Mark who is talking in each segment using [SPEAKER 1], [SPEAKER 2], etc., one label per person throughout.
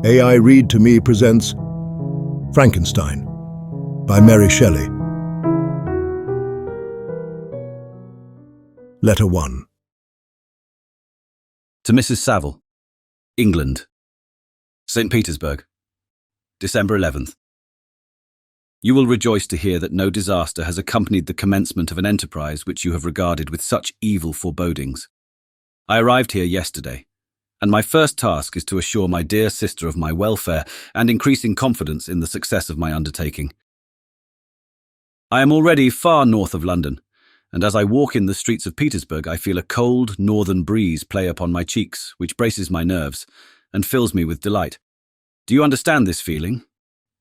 [SPEAKER 1] AI Read to Me presents Frankenstein by Mary Shelley. Letter 1.
[SPEAKER 2] To Mrs. Saville, England, St. Petersburg, December 11th. You will rejoice to hear that no disaster has accompanied the commencement of an enterprise which you have regarded with such evil forebodings. I arrived here yesterday, and my first task is to assure my dear sister of my welfare and increasing confidence in the success of my undertaking. I am already far north of London, and as I walk in the streets of Petersburg, I feel a cold northern breeze play upon my cheeks, which braces my nerves and fills me with delight. Do you understand this feeling?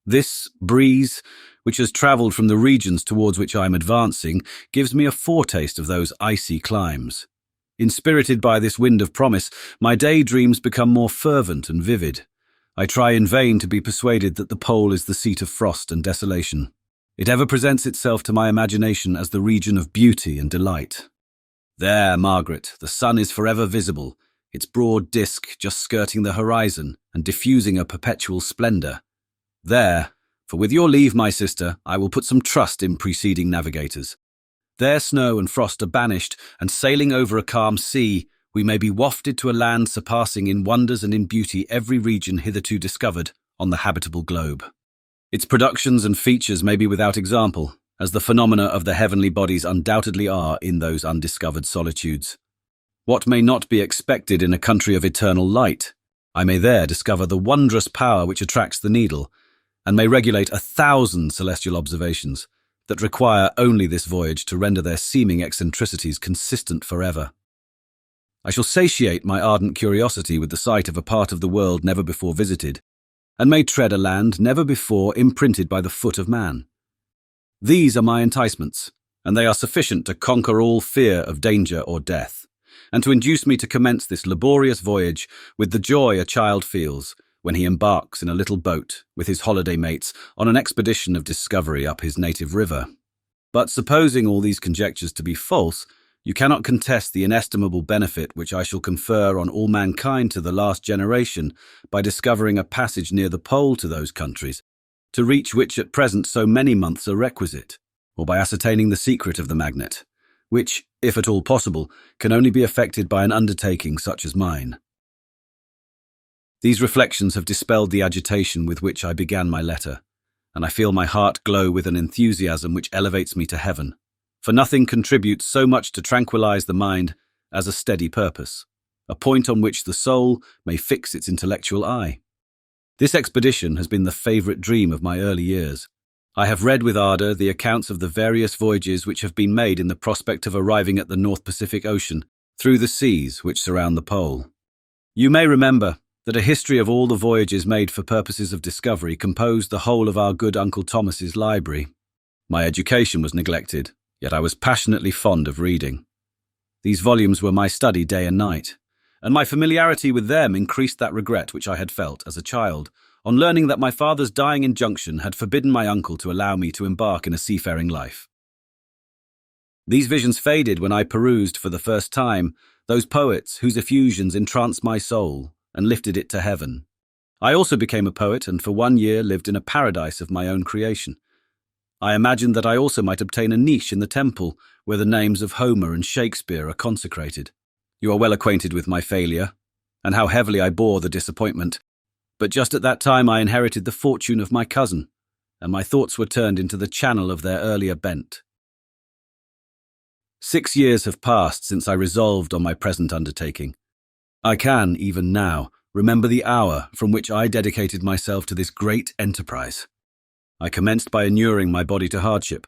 [SPEAKER 2] This breeze, which has travelled from the regions towards which I am advancing, gives me a foretaste of those icy climes. Inspirited by this wind of promise, my daydreams become more fervent and vivid. I try in vain to be persuaded that the pole is the seat of frost and desolation. It ever presents itself to my imagination as the region of beauty and delight. There, Margaret, the sun is forever visible, its broad disk just skirting the horizon and diffusing a perpetual splendour. There, for with your leave, my sister, I will put some trust in preceding navigators. There snow and frost are banished, and sailing over a calm sea, we may be wafted to a land surpassing in wonders and in beauty every region hitherto discovered on the habitable globe. Its productions and features may be without example, as the phenomena of the heavenly bodies undoubtedly are in those undiscovered solitudes. What may not be expected in a country of eternal light, I may there discover the wondrous power which attracts the needle, and may regulate 1,000 celestial observations that require only this voyage to render their seeming eccentricities consistent forever. I shall satiate my ardent curiosity with the sight of a part of the world never before visited, and may tread a land never before imprinted by the foot of man. These are my enticements, and they are sufficient to conquer all fear of danger or death, and to induce me to commence this laborious voyage with the joy a child feels when he embarks in a little boat with his holiday mates on an expedition of discovery up his native river. But supposing all these conjectures to be false, you cannot contest the inestimable benefit which I shall confer on all mankind to the last generation by discovering a passage near the pole to those countries, to reach which at present so many months are requisite, or by ascertaining the secret of the magnet, which, if at all possible, can only be effected by an undertaking such as mine. These reflections have dispelled the agitation with which I began my letter, and I feel my heart glow with an enthusiasm which elevates me to heaven, for nothing contributes so much to tranquilize the mind as a steady purpose, a point on which the soul may fix its intellectual eye. This expedition has been the favourite dream of my early years. I have read with ardour the accounts of the various voyages which have been made in the prospect of arriving at the North Pacific Ocean through the seas which surround the pole. You may remember that a history of all the voyages made for purposes of discovery composed the whole of our good Uncle Thomas's library. My education was neglected, yet I was passionately fond of reading. These volumes were my study day and night, and my familiarity with them increased that regret which I had felt as a child on learning that my father's dying injunction had forbidden my uncle to allow me to embark in a seafaring life. These visions faded when I perused for the first time those poets whose effusions entranced my soul and lifted it to heaven. I also became a poet, and for 1 year lived in a paradise of my own creation. I imagined that I also might obtain a niche in the temple where the names of Homer and Shakespeare are consecrated. You are well acquainted with my failure, and how heavily I bore the disappointment. But just at that time I inherited the fortune of my cousin, and my thoughts were turned into the channel of their earlier bent. 6 years have passed since I resolved on my present undertaking. I can, even now, remember the hour from which I dedicated myself to this great enterprise. I commenced by inuring my body to hardship.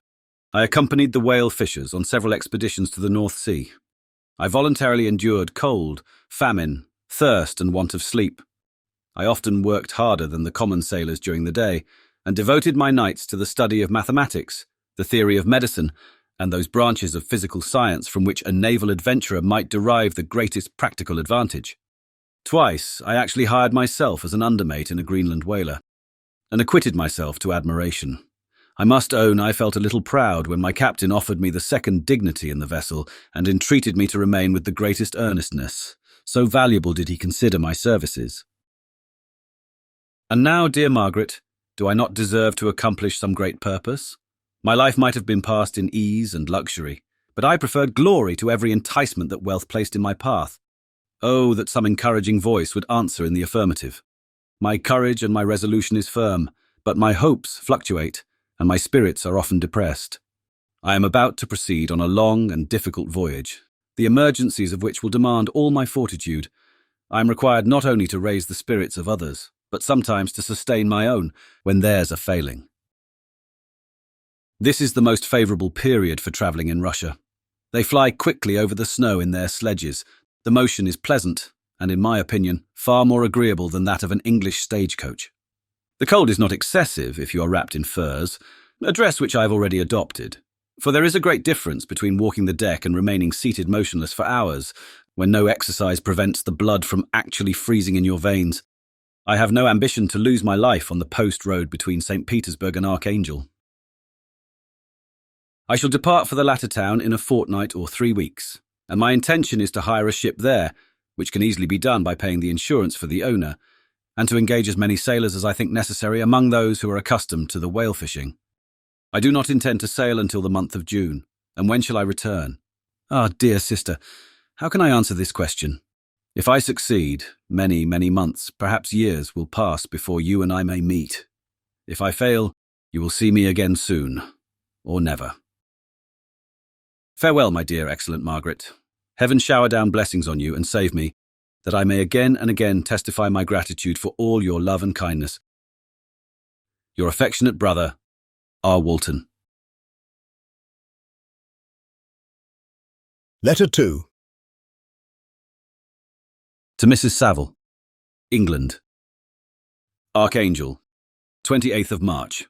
[SPEAKER 2] I accompanied the whale fishers on several expeditions to the North Sea. I voluntarily endured cold, famine, thirst, and want of sleep. I often worked harder than the common sailors during the day, and devoted my nights to the study of mathematics, the theory of medicine, and those branches of physical science from which a naval adventurer might derive the greatest practical advantage. Twice I actually hired myself as an undermate in a Greenland whaler, and acquitted myself to admiration. I must own I felt a little proud when my captain offered me the second dignity in the vessel and entreated me to remain with the greatest earnestness, so valuable did he consider my services. And now, dear Margaret, do I not deserve to accomplish some great purpose? My life might have been passed in ease and luxury, but I preferred glory to every enticement that wealth placed in my path. Oh, that some encouraging voice would answer in the affirmative. My courage and my resolution is firm, but my hopes fluctuate, and my spirits are often depressed. I am about to proceed on a long and difficult voyage, the emergencies of which will demand all my fortitude. I am required not only to raise the spirits of others, but sometimes to sustain my own when theirs are failing. This is the most favourable period for travelling in Russia. They fly quickly over the snow in their sledges. The motion is pleasant, and in my opinion, far more agreeable than that of an English stagecoach. The cold is not excessive if you are wrapped in furs, a dress which I have already adopted, for there is a great difference between walking the deck and remaining seated motionless for hours, when no exercise prevents the blood from actually freezing in your veins. I have no ambition to lose my life on the post road between St. Petersburg and Archangel. I shall depart for the latter town in a fortnight or 3 weeks, and my intention is to hire a ship there, which can easily be done by paying the insurance for the owner, and to engage as many sailors as I think necessary among those who are accustomed to the whale fishing. I do not intend to sail until the month of June, and when shall I return? Ah, dear sister, how can I answer this question? If I succeed, many, many months, perhaps years, will pass before you and I may meet. If I fail, you will see me again soon, or never. Farewell, my dear, excellent Margaret. Heaven shower down blessings on you and save me, that I may again and again testify my gratitude for all your love and kindness. Your affectionate brother, R. Walton.
[SPEAKER 1] Letter 2.
[SPEAKER 2] To Mrs. Saville, England. Archangel, 28th of March.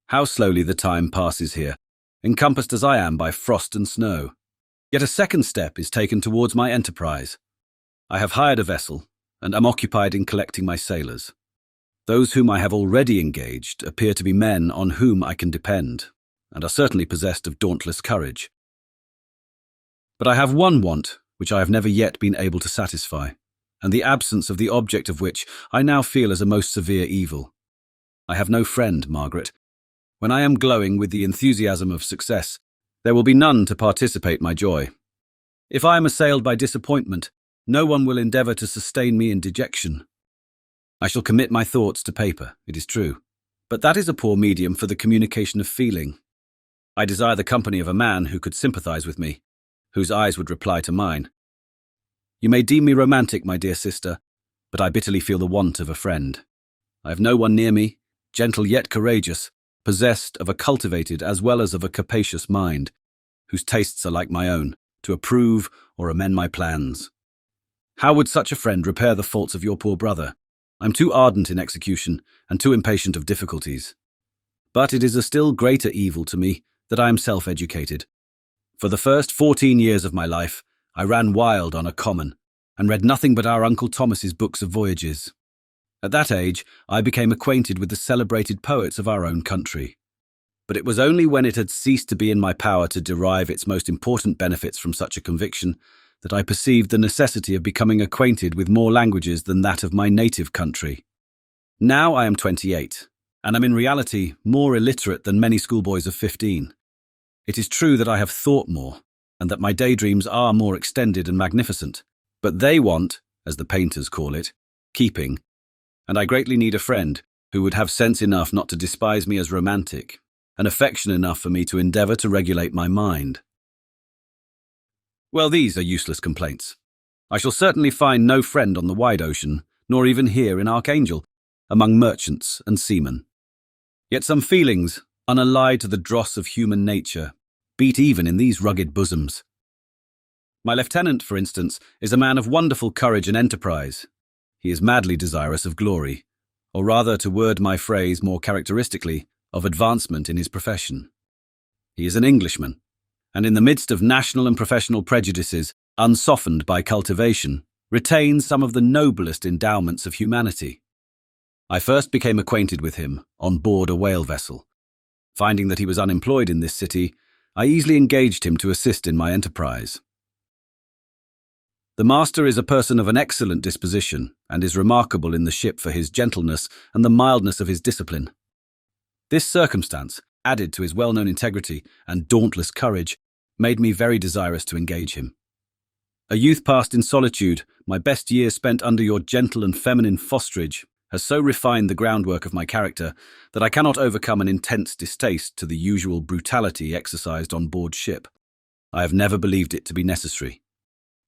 [SPEAKER 2] How slowly the time passes here, encompassed as I am by frost and snow. Yet a second step is taken towards my enterprise. I have hired a vessel, and am occupied in collecting my sailors. Those whom I have already engaged appear to be men on whom I can depend, and are certainly possessed of dauntless courage. But I have one want which I have never yet been able to satisfy, and the absence of the object of which I now feel as a most severe evil. I have no friend, Margaret. When I am glowing with the enthusiasm of success, there will be none to participate my joy. If I am assailed by disappointment, no one will endeavour to sustain me in dejection. I shall commit my thoughts to paper, it is true, but that is a poor medium for the communication of feeling. I desire the company of a man who could sympathise with me, whose eyes would reply to mine. You may deem me romantic, my dear sister, but I bitterly feel the want of a friend. I have no one near me, gentle yet courageous, possessed of a cultivated as well as of a capacious mind, whose tastes are like my own, to approve or amend my plans. How would such a friend repair the faults of your poor brother? I'm too ardent in execution and too impatient of difficulties. But it is a still greater evil to me that I am self-educated. For the first 14 years of my life, I ran wild on a common, and read nothing but our Uncle Thomas's books of voyages. At that age, I became acquainted with the celebrated poets of our own country. But it was only when it had ceased to be in my power to derive its most important benefits from such a conviction that I perceived the necessity of becoming acquainted with more languages than that of my native country. Now I am 28, and am in reality more illiterate than many schoolboys of 15. It is true that I have thought more, and that my daydreams are more extended and magnificent, but they want, as the painters call it, keeping, and I greatly need a friend who would have sense enough not to despise me as romantic, and affection enough for me to endeavour to regulate my mind. Well, these are useless complaints. I shall certainly find no friend on the wide ocean, nor even here in Archangel, among merchants and seamen. Yet some feelings, unallied to the dross of human nature, beat even in these rugged bosoms. My lieutenant, for instance, is a man of wonderful courage and enterprise. He is madly desirous of glory, or rather, to word my phrase more characteristically, of advancement in his profession. He is an Englishman, and in the midst of national and professional prejudices, unsoftened by cultivation, retains some of the noblest endowments of humanity. I first became acquainted with him on board a whale vessel. Finding that he was unemployed in this city, I easily engaged him to assist in my enterprise. The master is a person of an excellent disposition, and is remarkable in the ship for his gentleness and the mildness of his discipline. This circumstance, added to his well-known integrity and dauntless courage, made me very desirous to engage him. A youth passed in solitude, my best years spent under your gentle and feminine fosterage, has so refined the groundwork of my character that I cannot overcome an intense distaste to the usual brutality exercised on board ship. I have never believed it to be necessary,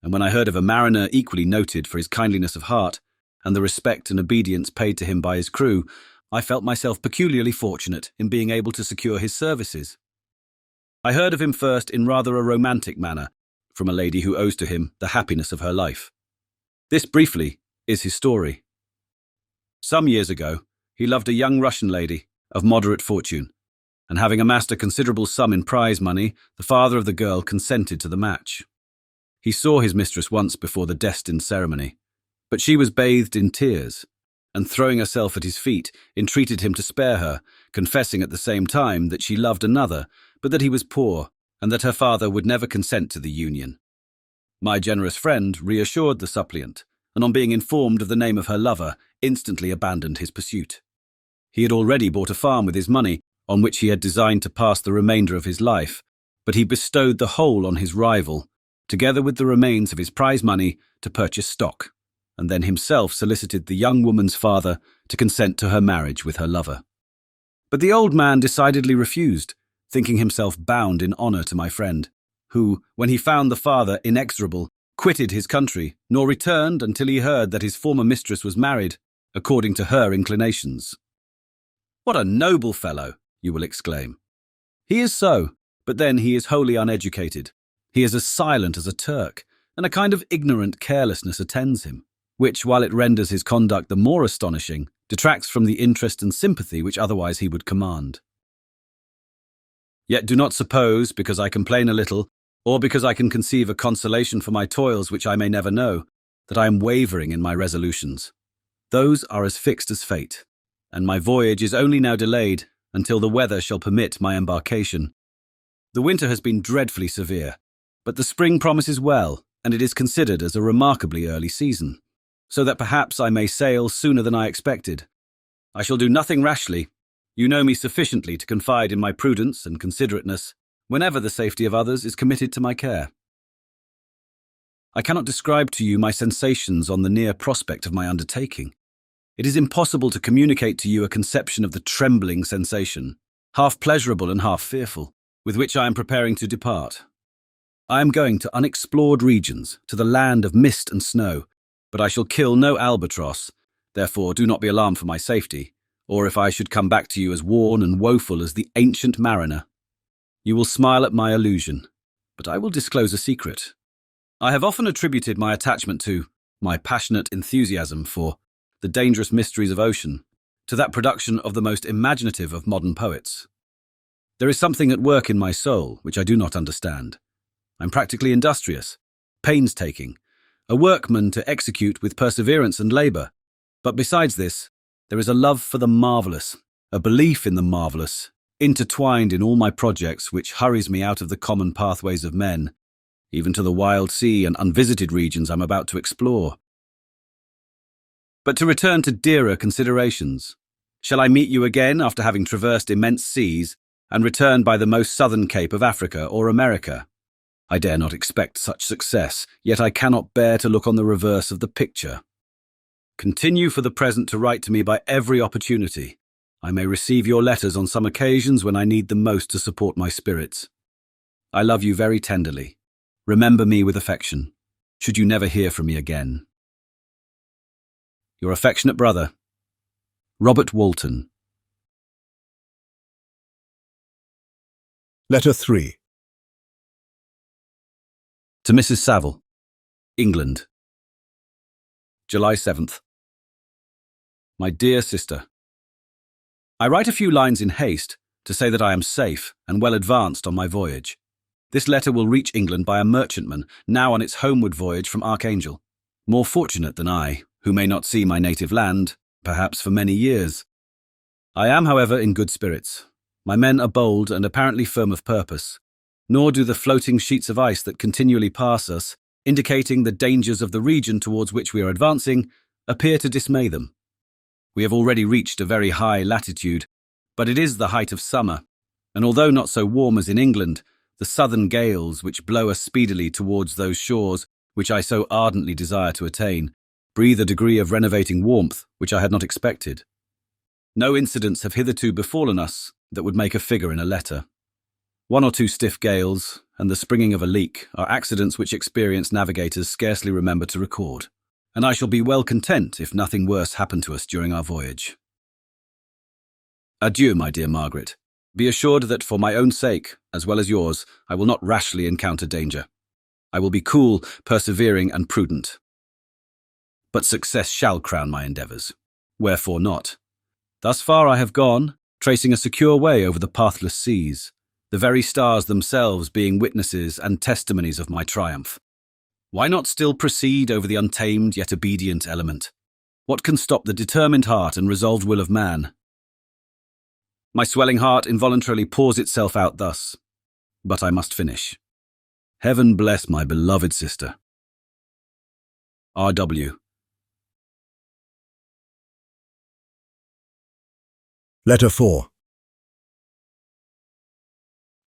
[SPEAKER 2] and when I heard of a mariner equally noted for his kindliness of heart and the respect and obedience paid to him by his crew, I felt myself peculiarly fortunate in being able to secure his services. I heard of him first in rather a romantic manner, from a lady who owes to him the happiness of her life. This, briefly, is his story. Some years ago, he loved a young Russian lady of moderate fortune, and having amassed a considerable sum in prize money, the father of the girl consented to the match. He saw his mistress once before the destined ceremony, but she was bathed in tears, and throwing herself at his feet, entreated him to spare her, confessing at the same time that she loved another, but that he was poor, and that her father would never consent to the union. My generous friend reassured the suppliant, and on being informed of the name of her lover, instantly abandoned his pursuit. He had already bought a farm with his money, on which he had designed to pass the remainder of his life, but he bestowed the whole on his rival, together with the remains of his prize money, to purchase stock, and then himself solicited the young woman's father to consent to her marriage with her lover. But the old man decidedly refused, thinking himself bound in honour to my friend, who, when he found the father inexorable, quitted his country, nor returned until he heard that his former mistress was married, according to her inclinations. What a noble fellow, you will exclaim. He is so, but then he is wholly uneducated. He is as silent as a Turk, and a kind of ignorant carelessness attends him, which, while it renders his conduct the more astonishing, detracts from the interest and sympathy which otherwise he would command. Yet do not suppose, because I complain a little, or because I can conceive a consolation for my toils which I may never know, that I am wavering in my resolutions. Those are as fixed as fate, and my voyage is only now delayed until the weather shall permit my embarkation. The winter has been dreadfully severe, but the spring promises well, and it is considered as a remarkably early season, so that perhaps I may sail sooner than I expected. I shall do nothing rashly. You know me sufficiently to confide in my prudence and considerateness whenever the safety of others is committed to my care. I cannot describe to you my sensations on the near prospect of my undertaking. It is impossible to communicate to you a conception of the trembling sensation, half pleasurable and half fearful, with which I am preparing to depart. I am going to unexplored regions, to the land of mist and snow, but I shall kill no albatross, therefore do not be alarmed for my safety, or if I should come back to you as worn and woeful as the ancient mariner. You will smile at my illusion, but I will disclose a secret. I have often attributed my attachment to, my passionate enthusiasm for, the dangerous mysteries of ocean, to that production of the most imaginative of modern poets. There is something at work in my soul which I do not understand. I'm practically industrious, painstaking, a workman to execute with perseverance and labour. But besides this, there is a love for the marvellous, a belief in the marvellous, intertwined in all my projects, which hurries me out of the common pathways of men, even to the wild sea and unvisited regions I'm about to explore. But to return to dearer considerations, shall I meet you again after having traversed immense seas and return by the most southern cape of Africa or America? I dare not expect such success, yet I cannot bear to look on the reverse of the picture. Continue for the present to write to me by every opportunity. I may receive your letters on some occasions when I need them most to support my spirits. I love you very tenderly. Remember me with affection, should you never hear from me again. Your affectionate brother, Robert Walton.
[SPEAKER 1] Letter 3.
[SPEAKER 2] To Mrs. Saville, England. July 7th. My dear sister, I write a few lines in haste to say that I am safe and well advanced on my voyage. This letter will reach England by a merchantman now on its homeward voyage from Archangel, more fortunate than I, who may not see my native land, perhaps for many years. I am, however, in good spirits. My men are bold and apparently firm of purpose, nor do the floating sheets of ice that continually pass us indicating the dangers of the region towards which we are advancing, appear to dismay them. We have already reached a very high latitude, but it is the height of summer, and although not so warm as in England, the southern gales which blow us speedily towards those shores which I so ardently desire to attain breathe a degree of renovating warmth which I had not expected. No incidents have hitherto befallen us that would make a figure in a letter. 1 or 2 stiff gales and the springing of a leak are accidents which experienced navigators scarcely remember to record, and I shall be well content if nothing worse happened to us during our voyage. Adieu, my dear Margaret. Be assured that for my own sake, as well as yours, I will not rashly encounter danger. I will be cool, persevering, and prudent. But success shall crown my endeavours. Wherefore not? Thus far I have gone, tracing a secure way over the pathless seas, the very stars themselves being witnesses and testimonies of my triumph. Why not still proceed over the untamed yet obedient element? What can stop the determined heart and resolved will of man? My swelling heart involuntarily pours itself out thus, but I must finish. Heaven bless my beloved sister. R.W.
[SPEAKER 1] Letter 4.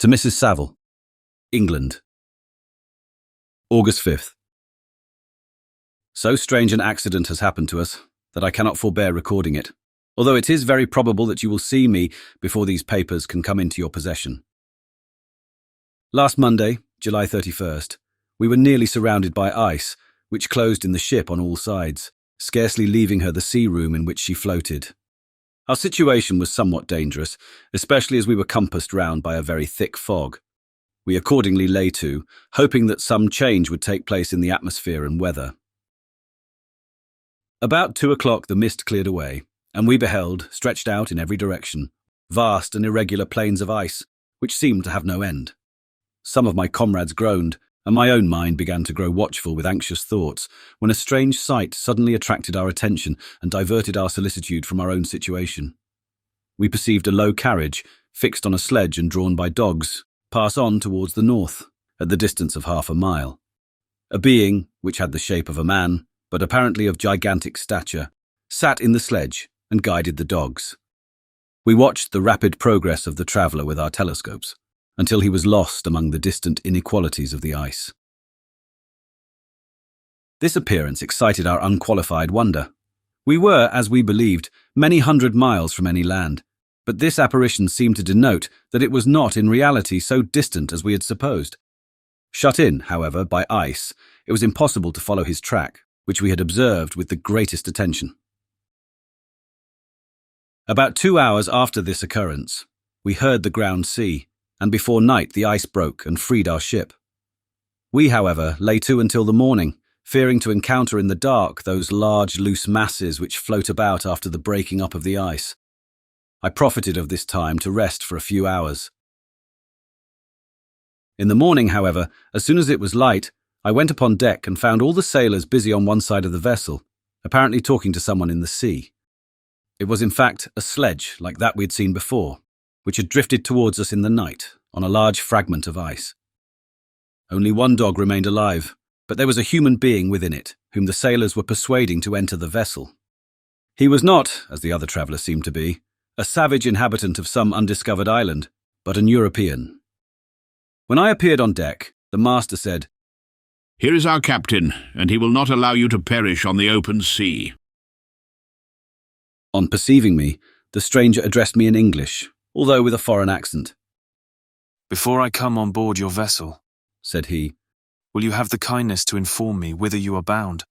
[SPEAKER 2] To Mrs. Saville, England. August 5th. So strange an accident has happened to us that I cannot forbear recording it, although it is very probable that you will see me before these papers can come into your possession. Last Monday, July 31st, we were nearly surrounded by ice, which closed in the ship on all sides, scarcely leaving her the sea room in which she floated. Our situation was somewhat dangerous, especially as we were compassed round by a very thick fog. We accordingly lay to, hoping that some change would take place in the atmosphere and weather. About 2 o'clock the mist cleared away, and we beheld, stretched out in every direction, vast and irregular plains of ice, which seemed to have no end. Some of my comrades groaned, and my own mind began to grow watchful with anxious thoughts, when a strange sight suddenly attracted our attention and diverted our solicitude from our own situation. We perceived a low carriage, fixed on a sledge and drawn by dogs, pass on towards the north, at the distance of half a mile. A being, which had the shape of a man, but apparently of gigantic stature, sat in the sledge and guided the dogs. We watched the rapid progress of the traveller with our telescopes, until he was lost among the distant inequalities of the ice. This appearance excited our unqualified wonder. We were, as we believed, many hundred miles from any land, but this apparition seemed to denote that it was not in reality so distant as we had supposed. Shut in, however, by ice, it was impossible to follow his track, which we had observed with the greatest attention. About 2 hours after this occurrence, we heard the ground sea, and before night the ice broke and freed our ship. We, however, lay to until the morning, fearing to encounter in the dark those large loose masses which float about after the breaking up of the ice. I profited of this time to rest for a few hours. In the morning, however, as soon as it was light, I went upon deck and found all the sailors busy on one side of the vessel, apparently talking to someone in the sea. It was in fact a sledge like that we had seen before, which had drifted towards us in the night on a large fragment of ice. Only one dog remained alive, but there was a human being within it, whom the sailors were persuading to enter the vessel. He was not, as the other traveller seemed to be, a savage inhabitant of some undiscovered island, but an European. When I appeared on deck, the master said,
[SPEAKER 3] "Here is our captain, and he will not allow you to perish on the open sea."
[SPEAKER 2] On perceiving me, the stranger addressed me in English, although with a foreign accent.
[SPEAKER 4] "Before I come on board your vessel,"
[SPEAKER 2] said he,
[SPEAKER 4] "will you have the kindness to inform me whither you are bound?"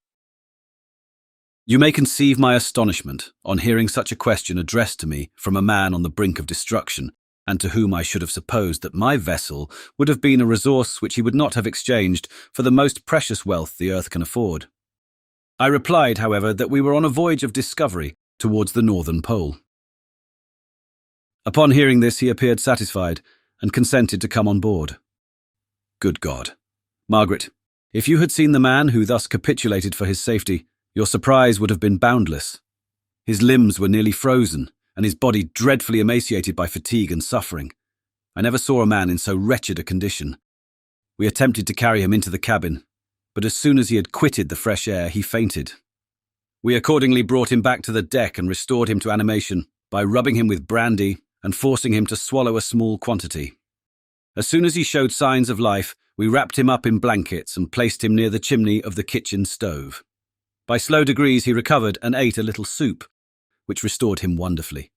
[SPEAKER 2] You may conceive my astonishment on hearing such a question addressed to me from a man on the brink of destruction, and to whom I should have supposed that my vessel would have been a resource which he would not have exchanged for the most precious wealth the earth can afford. I replied, however, that we were on a voyage of discovery towards the northern pole. Upon hearing this, he appeared satisfied, and consented to come on board. Good God! Margaret, if you had seen the man who thus capitulated for his safety, your surprise would have been boundless. His limbs were nearly frozen, and his body dreadfully emaciated by fatigue and suffering. I never saw a man in so wretched a condition. We attempted to carry him into the cabin, but as soon as he had quitted the fresh air, he fainted. We accordingly brought him back to the deck and restored him to animation by rubbing him with brandy and forcing him to swallow a small quantity. As soon as he showed signs of life, we wrapped him up in blankets and placed him near the chimney of the kitchen stove. By slow degrees he recovered and ate a little soup, which restored him wonderfully.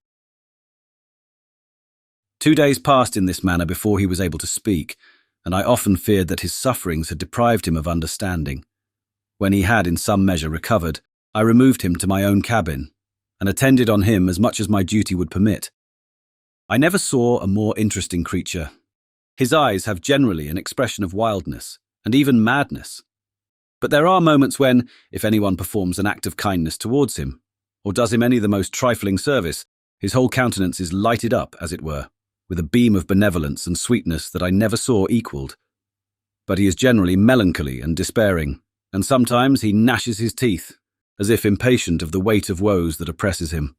[SPEAKER 2] 2 days passed in this manner before he was able to speak, and I often feared that his sufferings had deprived him of understanding. When he had in some measure recovered, I removed him to my own cabin, and attended on him as much as my duty would permit. I never saw a more interesting creature. His eyes have generally an expression of wildness, and even madness. But there are moments when, if anyone performs an act of kindness towards him, or does him any the most trifling service, his whole countenance is lighted up, as it were, with a beam of benevolence and sweetness that I never saw equalled. But he is generally melancholy and despairing, and sometimes he gnashes his teeth, as if impatient of the weight of woes that oppresses him.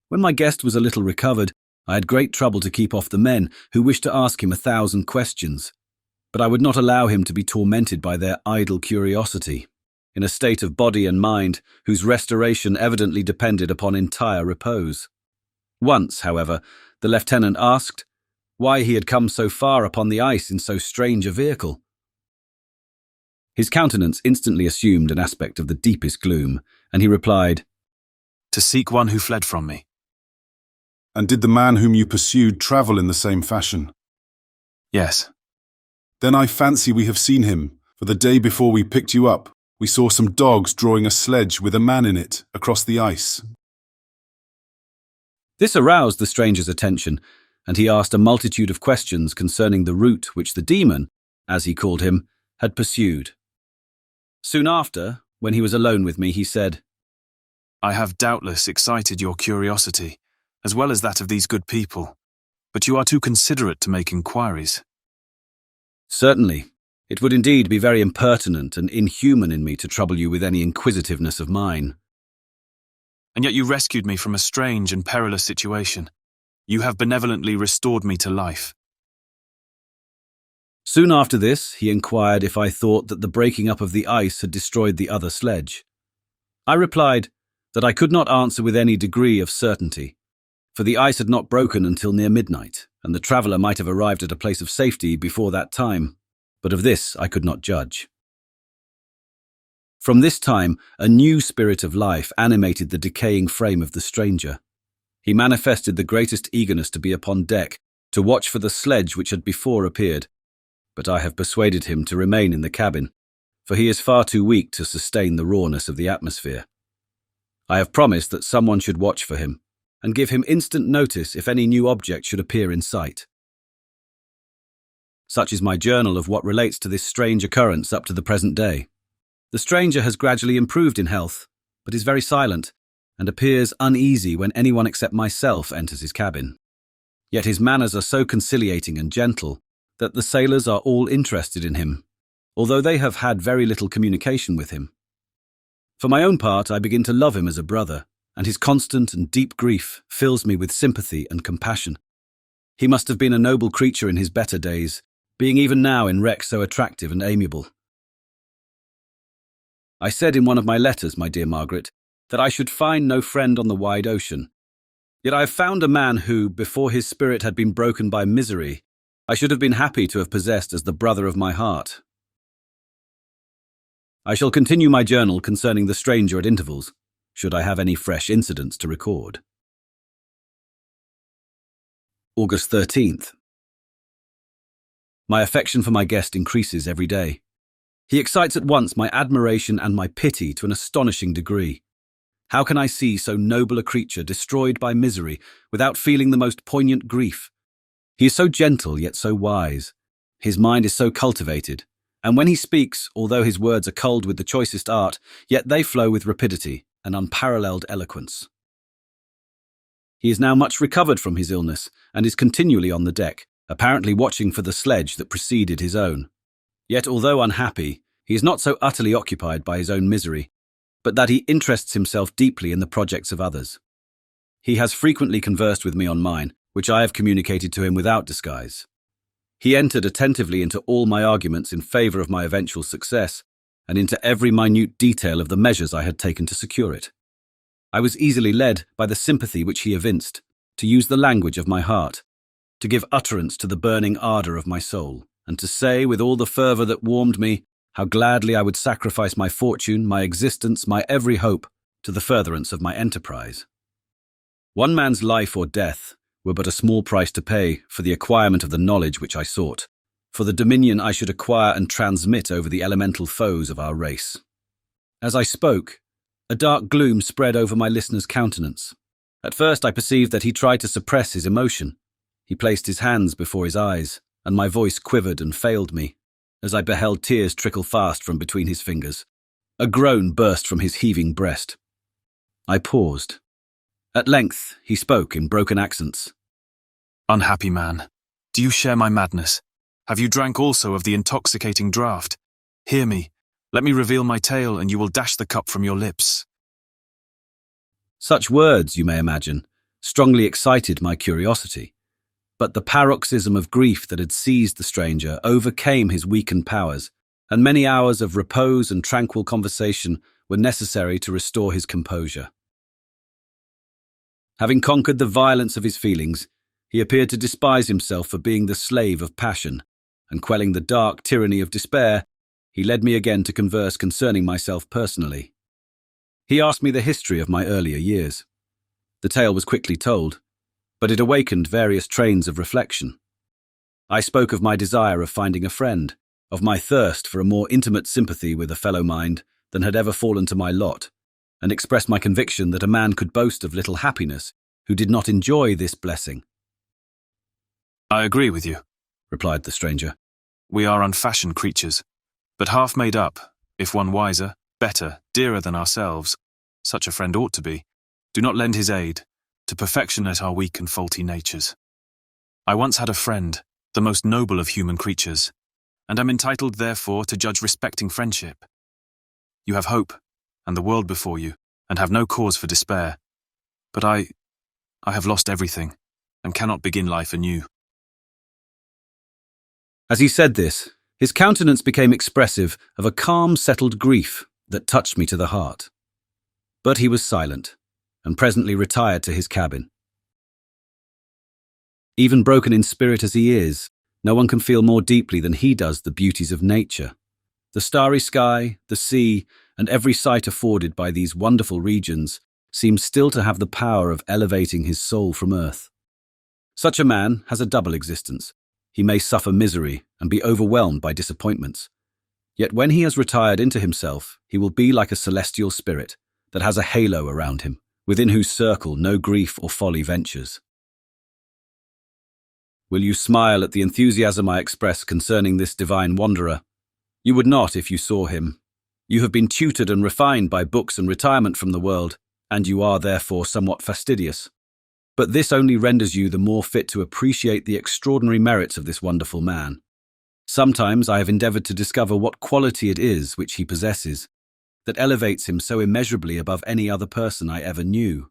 [SPEAKER 2] When my guest was a little recovered, I had great trouble to keep off the men who wished to ask him 1,000 questions, but I would not allow him to be tormented by their idle curiosity, in a state of body and mind whose restoration evidently depended upon entire repose. Once, however, the lieutenant asked why he had come so far upon the ice in so strange a vehicle. His countenance instantly assumed an aspect of the deepest gloom, and he replied,
[SPEAKER 4] To seek one who fled from me.
[SPEAKER 5] And did the man whom you pursued travel in the same fashion?
[SPEAKER 4] Yes.
[SPEAKER 5] Then I fancy we have seen him, for the day before we picked you up, we saw some dogs drawing a sledge with a man in it across the ice.
[SPEAKER 2] This aroused the stranger's attention, and he asked a multitude of questions concerning the route which the demon, as he called him, had pursued. Soon after, when he was alone with me, he said,
[SPEAKER 4] I have doubtless excited your curiosity, as well as that of these good people, but you are too considerate to make inquiries.
[SPEAKER 2] Certainly. It would indeed be very impertinent and inhuman in me to trouble you with any inquisitiveness of mine.
[SPEAKER 4] And yet you rescued me from a strange and perilous situation. You have benevolently restored me to life.
[SPEAKER 2] Soon after this, he inquired if I thought that the breaking up of the ice had destroyed the other sledge. I replied that I could not answer with any degree of certainty, for the ice had not broken until near midnight, and the traveller might have arrived at a place of safety before that time, but of this I could not judge. From this time, a new spirit of life animated the decaying frame of the stranger. He manifested the greatest eagerness to be upon deck, to watch for the sledge which had before appeared, but I have persuaded him to remain in the cabin, for he is far too weak to sustain the rawness of the atmosphere. I have promised that someone should watch for him, and give him instant notice if any new object should appear in sight. Such is my journal of what relates to this strange occurrence up to the present day. The stranger has gradually improved in health, but is very silent, and appears uneasy when anyone except myself enters his cabin. Yet his manners are so conciliating and gentle that the sailors are all interested in him, although they have had very little communication with him. For my own part, I begin to love him as a brother, and his constant and deep grief fills me with sympathy and compassion. He must have been a noble creature in his better days, being even now in wreck so attractive and amiable. I said in one of my letters, my dear Margaret, that I should find no friend on the wide ocean. Yet I have found a man who, before his spirit had been broken by misery, I should have been happy to have possessed as the brother of my heart. I shall continue my journal concerning the stranger at intervals, should I have any fresh incidents to record. August 13th. My affection for my guest increases every day. He excites at once my admiration and my pity to an astonishing degree. How can I see so noble a creature destroyed by misery without feeling the most poignant grief? He is so gentle yet so wise. His mind is so cultivated, and when he speaks, although his words are culled with the choicest art, yet they flow with rapidity and unparalleled eloquence. He is now much recovered from his illness, and is continually on the deck, apparently watching for the sledge that preceded his own. Yet although unhappy, he is not so utterly occupied by his own misery, but that he interests himself deeply in the projects of others. He has frequently conversed with me on mine, which I have communicated to him without disguise. He entered attentively into all my arguments in favour of my eventual success, and into every minute detail of the measures I had taken to secure it. I was easily led by the sympathy which he evinced, to use the language of my heart, to give utterance to the burning ardour of my soul, and to say with all the fervour that warmed me how gladly I would sacrifice my fortune, my existence, my every hope, to the furtherance of my enterprise. One man's life or death were but a small price to pay for the acquirement of the knowledge which I sought, for the dominion I should acquire and transmit over the elemental foes of our race. As I spoke, a dark gloom spread over my listener's countenance. At first I perceived that he tried to suppress his emotion. He placed his hands before his eyes, and my voice quivered and failed me, as I beheld tears trickle fast from between his fingers. A groan burst from his heaving breast. I paused. At length he spoke in broken accents.
[SPEAKER 4] Unhappy man, do you share my madness? Have you drank also of the intoxicating draught? Hear me. Let me reveal my tale, and you will dash the cup from your lips.
[SPEAKER 2] Such words, you may imagine, strongly excited my curiosity, but the paroxysm of grief that had seized the stranger overcame his weakened powers, and many hours of repose and tranquil conversation were necessary to restore his composure. Having conquered the violence of his feelings, he appeared to despise himself for being the slave of passion, and quelling the dark tyranny of despair, he led me again to converse concerning myself personally. He asked me the history of my earlier years. The tale was quickly told, but it awakened various trains of reflection. I spoke of my desire of finding a friend, of my thirst for a more intimate sympathy with a fellow mind than had ever fallen to my lot, and expressed my conviction that a man could boast of little happiness who did not enjoy this blessing.
[SPEAKER 4] I agree with you,
[SPEAKER 2] replied the stranger.
[SPEAKER 4] We are unfashioned creatures, but half made up, if one wiser, better, dearer than ourselves, such a friend ought to be, do not lend his aid, to perfectionate our weak and faulty natures. I once had a friend, the most noble of human creatures, and am entitled therefore to judge respecting friendship. You have hope, and the world before you, and have no cause for despair. But I have lost everything, and cannot begin life anew.
[SPEAKER 2] As he said this, his countenance became expressive of a calm, settled grief that touched me to the heart. But he was silent, and presently retired to his cabin. Even broken in spirit as he is, no one can feel more deeply than he does the beauties of nature. The starry sky, the sea, and every sight afforded by these wonderful regions seems still to have the power of elevating his soul from earth. Such a man has a double existence. He may suffer misery and be overwhelmed by disappointments. Yet when he has retired into himself, he will be like a celestial spirit that has a halo around him, within whose circle no grief or folly ventures. Will you smile at the enthusiasm I express concerning this divine wanderer? You would not if you saw him. You have been tutored and refined by books and retirement from the world, and you are therefore somewhat fastidious. But this only renders you the more fit to appreciate the extraordinary merits of this wonderful man. Sometimes I have endeavoured to discover what quality it is which he possesses, that elevates him so immeasurably above any other person I ever knew.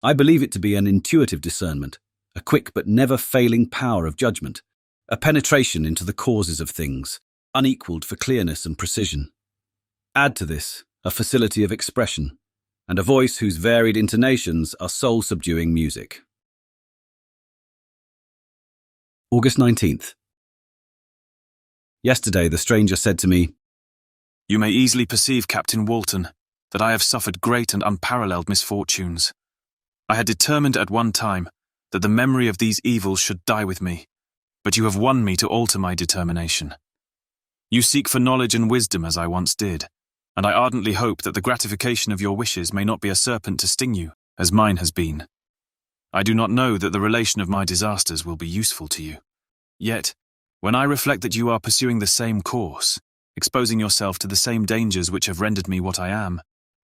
[SPEAKER 2] I believe it to be an intuitive discernment, a quick but never failing power of judgment, a penetration into the causes of things, unequalled for clearness and precision. Add to this a facility of expression, and a voice whose varied intonations are soul-subduing music. August 19th. Yesterday the stranger said to me,
[SPEAKER 4] You may easily perceive, Captain Walton, that I have suffered great and unparalleled misfortunes. I had determined at one time that the memory of these evils should die with me, but you have won me to alter my determination. You seek for knowledge and wisdom as I once did, and I ardently hope that the gratification of your wishes may not be a serpent to sting you, as mine has been. I do not know that the relation of my disasters will be useful to you. Yet, when I reflect that you are pursuing the same course, exposing yourself to the same dangers which have rendered me what I am,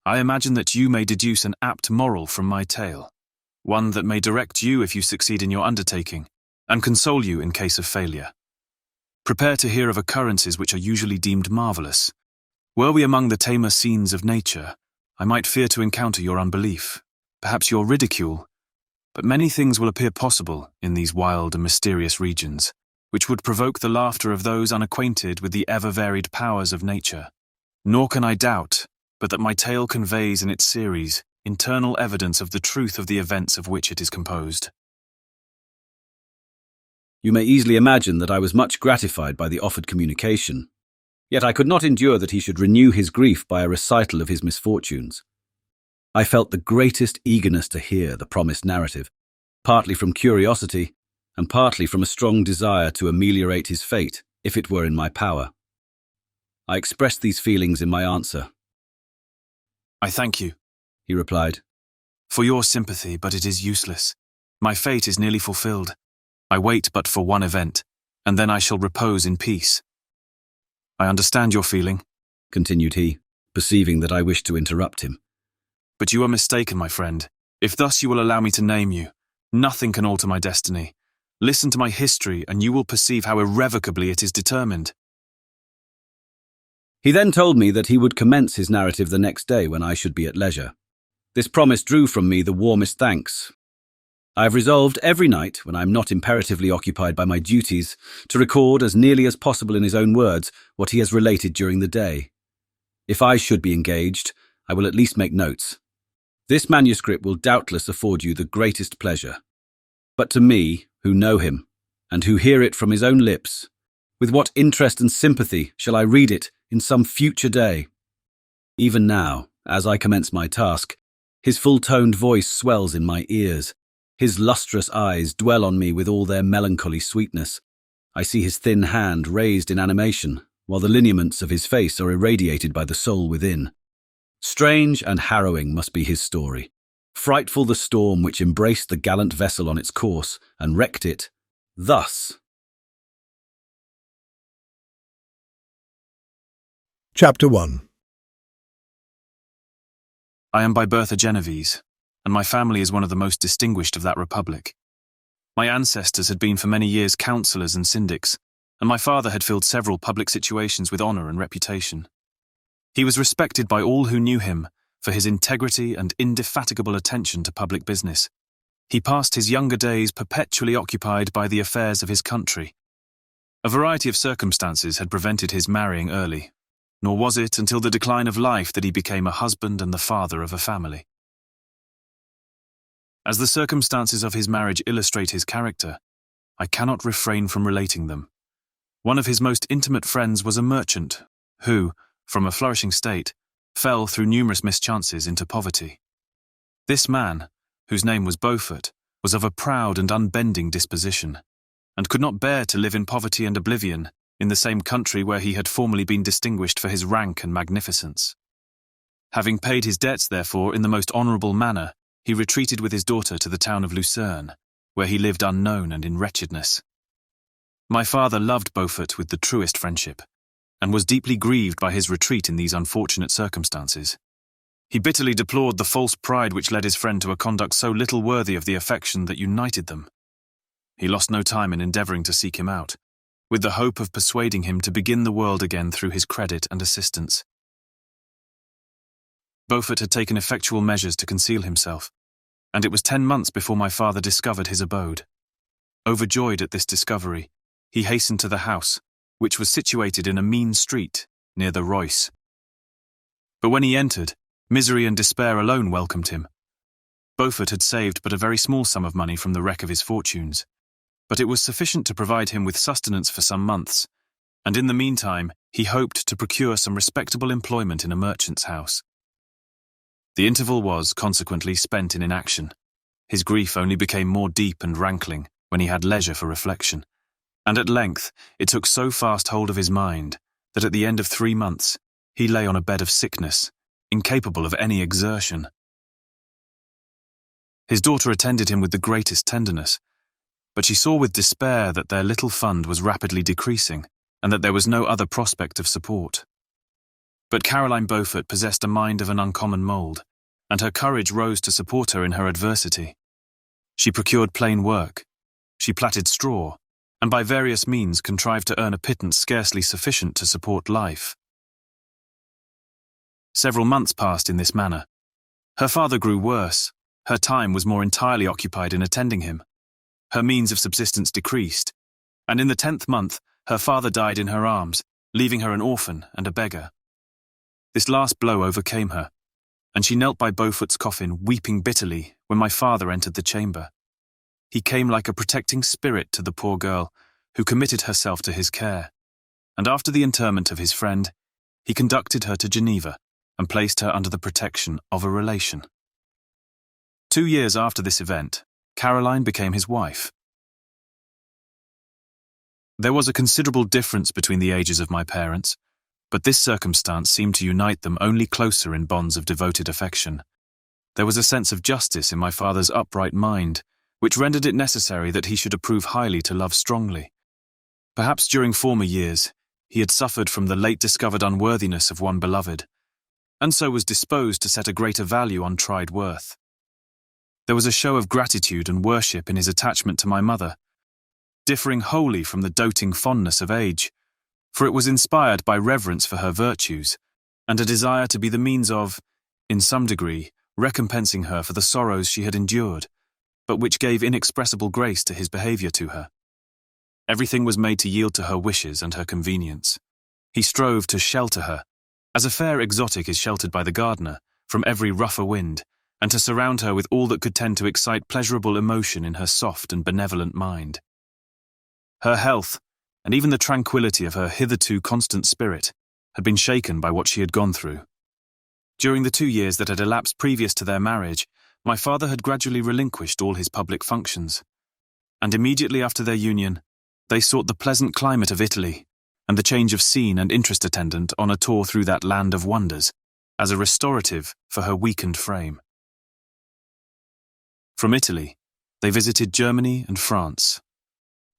[SPEAKER 4] I imagine that you may deduce an apt moral from my tale, one that may direct you if you succeed in your undertaking, and console you in case of failure. Prepare to hear of occurrences which are usually deemed marvellous. Were we among the tamer scenes of nature, I might fear to encounter your unbelief, perhaps your ridicule, but many things will appear possible in these wild and mysterious regions, which would provoke the laughter of those unacquainted with the ever-varied powers of nature. Nor can I doubt but that my tale conveys in its series internal evidence of the truth of the events of which it is composed.
[SPEAKER 2] You may easily imagine that I was much gratified by the offered communication, yet I could not endure that he should renew his grief by a recital of his misfortunes. I felt the greatest eagerness to hear the promised narrative, partly from curiosity and partly from a strong desire to ameliorate his fate, if it were in my power. I expressed these feelings in my answer.
[SPEAKER 4] "I thank you,"
[SPEAKER 2] he replied,
[SPEAKER 4] "for your sympathy, but it is useless. My fate is nearly fulfilled. I wait but for one event, and then I shall repose in peace. I understand your feeling,"
[SPEAKER 2] continued he, perceiving that I wished to interrupt him.
[SPEAKER 4] "but you are mistaken, my friend. If thus you will allow me to name you, nothing can alter my destiny. Listen to my history, and you will perceive how irrevocably it is determined."
[SPEAKER 2] He then told me that he would commence his narrative the next day when I should be at leisure. This promise drew from me the warmest thanks. I have resolved every night, when I am not imperatively occupied by my duties, to record as nearly as possible in his own words what he has related during the day. If I should be engaged, I will at least make notes. This manuscript will doubtless afford you the greatest pleasure. But to me, who know him, and who hear it from his own lips, with what interest and sympathy shall I read it in some future day? Even now, as I commence my task, his full-toned voice swells in my ears. His lustrous eyes dwell on me with all their melancholy sweetness. I see his thin hand raised in animation, while the lineaments of his face are irradiated by the soul within. Strange and harrowing must be his story. Frightful the storm which embraced the gallant vessel on its course and wrecked it, thus.
[SPEAKER 1] Chapter 1.
[SPEAKER 4] I am by birth a Genovese, and my family is one of the most distinguished of that republic. My ancestors had been for many years councillors and syndics, and my father had filled several public situations with honour and reputation. He was respected by all who knew him for his integrity and indefatigable attention to public business. He passed his younger days perpetually occupied by the affairs of his country. A variety of circumstances had prevented his marrying early, nor was it until the decline of life that he became a husband and the father of a family. As the circumstances of his marriage illustrate his character, I cannot refrain from relating them. One of his most intimate friends was a merchant who, from a flourishing state, fell through numerous mischances into poverty. This man, whose name was Beaufort, was of a proud and unbending disposition, and could not bear to live in poverty and oblivion in the same country where he had formerly been distinguished for his rank and magnificence. Having paid his debts, therefore, in the most honourable manner, he retreated with his daughter to the town of Lucerne, where he lived unknown and in wretchedness. My father loved Beaufort with the truest friendship, and was deeply grieved by his retreat in these unfortunate circumstances. He bitterly deplored the false pride which led his friend to a conduct so little worthy of the affection that united them. He lost no time in endeavouring to seek him out, with the hope of persuading him to begin the world again through his credit and assistance. Beaufort had taken effectual measures to conceal himself, and it was 10 months before my father discovered his abode. Overjoyed at this discovery, he hastened to the house, which was situated in a mean street near the Reuss. But when he entered, misery and despair alone welcomed him. Beaufort had saved but a very small sum of money from the wreck of his fortunes, but it was sufficient to provide him with sustenance for some months, and in the meantime he hoped to procure some respectable employment in a merchant's house. The interval was, consequently, spent in inaction. His grief only became more deep and rankling when he had leisure for reflection, and at length it took so fast hold of his mind that at the end of 3 months he lay on a bed of sickness, incapable of any exertion. His daughter attended him with the greatest tenderness, but she saw with despair that their little fund was rapidly decreasing, and that there was no other prospect of support. But Caroline Beaufort possessed a mind of an uncommon mould, and her courage rose to support her in her adversity. She procured plain work, she plaited straw, and by various means contrived to earn a pittance scarcely sufficient to support life. Several months passed in this manner. Her father grew worse, her time was more entirely occupied in attending him. Her means of subsistence decreased, and in the 10th month, her father died in her arms, leaving her an orphan and a beggar. This last blow overcame her, and she knelt by Beaufort's coffin, weeping bitterly, when my father entered the chamber. He came like a protecting spirit to the poor girl, who committed herself to his care, and after the interment of his friend, he conducted her to Geneva and placed her under the protection of a relation. 2 years after this event, Caroline became his wife. There was a considerable difference between the ages of my parents, but this circumstance seemed to unite them only closer in bonds of devoted affection. There was a sense of justice in my father's upright mind, which rendered it necessary that he should approve highly to love strongly. Perhaps during former years, he had suffered from the late-discovered unworthiness of one beloved, and so was disposed to set a greater value on tried worth. There was a show of gratitude and worship in his attachment to my mother, differing wholly from the doting fondness of age, for it was inspired by reverence for her virtues, and a desire to be the means of, in some degree, recompensing her for the sorrows she had endured, but which gave inexpressible grace to his behaviour to her. Everything was made to yield to her wishes and her convenience. He strove to shelter her, as a fair exotic is sheltered by the gardener, from every rougher wind, and to surround her with all that could tend to excite pleasurable emotion in her soft and benevolent mind. Her health, and even the tranquillity of her hitherto constant spirit, had been shaken by what she had gone through. During the 2 years that had elapsed previous to their marriage, my father had gradually relinquished all his public functions, and immediately after their union, they sought the pleasant climate of Italy and the change of scene and interest attendant on a tour through that land of wonders, as a restorative for her weakened frame. From Italy, they visited Germany and France.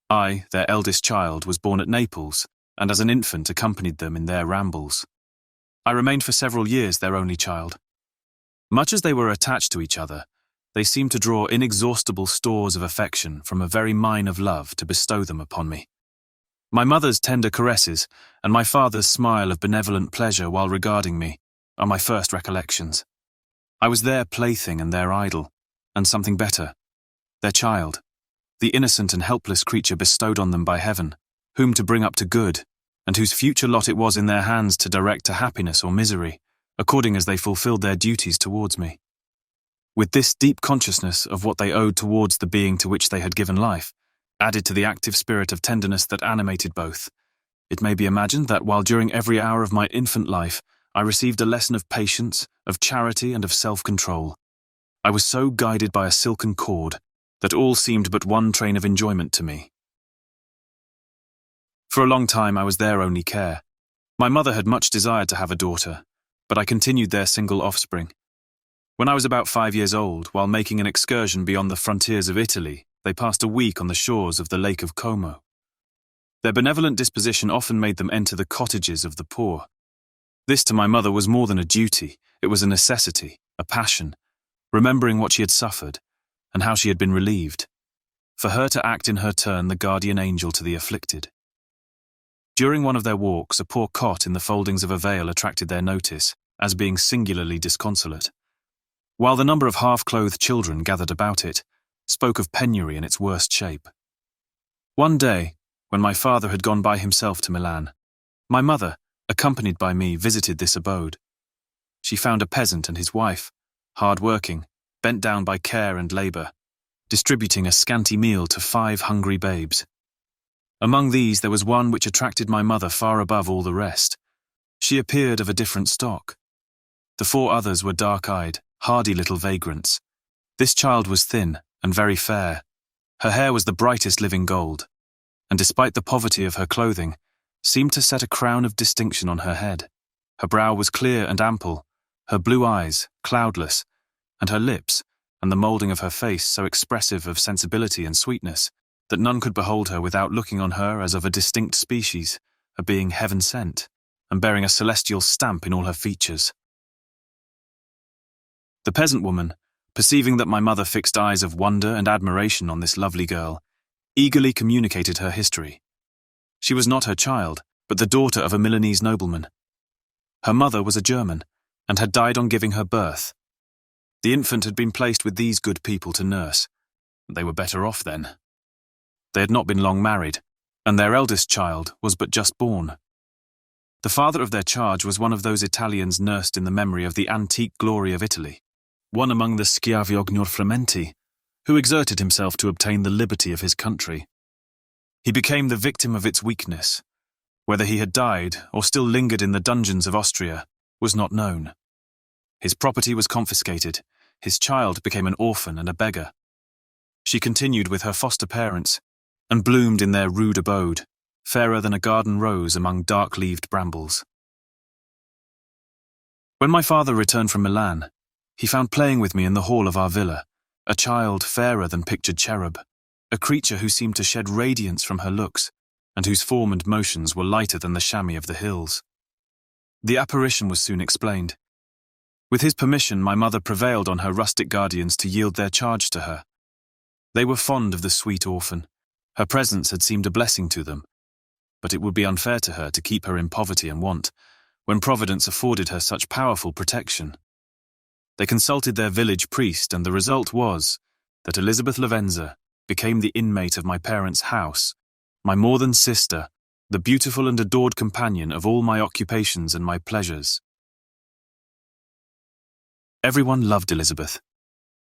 [SPEAKER 4] I, their eldest child, was born at Naples, and as an infant accompanied them in their rambles. I remained for several years their only child. Much as they were attached to each other, they seemed to draw inexhaustible stores of affection from a very mine of love to bestow them upon me. My mother's tender caresses and my father's smile of benevolent pleasure while regarding me are my first recollections. I was their plaything and their idol, and something better, their child, the innocent and helpless creature bestowed on them by heaven, whom to bring up to good, and whose future lot it was in their hands to direct to happiness or misery, according as they fulfilled their duties towards me. With this deep consciousness of what they owed towards the being to which they had given life, added to the active spirit of tenderness that animated both, it may be imagined that while during every hour of my infant life I received a lesson of patience, of charity, and of self-control, I was so guided by a silken cord that all seemed but one train of enjoyment to me. For a long time I was their only care. My mother had much desired to have a daughter, but I continued their single offspring. When I was about 5 years old, while making an excursion beyond the frontiers of Italy, they passed a week on the shores of the Lake of Como. Their benevolent disposition often made them enter the cottages of the poor. This to my mother was more than a duty, it was a necessity, a passion, remembering what she had suffered, and how she had been relieved, for her to act in her turn the guardian angel to the afflicted. During one of their walks, a poor cot in the foldings of a veil attracted their notice, as being singularly disconsolate, while the number of half-clothed children gathered about it spoke of penury in its worst shape. One day, when my father had gone by himself to Milan, my mother, accompanied by me, visited this abode. She found a peasant and his wife, hard-working, bent down by care and labour, distributing a scanty meal to 5 hungry babes. Among these there was one which attracted my mother far above all the rest. She appeared of a different stock. The 4 others were dark-eyed, hardy little vagrants. This child was thin and very fair. Her hair was the brightest living gold, and despite the poverty of her clothing, seemed to set a crown of distinction on her head. Her brow was clear and ample, her blue eyes cloudless, and her lips, and the moulding of her face so expressive of sensibility and sweetness, that none could behold her without looking on her as of a distinct species, a being heaven-sent, and bearing a celestial stamp in all her features. The peasant woman, perceiving that my mother fixed eyes of wonder and admiration on this lovely girl, eagerly communicated her history. She was not her child, but the daughter of a Milanese nobleman. Her mother was a German, and had died on giving her birth. The infant had been placed with these good people to nurse. They were better off then. They had not been long married, and their eldest child was but just born. The father of their charge was one of those Italians nursed in the memory of the antique glory of Italy, one among the schiavi ognorfrementi, who exerted himself to obtain the liberty of his country. He became the victim of its weakness. Whether he had died or still lingered in the dungeons of Austria was not known. His property was confiscated. His child became an orphan and a beggar. She continued with her foster parents and bloomed in their rude abode, fairer than a garden rose among dark-leaved brambles. When my father returned from Milan, he found playing with me in the hall of our villa a child fairer than pictured cherub, a creature who seemed to shed radiance from her looks, and whose form and motions were lighter than the chamois of the hills. The apparition was soon explained. With his permission, my mother prevailed on her rustic guardians to yield their charge to her. They were fond of the sweet orphan. Her presence had seemed a blessing to them, but it would be unfair to her to keep her in poverty and want, when Providence afforded her such powerful protection. They consulted their village priest, and the result was that Elizabeth Lavenza became the inmate of my parents' house, my more than sister, the beautiful and adored companion of all my occupations and my pleasures. Everyone loved Elizabeth.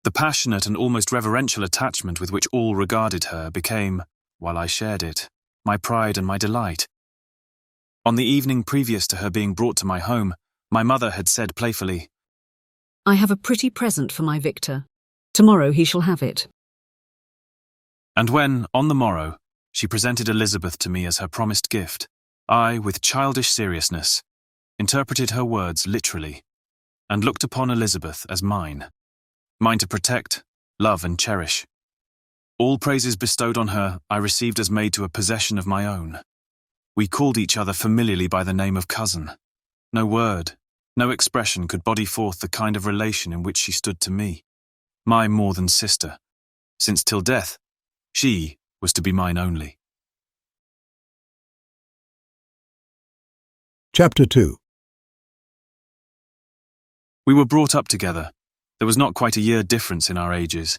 [SPEAKER 4] The passionate and almost reverential attachment with which all regarded her became, while I shared it, my pride and my delight. On the evening previous to her being brought to my home, my mother had said playfully,
[SPEAKER 6] "I have a pretty present for my Victor. Tomorrow he shall have it."
[SPEAKER 4] And when, on the morrow, she presented Elizabeth to me as her promised gift, I, with childish seriousness, interpreted her words literally, and looked upon Elizabeth as mine to protect, love and cherish. All praises bestowed on her I received as made to a possession of my own. We called each other familiarly by the name of cousin. No word, no expression could body forth the kind of relation in which she stood to me, my more than sister, since till death she was to be mine only.
[SPEAKER 1] Chapter 2.
[SPEAKER 4] We were brought up together. There was not quite a year difference in our ages.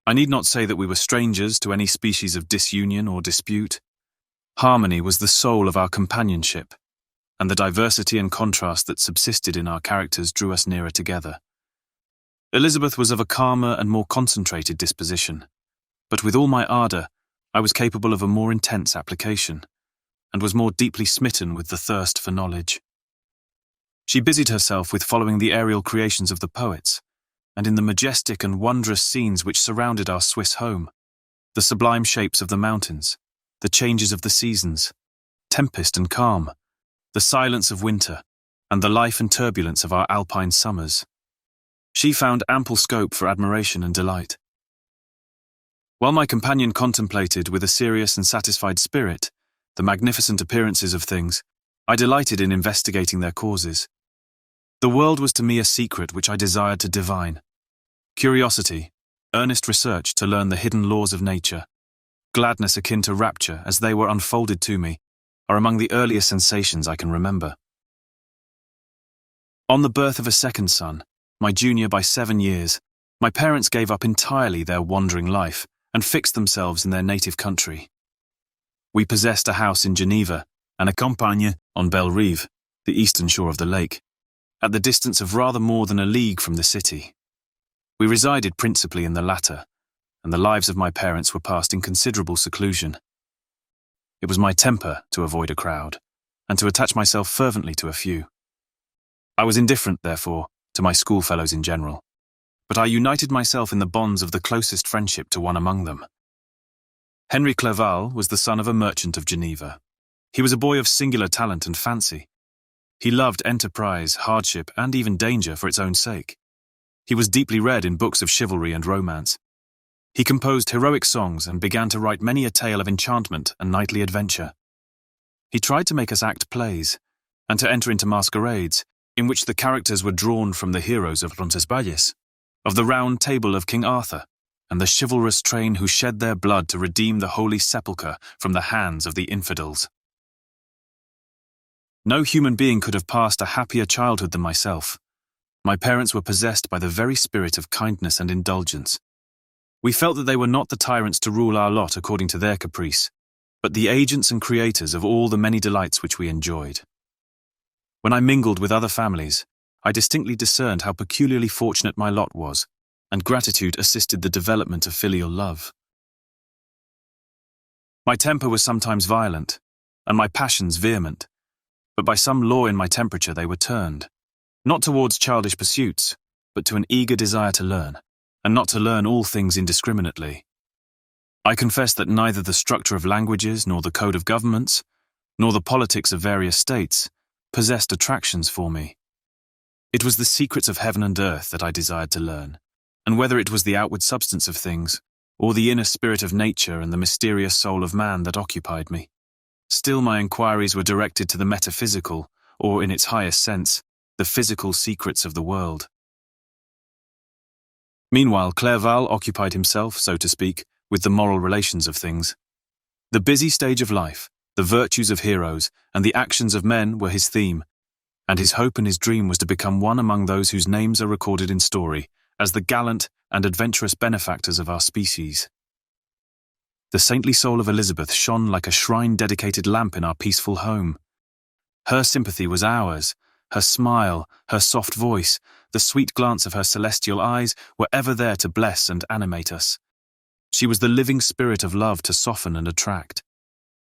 [SPEAKER 4] I need not say that we were strangers to any species of disunion or dispute. Harmony was the soul of our companionship, and the diversity and contrast that subsisted in our characters drew us nearer together. Elizabeth was of a calmer and more concentrated disposition, but with all my ardour, I was capable of a more intense application, and was more deeply smitten with the thirst for knowledge. She busied herself with following the aerial creations of the poets, and in the majestic and wondrous scenes which surrounded our Swiss home, the sublime shapes of the mountains, the changes of the seasons, tempest and calm, the silence of winter, and the life and turbulence of our alpine summers. She found ample scope for admiration and delight. While my companion contemplated with a serious and satisfied spirit the magnificent appearances of things, I delighted in investigating their causes. The world was to me a secret which I desired to divine. Curiosity, earnest research to learn the hidden laws of nature, gladness akin to rapture as they were unfolded to me, are among the earliest sensations I can remember. On the birth of a second son, my junior by 7 years, my parents gave up entirely their wandering life and fixed themselves in their native country. We possessed a house in Geneva and a campagne on Belle Rive, the eastern shore of the lake, at the distance of rather more than a league from the city. We resided principally in the latter, and the lives of my parents were passed in considerable seclusion. It was my temper to avoid a crowd, and to attach myself fervently to a few. I was indifferent, therefore, to my schoolfellows in general, but I united myself in the bonds of the closest friendship to one among them. Henry Clerval was the son of a merchant of Geneva. He was a boy of singular talent and fancy. He loved enterprise, hardship, and even danger for its own sake. He was deeply read in books of chivalry and romance. He composed heroic songs and began to write many a tale of enchantment and knightly adventure. He tried to make us act plays, and to enter into masquerades, in which the characters were drawn from the heroes of Roncesvalles, of the Round Table of King Arthur, and the chivalrous train who shed their blood to redeem the Holy Sepulchre from the hands of the infidels. No human being could have passed a happier childhood than myself. My parents were possessed by the very spirit of kindness and indulgence. We felt that they were not the tyrants to rule our lot according to their caprice. but the agents and creators of all the many delights which we enjoyed. When I mingled with other families, I distinctly discerned how peculiarly fortunate my lot was, and gratitude assisted the development of filial love. My temper was sometimes violent, and my passions vehement, but by some law in my temperature they were turned, not towards childish pursuits, but to an eager desire to learn, and not to learn all things indiscriminately. I confess that neither the structure of languages, nor the code of governments, nor the politics of various states possessed attractions for me. It was the secrets of heaven and earth that I desired to learn, and whether it was the outward substance of things, or the inner spirit of nature and the mysterious soul of man that occupied me, still my inquiries were directed to the metaphysical, or in its highest sense, the physical secrets of the world. Meanwhile, Clerval occupied himself, so to speak, with the moral relations of things. The busy stage of life, the virtues of heroes, and the actions of men were his theme, and his hope and his dream was to become one among those whose names are recorded in story as the gallant and adventurous benefactors of our species. The saintly soul of Elizabeth shone like a shrine-dedicated lamp in our peaceful home. Her sympathy was ours, her smile, her soft voice, the sweet glance of her celestial eyes were ever there to bless and animate us. She was the living spirit of love to soften and attract.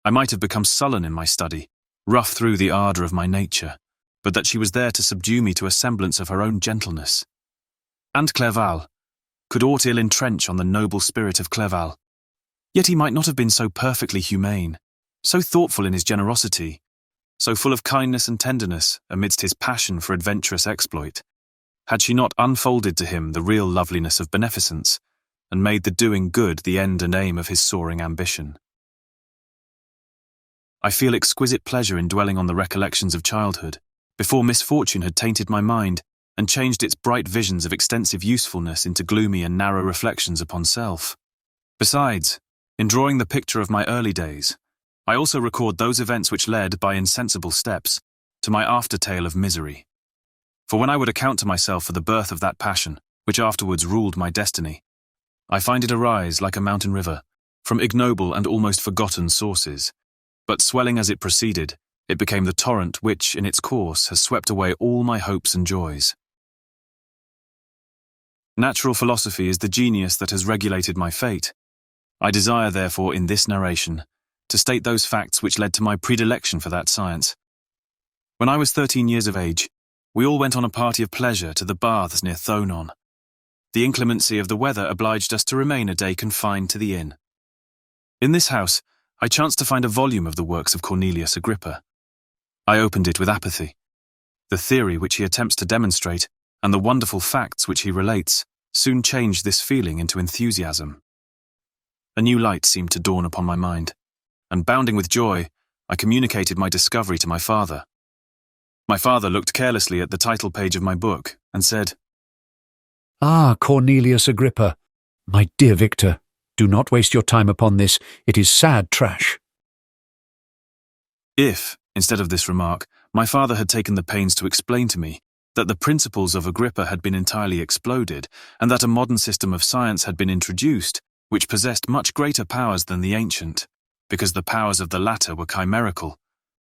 [SPEAKER 4] I might have become sullen in my study, rough through the ardour of my nature, but that she was there to subdue me to a semblance of her own gentleness. And Clerval, could aught ill entrench on the noble spirit of Clerval? Yet he might not have been so perfectly humane, so thoughtful in his generosity, so full of kindness and tenderness amidst his passion for adventurous exploit, had she not unfolded to him the real loveliness of beneficence, and made the doing good the end and aim of his soaring ambition. I feel exquisite pleasure in dwelling on the recollections of childhood, before misfortune had tainted my mind and changed its bright visions of extensive usefulness into gloomy and narrow reflections upon self. Besides, in drawing the picture of my early days, I also record those events which led, by insensible steps, to my after-tale of misery. For when I would account to myself for the birth of that passion, which afterwards ruled my destiny, I find it arise, like a mountain river, from ignoble and almost forgotten sources, but swelling as it proceeded, it became the torrent which, in its course, has swept away all my hopes and joys. Natural philosophy is the genius that has regulated my fate. I desire, therefore, in this narration, to state those facts which led to my predilection for that science. When I was 13 years of age, we all went on a party of pleasure to the baths near Thonon. The inclemency of the weather obliged us to remain a day confined to the inn. In this house, I chanced to find a volume of the works of Cornelius Agrippa. I opened it with apathy. The theory which he attempts to demonstrate, and the wonderful facts which he relates, soon changed this feeling into enthusiasm. A new light seemed to dawn upon my mind, and bounding with joy, I communicated my discovery to my father. My father looked carelessly at the title page of my book, and said,
[SPEAKER 7] "Ah, Cornelius Agrippa, my dear Victor, do not waste your time upon this. It is sad trash."
[SPEAKER 4] If, instead of this remark, my father had taken the pains to explain to me that the principles of Agrippa had been entirely exploded, and that a modern system of science had been introduced, which possessed much greater powers than the ancient, because the powers of the latter were chimerical,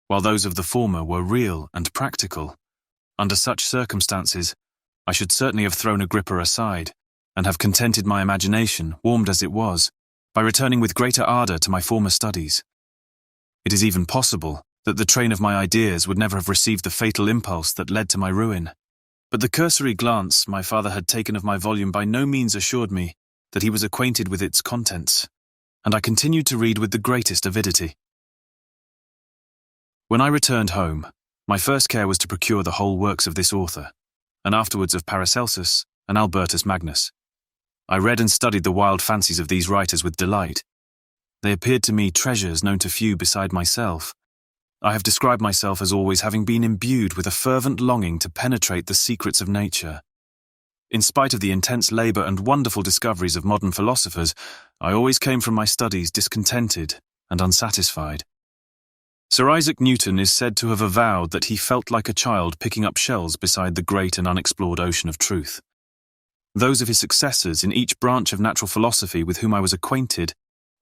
[SPEAKER 4] while those of the former were real and practical, under such circumstances, I should certainly have thrown Agrippa aside, and have contented my imagination, warmed as it was, by returning with greater ardour to my former studies. It is even possible that the train of my ideas would never have received the fatal impulse that led to my ruin. But the cursory glance my father had taken of my volume by no means assured me that he was acquainted with its contents, and I continued to read with the greatest avidity. When I returned home, my first care was to procure the whole works of this author, and afterwards of Paracelsus and Albertus Magnus. I read and studied the wild fancies of these writers with delight. They appeared to me treasures known to few beside myself. I have described myself as always having been imbued with a fervent longing to penetrate the secrets of nature. In spite of the intense labour and wonderful discoveries of modern philosophers, I always came from my studies discontented and unsatisfied. Sir Isaac Newton is said to have avowed that he felt like a child picking up shells beside the great and unexplored ocean of truth. Those of his successors in each branch of natural philosophy with whom I was acquainted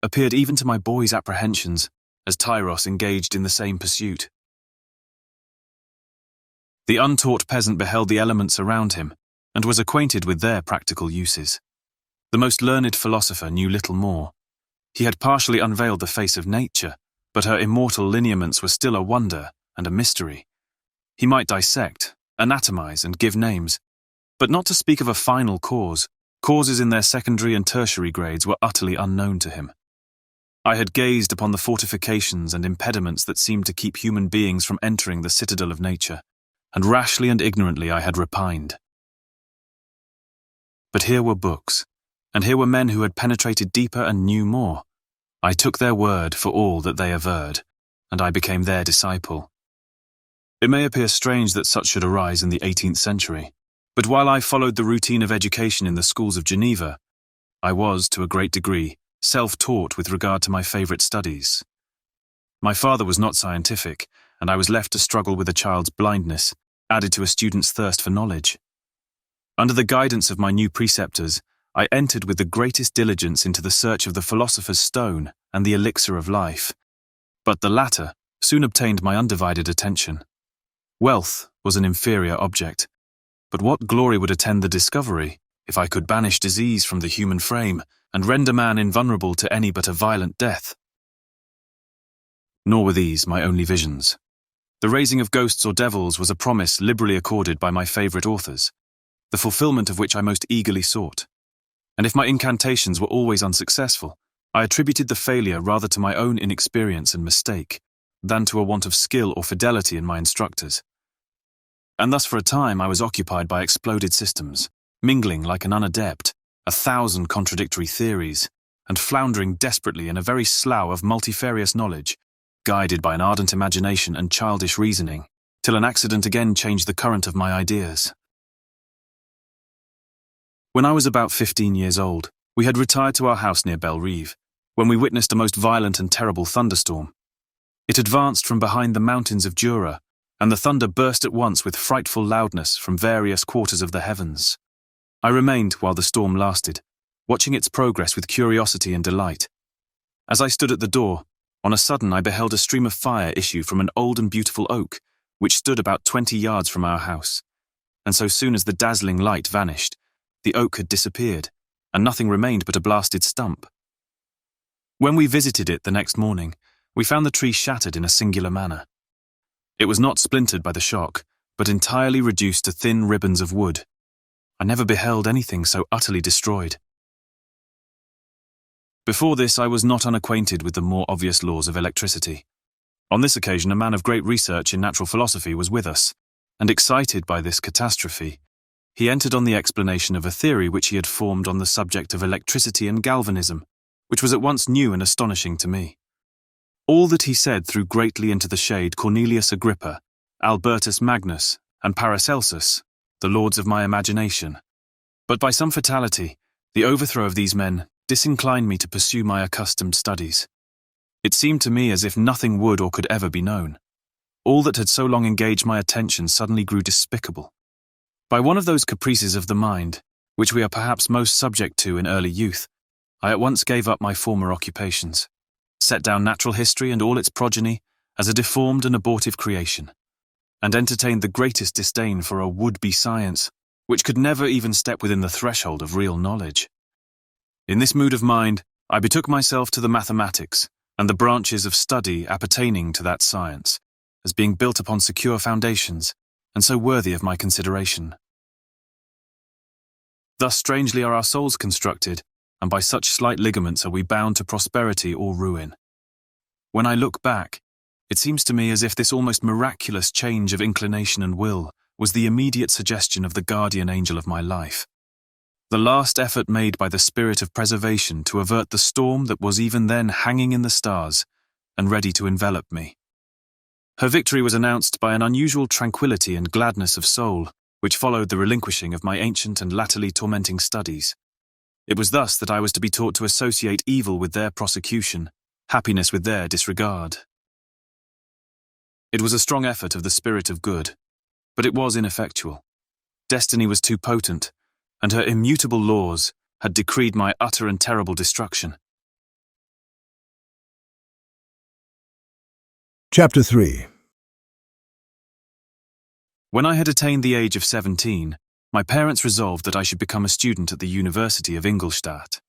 [SPEAKER 4] appeared even to my boy's apprehensions as Tyros engaged in the same pursuit. The untaught peasant beheld the elements around him and was acquainted with their practical uses. The most learned philosopher knew little more. He had partially unveiled the face of nature, but her immortal lineaments were still a wonder and a mystery. He might dissect, anatomize, and give names, but not to speak of a final cause. Causes in their secondary and tertiary grades were utterly unknown to him. I had gazed upon the fortifications and impediments that seemed to keep human beings from entering the citadel of nature, and rashly and ignorantly I had repined. But here were books, and here were men who had penetrated deeper and knew more. I took their word for all that they averred, and I became their disciple. It may appear strange that such should arise in the 18th century, but while I followed the routine of education in the schools of Geneva, I was, to a great degree, self-taught with regard to my favourite studies. My father was not scientific, and I was left to struggle with a child's blindness, added to a student's thirst for knowledge. Under the guidance of my new preceptors, I entered with the greatest diligence into the search of the philosopher's stone and the elixir of life, but the latter soon obtained my undivided attention. Wealth was an inferior object, but what glory would attend the discovery if I could banish disease from the human frame and render man invulnerable to any but a violent death? Nor were these my only visions. The raising of ghosts or devils was a promise liberally accorded by my favourite authors, the fulfilment of which I most eagerly sought. And if my incantations were always unsuccessful, I attributed the failure rather to my own inexperience and mistake than to a want of skill or fidelity in my instructors. And thus for a time I was occupied by exploded systems, mingling like an unadept, 1,000 contradictory theories, and floundering desperately in a very slough of multifarious knowledge, guided by an ardent imagination and childish reasoning, till an accident again changed the current of my ideas. When I was about 15 years old, we had retired to our house near Bellerive, when we witnessed a most violent and terrible thunderstorm. It advanced from behind the mountains of Jura, and the thunder burst at once with frightful loudness from various quarters of the heavens. I remained while the storm lasted, watching its progress with curiosity and delight. As I stood at the door, on a sudden I beheld a stream of fire issue from an old and beautiful oak, which stood about 20 yards from our house, and so soon as the dazzling light vanished, the oak had disappeared, and nothing remained but a blasted stump. When we visited it the next morning, we found the tree shattered in a singular manner. It was not splintered by the shock, but entirely reduced to thin ribbons of wood. I never beheld anything so utterly destroyed. Before this, I was not unacquainted with the more obvious laws of electricity. On this occasion, a man of great research in natural philosophy was with us, and excited by this catastrophe, he entered on the explanation of a theory which he had formed on the subject of electricity and galvanism, which was at once new and astonishing to me. All that he said threw greatly into the shade Cornelius Agrippa, Albertus Magnus, and Paracelsus, the lords of my imagination. But by some fatality, the overthrow of these men disinclined me to pursue my accustomed studies. It seemed to me as if nothing would or could ever be known. All that had so long engaged my attention suddenly grew despicable. By one of those caprices of the mind, which we are perhaps most subject to in early youth, I at once gave up my former occupations, set down natural history and all its progeny as a deformed and abortive creation, and entertained the greatest disdain for a would-be science, which could never even step within the threshold of real knowledge. In this mood of mind, I betook myself to the mathematics and the branches of study appertaining to that science, as being built upon secure foundations, and so worthy of my consideration. Thus strangely are our souls constructed, and by such slight ligaments are we bound to prosperity or ruin. When I look back, it seems to me as if this almost miraculous change of inclination and will was the immediate suggestion of the guardian angel of my life, the last effort made by the spirit of preservation to avert the storm that was even then hanging in the stars and ready to envelop me. Her victory was announced by an unusual tranquillity and gladness of soul, which followed the relinquishing of my ancient and latterly tormenting studies. It was thus that I was to be taught to associate evil with their prosecution, happiness with their disregard. It was a strong effort of the spirit of good, but it was ineffectual. Destiny was too potent, and her immutable laws had decreed my utter and terrible destruction.
[SPEAKER 1] Chapter 3.
[SPEAKER 4] When I had attained the age of 17, my parents resolved that I should become a student at the University of Ingolstadt.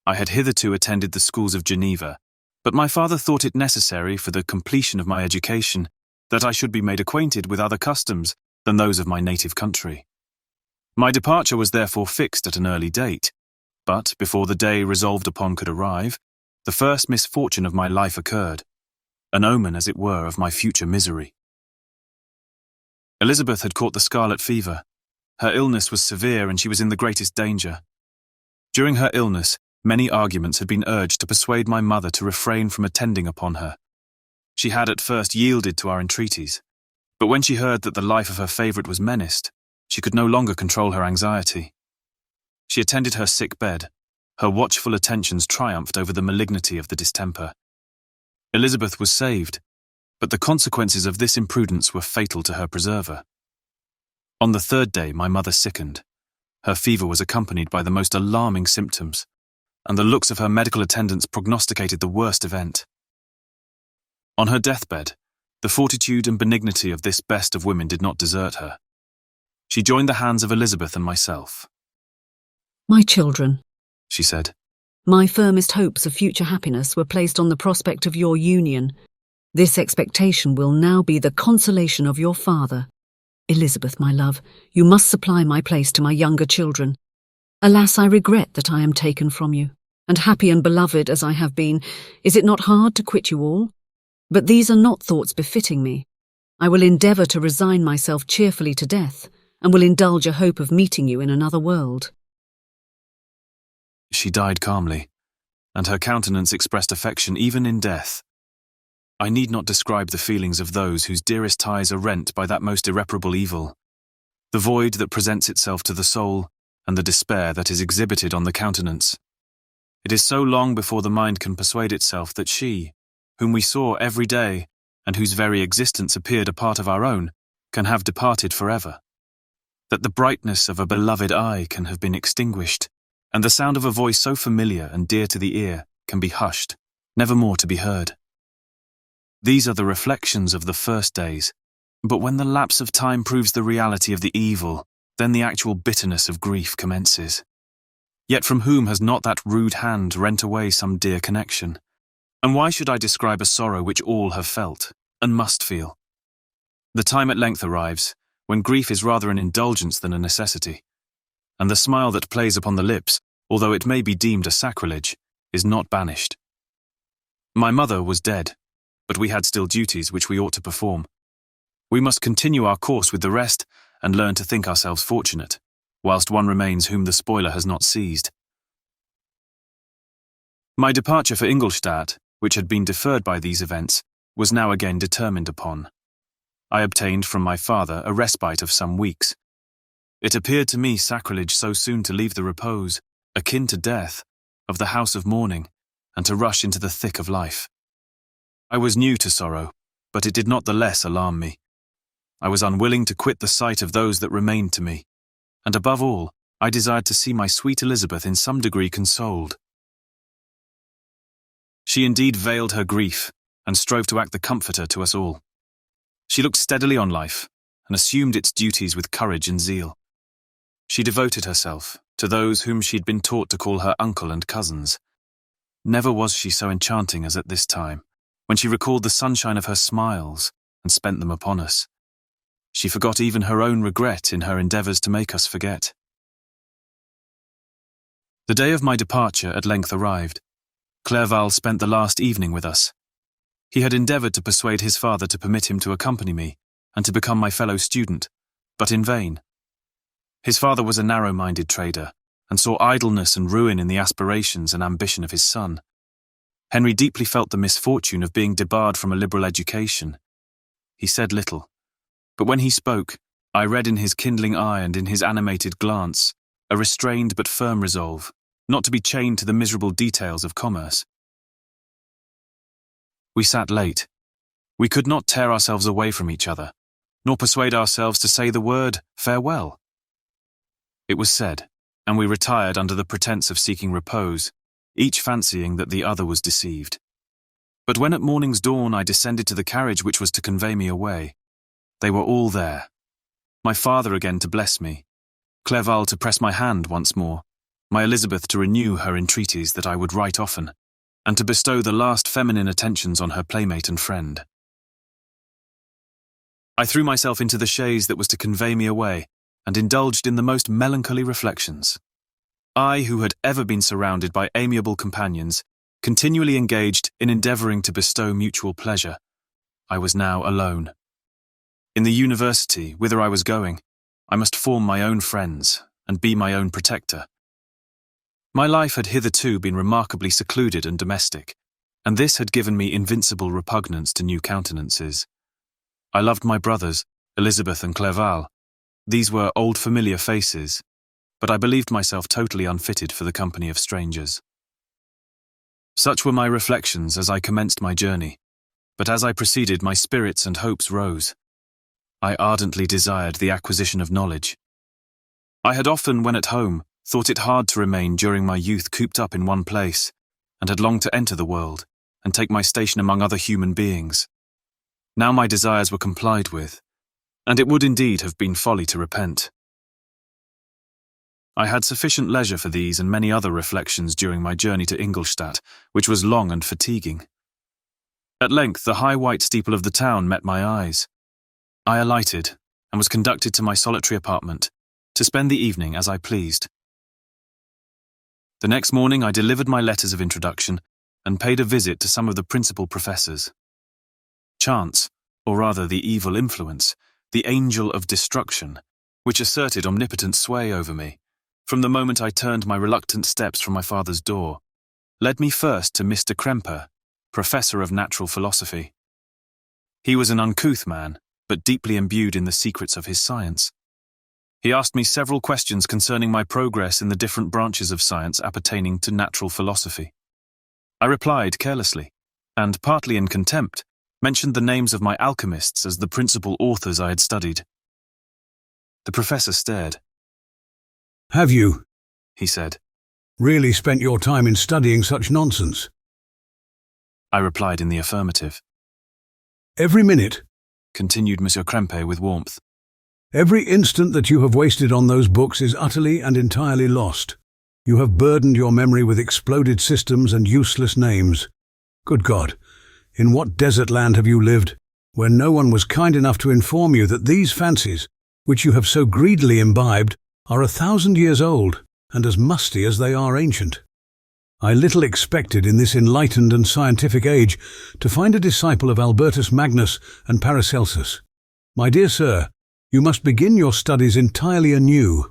[SPEAKER 4] I had hitherto attended the schools of Geneva, but my father thought it necessary for the completion of my education that I should be made acquainted with other customs than those of my native country. My departure was therefore fixed at an early date, but before the day resolved upon could arrive, the first misfortune of my life occurred, an omen, as it were, of my future misery. Elizabeth had caught the scarlet fever. Her illness was severe and she was in the greatest danger. During her illness, many arguments had been urged to persuade my mother to refrain from attending upon her. She had at first yielded to our entreaties, but when she heard that the life of her favourite was menaced, she could no longer control her anxiety. She attended her sick bed. Her watchful attentions triumphed over the malignity of the distemper. Elizabeth was saved, but the consequences of this imprudence were fatal to her preserver. On the third day, my mother sickened. Her fever was accompanied by the most alarming symptoms, and the looks of her medical attendants prognosticated the worst event. On her deathbed, the fortitude and benignity of this best of women did not desert her. She joined the hands of Elizabeth and myself.
[SPEAKER 6] My children,
[SPEAKER 4] She said,
[SPEAKER 6] my firmest hopes of future happiness were placed on the prospect of your union. This expectation will now be the consolation of your father. Elizabeth, my love, you must supply my place to my younger children. Alas, I regret that I am taken from you, and happy and beloved as I have been, is it not hard to quit you all? But these are not thoughts befitting me. I will endeavour to resign myself cheerfully to death, and will indulge a hope of meeting you in another world.
[SPEAKER 4] She died calmly, and her countenance expressed affection even in death. I need not describe the feelings of those whose dearest ties are rent by that most irreparable evil, the void that presents itself to the soul, and the despair that is exhibited on the countenance. It is so long before the mind can persuade itself that she, whom we saw every day, and whose very existence appeared a part of our own, can have departed forever, that the brightness of a beloved eye can have been extinguished, and the sound of a voice so familiar and dear to the ear can be hushed, never more to be heard. These are the reflections of the first days, but when the lapse of time proves the reality of the evil, then the actual bitterness of grief commences. Yet from whom has not that rude hand rent away some dear connection? And why should I describe a sorrow which all have felt, and must feel? The time at length arrives, when grief is rather an indulgence than a necessity, and the smile that plays upon the lips, although it may be deemed a sacrilege, is not banished. My mother was dead, but we had still duties which we ought to perform. We must continue our course with the rest, and learn to think ourselves fortunate, whilst one remains whom the spoiler has not seized. My departure for Ingolstadt, which had been deferred by these events, was now again determined upon. I obtained from my father a respite of some weeks. It appeared to me sacrilege so soon to leave the repose, akin to death, of the house of mourning, and to rush into the thick of life. I was new to sorrow, but it did not the less alarm me. I was unwilling to quit the sight of those that remained to me, and above all, I desired to see my sweet Elizabeth in some degree consoled. She indeed veiled her grief, and strove to act the comforter to us all. She looked steadily on life, and assumed its duties with courage and zeal. She devoted herself to those whom she had been taught to call her uncle and cousins. Never was she so enchanting as at this time, when she recalled the sunshine of her smiles and spent them upon us. She forgot even her own regret in her endeavours to make us forget. The day of my departure at length arrived. Clerval spent the last evening with us. He had endeavoured to persuade his father to permit him to accompany me and to become my fellow student, but in vain. His father was a narrow-minded trader, and saw idleness and ruin in the aspirations and ambition of his son. Henry deeply felt the misfortune of being debarred from a liberal education. He said little, but when he spoke, I read in his kindling eye and in his animated glance a restrained but firm resolve, not to be chained to the miserable details of commerce. We sat late. We could not tear ourselves away from each other, nor persuade ourselves to say the word farewell. It was said, and we retired under the pretence of seeking repose, each fancying that the other was deceived. But when at morning's dawn I descended to the carriage which was to convey me away, they were all there. My father again to bless me, Clerval to press my hand once more, my Elizabeth to renew her entreaties that I would write often, and to bestow the last feminine attentions on her playmate and friend. I threw myself into the chaise that was to convey me away, and indulged in the most melancholy reflections. I, who had ever been surrounded by amiable companions, continually engaged in endeavouring to bestow mutual pleasure, I was now alone. In the university, whither I was going, I must form my own friends, and be my own protector. My life had hitherto been remarkably secluded and domestic, and this had given me invincible repugnance to new countenances. I loved my brothers, Elizabeth and Clerval. These were old familiar faces, but I believed myself totally unfitted for the company of strangers. Such were my reflections as I commenced my journey, but as I proceeded my spirits and hopes rose. I ardently desired the acquisition of knowledge. I had often, when at home, thought it hard to remain during my youth cooped up in one place, and had longed to enter the world, and take my station among other human beings. Now my desires were complied with, and it would indeed have been folly to repent. I had sufficient leisure for these and many other reflections during my journey to Ingolstadt, which was long and fatiguing. At length the high white steeple of the town met my eyes. I alighted, and was conducted to my solitary apartment, to spend the evening as I pleased. The next morning I delivered my letters of introduction, and paid a visit to some of the principal professors. Chance, or rather the evil influence, the angel of destruction, which asserted omnipotent sway over me, from the moment I turned my reluctant steps from my father's door, led me first to Mr. Kremper, professor of natural philosophy. He was an uncouth man, but deeply imbued in the secrets of his science. He asked me several questions concerning my progress in the different branches of science appertaining to natural philosophy. I replied carelessly, and partly in contempt, mentioned the names of my alchemists as the principal authors I had studied. The professor stared.
[SPEAKER 1] Have you,
[SPEAKER 4] He said.
[SPEAKER 1] really spent your time in studying such nonsense?
[SPEAKER 4] I replied in the affirmative.
[SPEAKER 1] Every minute,
[SPEAKER 4] Continued Monsieur Krempe with warmth.
[SPEAKER 1] every instant that you have wasted on those books is utterly and entirely lost. You have burdened your memory with exploded systems and useless names. Good God, in what desert land have you lived, where no one was kind enough to inform you that these fancies, which you have so greedily imbibed, are 1,000 years old and as musty as they are ancient? I little expected in this enlightened and scientific age to find a disciple of Albertus Magnus and Paracelsus. My dear sir, you must begin your studies entirely anew.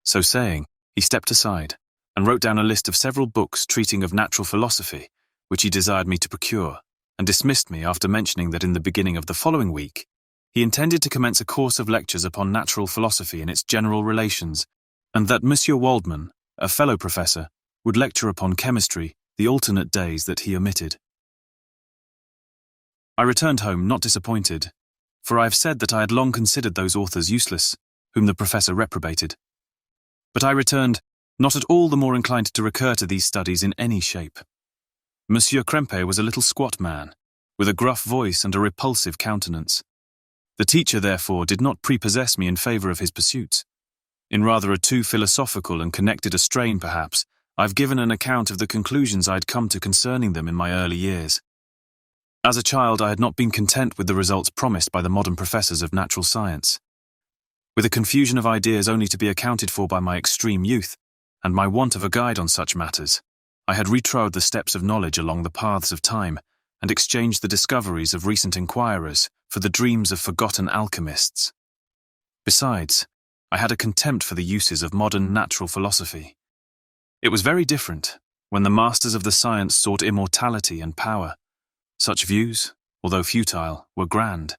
[SPEAKER 4] So saying, he stepped aside, and wrote down a list of several books treating of natural philosophy, which he desired me to procure, and dismissed me after mentioning that in the beginning of the following week, he intended to commence a course of lectures upon natural philosophy and its general relations, and that Monsieur Waldman, a fellow professor, would lecture upon chemistry the alternate days that he omitted. I returned home not disappointed, for I have said that I had long considered those authors useless, whom the professor reprobated. But I returned not at all the more inclined to recur to these studies in any shape. Monsieur Krempe was a little squat man, with a gruff voice and a repulsive countenance. The teacher, therefore, did not prepossess me in favour of his pursuits. In rather a too philosophical and connected a strain, perhaps, I've given an account of the conclusions I had come to concerning them in my early years. As a child, I had not been content with the results promised by the modern professors of natural science. With a confusion of ideas only to be accounted for by my extreme youth, and my want of a guide on such matters, I had retrod the steps of knowledge along the paths of time, and exchanged the discoveries of recent inquirers for the dreams of forgotten alchemists. Besides, I had a contempt for the uses of modern natural philosophy. It was very different when the masters of the science sought immortality and power. Such views, although futile, were grand,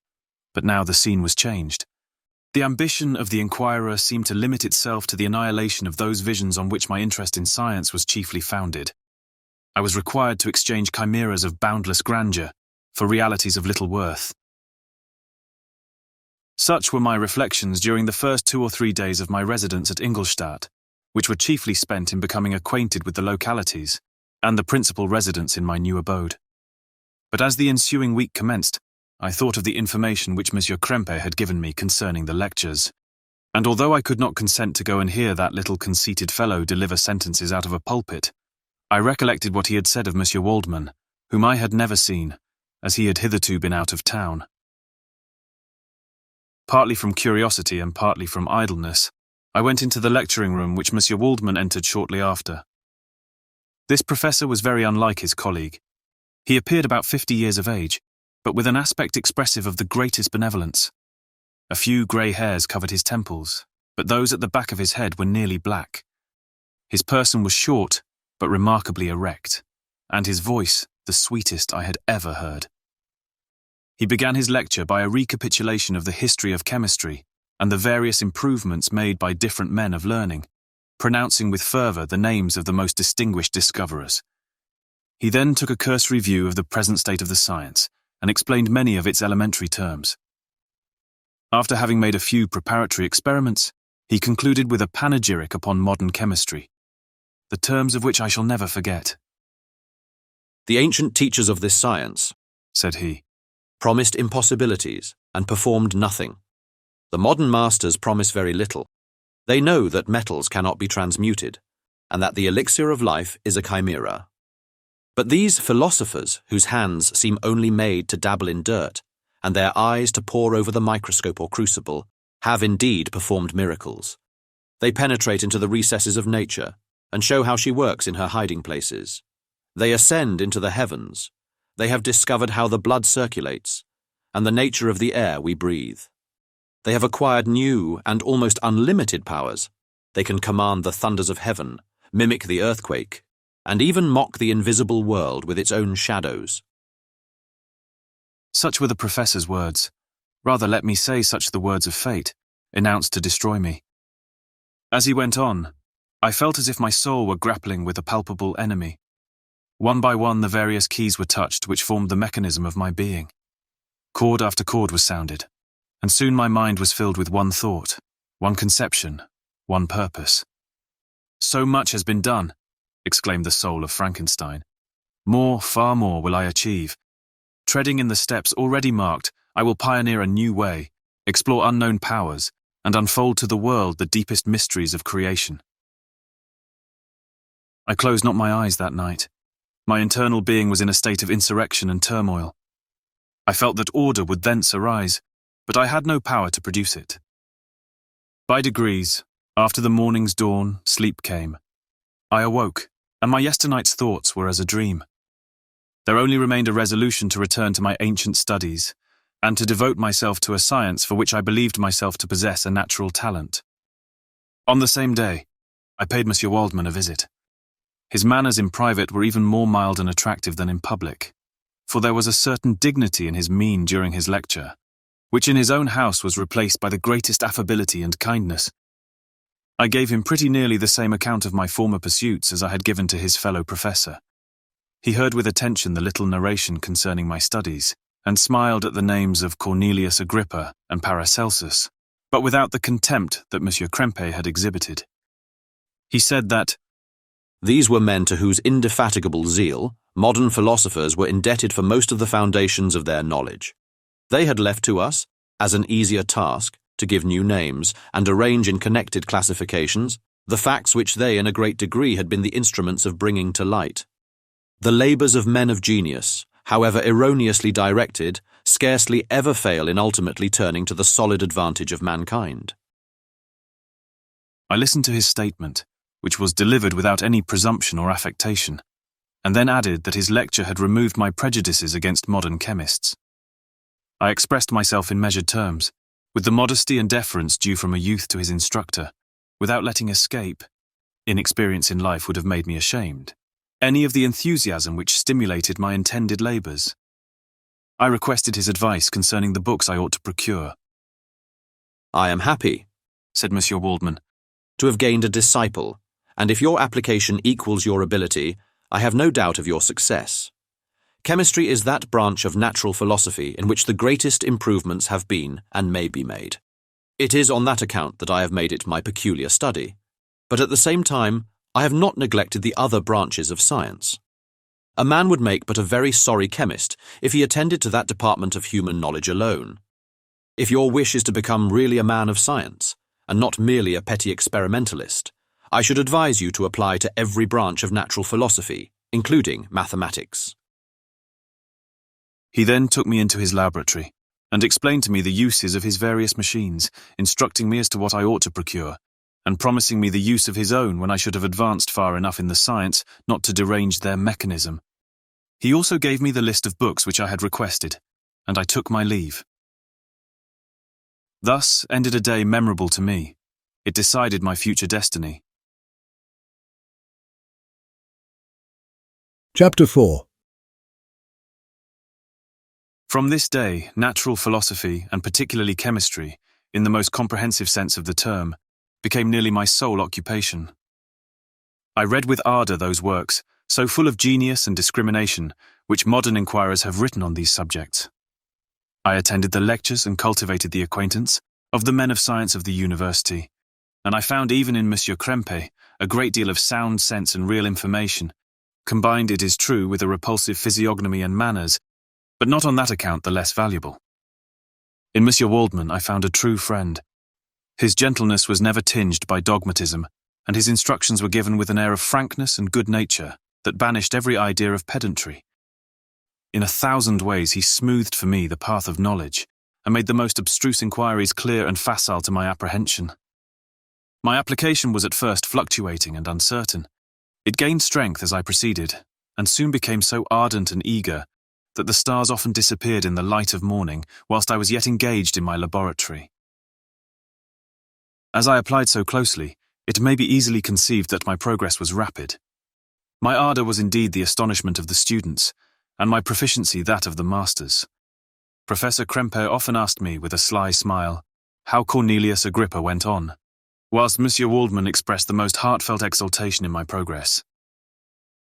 [SPEAKER 4] but now the scene was changed. The ambition of the inquirer seemed to limit itself to the annihilation of those visions on which my interest in science was chiefly founded. I was required to exchange chimeras of boundless grandeur for realities of little worth. Such were my reflections during the first 2 or 3 days of my residence at Ingolstadt, which were chiefly spent in becoming acquainted with the localities, and the principal residence in my new abode. But as the ensuing week commenced, I thought of the information which Monsieur Krempe had given me concerning the lectures, and although I could not consent to go and hear that little conceited fellow deliver sentences out of a pulpit, I recollected what he had said of Monsieur Waldman, whom I had never seen, as he had hitherto been out of town. Partly from curiosity and partly from idleness, I went into the lecturing room which Monsieur Waldman entered shortly after. This professor was very unlike his colleague. He appeared about 50 years of age, but with an aspect expressive of the greatest benevolence. A few grey hairs covered his temples, but those at the back of his head were nearly black. His person was short, but remarkably erect, and his voice the sweetest I had ever heard. He began his lecture by a recapitulation of the history of chemistry and the various improvements made by different men of learning, pronouncing with fervour the names of the most distinguished discoverers. He then took a cursory view of the present state of the science and explained many of its elementary terms. After having made a few preparatory experiments, he concluded with a panegyric upon modern chemistry, the terms of which I shall never forget.
[SPEAKER 8] "The ancient teachers of this science,"
[SPEAKER 4] said he,
[SPEAKER 8] "promised impossibilities and performed nothing. The modern masters promise very little. They know that metals cannot be transmuted, and that the elixir of life is a chimera. But these philosophers, whose hands seem only made to dabble in dirt, and their eyes to pore over the microscope or crucible, have indeed performed miracles. They penetrate into the recesses of nature, and show how she works in her hiding places. They ascend into the heavens. They have discovered how the blood circulates, and the nature of the air we breathe. They have acquired new and almost unlimited powers. They can command the thunders of heaven, mimic the earthquake, and even mock the invisible world with its own shadows."
[SPEAKER 4] Such were the professor's words, rather let me say such the words of fate, announced to destroy me. As he went on, I felt as if my soul were grappling with a palpable enemy. One by one the various keys were touched which formed the mechanism of my being. Chord after chord was sounded, and soon my mind was filled with one thought, one conception, one purpose. "So much has been done," exclaimed the soul of Frankenstein. "More, far more will I achieve. Treading in the steps already marked, I will pioneer a new way, explore unknown powers, and unfold to the world the deepest mysteries of creation." I closed not my eyes that night. My internal being was in a state of insurrection and turmoil. I felt that order would thence arise, but I had no power to produce it. By degrees, after the morning's dawn, sleep came. I awoke, and my yesternight's thoughts were as a dream. There only remained a resolution to return to my ancient studies, and to devote myself to a science for which I believed myself to possess a natural talent. On the same day, I paid Monsieur Waldman a visit. His manners in private were even more mild and attractive than in public, for there was a certain dignity in his mien during his lecture, which in his own house was replaced by the greatest affability and kindness. I gave him pretty nearly the same account of my former pursuits as I had given to his fellow professor. He heard with attention the little narration concerning my studies, and smiled at the names of Cornelius Agrippa and Paracelsus, but without the contempt that Monsieur Krempe had exhibited. He said that
[SPEAKER 8] "These were men to whose indefatigable zeal modern philosophers were indebted for most of the foundations of their knowledge. They had left to us, as an easier task, to give new names and arrange in connected classifications the facts which they in a great degree had been the instruments of bringing to light. The labours of men of genius, however erroneously directed, scarcely ever fail in ultimately turning to the solid advantage of mankind."
[SPEAKER 4] I listened to his statement, which was delivered without any presumption or affectation, and then added that his lecture had removed my prejudices against modern chemists. I expressed myself in measured terms, with the modesty and deference due from a youth to his instructor, without letting escape, inexperience in life would have made me ashamed, any of the enthusiasm which stimulated my intended labours. I requested his advice concerning the books I ought to procure.
[SPEAKER 8] "I am happy,"
[SPEAKER 4] said Monsieur Waldman,
[SPEAKER 8] "to have gained a disciple, and if your application equals your ability, I have no doubt of your success. Chemistry is that branch of natural philosophy in which the greatest improvements have been and may be made. It is on that account that I have made it my peculiar study, but at the same time I have not neglected the other branches of science. A man would make but a very sorry chemist if he attended to that department of human knowledge alone. If your wish is to become really a man of science, and not merely a petty experimentalist, I should advise you to apply to every branch of natural philosophy, including mathematics.
[SPEAKER 4] He then took me into his laboratory and explained to me the uses of his various machines, instructing me as to what I ought to procure, and promising me the use of his own when I should have advanced far enough in the science not to derange their mechanism. He also gave me the list of books which I had requested, and I took my leave. Thus ended a day memorable to me. It decided my future destiny.
[SPEAKER 1] Chapter 4.
[SPEAKER 4] From this day, natural philosophy, and particularly chemistry, in the most comprehensive sense of the term, became nearly my sole occupation. I read with ardour those works, so full of genius and discrimination, which modern inquirers have written on these subjects. I attended the lectures and cultivated the acquaintance of the men of science of the university, and I found even in Monsieur Krempe a great deal of sound sense and real information, combined, it is true, with a repulsive physiognomy and manners, but not on that account the less valuable. In Monsieur Waldman I found a true friend. His gentleness was never tinged by dogmatism, and his instructions were given with an air of frankness and good nature that banished every idea of pedantry. In 1,000 ways he smoothed for me the path of knowledge, and made the most abstruse inquiries clear and facile to my apprehension. My application was at first fluctuating and uncertain. It gained strength as I proceeded, and soon became so ardent and eager that the stars often disappeared in the light of morning whilst I was yet engaged in my laboratory. As I applied so closely, it may be easily conceived that my progress was rapid. My ardour was indeed the astonishment of the students, and my proficiency that of the masters. Professor Krempe often asked me, with a sly smile, how Cornelius Agrippa went on, whilst Monsieur Waldman expressed the most heartfelt exultation in my progress.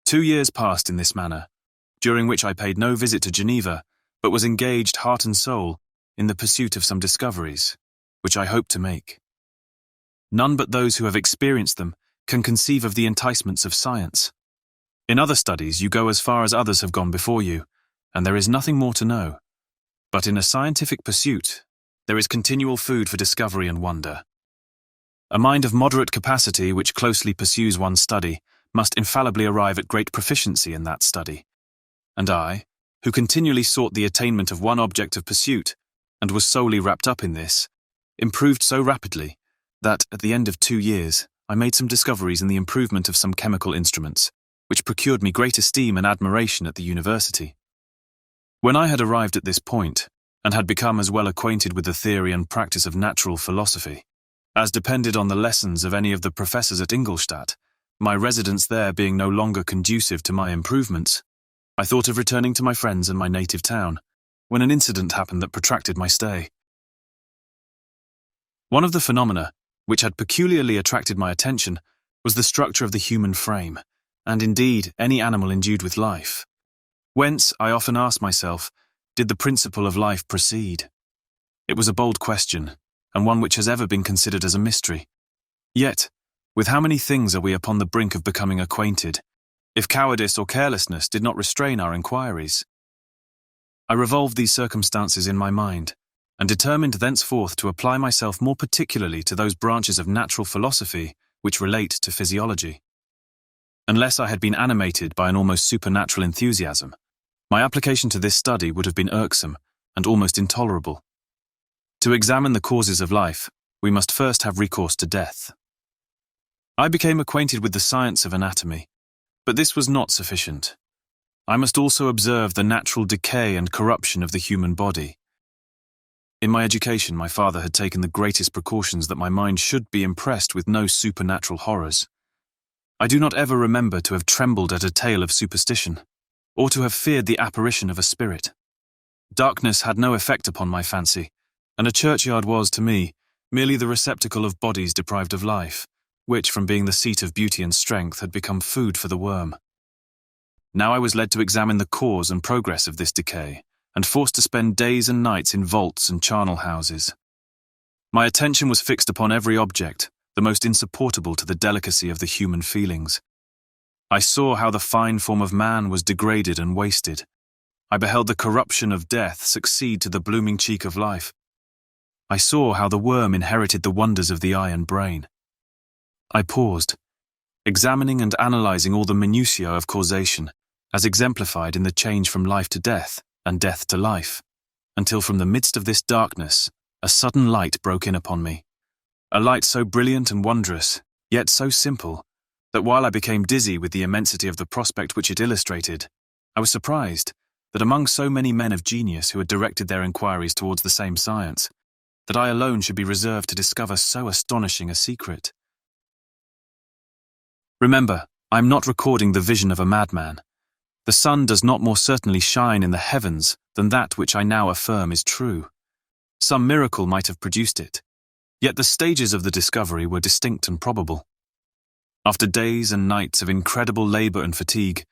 [SPEAKER 4] 2 years passed in this manner, during which I paid no visit to Geneva, but was engaged heart and soul in the pursuit of some discoveries, which I hoped to make. None but those who have experienced them can conceive of the enticements of science. In other studies you go as far as others have gone before you, and there is nothing more to know. But in a scientific pursuit, there is continual food for discovery and wonder. A mind of moderate capacity which closely pursues one's study must infallibly arrive at great proficiency in that study. And I, who continually sought the attainment of one object of pursuit, and was solely wrapped up in this, improved so rapidly that, at the end of 2 years, I made some discoveries in the improvement of some chemical instruments, which procured me great esteem and admiration at the university. When I had arrived at this point, and had become as well acquainted with the theory and practice of natural philosophy, as depended on the lessons of any of the professors at Ingolstadt, my residence there being no longer conducive to my improvements, I thought of returning to my friends and my native town, when an incident happened that protracted my stay. One of the phenomena which had peculiarly attracted my attention was the structure of the human frame, and indeed any animal endued with life. Whence, I often asked myself, did the principle of life proceed? It was a bold question, and one which has ever been considered as a mystery. Yet, with how many things are we upon the brink of becoming acquainted, if cowardice or carelessness did not restrain our inquiries? I revolved these circumstances in my mind, and determined thenceforth to apply myself more particularly to those branches of natural philosophy which relate to physiology. Unless I had been animated by an almost supernatural enthusiasm, my application to this study would have been irksome and almost intolerable. To examine the causes of life, we must first have recourse to death. I became acquainted with the science of anatomy, but this was not sufficient. I must also observe the natural decay and corruption of the human body. In my education, my father had taken the greatest precautions that my mind should be impressed with no supernatural horrors. I do not ever remember to have trembled at a tale of superstition, or to have feared the apparition of a spirit. Darkness had no effect upon my fancy, and a churchyard was, to me, merely the receptacle of bodies deprived of life, which, from being the seat of beauty and strength, had become food for the worm. Now I was led to examine the cause and progress of this decay, and forced to spend days and nights in vaults and charnel houses. My attention was fixed upon every object, the most insupportable to the delicacy of the human feelings. I saw how the fine form of man was degraded and wasted. I beheld the corruption of death succeed to the blooming cheek of life. I saw how the worm inherited the wonders of the eye and brain. I paused, examining and analyzing all the minutiae of causation, as exemplified in the change from life to death and death to life, until from the midst of this darkness, a sudden light broke in upon me. A light so brilliant and wondrous, yet so simple, that while I became dizzy with the immensity of the prospect which it illustrated, I was surprised that among so many men of genius who had directed their inquiries towards the same science, that I alone should be reserved to discover so astonishing a secret. Remember, I am not recording the vision of a madman. The sun does not more certainly shine in the heavens than that which I now affirm is true. Some miracle might have produced it, yet the stages of the discovery were distinct and probable. After days and nights of incredible labor and fatigue,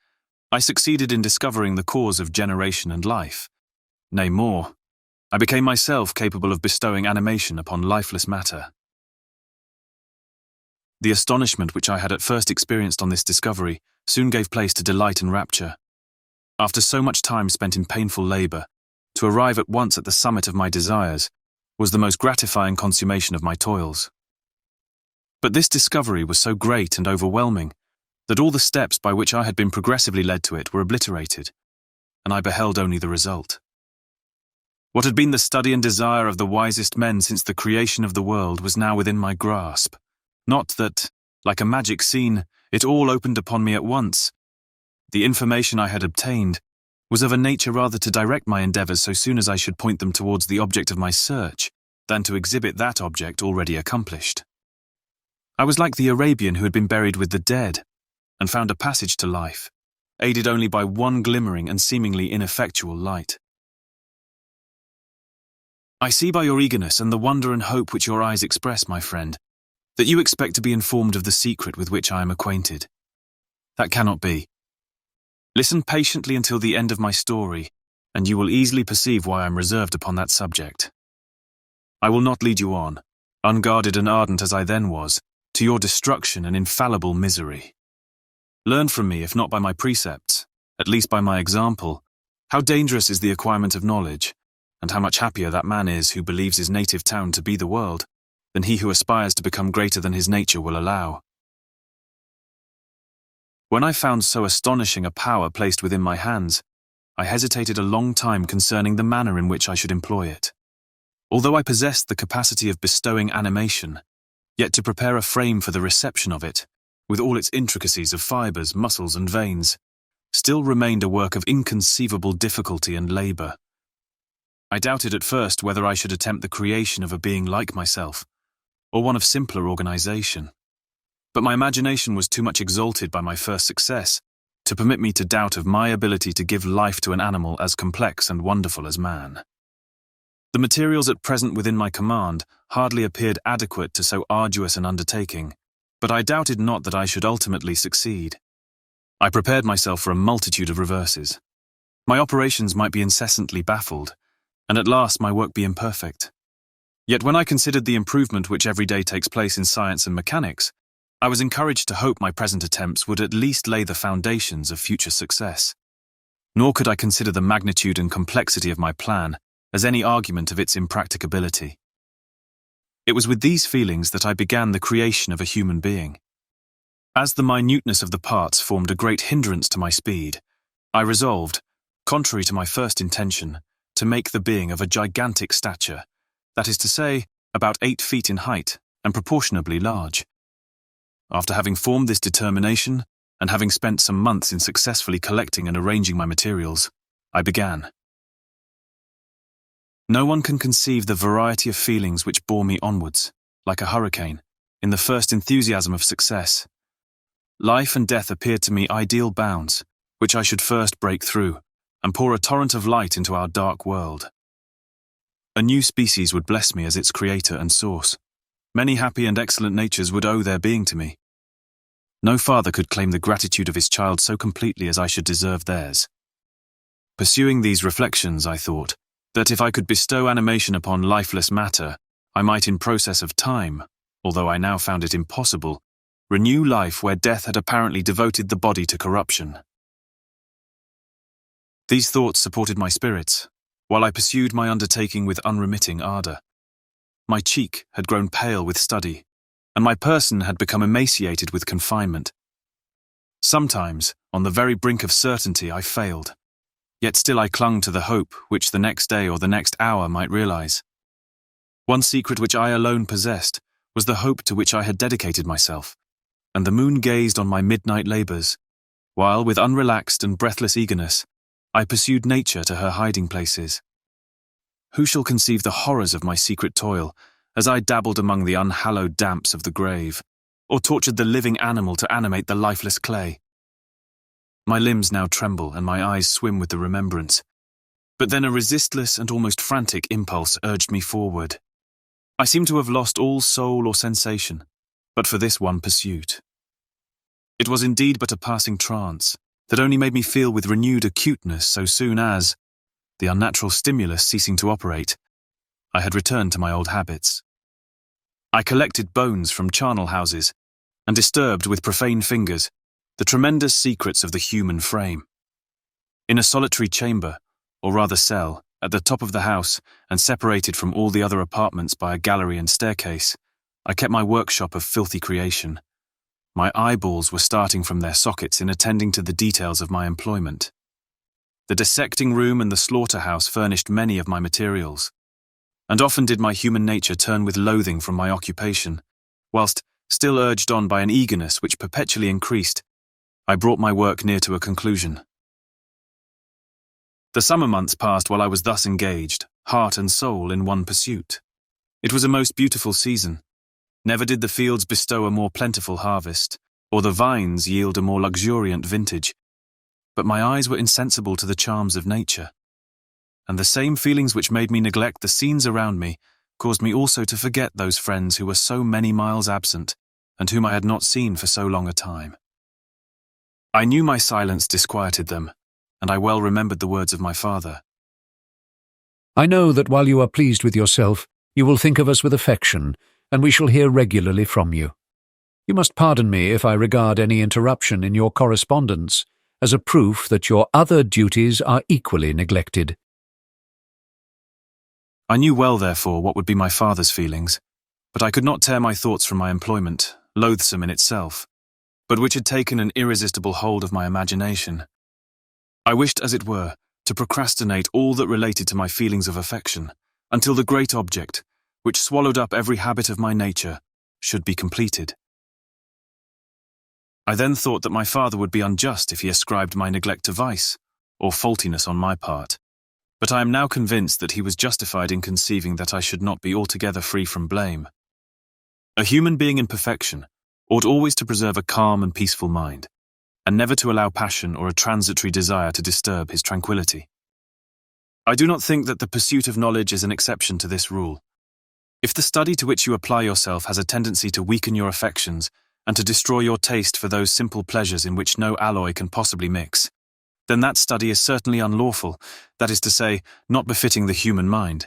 [SPEAKER 4] I succeeded in discovering the cause of generation and life. Nay, more, I became myself capable of bestowing animation upon lifeless matter. The astonishment which I had at first experienced on this discovery soon gave place to delight and rapture. After so much time spent in painful labor, to arrive at once at the summit of my desires was the most gratifying consummation of my toils. But this discovery was so great and overwhelming that all the steps by which I had been progressively led to it were obliterated, and I beheld only the result. What had been the study and desire of the wisest men since the creation of the world was now within my grasp. Not that, like a magic scene, it all opened upon me at once. The information I had obtained was of a nature rather to direct my endeavors so soon as I should point them towards the object of my search, than to exhibit that object already accomplished. I was like the Arabian who had been buried with the dead, and found a passage to life, aided only by one glimmering and seemingly ineffectual light. I see by your eagerness and the wonder and hope which your eyes express, my friend, that you expect to be informed of the secret with which I am acquainted. That cannot be. Listen patiently until the end of my story, and you will easily perceive why I am reserved upon that subject. I will not lead you on, unguarded and ardent as I then was, to your destruction and infallible misery. Learn from me, if not by my precepts, at least by my example, how dangerous is the acquirement of knowledge, and how much happier that man is who believes his native town to be the world, than he who aspires to become greater than his nature will allow. When I found so astonishing a power placed within my hands, I hesitated a long time concerning the manner in which I should employ it. Although I possessed the capacity of bestowing animation, yet to prepare a frame for the reception of it, with all its intricacies of fibers, muscles, and veins, still remained a work of inconceivable difficulty and labor. I doubted at first whether I should attempt the creation of a being like myself, or one of simpler organization. But my imagination was too much exalted by my first success to permit me to doubt of my ability to give life to an animal as complex and wonderful as man. The materials at present within my command hardly appeared adequate to so arduous an undertaking, but I doubted not that I should ultimately succeed. I prepared myself for a multitude of reverses. My operations might be incessantly baffled, and at last my work be imperfect. Yet when I considered the improvement which every day takes place in science and mechanics, I was encouraged to hope my present attempts would at least lay the foundations of future success. Nor could I consider the magnitude and complexity of my plan as any argument of its impracticability. It was with these feelings that I began the creation of a human being. As the minuteness of the parts formed a great hindrance to my speed, I resolved, contrary to my first intention, to make the being of a gigantic stature, that is to say, about 8 feet in height and proportionably large. After having formed this determination, and having spent some months in successfully collecting and arranging my materials, I began. No one can conceive the variety of feelings which bore me onwards, like a hurricane, in the first enthusiasm of success. Life and death appeared to me ideal bounds, which I should first break through, and pour a torrent of light into our dark world. A new species would bless me as its creator and source. Many happy and excellent natures would owe their being to me. No father could claim the gratitude of his child so completely as I should deserve theirs. Pursuing these reflections, I thought that if I could bestow animation upon lifeless matter, I might in process of time, although I now found it impossible, renew life where death had apparently devoted the body to corruption. These thoughts supported my spirits, while I pursued my undertaking with unremitting ardour. My cheek had grown pale with study, and my person had become emaciated with confinement. Sometimes, on the very brink of certainty, I failed, yet still I clung to the hope which the next day or the next hour might realise. One secret which I alone possessed was the hope to which I had dedicated myself, and the moon gazed on my midnight labours, while with unrelaxed and breathless eagerness I pursued nature to her hiding places. Who shall conceive the horrors of my secret toil, as I dabbled among the unhallowed damps of the grave, or tortured the living animal to animate the lifeless clay? My limbs now tremble and my eyes swim with the remembrance. But then a resistless and almost frantic impulse urged me forward. I seemed to have lost all soul or sensation, but for this one pursuit. It was indeed but a passing trance, that only made me feel with renewed acuteness so soon as, the unnatural stimulus ceasing to operate, I had returned to my old habits. I collected bones from charnel houses, and disturbed with profane fingers the tremendous secrets of the human frame. In a solitary chamber, or rather cell, at the top of the house and separated from all the other apartments by a gallery and staircase, I kept my workshop of filthy creation. My eyeballs were starting from their sockets in attending to the details of my employment. The dissecting room and the slaughterhouse furnished many of my materials, and often did my human nature turn with loathing from my occupation, whilst, still urged on by an eagerness which perpetually increased, I brought my work near to a conclusion. The summer months passed while I was thus engaged, heart and soul in one pursuit. It was a most beautiful season. Never did the fields bestow a more plentiful harvest, or the vines yield a more luxuriant vintage. But my eyes were insensible to the charms of nature, and the same feelings which made me neglect the scenes around me caused me also to forget those friends who were so many miles absent, and whom I had not seen for so long a time. I knew my silence disquieted them, and I well remembered the words of my father.
[SPEAKER 7] I know that while you are pleased with yourself, you will think of us with affection, and we shall hear regularly from you. You must pardon me if I regard any interruption in your correspondence as a proof that your other duties are equally neglected.
[SPEAKER 4] I knew well, therefore, what would be my father's feelings, but I could not tear my thoughts from my employment, loathsome in itself, but which had taken an irresistible hold of my imagination. I wished, as it were, to procrastinate all that related to my feelings of affection, until the great object, which swallowed up every habit of my nature, should be completed. I then thought that my father would be unjust if he ascribed my neglect to vice, or faultiness on my part, but I am now convinced that he was justified in conceiving that I should not be altogether free from blame. A human being in perfection ought always to preserve a calm and peaceful mind, and never to allow passion or a transitory desire to disturb his tranquillity. I do not think that the pursuit of knowledge is an exception to this rule. If the study to which you apply yourself has a tendency to weaken your affections and to destroy your taste for those simple pleasures in which no alloy can possibly mix, then that study is certainly unlawful, that is to say, not befitting the human mind.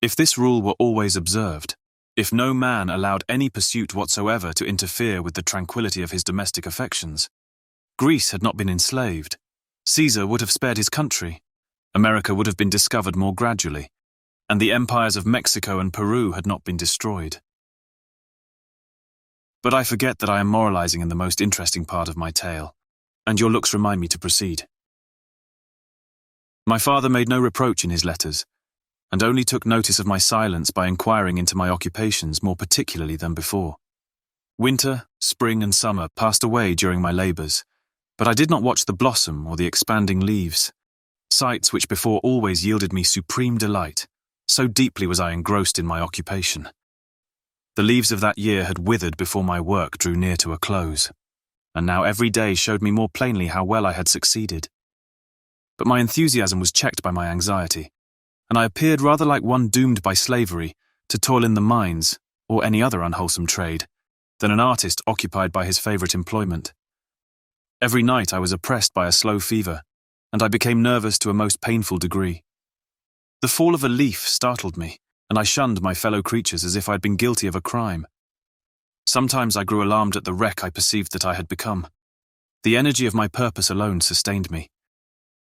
[SPEAKER 4] If this rule were always observed, if no man allowed any pursuit whatsoever to interfere with the tranquillity of his domestic affections, Greece had not been enslaved, Caesar would have spared his country, America would have been discovered more gradually, and the empires of Mexico and Peru had not been destroyed. But I forget that I am moralizing in the most interesting part of my tale, and your looks remind me to proceed. My father made no reproach in his letters, and only took notice of my silence by inquiring into my occupations more particularly than before. Winter, spring, and summer passed away during my labours, but I did not watch the blossom or the expanding leaves, sights which before always yielded me supreme delight, so deeply was I engrossed in my occupation. The leaves of that year had withered before my work drew near to a close, and now every day showed me more plainly how well I had succeeded. But my enthusiasm was checked by my anxiety, and I appeared rather like one doomed by slavery to toil in the mines or any other unwholesome trade, than an artist occupied by his favourite employment. Every night I was oppressed by a slow fever, and I became nervous to a most painful degree. The fall of a leaf startled me, and I shunned my fellow creatures as if I had been guilty of a crime. Sometimes I grew alarmed at the wreck I perceived that I had become. The energy of my purpose alone sustained me.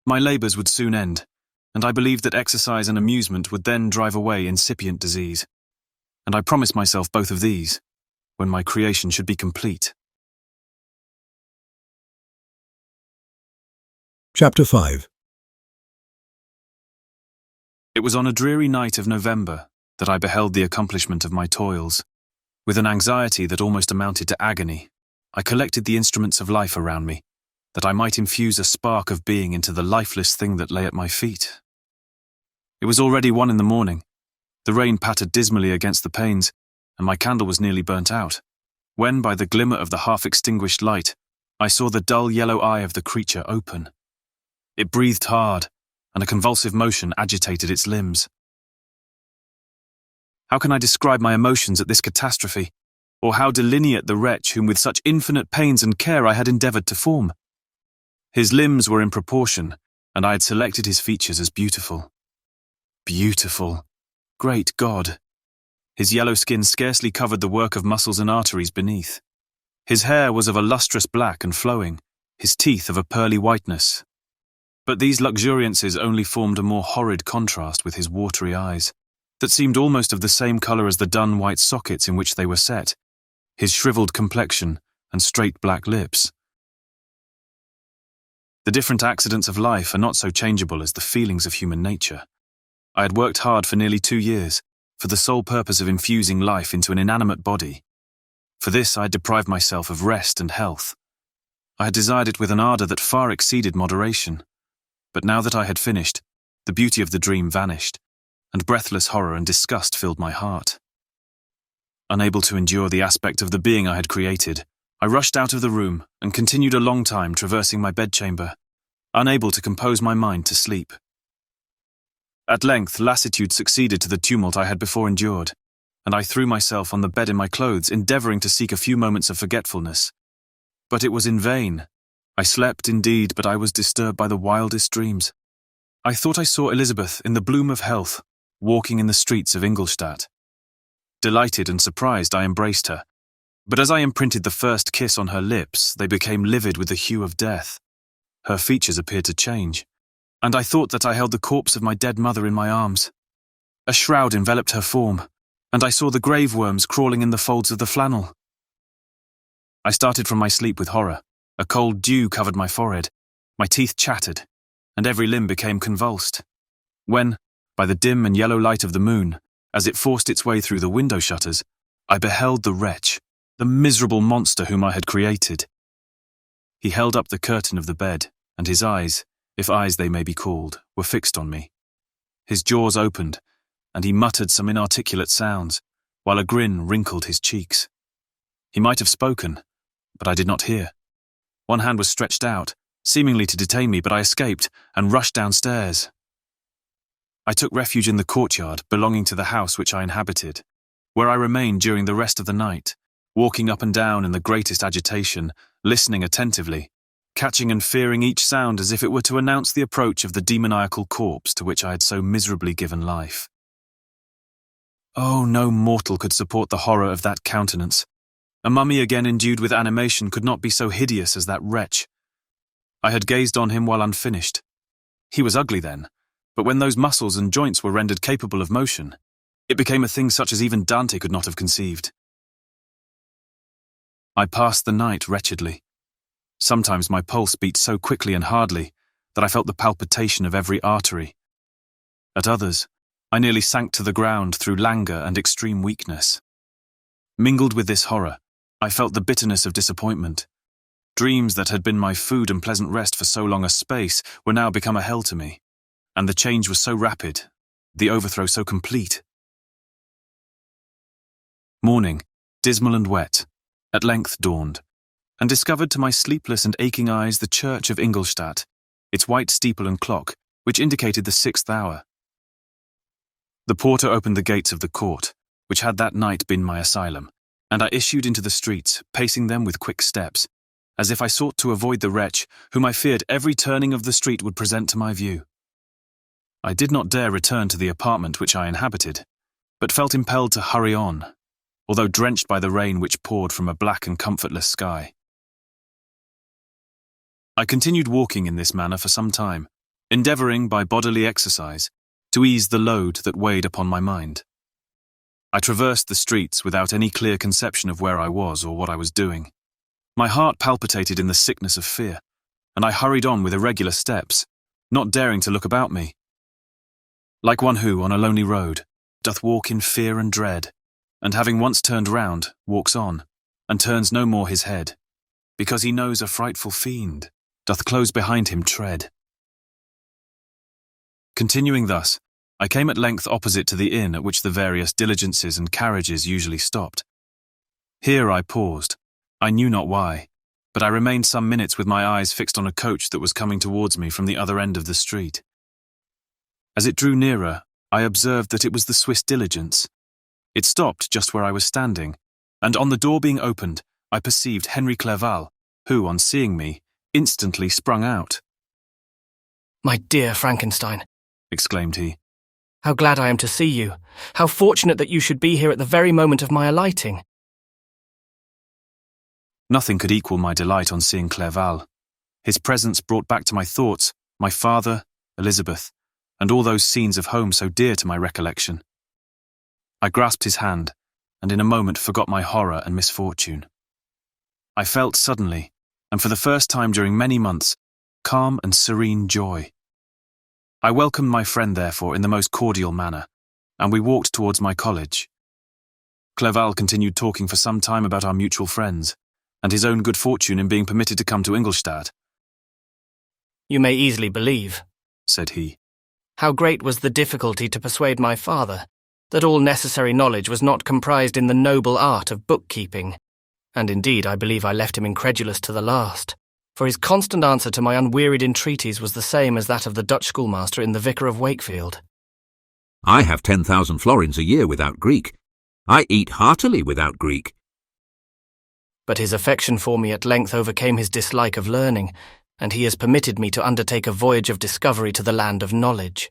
[SPEAKER 4] My labours would soon end, and I believed that exercise and amusement would then drive away incipient disease. And I promised myself both of these, when my creation should be complete.
[SPEAKER 1] Chapter 5.
[SPEAKER 4] It was on a dreary night of November that I beheld the accomplishment of my toils. With an anxiety that almost amounted to agony, I collected the instruments of life around me, that I might infuse a spark of being into the lifeless thing that lay at my feet. It was already 1 in the morning. The rain pattered dismally against the panes, and my candle was nearly burnt out, when, by the glimmer of the half-extinguished light, I saw the dull yellow eye of the creature open. It breathed hard, and a convulsive motion agitated its limbs. How can I describe my emotions at this catastrophe, or how delineate the wretch whom with such infinite pains and care I had endeavoured to form? His limbs were in proportion, and I had selected his features as beautiful. Beautiful! Great God! His yellow skin scarcely covered the work of muscles and arteries beneath. His hair was of a lustrous black and flowing, his teeth of a pearly whiteness. But these luxuriances only formed a more horrid contrast with his watery eyes, that seemed almost of the same colour as the dun white sockets in which they were set, his shrivelled complexion and straight black lips. The different accidents of life are not so changeable as the feelings of human nature. I had worked hard for nearly 2 years, for the sole purpose of infusing life into an inanimate body. For this I had deprived myself of rest and health. I had desired it with an ardour that far exceeded moderation. But now that I had finished, the beauty of the dream vanished, and breathless horror and disgust filled my heart. Unable to endure the aspect of the being I had created, I rushed out of the room and continued a long time traversing my bedchamber, unable to compose my mind to sleep. At length lassitude succeeded to the tumult I had before endured, and I threw myself on the bed in my clothes, endeavouring to seek a few moments of forgetfulness. But it was in vain. I slept indeed, but I was disturbed by the wildest dreams. I thought I saw Elizabeth in the bloom of health, walking in the streets of Ingolstadt. Delighted and surprised, I embraced her, but as I imprinted the first kiss on her lips, they became livid with the hue of death. Her features appeared to change, and I thought that I held the corpse of my dead mother in my arms. A shroud enveloped her form, and I saw the grave worms crawling in the folds of the flannel. I started from my sleep with horror. A cold dew covered my forehead, my teeth chattered, and every limb became convulsed. When, by the dim and yellow light of the moon, as it forced its way through the window shutters, I beheld the wretch, the miserable monster whom I had created. He held up the curtain of the bed, and his eyes, if eyes they may be called, were fixed on me. His jaws opened, and he muttered some inarticulate sounds, while a grin wrinkled his cheeks. He might have spoken, but I did not hear. One hand was stretched out, seemingly to detain me, but I escaped and rushed downstairs. I took refuge in the courtyard belonging to the house which I inhabited, where I remained during the rest of the night, walking up and down in the greatest agitation, listening attentively, catching and fearing each sound as if it were to announce the approach of the demoniacal corpse to which I had so miserably given life. Oh, no mortal could support the horror of that countenance. A mummy again endued with animation could not be so hideous as that wretch. I had gazed on him while unfinished. He was ugly then, but when those muscles and joints were rendered capable of motion, it became a thing such as even Dante could not have conceived. I passed the night wretchedly. Sometimes my pulse beat so quickly and hardly that I felt the palpitation of every artery. At others, I nearly sank to the ground through languor and extreme weakness. Mingled with this horror, I felt the bitterness of disappointment. Dreams that had been my food and pleasant rest for so long a space were now become a hell to me, and the change was so rapid, the overthrow so complete. Morning, dismal and wet, at length dawned, and discovered to my sleepless and aching eyes the church of Ingolstadt, its white steeple and clock, which indicated the 6th hour. The porter opened the gates of the court, which had that night been my asylum, and I issued into the streets, pacing them with quick steps, as if I sought to avoid the wretch whom I feared every turning of the street would present to my view. I did not dare return to the apartment which I inhabited, but felt impelled to hurry on, although drenched by the rain which poured from a black and comfortless sky. I continued walking in this manner for some time, endeavouring by bodily exercise to ease the load that weighed upon my mind. I traversed the streets without any clear conception of where I was or what I was doing. My heart palpitated in the sickness of fear, and I hurried on with irregular steps, not daring to look about me. Like one who, on a lonely road, doth walk in fear and dread, and having once turned round, walks on, and turns no more his head, because he knows a frightful fiend doth close behind him tread. Continuing thus, I came at length opposite to the inn at which the various diligences and carriages usually stopped. Here I paused. I knew not why, but I remained some minutes with my eyes fixed on a coach that was coming towards me from the other end of the street. As it drew nearer, I observed that it was the Swiss diligence. It stopped just where I was standing, and on the door being opened, I perceived Henry Clerval, who, on seeing me, instantly sprung out.
[SPEAKER 9] "My dear Frankenstein,"
[SPEAKER 4] exclaimed he.
[SPEAKER 9] "how glad I am to see you! How fortunate that you should be here at the very moment of my alighting!"
[SPEAKER 4] Nothing could equal my delight on seeing Clerval. His presence brought back to my thoughts my father, Elizabeth, and all those scenes of home so dear to my recollection. I grasped his hand, and in a moment forgot my horror and misfortune. I felt suddenly, and for the first time during many months, calm and serene joy. I welcomed my friend, therefore, in the most cordial manner, and we walked towards my college. Clerval continued talking for some time about our mutual friends, and his own good fortune in being permitted to come to Ingolstadt.
[SPEAKER 9] "You may easily believe,"
[SPEAKER 4] said he,
[SPEAKER 9] "how great was the difficulty to persuade my father that all necessary knowledge was not comprised in the noble art of bookkeeping, and indeed I believe I left him incredulous to the last, for his constant answer to my unwearied entreaties was the same as that of the Dutch schoolmaster in The Vicar of Wakefield.
[SPEAKER 10] I have 10,000 florins a year without Greek. I eat heartily without Greek."
[SPEAKER 9] But his affection for me at length overcame his dislike of learning, and he has permitted me to undertake a voyage of discovery to the land of knowledge.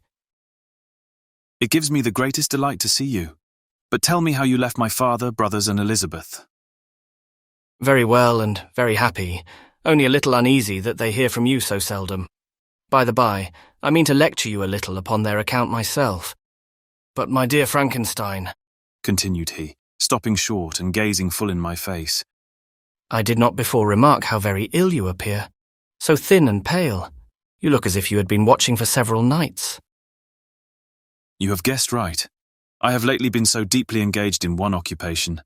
[SPEAKER 4] "It gives me the greatest delight to see you. But tell me how you left my father, brothers, and Elizabeth."
[SPEAKER 9] "Very well and very happy, only a little uneasy that they hear from you so seldom. By the by, I mean to lecture you a little upon their account myself. But my dear Frankenstein,"
[SPEAKER 4] continued he, stopping short and gazing full in my face,
[SPEAKER 9] "I did not before remark how very ill you appear. So thin and pale. You look as if you had been watching for several nights."
[SPEAKER 4] "You have guessed right. I have lately been so deeply engaged in one occupation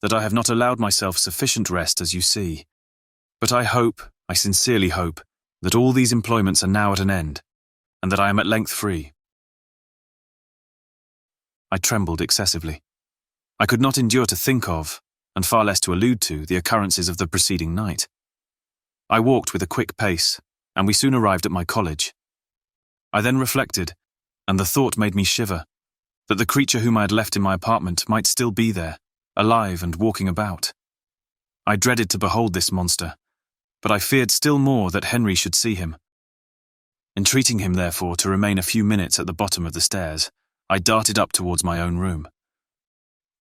[SPEAKER 4] that I have not allowed myself sufficient rest, as you see. But I sincerely hope, that all these employments are now at an end, and that I am at length free." I trembled excessively. I could not endure to think of, and far less to allude to, the occurrences of the preceding night. I walked with a quick pace, and we soon arrived at my college. I then reflected, and the thought made me shiver, that the creature whom I had left in my apartment might still be there, alive and walking about. I dreaded to behold this monster, but I feared still more that Henry should see him. Entreating him, therefore, to remain a few minutes at the bottom of the stairs, I darted up towards my own room.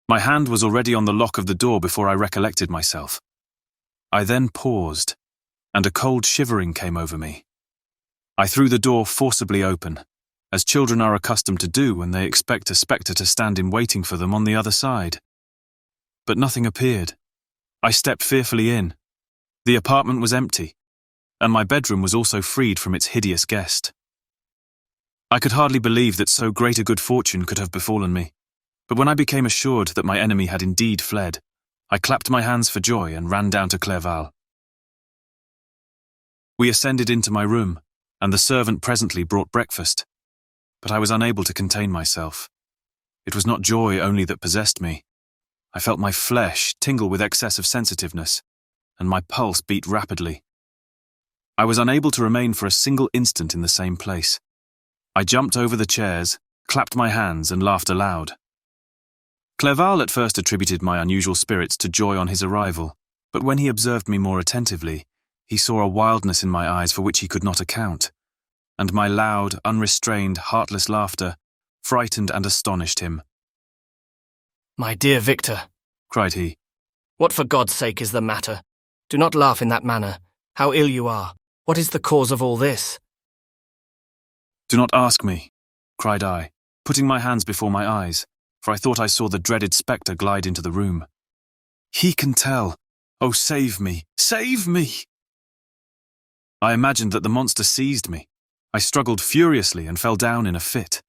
[SPEAKER 4] My hand was already on the lock of the door before I recollected myself. I then paused, and a cold shivering came over me. I threw the door forcibly open, as children are accustomed to do when they expect a spectre to stand in waiting for them on the other side. But nothing appeared. I stepped fearfully in. The apartment was empty, and my bedroom was also freed from its hideous guest. I could hardly believe that so great a good fortune could have befallen me, but when I became assured that my enemy had indeed fled, I clapped my hands for joy and ran down to Clerval. We ascended into my room, and the servant presently brought breakfast, but I was unable to contain myself. It was not joy only that possessed me. I felt my flesh tingle with excess of sensitiveness, and my pulse beat rapidly. I was unable to remain for a single instant in the same place. I jumped over the chairs, clapped my hands, and laughed aloud. Clerval at first attributed my unusual spirits to joy on his arrival, but when he observed me more attentively, he saw a wildness in my eyes for which he could not account, and my loud, unrestrained, heartless laughter frightened and astonished him.
[SPEAKER 9] "My dear Victor,"
[SPEAKER 4] cried he.
[SPEAKER 9] What for God's sake is the matter? Do not laugh in that manner. How ill you are. What is the cause of all this?
[SPEAKER 4] Do not ask me, cried I, putting my hands before my eyes, for I thought I saw the dreaded spectre glide into the room. He can tell. Oh, save me! Save me! I imagined that the monster seized me. I struggled furiously and fell down in a fit.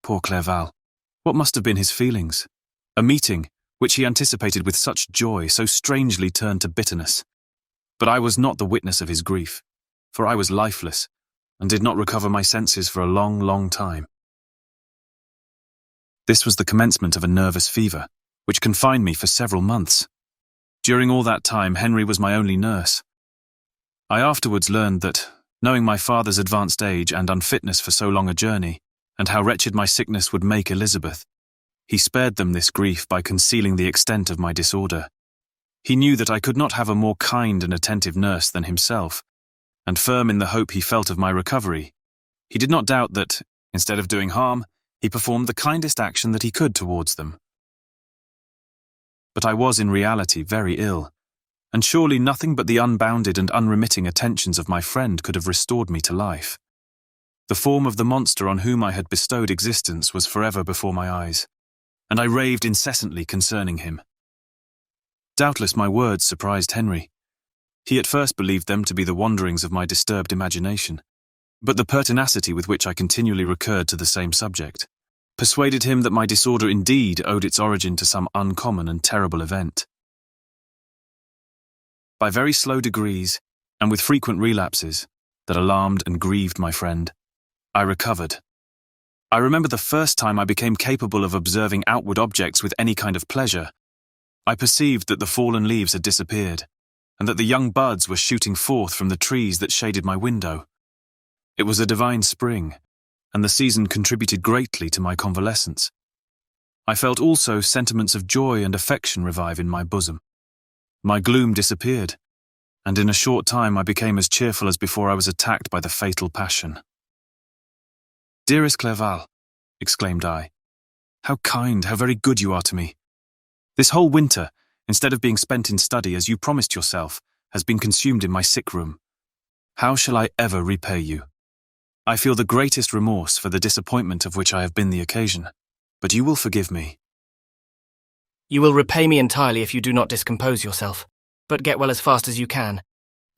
[SPEAKER 4] Poor Clerval. What must have been his feelings? A meeting, which he anticipated with such joy, so strangely turned to bitterness. But I was not the witness of his grief, for I was lifeless, and did not recover my senses for a long, long time. This was the commencement of a nervous fever, which confined me for several months. During all that time, Henry was my only nurse. I afterwards learned that, knowing my father's advanced age and unfitness for so long a journey, and how wretched my sickness would make Elizabeth, he spared them this grief by concealing the extent of my disorder. He knew that I could not have a more kind and attentive nurse than himself, and firm in the hope he felt of my recovery, he did not doubt that, instead of doing harm, he performed the kindest action that he could towards them. But I was in reality very ill, and surely nothing but the unbounded and unremitting attentions of my friend could have restored me to life. The form of the monster on whom I had bestowed existence was forever before my eyes, and I raved incessantly concerning him. Doubtless my words surprised Henry. He at first believed them to be the wanderings of my disturbed imagination, but the pertinacity with which I continually recurred to the same subject persuaded him that my disorder indeed owed its origin to some uncommon and terrible event. By very slow degrees, and with frequent relapses, that alarmed and grieved my friend, I recovered. I remember the first time I became capable of observing outward objects with any kind of pleasure. I perceived that the fallen leaves had disappeared, and that the young buds were shooting forth from the trees that shaded my window. It was a divine spring, and the season contributed greatly to my convalescence. I felt also sentiments of joy and affection revive in my bosom. My gloom disappeared, and in a short time I became as cheerful as before I was attacked by the fatal passion. "Dearest Clerval," exclaimed I, "how kind, how very good you are to me. This whole winter, instead of being spent in study as you promised yourself, has been consumed in my sick room. How shall I ever repay you? I feel the greatest remorse for the disappointment of which I have been the occasion, but you will forgive me."
[SPEAKER 9] You will repay me entirely if you do not discompose yourself, but get well as fast as you can,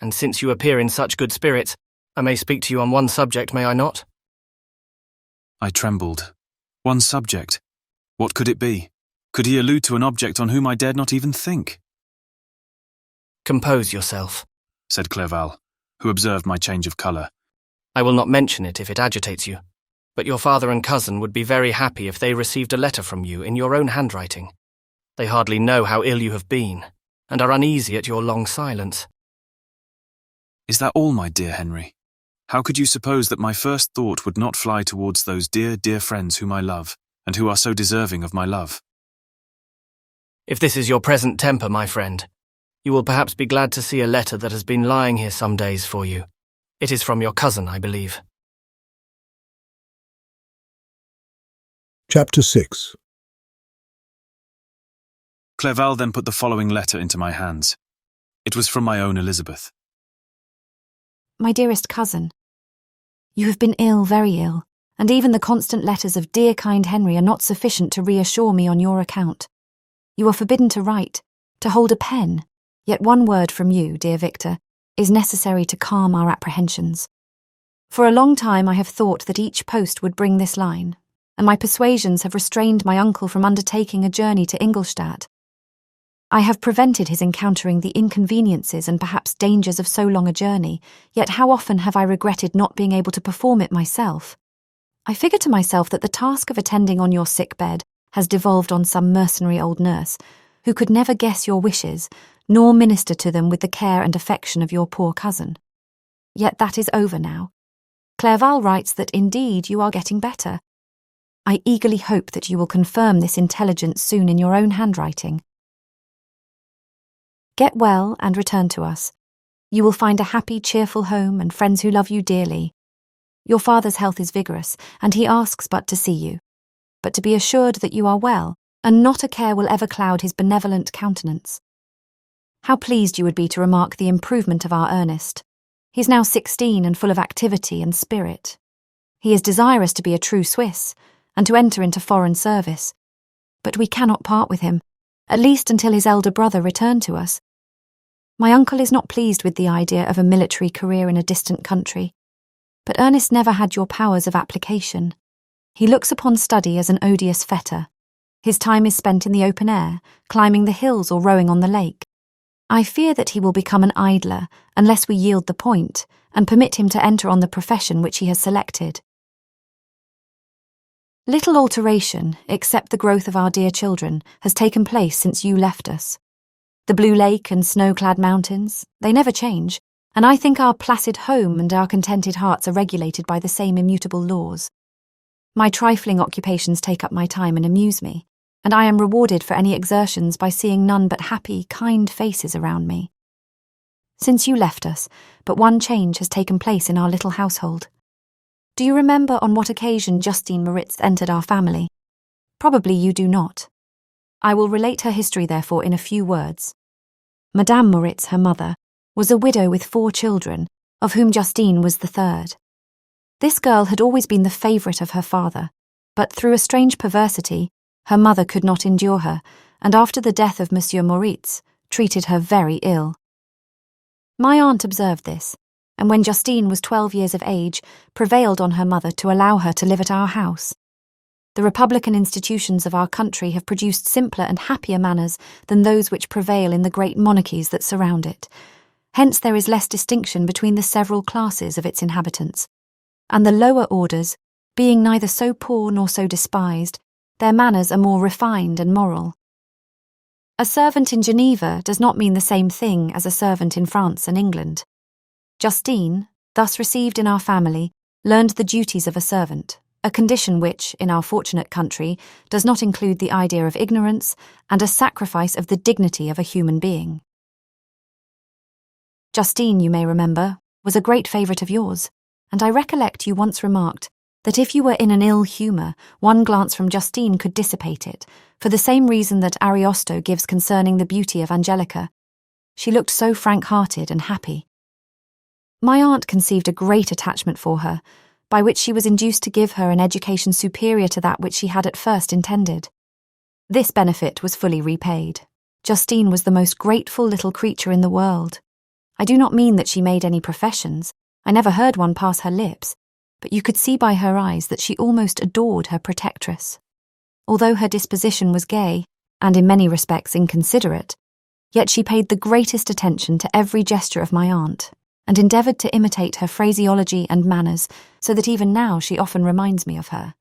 [SPEAKER 9] and since you appear in such good spirits, I may speak to you on one subject, may I not?
[SPEAKER 4] I trembled. One subject? What could it be? Could he allude to an object on whom I dared not even think?
[SPEAKER 9] Compose yourself,
[SPEAKER 4] said Clerval, who observed my change of colour.
[SPEAKER 9] I will not mention it if it agitates you, but your father and cousin would be very happy if they received a letter from you in your own handwriting. They hardly know how ill you have been, and are uneasy at your long silence.
[SPEAKER 4] Is that all, my dear Henry? How could you suppose that my first thought would not fly towards those dear, dear friends whom I love, and who are so deserving of my love?
[SPEAKER 9] If this is your present temper, my friend, you will perhaps be glad to see a letter that has been lying here some days for you. It is from your cousin, I believe.
[SPEAKER 1] Chapter 6.
[SPEAKER 4] Clerval then put the following letter into my hands. It was from my own Elizabeth.
[SPEAKER 11] My dearest cousin, you have been ill, very ill, and even the constant letters of dear kind Henry are not sufficient to reassure me on your account. You are forbidden to write, to hold a pen, yet one word from you, dear Victor, is necessary to calm our apprehensions. For a long time I have thought that each post would bring this line, and my persuasions have restrained my uncle from undertaking a journey to Ingolstadt. I have prevented his encountering the inconveniences and perhaps dangers of so long a journey, yet how often have I regretted not being able to perform it myself. I figure to myself that the task of attending on your sick bed has devolved on some mercenary old nurse, who could never guess your wishes, nor minister to them with the care and affection of your poor cousin. Yet that is over now. Clerval writes that indeed you are getting better. I eagerly hope that you will confirm this intelligence soon in your own handwriting. Get well and return to us. You will find a happy, cheerful home and friends who love you dearly. Your father's health is vigorous, and he asks but to see you. But to be assured that you are well, and not a care will ever cloud his benevolent countenance. How pleased you would be to remark the improvement of our Ernest. He's now 16 and full of activity and spirit. He is desirous to be a true Swiss and to enter into foreign service. But we cannot part with him, at least until his elder brother return to us. My uncle is not pleased with the idea of a military career in a distant country, but Ernest never had your powers of application. He looks upon study as an odious fetter. His time is spent in the open air, climbing the hills or rowing on the lake. I fear that he will become an idler unless we yield the point and permit him to enter on the profession which he has selected. Little alteration, except the growth of our dear children, has taken place since you left us. The blue lake and snow-clad mountains, they never change, and I think our placid home and our contented hearts are regulated by the same immutable laws. My trifling occupations take up my time and amuse me, and I am rewarded for any exertions by seeing none but happy, kind faces around me. Since you left us, but one change has taken place in our little household. Do you remember on what occasion Justine Moritz entered our family? Probably you do not. I will relate her history, therefore, in a few words. Madame Moritz, her mother, was a widow with 4 children, of whom Justine was the third. This girl had always been the favourite of her father, but through a strange perversity, her mother could not endure her, and after the death of Monsieur Moritz, treated her very ill. My aunt observed this, and when Justine was 12 years of age, prevailed on her mother to allow her to live at our house. The republican institutions of our country have produced simpler and happier manners than those which prevail in the great monarchies that surround it. Hence there is less distinction between the several classes of its inhabitants, and the lower orders, being neither so poor nor so despised, their manners are more refined and moral. A servant in Geneva does not mean the same thing as a servant in France and England. Justine, thus received in our family, learned the duties of a servant, a condition which, in our fortunate country, does not include the idea of ignorance and a sacrifice of the dignity of a human being. Justine, you may remember, was a great favourite of yours, and I recollect you once remarked that if you were in an ill humour, one glance from Justine could dissipate it, for the same reason that Ariosto gives concerning the beauty of Angelica. She looked so frank-hearted and happy. My aunt conceived a great attachment for her, by which she was induced to give her an education superior to that which she had at first intended. This benefit was fully repaid. Justine was the most grateful little creature in the world. I do not mean that she made any professions. I never heard one pass her lips, but you could see by her eyes that she almost adored her protectress. Although her disposition was gay, and in many respects inconsiderate, yet she paid the greatest attention to every gesture of my aunt, and endeavoured to imitate her phraseology and manners, so that even now she often reminds me of her.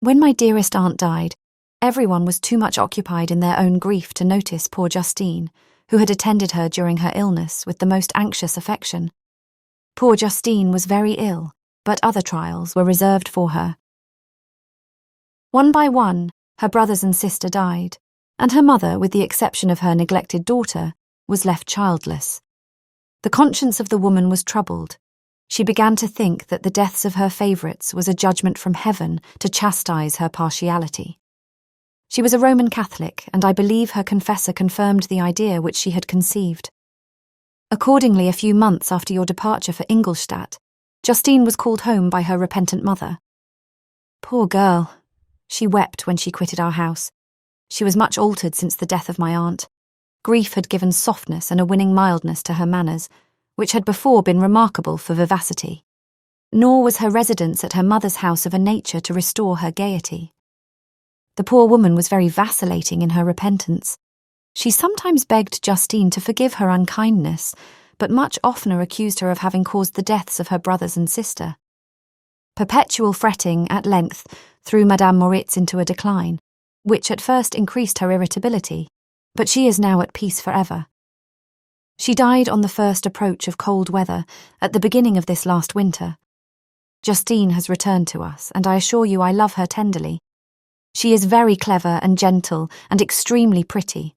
[SPEAKER 11] When my dearest aunt died, everyone was too much occupied in their own grief to notice poor Justine, who had attended her during her illness with the most anxious affection. Poor Justine was very ill, but other trials were reserved for her. One by one, her brothers and sister died, and her mother, with the exception of her neglected daughter, was left childless. The conscience of the woman was troubled. She began to think that the deaths of her favourites was a judgment from heaven to chastise her partiality. She was a Roman Catholic, and I believe her confessor confirmed the idea which she had conceived. Accordingly, a few months after your departure for Ingolstadt, Justine was called home by her repentant mother. Poor girl! She wept when she quitted our house. She was much altered since the death of my aunt. Grief had given softness and a winning mildness to her manners, which had before been remarkable for vivacity. Nor was her residence at her mother's house of a nature to restore her gaiety. The poor woman was very vacillating in her repentance. She sometimes begged Justine to forgive her unkindness, but much oftener accused her of having caused the deaths of her brothers and sister. Perpetual fretting, at length, threw Madame Moritz into a decline, which at first increased her irritability, but she is now at peace forever. She died on the first approach of cold weather, at the beginning of this last winter. Justine has returned to us, and I assure you I love her tenderly. She is very clever and gentle and extremely pretty.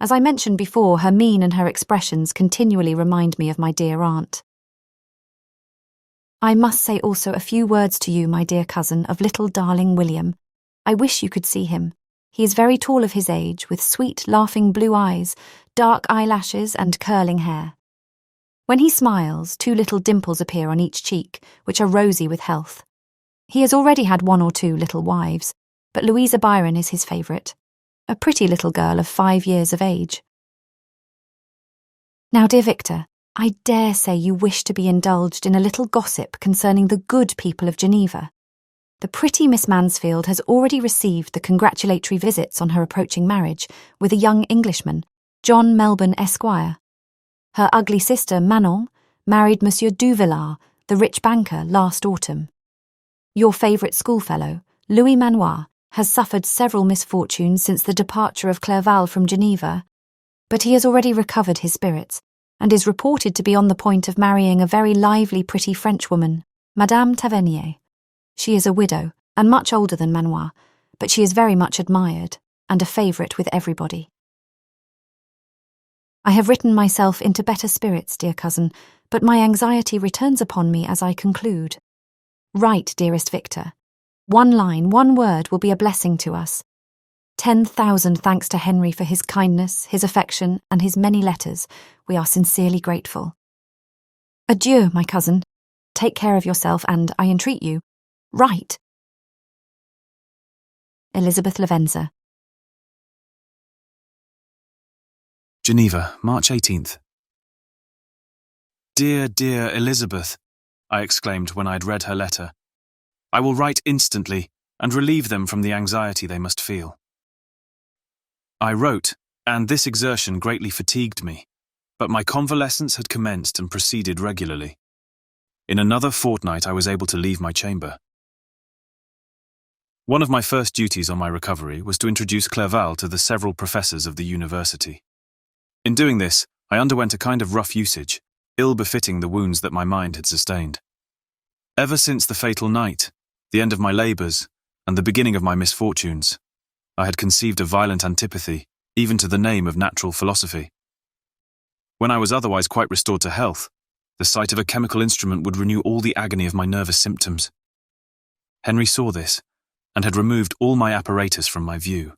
[SPEAKER 11] As I mentioned before, her mien and her expressions continually remind me of my dear aunt. I must say also a few words to you, my dear cousin, of little darling William. I wish you could see him. He is very tall of his age, with sweet, laughing blue eyes, dark eyelashes and curling hair. When he smiles, 2 little dimples appear on each cheek, which are rosy with health. He has already had 1 or 2 little wives, but Louisa Byron is his favourite, a pretty little girl of 5 years of age. Now, dear Victor, I dare say you wish to be indulged in a little gossip concerning the good people of Geneva. The pretty Miss Mansfield has already received the congratulatory visits on her approaching marriage with a young Englishman, John Melbourne Esquire. Her ugly sister, Manon, married Monsieur Duvillard, the rich banker, last autumn. Your favourite schoolfellow, Louis Manoir, has suffered several misfortunes since the departure of Clerval from Geneva, but he has already recovered his spirits, and is reported to be on the point of marrying a very lively, pretty Frenchwoman, Madame Tavernier. She is a widow, and much older than Manoir, but she is very much admired, and a favourite with everybody. I have written myself into better spirits, dear cousin, but my anxiety returns upon me as I conclude. Write, dearest Victor. 1 line, 1 word will be a blessing to us. 10,000 thanks to Henry for his kindness, his affection, and his many letters. We are sincerely grateful. Adieu, my cousin. Take care of yourself, and, I entreat you, write. Elizabeth Lavenza.
[SPEAKER 4] Geneva, March 18th. Dear, dear Elizabeth, I exclaimed when I had read her letter. I will write instantly and relieve them from the anxiety they must feel. I wrote, and this exertion greatly fatigued me, but my convalescence had commenced and proceeded regularly. In another fortnight I was able to leave my chamber. One of my first duties on my recovery was to introduce Clerval to the several professors of the university. In doing this, I underwent a kind of rough usage, ill-befitting the wounds that my mind had sustained. Ever since the fatal night, the end of my labours, and the beginning of my misfortunes, I had conceived a violent antipathy, even to the name of natural philosophy. When I was otherwise quite restored to health, the sight of a chemical instrument would renew all the agony of my nervous symptoms. Henry saw this, and had removed all my apparatus from my view.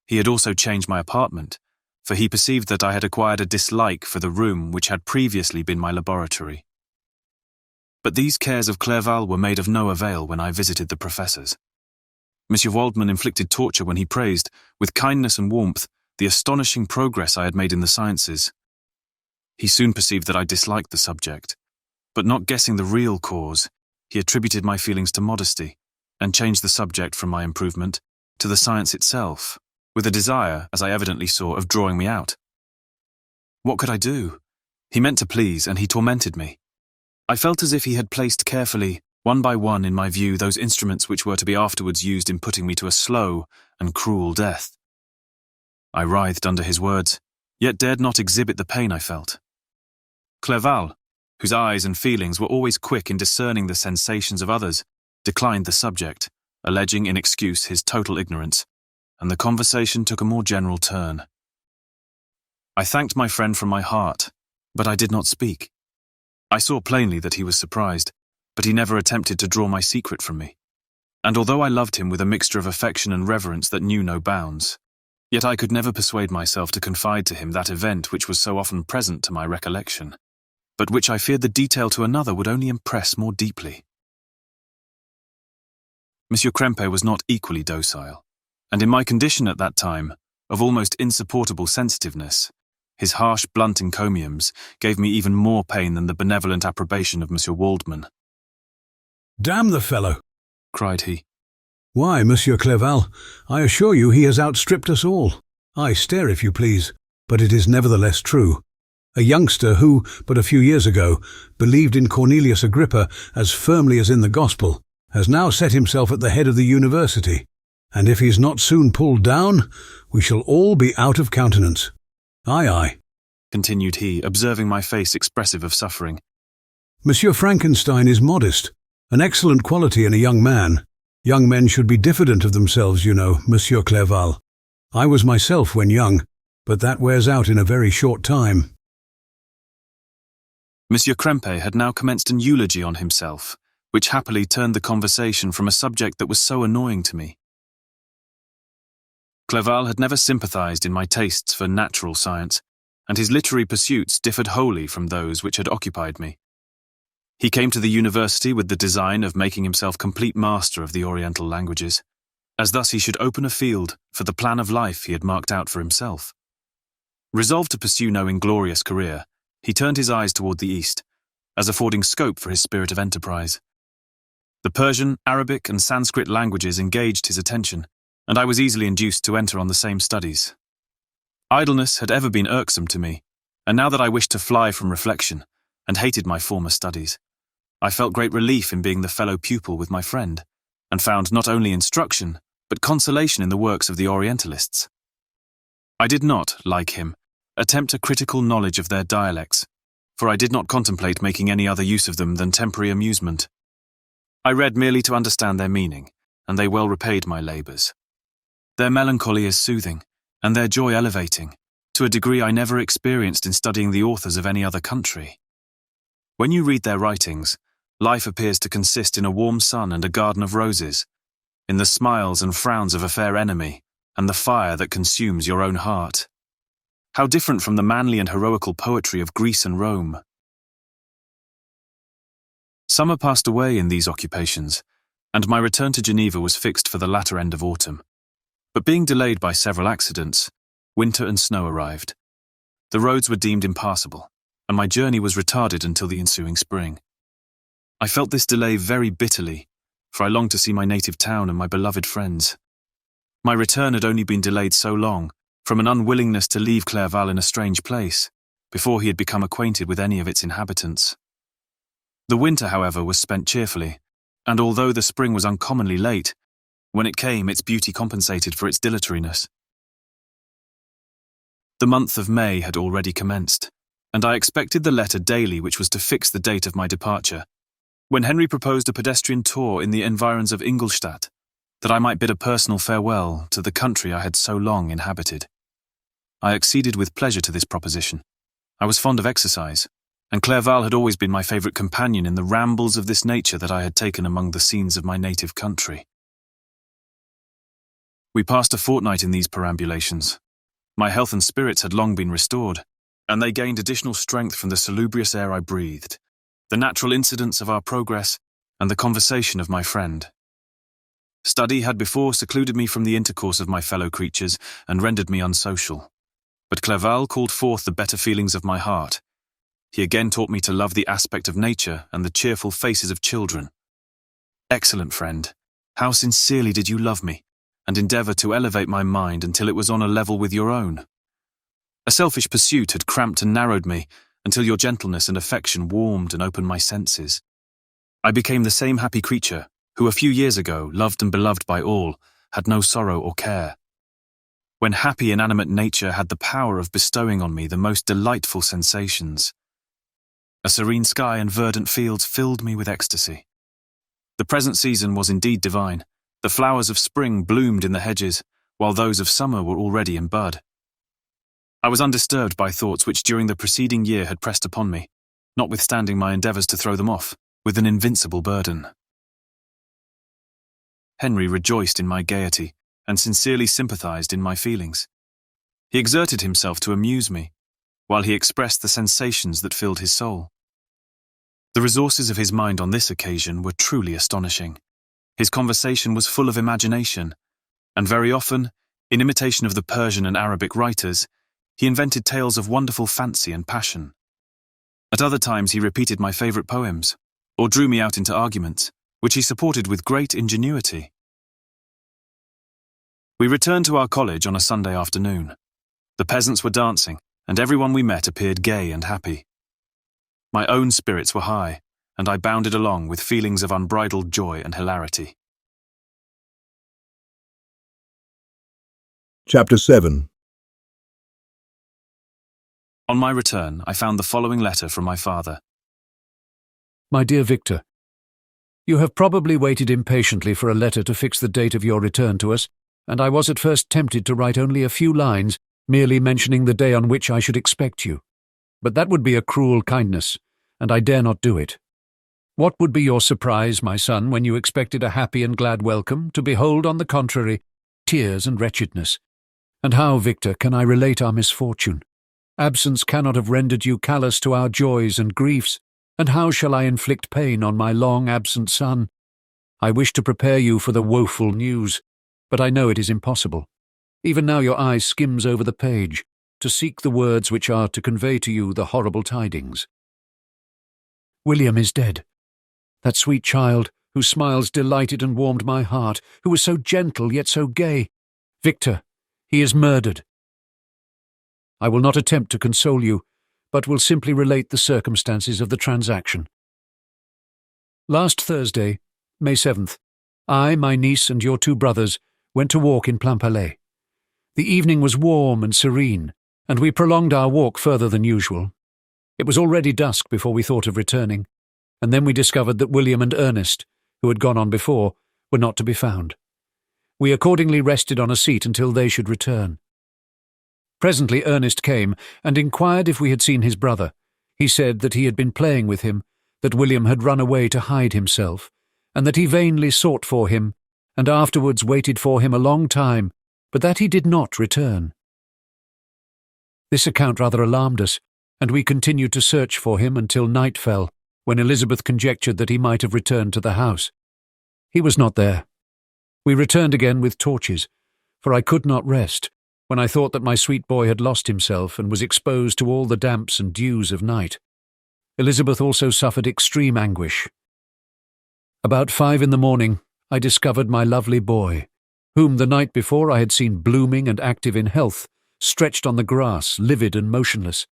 [SPEAKER 4] He had also changed my apartment, for he perceived that I had acquired a dislike for the room which had previously been my laboratory. But these cares of Clerval were made of no avail when I visited the professors. Monsieur Waldman inflicted torture when he praised, with kindness and warmth, the astonishing progress I had made in the sciences. He soon perceived that I disliked the subject, but not guessing the real cause, he attributed my feelings to modesty, and changed the subject from my improvement to the science itself, with a desire, as I evidently saw, of drawing me out. What could I do? He meant to please, and he tormented me. I felt as if he had placed carefully, one by one in my view, those instruments which were to be afterwards used in putting me to a slow and cruel death. I writhed under his words, yet dared not exhibit the pain I felt. Clerval, whose eyes and feelings were always quick in discerning the sensations of others, declined the subject, alleging in excuse his total ignorance, and the conversation took a more general turn. I thanked my friend from my heart, but I did not speak. I saw plainly that he was surprised, but he never attempted to draw my secret from me. And although I loved him with a mixture of affection and reverence that knew no bounds, yet I could never persuade myself to confide to him that event which was so often present to my recollection, but which I feared the detail to another would only impress more deeply. Monsieur Krempe was not equally docile, and in my condition at that time, of almost insupportable sensitiveness, his harsh, blunt encomiums gave me even more pain than the benevolent approbation of Monsieur Waldman.
[SPEAKER 1] "Damn the fellow!"
[SPEAKER 4] cried he.
[SPEAKER 1] "Why, Monsieur Clerval, I assure you he has outstripped us all. I stare if you please, but it is nevertheless true. A youngster who, but a few years ago, believed in Cornelius Agrippa as firmly as in the Gospel, has now set himself at the head of the university, and if he is not soon pulled down, we shall all be out of countenance. Aye, aye,"
[SPEAKER 4] continued he, observing my face expressive of suffering.
[SPEAKER 1] "Monsieur Frankenstein is modest, an excellent quality in a young man. Young men should be diffident of themselves, you know, Monsieur Clerval. I was myself when young, but that wears out in a very short time."
[SPEAKER 4] Monsieur Krempe had now commenced an eulogy on himself, which happily turned the conversation from a subject that was so annoying to me, Clerval had never sympathized in my tastes for natural science, and his literary pursuits differed wholly from those which had occupied me. He came to the university with the design of making himself complete master of the Oriental languages, as thus he should open a field for the plan of life he had marked out for himself. Resolved to pursue no inglorious career, he turned his eyes toward the East, as affording scope for his spirit of enterprise. The Persian, Arabic, and Sanskrit languages engaged his attention, and I was easily induced to enter on the same studies. Idleness had ever been irksome to me, and now that I wished to fly from reflection, and hated my former studies, I felt great relief in being the fellow pupil with my friend, and found not only instruction, but consolation in the works of the Orientalists. I did not, like him, attempt a critical knowledge of their dialects, for I did not contemplate making any other use of them than temporary amusement. I read merely to understand their meaning, and they well repaid my labours. Their melancholy is soothing, and their joy elevating, to a degree I never experienced in studying the authors of any other country. When you read their writings, life appears to consist in a warm sun and a garden of roses, in the smiles and frowns of a fair enemy, and the fire that consumes your own heart. How different from the manly and heroical poetry of Greece and Rome. Summer passed away in these occupations, and my return to Geneva was fixed for the latter end of autumn. But being delayed by several accidents, winter and snow arrived. The roads were deemed impassable, and my journey was retarded until the ensuing spring. I felt this delay very bitterly, for I longed to see my native town and my beloved friends. My return had only been delayed so long, from an unwillingness to leave Clerval in a strange place, before he had become acquainted with any of its inhabitants. The winter, however, was spent cheerfully, and although the spring was uncommonly late, when it came, its beauty compensated for its dilatoriness. The month of May had already commenced, and I expected the letter daily which was to fix the date of my departure, when Henry proposed a pedestrian tour in the environs of Ingolstadt, that I might bid a personal farewell to the country I had so long inhabited. I acceded with pleasure to this proposition. I was fond of exercise, and Clerval had always been my favourite companion in the rambles of this nature that I had taken among the scenes of my native country. We passed a fortnight in these perambulations. My health and spirits had long been restored, and they gained additional strength from the salubrious air I breathed, the natural incidents of our progress, and the conversation of my friend. Study had before secluded me from the intercourse of my fellow creatures and rendered me unsocial. But Clerval called forth the better feelings of my heart. He again taught me to love the aspect of nature and the cheerful faces of children. Excellent friend, how sincerely did you love me, and endeavour to elevate my mind until it was on a level with your own. A selfish pursuit had cramped and narrowed me, until your gentleness and affection warmed and opened my senses. I became the same happy creature who a few years ago, loved and beloved by all, had no sorrow or care. When happy inanimate nature had the power of bestowing on me the most delightful sensations. A serene sky and verdant fields filled me with ecstasy. The present season was indeed divine. The flowers of spring bloomed in the hedges, while those of summer were already in bud. I was undisturbed by thoughts which during the preceding year had pressed upon me, notwithstanding my endeavours to throw them off, with an invincible burden. Henry rejoiced in my gaiety, and sincerely sympathised in my feelings. He exerted himself to amuse me, while he expressed the sensations that filled his soul. The resources of his mind on this occasion were truly astonishing. His conversation was full of imagination, and very often, in imitation of the Persian and Arabic writers, he invented tales of wonderful fancy and passion. At other times he repeated my favourite poems, or drew me out into arguments, which he supported with great ingenuity. We returned to our college on a Sunday afternoon. The peasants were dancing, and everyone we met appeared gay and happy. My own spirits were high, and I bounded along with feelings of unbridled joy and hilarity.
[SPEAKER 12] Chapter 7.
[SPEAKER 4] On my return, I found the following letter from my father.
[SPEAKER 7] My dear Victor, you have probably waited impatiently for a letter to fix the date of your return to us, and I was at first tempted to write only a few lines, merely mentioning the day on which I should expect you. But that would be a cruel kindness, and I dare not do it. What would be your surprise, my son, when you expected a happy and glad welcome, to behold, on the contrary, tears and wretchedness, And how, Victor, can I relate our misfortune? Absence cannot have rendered you callous to our joys and griefs, and how shall I inflict pain on my long-absent son? I wish to prepare you for the woeful news, but I know it is impossible. Even now your eye skims over the page, to seek the words which are to convey to you the horrible tidings. William is dead. That sweet child, whose smiles delighted and warmed my heart, who was so gentle yet so gay. Victor, he is murdered. I will not attempt to console you, but will simply relate the circumstances of the transaction. Last Thursday, May 7th, I, my niece, and your 2 brothers went to walk in Plainpalais. The evening was warm and serene, and we prolonged our walk further than usual. It was already dusk before we thought of returning, and then we discovered that William and Ernest, who had gone on before, were not to be found. We accordingly rested on a seat until they should return. Presently Ernest came and inquired if we had seen his brother. He said that he had been playing with him, that William had run away to hide himself, and that he vainly sought for him, and afterwards waited for him a long time, but that he did not return. This account rather alarmed us, and we continued to search for him until night fell, when Elizabeth conjectured that he might have returned to the house. He was not there. We returned again with torches, for I could not rest, when I thought that my sweet boy had lost himself and was exposed to all the damps and dews of night. Elizabeth also suffered extreme anguish. About 5 in the morning, I discovered my lovely boy, whom the night before I had seen blooming and active in health, stretched on the grass, livid and motionless.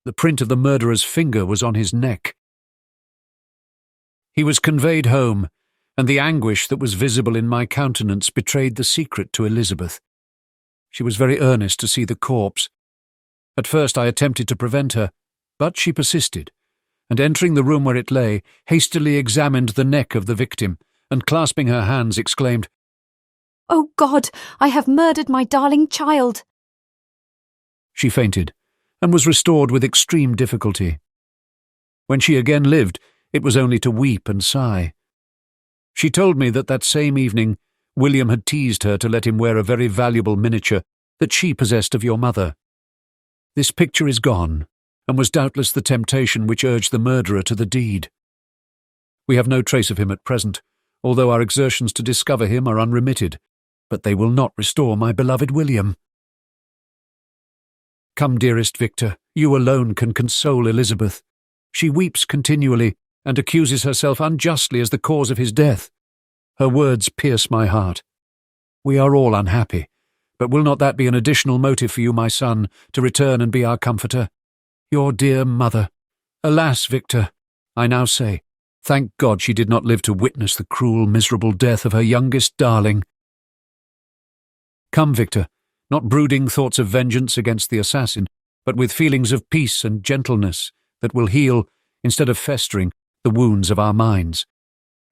[SPEAKER 7] The print of the murderer's finger was on his neck. He was conveyed home, and the anguish that was visible in my countenance betrayed the secret to Elizabeth. She was very earnest to see the corpse. At first I attempted to prevent her, but she persisted, and entering the room where it lay, hastily examined the neck of the victim, and clasping her hands exclaimed,
[SPEAKER 11] "Oh God, I have murdered my darling child!"
[SPEAKER 7] She fainted, and was restored with extreme difficulty. When she again lived, it was only to weep and sigh. She told me that same evening William had teased her to let him wear a very valuable miniature that she possessed of your mother. This picture is gone, and was doubtless the temptation which urged the murderer to the deed. We have no trace of him at present, although our exertions to discover him are unremitted, but they will not restore my beloved William. Come, dearest Victor, you alone can console Elizabeth. She weeps continually, and accuses herself unjustly as the cause of his death. Her words pierce my heart. We are all unhappy, but will not that be an additional motive for you, my son, to return and be our comforter? Your dear mother. Alas, Victor, I now say, thank God she did not live to witness the cruel, miserable death of her youngest darling. Come, Victor, not brooding thoughts of vengeance against the assassin, but with feelings of peace and gentleness that will heal, instead of festering, the wounds of our minds.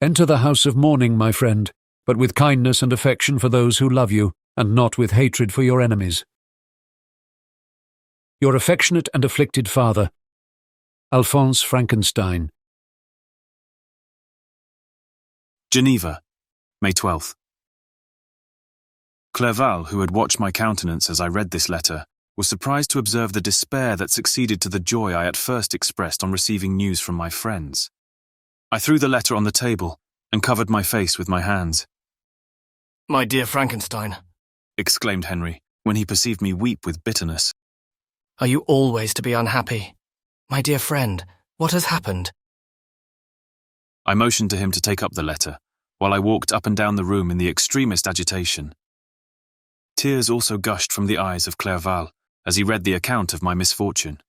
[SPEAKER 7] Enter the house of mourning, my friend, but with kindness and affection for those who love you, and not with hatred for your enemies. Your affectionate and afflicted father, Alphonse Frankenstein.
[SPEAKER 4] Geneva, May 12th. Clerval, who had watched my countenance as I read this letter, was surprised to observe the despair that succeeded to the joy I at first expressed on receiving news from my friends. I threw the letter on the table and covered my face with my hands.
[SPEAKER 9] "My dear Frankenstein,"
[SPEAKER 4] exclaimed Henry, when he perceived me weep with bitterness.
[SPEAKER 9] "Are you always to be unhappy? My dear friend, what has happened?"
[SPEAKER 4] I motioned to him to take up the letter, while I walked up and down the room in the extremest agitation. Tears also gushed from the eyes of Clerval as he read the account of my misfortune.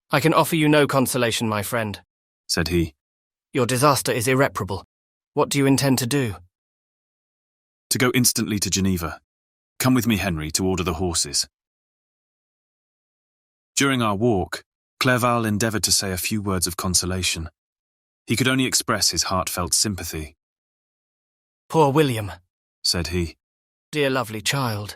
[SPEAKER 9] "I can offer you no consolation, my friend,"
[SPEAKER 4] said he.
[SPEAKER 9] "Your disaster is irreparable. What do you intend to do?"
[SPEAKER 4] "To go instantly to Geneva. Come with me, Henry, to order the horses." During our walk, Clerval endeavoured to say a few words of consolation. He could only express his heartfelt sympathy.
[SPEAKER 9] "Poor William,"
[SPEAKER 4] said he.
[SPEAKER 9] "Dear lovely child.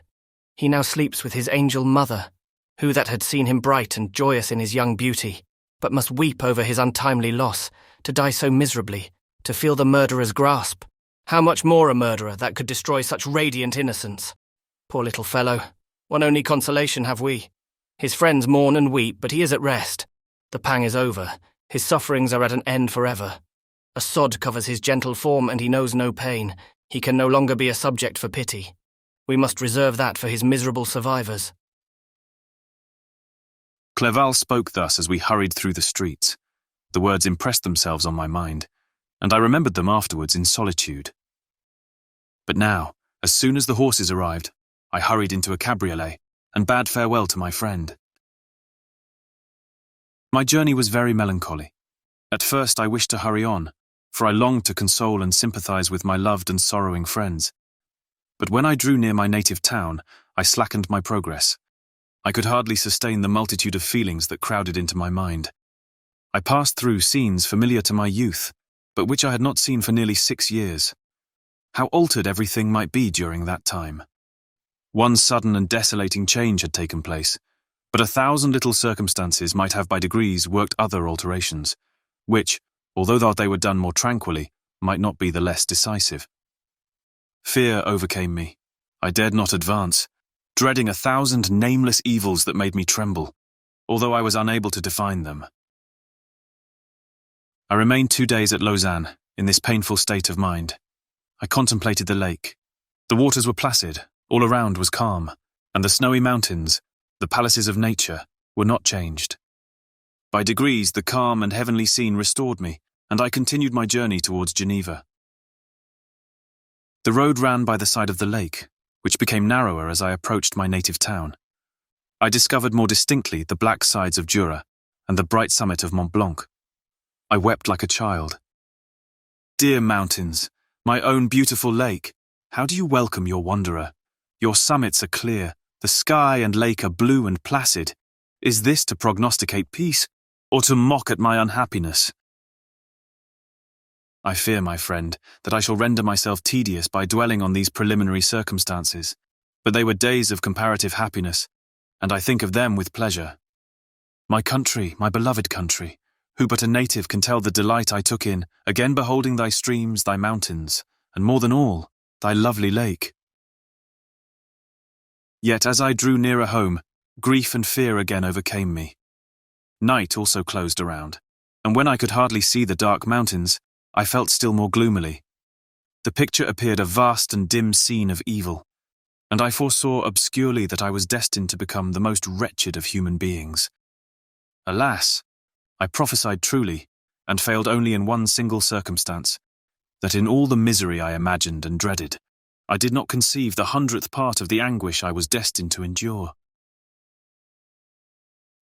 [SPEAKER 9] He now sleeps with his angel mother, who that had seen him bright and joyous in his young beauty, but must weep over his untimely loss, to die so miserably, to feel the murderer's grasp. How much more a murderer that could destroy such radiant innocence? Poor little fellow, One only consolation have we. His friends mourn and weep, but he is at rest. The pang is over. His sufferings are at an end forever. A sod covers his gentle form, and he knows no pain. He can no longer be a subject for pity. We must reserve that for his miserable survivors.
[SPEAKER 4] Clerval spoke thus as we hurried through the streets. The words impressed themselves on my mind, and I remembered them afterwards in solitude. But now, as soon as the horses arrived, I hurried into a cabriolet and bade farewell to my friend. My journey was very melancholy. At first I wished to hurry on, for I longed to console and sympathize with my loved and sorrowing friends. But when I drew near my native town, I slackened my progress. I could hardly sustain the multitude of feelings that crowded into my mind. I passed through scenes familiar to my youth, but which I had not seen for nearly 6 years. How altered everything might be during that time. One sudden and desolating change had taken place, but 1,000 little circumstances might have by degrees worked other alterations, which, although they were done more tranquilly, might not be the less decisive. Fear overcame me. I dared not advance, dreading 1,000 nameless evils that made me tremble, although I was unable to define them. I remained 2 days at Lausanne, in this painful state of mind. I contemplated the lake. The waters were placid, all around was calm, and the snowy mountains, the palaces of nature, were not changed. By degrees, the calm and heavenly scene restored me, and I continued my journey towards Geneva. The road ran by the side of the lake, which became narrower as I approached my native town. I discovered more distinctly the black sides of Jura and the bright summit of Mont Blanc. I wept like a child. Dear mountains, my own beautiful lake, how do you welcome your wanderer? Your summits are clear, the sky and lake are blue and placid. Is this to prognosticate peace, or to mock at my unhappiness? I fear, my friend, that I shall render myself tedious by dwelling on these preliminary circumstances, but they were days of comparative happiness, and I think of them with pleasure. My country, my beloved country, who but a native can tell the delight I took in, again beholding thy streams, thy mountains, and more than all, thy lovely lake. Yet as I drew nearer home, grief and fear again overcame me. Night also closed around, and when I could hardly see the dark mountains, I felt still more gloomily. The picture appeared a vast and dim scene of evil, and I foresaw obscurely that I was destined to become the most wretched of human beings. Alas! I prophesied truly, and failed only in one single circumstance, that in all the misery I imagined and dreaded, I did not conceive the 100th part of the anguish I was destined to endure.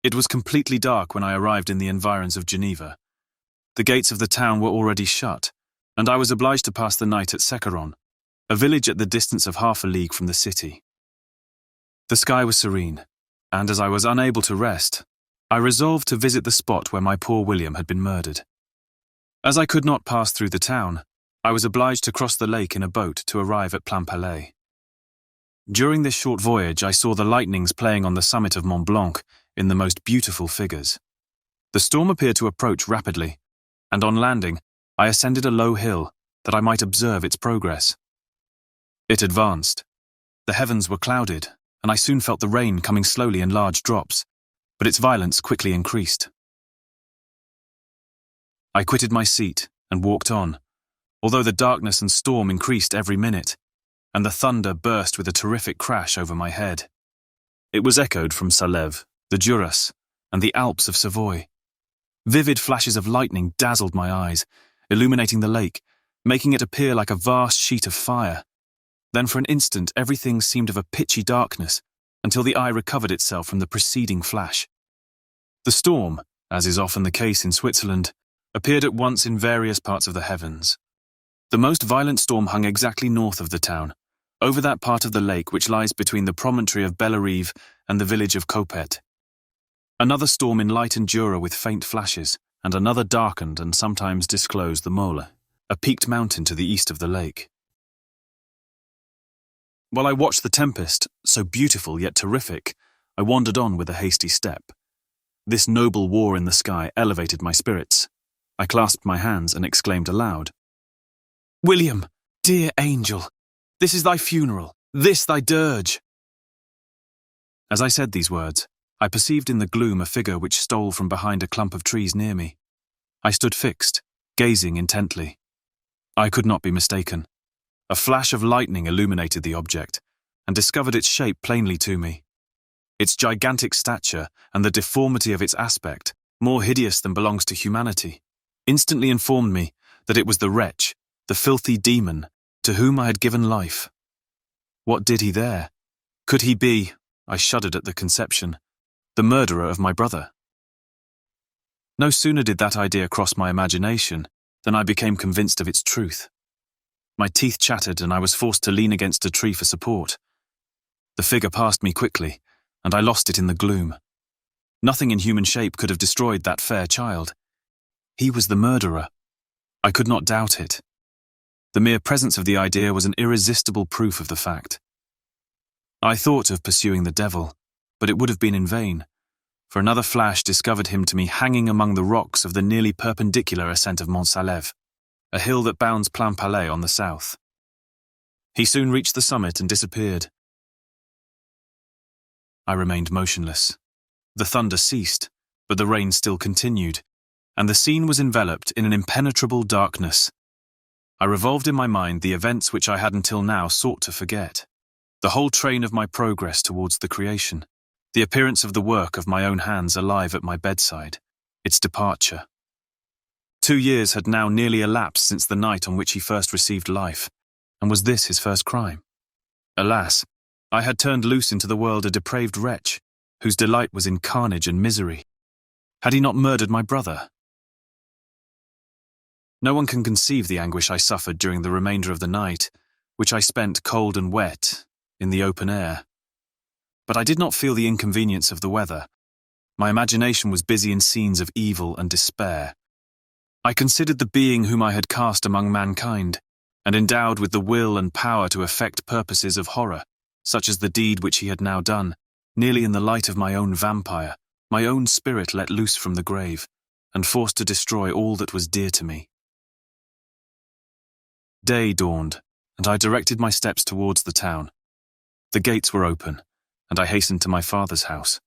[SPEAKER 4] It was completely dark when I arrived in the environs of Geneva. The gates of the town were already shut, and I was obliged to pass the night at Secaron, a village at the distance of half a league from the city. The sky was serene, and as I was unable to rest, I resolved to visit the spot where my poor William had been murdered. As I could not pass through the town, I was obliged to cross the lake in a boat to arrive at Plainpalais. During this short voyage, I saw the lightnings playing on the summit of Mont Blanc in the most beautiful figures. The storm appeared to approach rapidly, and on landing, I ascended a low hill that I might observe its progress. It advanced. The heavens were clouded, and I soon felt the rain coming slowly in large drops, but its violence quickly increased. I quitted my seat and walked on, although the darkness and storm increased every minute, and the thunder burst with a terrific crash over my head. It was echoed from Salève, the Juras, and the Alps of Savoy. Vivid flashes of lightning dazzled my eyes, illuminating the lake, making it appear like a vast sheet of fire. Then for an instant everything seemed of a pitchy darkness, until the eye recovered itself from the preceding flash. The storm, as is often the case in Switzerland, appeared at once in various parts of the heavens. The most violent storm hung exactly north of the town, over that part of the lake which lies between the promontory of Bellerive and the village of Copet. Another storm enlightened Jura with faint flashes, and another darkened and sometimes disclosed the Mole, a peaked mountain to the east of the lake. While I watched the tempest, so beautiful yet terrific, I wandered on with a hasty step. This noble war in the sky elevated my spirits. I clasped my hands and exclaimed aloud, "William, dear angel, this is thy funeral, this thy dirge." As I said these words, I perceived in the gloom a figure which stole from behind a clump of trees near me. I stood fixed, gazing intently. I could not be mistaken. A flash of lightning illuminated the object, and discovered its shape plainly to me. Its gigantic stature and the deformity of its aspect, more hideous than belongs to humanity, instantly informed me that it was the wretch, the filthy demon, to whom I had given life. What did he there? Could he be, I shuddered at the conception, the murderer of my brother? No sooner did that idea cross my imagination than I became convinced of its truth. My teeth chattered and I was forced to lean against a tree for support. The figure passed me quickly, and I lost it in the gloom. Nothing in human shape could have destroyed that fair child. He was the murderer. I could not doubt it. The mere presence of the idea was an irresistible proof of the fact. I thought of pursuing the devil, but it would have been in vain, for another flash discovered him to me hanging among the rocks of the nearly perpendicular ascent of Mont Salève, a hill that bounds Plainpalais on the south. He soon reached the summit and disappeared. I remained motionless. The thunder ceased, but the rain still continued, and the scene was enveloped in an impenetrable darkness. I revolved in my mind the events which I had until now sought to forget. The whole train of my progress towards the creation, the appearance of the work of my own hands alive at my bedside, its departure. 2 years had now nearly elapsed since the night on which he first received life, and was this his first crime? Alas, I had turned loose into the world a depraved wretch, whose delight was in carnage and misery. Had he not murdered my brother? No one can conceive the anguish I suffered during the remainder of the night, which I spent cold and wet, in the open air. But I did not feel the inconvenience of the weather. My imagination was busy in scenes of evil and despair. I considered the being whom I had cast among mankind, and endowed with the will and power to effect purposes of horror, such as the deed which he had now done, nearly in the light of my own vampire, my own spirit let loose from the grave, and forced to destroy all that was dear to me. Day dawned, and I directed my steps towards the town. The gates were open, and I hastened to my father's house.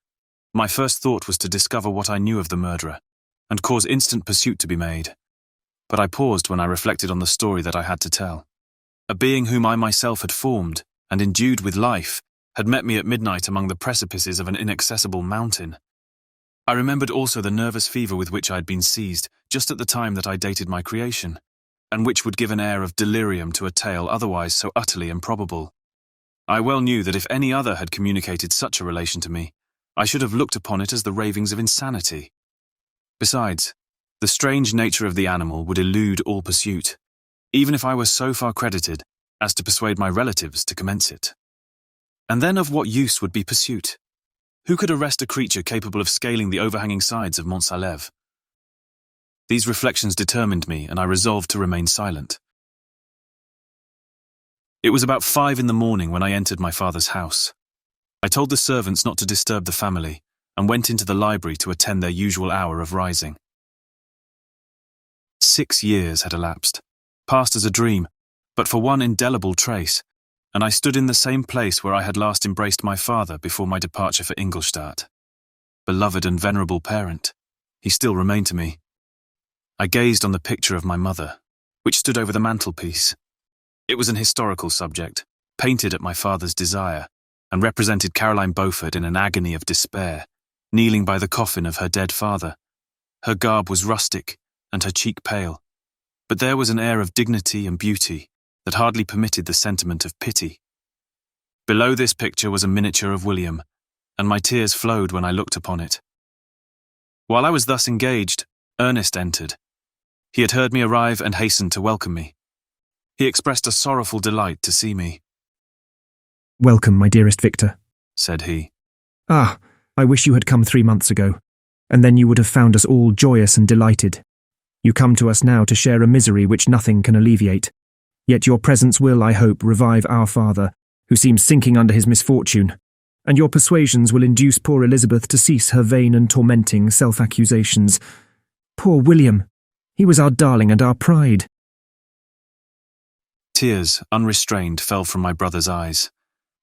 [SPEAKER 4] My first thought was to discover what I knew of the murderer, and cause instant pursuit to be made. But I paused when I reflected on the story that I had to tell. A being whom I myself had formed, and endued with life, had met me at midnight among the precipices of an inaccessible mountain. I remembered also the nervous fever with which I had been seized just at the time that I dated my creation, and which would give an air of delirium to a tale otherwise so utterly improbable. I well knew that if any other had communicated such a relation to me, I should have looked upon it as the ravings of insanity. Besides, the strange nature of the animal would elude all pursuit, even if I were so far credited as to persuade my relatives to commence it. And then of what use would be pursuit? Who could arrest a creature capable of scaling the overhanging sides of Mont Salève? These reflections determined me, and I resolved to remain silent. It was about 5 in the morning when I entered my father's house. I told the servants not to disturb the family, and went into the library to attend their usual hour of rising. 6 years had elapsed, passed as a dream, but for one indelible trace, and I stood in the same place where I had last embraced my father before my departure for Ingolstadt. Beloved and venerable parent, he still remained to me. I gazed on the picture of my mother, which stood over the mantelpiece. It was an historical subject, painted at my father's desire, and represented Caroline Beaufort in an agony of despair, kneeling by the coffin of her dead father. Her garb was rustic, and her cheek pale, but there was an air of dignity and beauty that hardly permitted the sentiment of pity. Below this picture was a miniature of William, and my tears flowed when I looked upon it. While I was thus engaged, Ernest entered. He had heard me arrive and hastened to welcome me. He expressed a sorrowful delight to see me.
[SPEAKER 12] "Welcome, my dearest Victor,"
[SPEAKER 4] said he.
[SPEAKER 12] "Ah, I wish you had come 3 months ago, and then you would have found us all joyous and delighted. You come to us now to share a misery which nothing can alleviate. Yet your presence will, I hope, revive our father, who seems sinking under his misfortune, and your persuasions will induce poor Elizabeth to cease her vain and tormenting self-accusations. Poor William! He was our darling and our pride."
[SPEAKER 4] Tears, unrestrained, fell from my brother's eyes.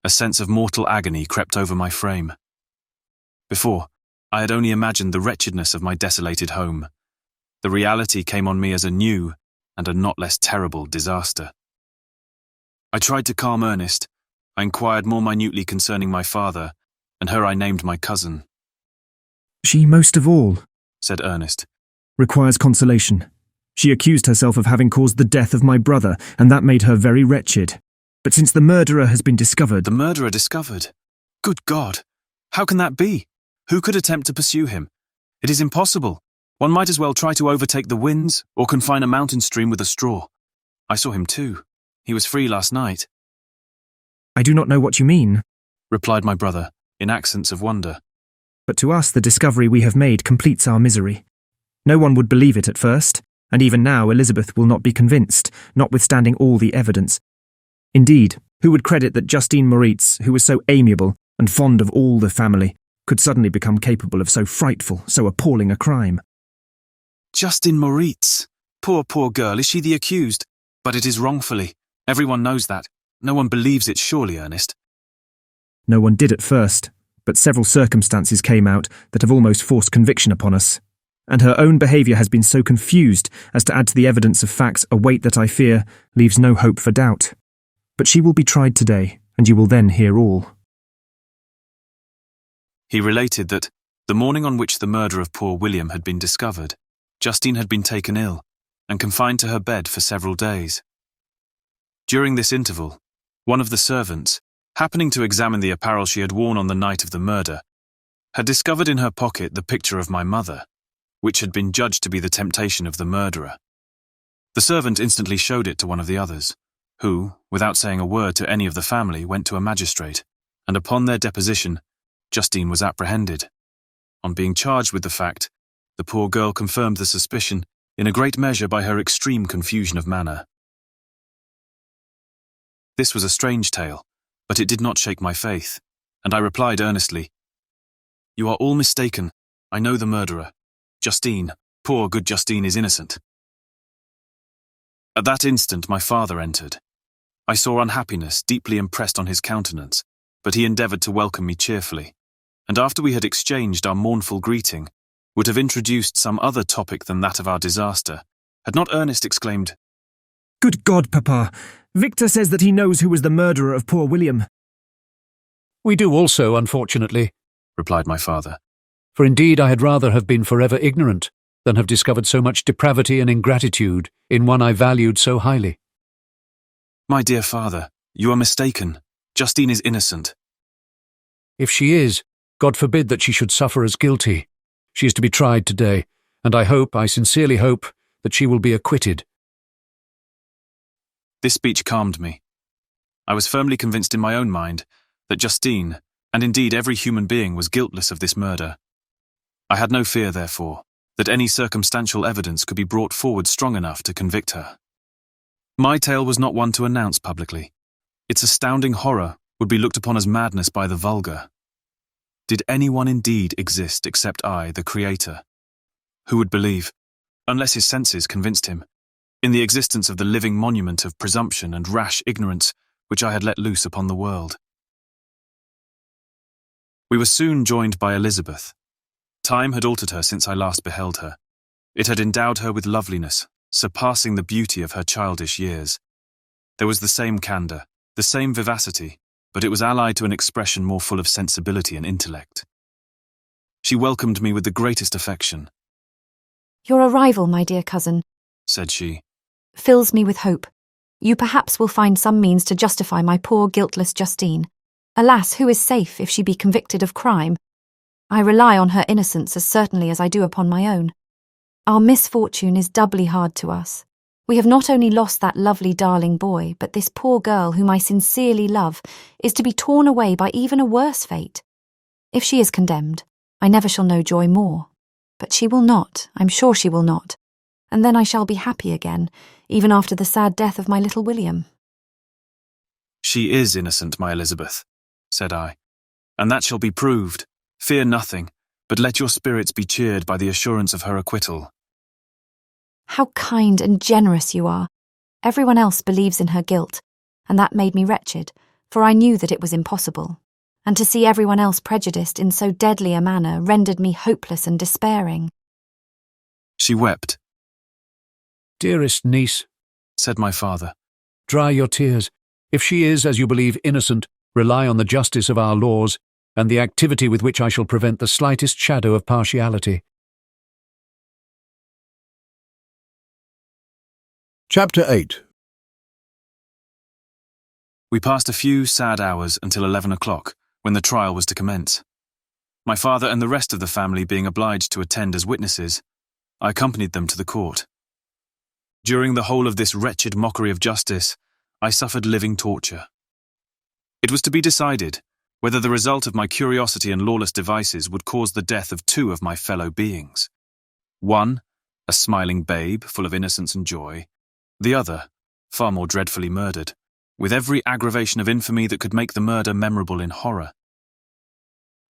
[SPEAKER 4] A sense of mortal agony crept over my frame. Before, I had only imagined the wretchedness of my desolated home. The reality came on me as a new, and a not less terrible, disaster. I tried to calm Ernest. I inquired more minutely concerning my father, and her I named my cousin.
[SPEAKER 12] She most of all,
[SPEAKER 4] said Ernest,
[SPEAKER 12] requires consolation. She accused herself of having caused the death of my brother, and that made her very wretched. But since the murderer has been discovered—
[SPEAKER 4] The murderer discovered? Good God! How can that be? Who could attempt to pursue him? It is impossible. One might as well try to overtake the winds, or confine a mountain stream with a straw. I saw him too. He was free last night.
[SPEAKER 12] I do not know what you mean,
[SPEAKER 4] replied my brother, in accents of wonder.
[SPEAKER 12] But to us the discovery we have made completes our misery. No one would believe it at first, and even now Elizabeth will not be convinced, notwithstanding all the evidence. Indeed, who would credit that Justine Moritz, who was so amiable and fond of all the family, could suddenly become capable of so frightful, so appalling a crime?
[SPEAKER 4] Justine Moritz! Poor, poor girl, is she the accused? But it is wrongfully. Everyone knows that. No one believes it, surely, Ernest?
[SPEAKER 12] No one did at first, but several circumstances came out that have almost forced conviction upon us. And her own behaviour has been so confused as to add to the evidence of facts a weight that I fear leaves no hope for doubt. But she will be tried today, and you will then hear all.
[SPEAKER 4] He related that, the morning on which the murder of poor William had been discovered, Justine had been taken ill, and confined to her bed for several days. During this interval, one of the servants, happening to examine the apparel she had worn on the night of the murder, had discovered in her pocket the picture of my mother, which had been judged to be the temptation of the murderer. The servant instantly showed it to one of the others, who, without saying a word to any of the family, went to a magistrate, and upon their deposition, Justine was apprehended. On being charged with the fact, the poor girl confirmed the suspicion in a great measure by her extreme confusion of manner. This was a strange tale, but it did not shake my faith, and I replied earnestly, "You are all mistaken. I know the murderer. Justine, poor good Justine, is innocent." At that instant my father entered. I saw unhappiness deeply impressed on his countenance, but he endeavoured to welcome me cheerfully, and after we had exchanged our mournful greeting, would have introduced some other topic than that of our disaster, had not Ernest exclaimed,
[SPEAKER 12] "Good God, Papa! Victor says that he knows who was the murderer of poor William."
[SPEAKER 7] "We do also, unfortunately,"
[SPEAKER 4] replied my father.
[SPEAKER 7] "For indeed I had rather have been forever ignorant than have discovered so much depravity and ingratitude in one I valued so highly."
[SPEAKER 4] "My dear father, you are mistaken. Justine is innocent."
[SPEAKER 7] "If she is, God forbid that she should suffer as guilty. She is to be tried today, and I sincerely hope, that she will be acquitted."
[SPEAKER 4] This speech calmed me. I was firmly convinced in my own mind that Justine, and indeed every human being, was guiltless of this murder. I had no fear, therefore, that any circumstantial evidence could be brought forward strong enough to convict her. My tale was not one to announce publicly. Its astounding horror would be looked upon as madness by the vulgar. Did anyone indeed exist except I, the Creator? Who would believe, unless his senses convinced him, in the existence of the living monument of presumption and rash ignorance which I had let loose upon the world? We were soon joined by Elizabeth. Time had altered her since I last beheld her. It had endowed her with loveliness, surpassing the beauty of her childish years. There was the same candour, the same vivacity, but it was allied to an expression more full of sensibility and intellect. She welcomed me with the greatest affection.
[SPEAKER 11] "Your arrival, my dear cousin,"
[SPEAKER 4] said she,
[SPEAKER 11] "fills me with hope. You perhaps will find some means to justify my poor guiltless Justine. Alas, who is safe if she be convicted of crime? I rely on her innocence as certainly as I do upon my own. Our misfortune is doubly hard to us. We have not only lost that lovely darling boy, but this poor girl whom I sincerely love is to be torn away by even a worse fate. If she is condemned, I never shall know joy more. But she will not, I'm sure she will not. And then I shall be happy again, even after the sad death of my little William."
[SPEAKER 4] "She is innocent, my Elizabeth," said I, "and that shall be proved. Fear nothing, but let your spirits be cheered by the assurance of her acquittal."
[SPEAKER 11] "How kind and generous you are. Everyone else believes in her guilt, and that made me wretched, for I knew that it was impossible. and to see everyone else prejudiced in so deadly a manner rendered me hopeless and despairing.
[SPEAKER 4] She wept.
[SPEAKER 7] "Dearest niece,"
[SPEAKER 4] said my father,
[SPEAKER 7] "dry your tears. If she is, as you believe, innocent, rely on the justice of our laws and the activity with which I shall prevent the slightest shadow of partiality."
[SPEAKER 1] Chapter 8.
[SPEAKER 4] We passed a few sad hours until 11 o'clock, when the trial was to commence. My father and the rest of the family being obliged to attend as witnesses, I accompanied them to the court. During the whole of this wretched mockery of justice, I suffered living torture. It was to be decided whether the result of my curiosity and lawless devices would cause the death of two of my fellow beings. One, a smiling babe full of innocence and joy. The other, far more dreadfully murdered, with every aggravation of infamy that could make the murder memorable in horror.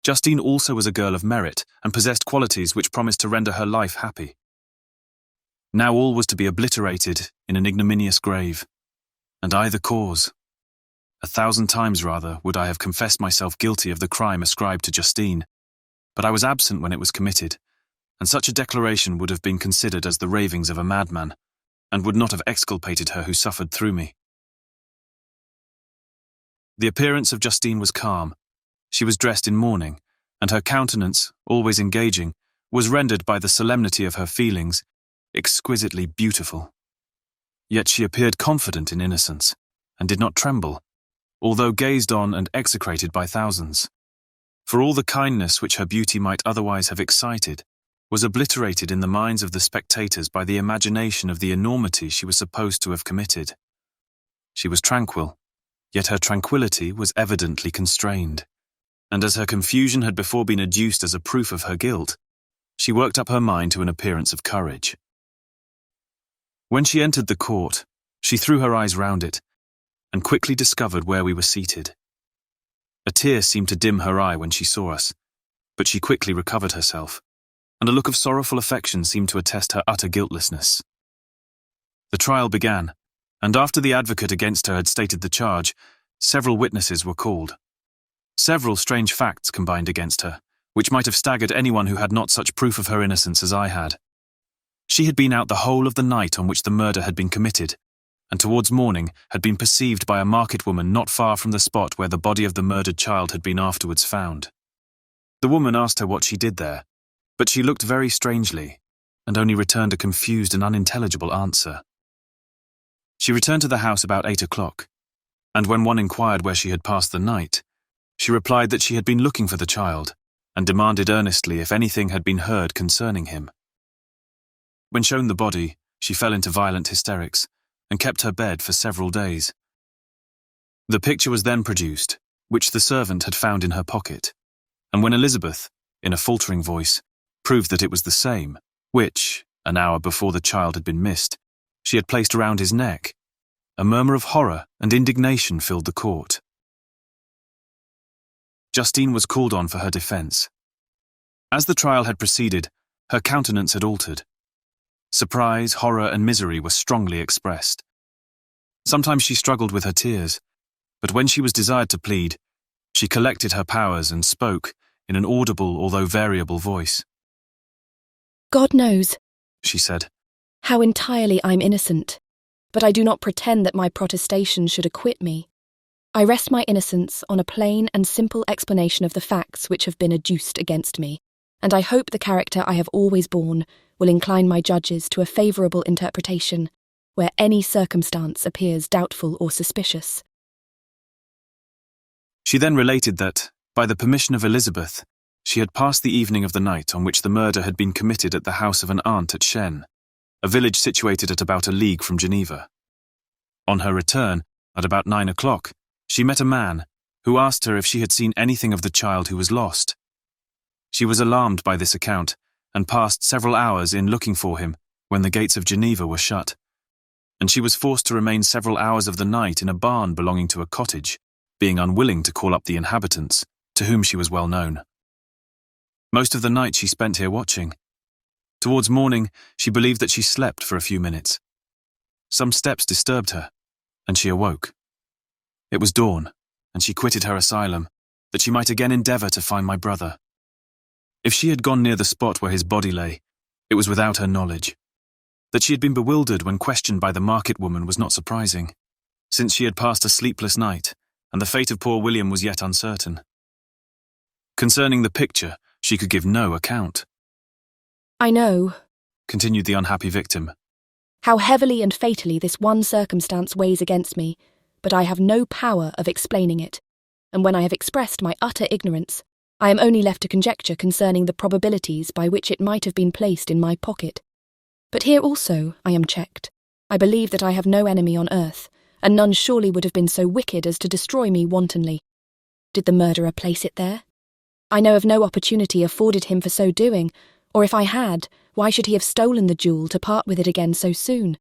[SPEAKER 4] Justine also was a girl of merit and possessed qualities which promised to render her life happy. Now all was to be obliterated in an ignominious grave, and I the cause. 1,000 times rather would I have confessed myself guilty of the crime ascribed to Justine, but I was absent when it was committed, and such a declaration would have been considered as the ravings of a madman, and would not have exculpated her who suffered through me. The appearance of Justine was calm. She was dressed in mourning, and her countenance, always engaging, was rendered by the solemnity of her feelings exquisitely beautiful. Yet she appeared confident in innocence, and did not tremble, although gazed on and execrated by thousands. For all the kindness which her beauty might otherwise have excited was obliterated in the minds of the spectators by the imagination of the enormity she was supposed to have committed. She was tranquil, yet her tranquillity was evidently constrained, and as her confusion had before been adduced as a proof of her guilt, she worked up her mind to an appearance of courage. When she entered the court, she threw her eyes round it, and quickly discovered where we were seated. A tear seemed to dim her eye when she saw us, but she quickly recovered herself, and a look of sorrowful affection seemed to attest her utter guiltlessness. The trial began, and after the advocate against her had stated the charge, several witnesses were called. Several strange facts combined against her, which might have staggered anyone who had not such proof of her innocence as I had. She had been out the whole of the night on which the murder had been committed, and towards morning had been perceived by a market woman not far from the spot where the body of the murdered child had been afterwards found. The woman asked her what she did there, but she looked very strangely, and only returned a confused and unintelligible answer. She returned to the house about 8 o'clock, and when one inquired where she had passed the night, she replied that she had been looking for the child, and demanded earnestly if anything had been heard concerning him. When shown the body, she fell into violent hysterics, and kept her bed for several days. The picture was then produced, which the servant had found in her pocket, and when Elizabeth, in a faltering voice, proved that it was the same, which, an hour before the child had been missed, she had placed around his neck, a murmur of horror and indignation filled the court. Justine was called on for her defence. As the trial had proceeded, her countenance had altered. Surprise, horror, and misery were strongly expressed. Sometimes she struggled with her tears, but when she was desired to plead, she collected her powers and spoke in an audible although variable voice.
[SPEAKER 13] "God knows,"
[SPEAKER 4] she said,
[SPEAKER 13] "how entirely I'm innocent, but I do not pretend that my protestation should acquit me. I rest my innocence on a plain and simple explanation of the facts which have been adduced against me, and I hope the character I have always borne will incline my judges to a favourable interpretation where any circumstance appears doubtful or suspicious."
[SPEAKER 4] She then related that, by the permission of Elizabeth, she had passed the evening of the night on which the murder had been committed at the house of an aunt at Shen, a village situated at about a league from Geneva. On her return, at about 9 o'clock, she met a man who asked her if she had seen anything of the child who was lost. She was alarmed by this account, and passed several hours in looking for him when the gates of Geneva were shut, and she was forced to remain several hours of the night in a barn belonging to a cottage, being unwilling to call up the inhabitants, to whom she was well known. Most of the night she spent here watching. Towards morning, she believed that she slept for a few minutes. Some steps disturbed her, and she awoke. It was dawn, and she quitted her asylum, that she might again endeavour to find my brother. If she had gone near the spot where his body lay, it was without her knowledge. That she had been bewildered when questioned by the market woman was not surprising, since she had passed a sleepless night, and the fate of poor William was yet uncertain. Concerning the picture, she could give no account.
[SPEAKER 13] I know,
[SPEAKER 4] continued the unhappy victim,
[SPEAKER 13] how heavily and fatally this one circumstance weighs against me, but I have no power of explaining it, and when I have expressed my utter ignorance, I am only left to conjecture concerning the probabilities by which it might have been placed in my pocket. But here also I am checked. I believe that I have no enemy on earth, and none surely would have been so wicked as to destroy me wantonly. Did the murderer place it there? I know of no opportunity afforded him for so doing, or if I had, why should he have stolen the jewel to part with it again so soon?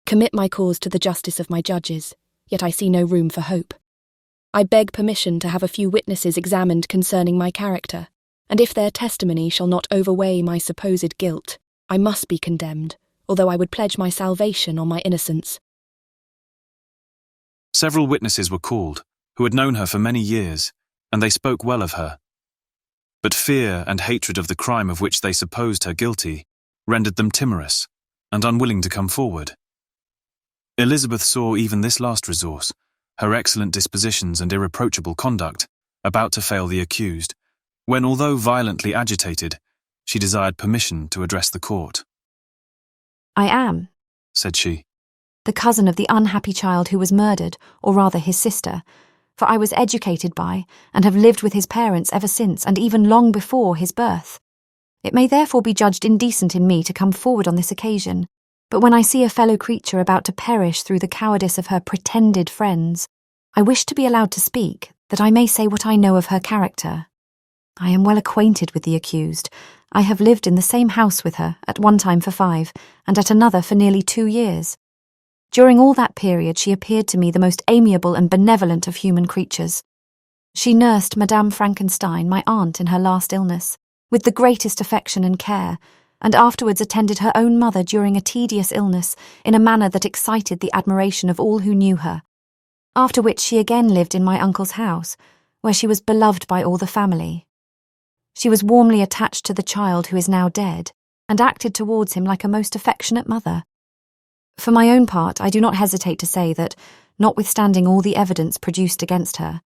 [SPEAKER 13] Commit my cause to the justice of my judges, yet I see no room for hope. I beg permission to have a few witnesses examined concerning my character, and if their testimony shall not overweigh my supposed guilt, I must be condemned, although I would pledge my salvation on my innocence.
[SPEAKER 4] Several witnesses were called, who had known her for many years, and they spoke well of her. But fear and hatred of the crime of which they supposed her guilty rendered them timorous and unwilling to come forward. Elizabeth saw even this last resource, her excellent dispositions and irreproachable conduct, about to fail the accused, when, although violently agitated, she desired permission to address the court.
[SPEAKER 11] I am,
[SPEAKER 4] said she,
[SPEAKER 11] the cousin of the unhappy child who was murdered, or rather his sister, for I was educated by and have lived with his parents ever since and even long before his birth. It may therefore be judged indecent in me to come forward on this occasion, but when I see a fellow creature about to perish through the cowardice of her pretended friends, I wish to be allowed to speak, that I may say what I know of her character. I am well acquainted with the accused. I have lived in the same house with her, at one time for 5, and at another for nearly 2 years. During all that period she appeared to me the most amiable and benevolent of human creatures. She nursed Madame Frankenstein, my aunt, in her last illness, with the greatest affection and care, and afterwards attended her own mother during a tedious illness in a manner that excited the admiration of all who knew her, after which she again lived in my uncle's house, where she was beloved by all the family. She was warmly attached to the child who is now dead, and acted towards him like a most affectionate mother. For my own part, I do not hesitate to say that, notwithstanding all the evidence produced against her,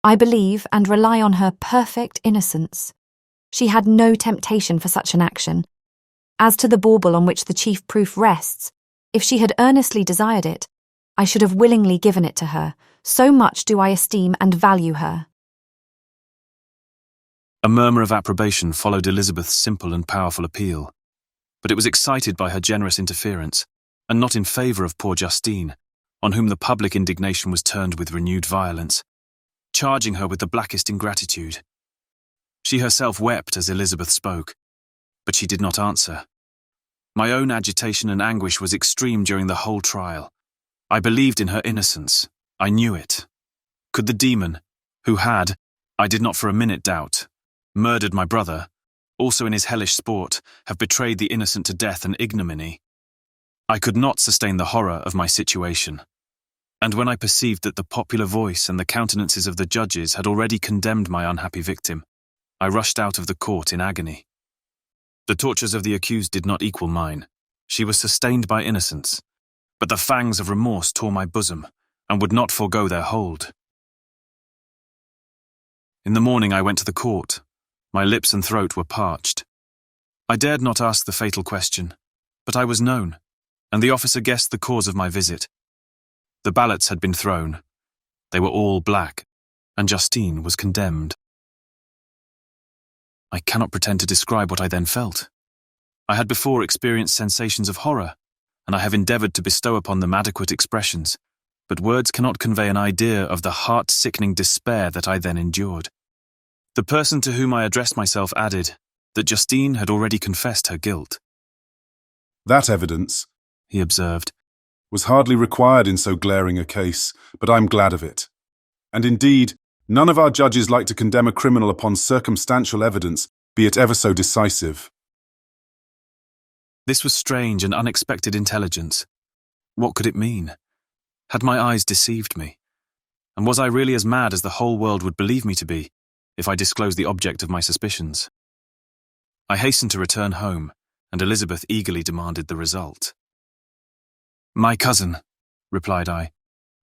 [SPEAKER 11] I believe and rely on her perfect innocence. She had no temptation for such an action. As to the bauble on which the chief proof rests, if she had earnestly desired it, I should have willingly given it to her. So much do I esteem and value her.
[SPEAKER 4] A murmur of approbation followed Elizabeth's simple and powerful appeal, but it was excited by her generous interference, and not in favour of poor Justine, on whom the public indignation was turned with renewed violence, charging her with the blackest ingratitude. She herself wept as Elizabeth spoke, but she did not answer. My own agitation and anguish was extreme during the whole trial. I believed in her innocence. I knew it. Could the demon, who had, I did not for a minute doubt, murdered my brother, also in his hellish sport, have betrayed the innocent to death and ignominy? I could not sustain the horror of my situation, and when I perceived that the popular voice and the countenances of the judges had already condemned my unhappy victim, I rushed out of the court in agony. The tortures of the accused did not equal mine. She was sustained by innocence, but the fangs of remorse tore my bosom and would not forego their hold. In the morning I went to the court. My lips and throat were parched. I dared not ask the fatal question, but I was known, and the officer guessed the cause of my visit. The ballots had been thrown. They were all black, and Justine was condemned. I cannot pretend to describe what I then felt. I had before experienced sensations of horror, and I have endeavoured to bestow upon them adequate expressions, but words cannot convey an idea of the heart-sickening despair that I then endured. The person to whom I addressed myself added that Justine had already confessed her guilt.
[SPEAKER 5] That evidence,
[SPEAKER 4] he observed,
[SPEAKER 5] was hardly required in so glaring a case, but I'm glad of it. And indeed, none of our judges like to condemn a criminal upon circumstantial evidence, be it ever so decisive.
[SPEAKER 4] This was strange and unexpected intelligence. What could it mean? Had my eyes deceived me? And was I really as mad as the whole world would believe me to be, if I disclosed the object of my suspicions? I hastened to return home, and Elizabeth eagerly demanded the result. "My cousin," replied I,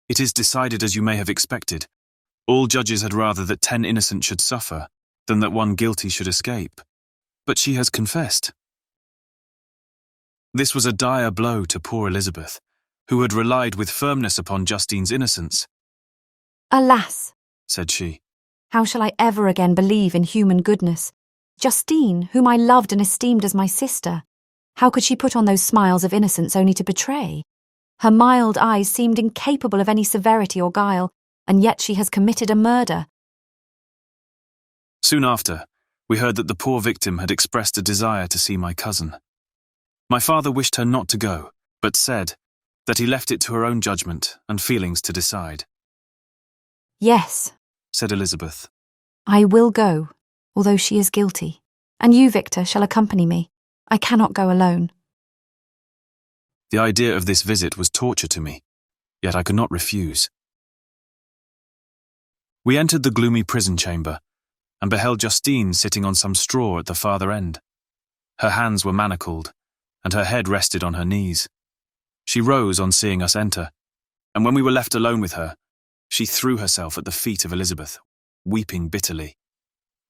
[SPEAKER 4] "it is decided as you may have expected. All judges had rather that 10 innocent should suffer, than that one guilty should escape. But she has confessed." This was a dire blow to poor Elizabeth, who had relied with firmness upon Justine's innocence.
[SPEAKER 11] "Alas,"
[SPEAKER 4] said she,
[SPEAKER 11] "how shall I ever again believe in human goodness? Justine, whom I loved and esteemed as my sister, how could she put on those smiles of innocence only to betray? Her mild eyes seemed incapable of any severity or guile, and yet she has committed a murder."
[SPEAKER 4] Soon after, we heard that the poor victim had expressed a desire to see my cousin. My father wished her not to go, but said that he left it to her own judgment and feelings to decide.
[SPEAKER 11] "Yes,"
[SPEAKER 4] said Elizabeth,
[SPEAKER 11] "I will go, although she is guilty, and you, Victor, shall accompany me. I cannot go alone."
[SPEAKER 4] The idea of this visit was torture to me, yet I could not refuse. We entered the gloomy prison chamber, and beheld Justine sitting on some straw at the farther end. Her hands were manacled, and her head rested on her knees. She rose on seeing us enter, and when we were left alone with her, she threw herself at the feet of Elizabeth, weeping bitterly.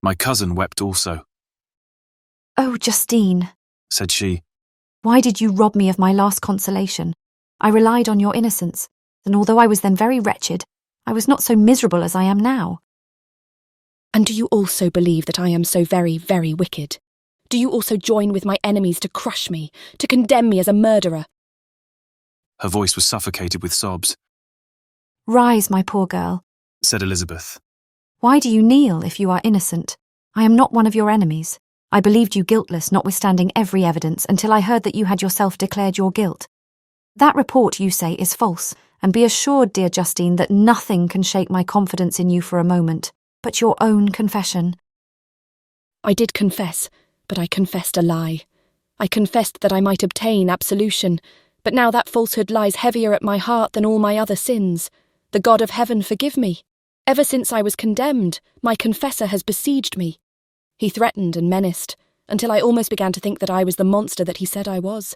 [SPEAKER 4] My cousin wept also.
[SPEAKER 11] "Oh, Justine,"
[SPEAKER 4] said she,
[SPEAKER 11] "why did you rob me of my last consolation? I relied on your innocence, and although I was then very wretched, I was not so miserable as I am now."
[SPEAKER 13] "And do you also believe that I am so very, very wicked? Do you also join with my enemies to crush me, to condemn me as a murderer?"
[SPEAKER 4] Her voice was suffocated with sobs.
[SPEAKER 11] "Rise, my poor girl,"
[SPEAKER 4] said Elizabeth.
[SPEAKER 11] "Why do you kneel if you are innocent? I am not one of your enemies. I believed you guiltless, notwithstanding every evidence, until I heard that you had yourself declared your guilt. That report, you say, is false, and be assured, dear Justine, that nothing can shake my confidence in you for a moment, but your own confession."
[SPEAKER 13] "I did confess, but I confessed a lie. I confessed that I might obtain absolution, but now that falsehood lies heavier at my heart than all my other sins. The God of heaven forgive me. Ever since I was condemned, my confessor has besieged me. He threatened and menaced, until I almost began to think that I was the monster that he said I was.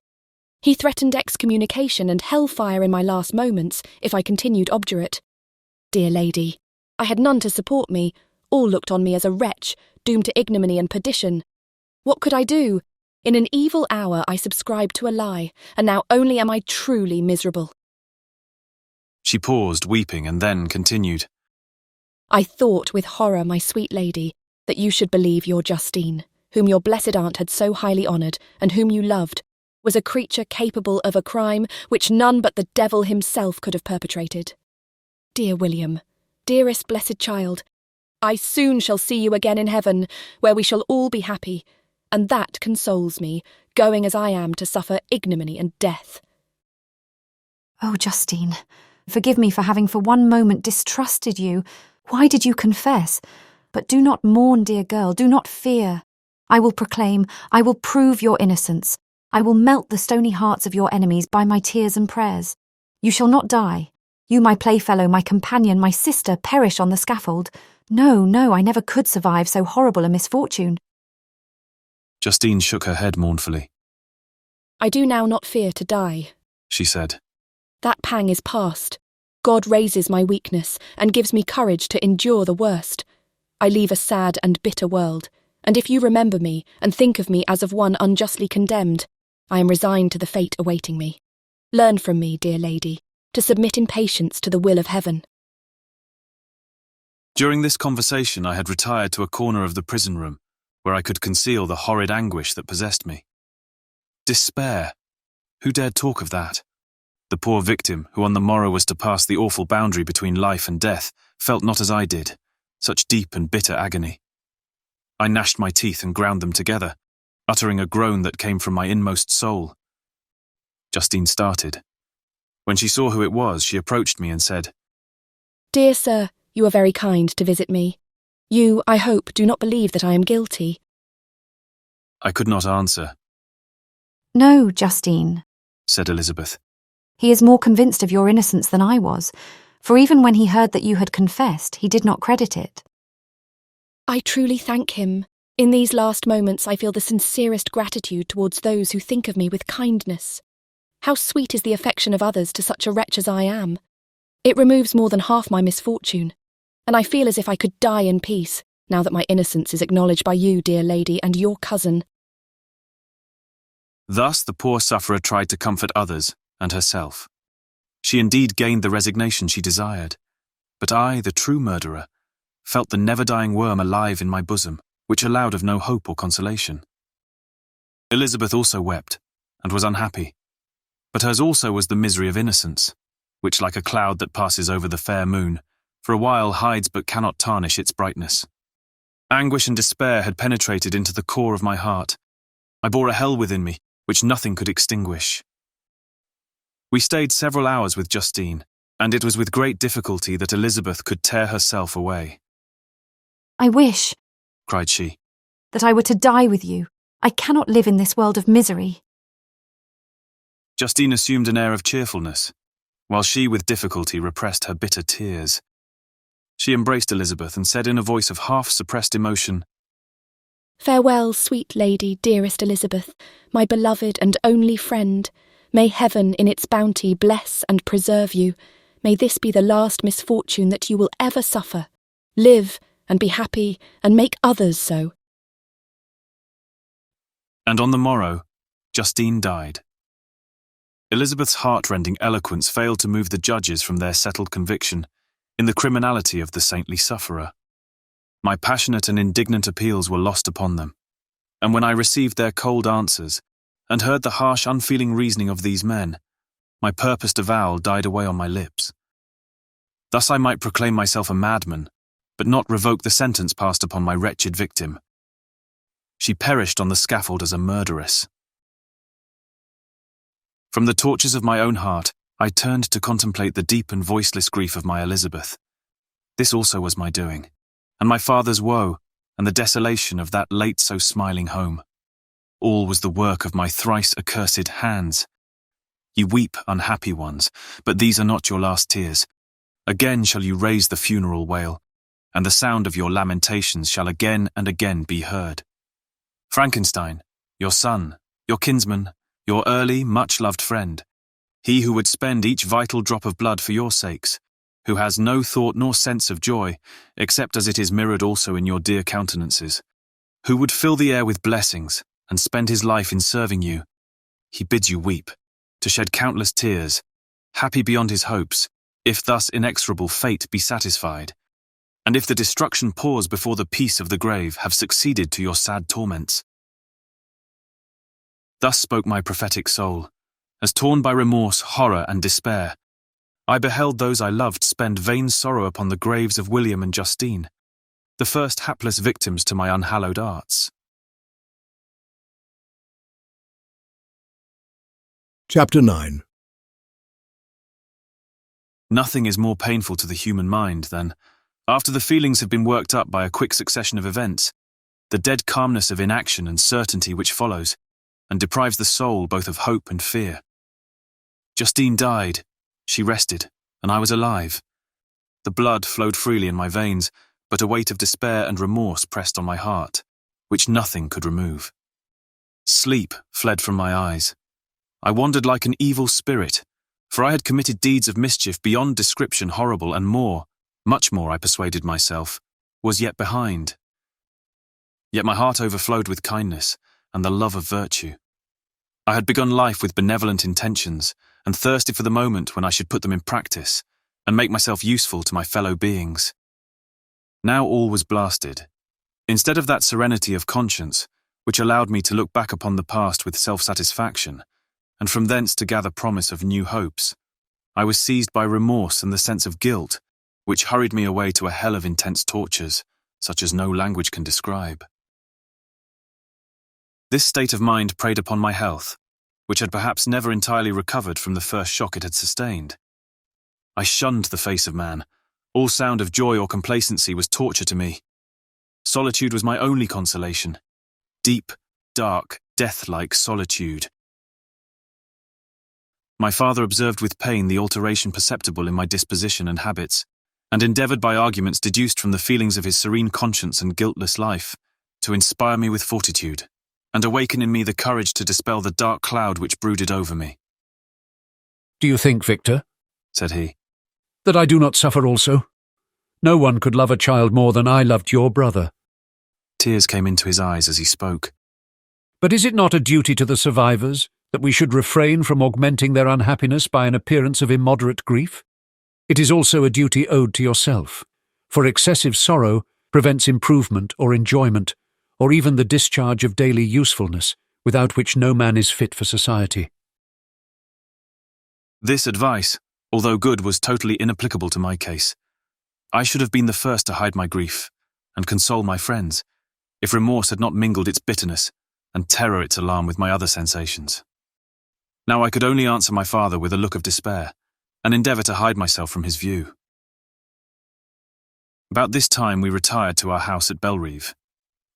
[SPEAKER 13] He threatened excommunication and hellfire in my last moments if I continued obdurate. Dear lady, I had none to support me. All looked on me as a wretch, doomed to ignominy and perdition. What could I do? In an evil hour I subscribed to a lie, and now only am I truly miserable."
[SPEAKER 4] She paused, weeping, and then continued.
[SPEAKER 13] "I thought with horror, my sweet lady, that you should believe your Justine, whom your blessed aunt had so highly honoured, and whom you loved, was a creature capable of a crime which none but the devil himself could have perpetrated. Dear William, dearest blessed child, I soon shall see you again in heaven, where we shall all be happy, and that consoles me, going as I am to suffer ignominy and death."
[SPEAKER 11] "Oh, Justine, forgive me for having for one moment distrusted you. Why did you confess? But do not mourn, dear girl, do not fear. I will proclaim, I will prove your innocence. I will melt the stony hearts of your enemies by my tears and prayers. You shall not die. You, my playfellow, my companion, my sister, perish on the scaffold. No, no, I never could survive so horrible a misfortune."
[SPEAKER 4] Justine shook her head mournfully.
[SPEAKER 13] "I do now not fear to die,"
[SPEAKER 4] she said.
[SPEAKER 13] "That pang is past. God raises my weakness and gives me courage to endure the worst. I leave a sad and bitter world, and if you remember me and think of me as of one unjustly condemned, I am resigned to the fate awaiting me. Learn from me, dear lady, to submit in patience to the will of heaven."
[SPEAKER 4] During this conversation I had retired to a corner of the prison room, where I could conceal the horrid anguish that possessed me. Despair! Who dared talk of that? The poor victim, who on the morrow was to pass the awful boundary between life and death, felt not as I did, such deep and bitter agony. I gnashed my teeth and ground them together, uttering a groan that came from my inmost soul. Justine started. When she saw who it was, she approached me and said,
[SPEAKER 13] "Dear sir, you are very kind to visit me. You, I hope, do not believe that I am guilty."
[SPEAKER 4] I could not answer.
[SPEAKER 11] "No, Justine,"
[SPEAKER 4] said Elizabeth.
[SPEAKER 11] "he is more convinced of your innocence than I was. for even when he heard that you had confessed, he did not credit it.
[SPEAKER 13] I truly thank him. In these last moments I feel the sincerest gratitude towards those who think of me with kindness. How sweet is the affection of others to such a wretch as I am. It removes more than half my misfortune, and I feel as if I could die in peace, now that my innocence is acknowledged by you, dear lady, and your cousin.
[SPEAKER 4] Thus the poor sufferer tried to comfort others and herself. She indeed gained the resignation she desired, but I, the true murderer, felt the never-dying worm alive in my bosom, which allowed of no hope or consolation. Elizabeth also wept, and was unhappy, but hers also was the misery of innocence, which, like a cloud that passes over the fair moon, for a while hides but cannot tarnish its brightness. Anguish and despair had penetrated into the core of my heart. I bore a hell within me, which nothing could extinguish. We stayed several hours with Justine, and it was with great difficulty that Elizabeth could tear herself away.
[SPEAKER 11] I wish,
[SPEAKER 4] cried she,
[SPEAKER 11] that I were to die with you. I cannot live in this world of misery.
[SPEAKER 4] Justine assumed an air of cheerfulness, while she with difficulty repressed her bitter tears. She embraced Elizabeth and said in a voice of half-suppressed emotion,
[SPEAKER 13] Farewell, sweet lady, dearest Elizabeth, my beloved and only friend. May heaven in its bounty bless and preserve you. May this be the last misfortune that you will ever suffer. Live and be happy and make others so.
[SPEAKER 4] And on the morrow, Justine died. Elizabeth's heart-rending eloquence failed to move the judges from their settled conviction in the criminality of the saintly sufferer. My passionate and indignant appeals were lost upon them, and when I received their cold answers and heard the harsh, unfeeling reasoning of these men, my purposed avowal died away on my lips. Thus I might proclaim myself a madman, but not revoke the sentence passed upon my wretched victim. She perished on the scaffold as a murderess. From the tortures of my own heart, I turned to contemplate the deep and voiceless grief of my Elizabeth. This also was my doing, and my father's woe, and the desolation of that late so smiling home. All was the work of my thrice accursed hands. You weep, unhappy ones, but these are not your last tears. Again shall you raise the funeral wail, and the sound of your lamentations shall again and again be heard. Frankenstein, your son, your kinsman, your early, much-loved friend, he who would spend each vital drop of blood for your sakes, who has no thought nor sense of joy, except as it is mirrored also in your dear countenances, who would fill the air with blessings, and spend his life in serving you, he bids you weep, to shed countless tears, happy beyond his hopes, if thus inexorable fate be satisfied, and if the destruction pause before the peace of the grave have succeeded to your sad torments. Thus spoke my prophetic soul, as torn by remorse, horror, and despair, I beheld those I loved spend vain sorrow upon the graves of William and Justine, the first hapless victims to my unhallowed arts.
[SPEAKER 1] Chapter 9.
[SPEAKER 4] Nothing is more painful to the human mind than, after the feelings have been worked up by a quick succession of events, the dead calmness of inaction and certainty which follows, and deprives the soul both of hope and fear. Justine died, she rested, and I was alive. The blood flowed freely in my veins, but a weight of despair and remorse pressed on my heart, which nothing could remove. Sleep fled from my eyes. I wandered like an evil spirit, for I had committed deeds of mischief beyond description horrible, and more, much more, I persuaded myself, was yet behind. Yet my heart overflowed with kindness and the love of virtue. I had begun life with benevolent intentions, and thirsted for the moment when I should put them in practice, and make myself useful to my fellow beings. Now all was blasted. Instead of that serenity of conscience, which allowed me to look back upon the past with self-satisfaction, and from thence to gather promise of new hopes, I was seized by remorse and the sense of guilt, which hurried me away to a hell of intense tortures, such as no language can describe. This state of mind preyed upon my health, which had perhaps never entirely recovered from the first shock it had sustained. I shunned the face of man. All sound of joy or complacency was torture to me. Solitude was my only consolation. Deep, dark, death-like solitude. My father observed with pain the alteration perceptible in my disposition and habits, and endeavoured by arguments deduced from the feelings of his serene conscience and guiltless life to inspire me with fortitude, and awaken in me the courage to dispel the dark cloud which brooded over me.
[SPEAKER 7] "Do you think, Victor,"
[SPEAKER 4] said he,
[SPEAKER 7] "that I do not suffer also? No one could love a child more than I loved your brother."
[SPEAKER 4] Tears came into his eyes as he spoke.
[SPEAKER 7] "But is it not a duty to the survivors that we should refrain from augmenting their unhappiness by an appearance of immoderate grief? It is also a duty owed to yourself, for excessive sorrow prevents improvement or enjoyment, or even the discharge of daily usefulness, without which no man is fit for society."
[SPEAKER 4] This advice, although good, was totally inapplicable to my case. I should have been the first to hide my grief and console my friends, if remorse had not mingled its bitterness and terror its alarm with my other sensations. Now I could only answer my father with a look of despair, and endeavour to hide myself from his view. About this time we retired to our house at Belrive.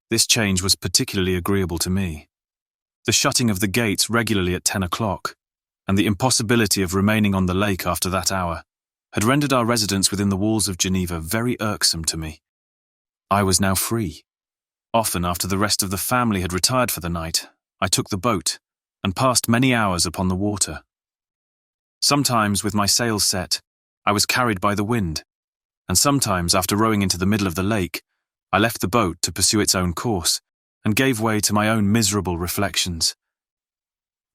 [SPEAKER 4] This change was particularly agreeable to me. The shutting of the gates regularly at 10 o'clock, and the impossibility of remaining on the lake after that hour, had rendered our residence within the walls of Geneva very irksome to me. I was now free. Often, after the rest of the family had retired for the night, I took the boat, and passed many hours upon the water. Sometimes, with my sails set, I was carried by the wind, and sometimes, after rowing into the middle of the lake, I left the boat to pursue its own course, and gave way to my own miserable reflections.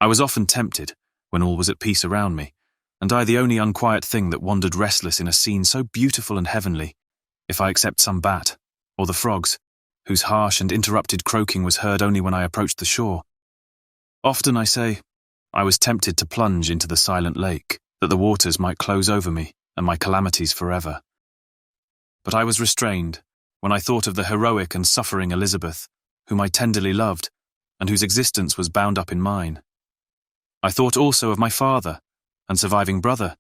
[SPEAKER 4] I was often tempted, when all was at peace around me, and I the only unquiet thing that wandered restless in a scene so beautiful and heavenly, if I except some bat, or the frogs, whose harsh and interrupted croaking was heard only when I approached the shore. Often, I say, I was tempted to plunge into the silent lake, that the waters might close over me and my calamities forever. But I was restrained when I thought of the heroic and suffering Elizabeth, whom I tenderly loved, and whose existence was bound up in mine. I thought also of my father and surviving brother.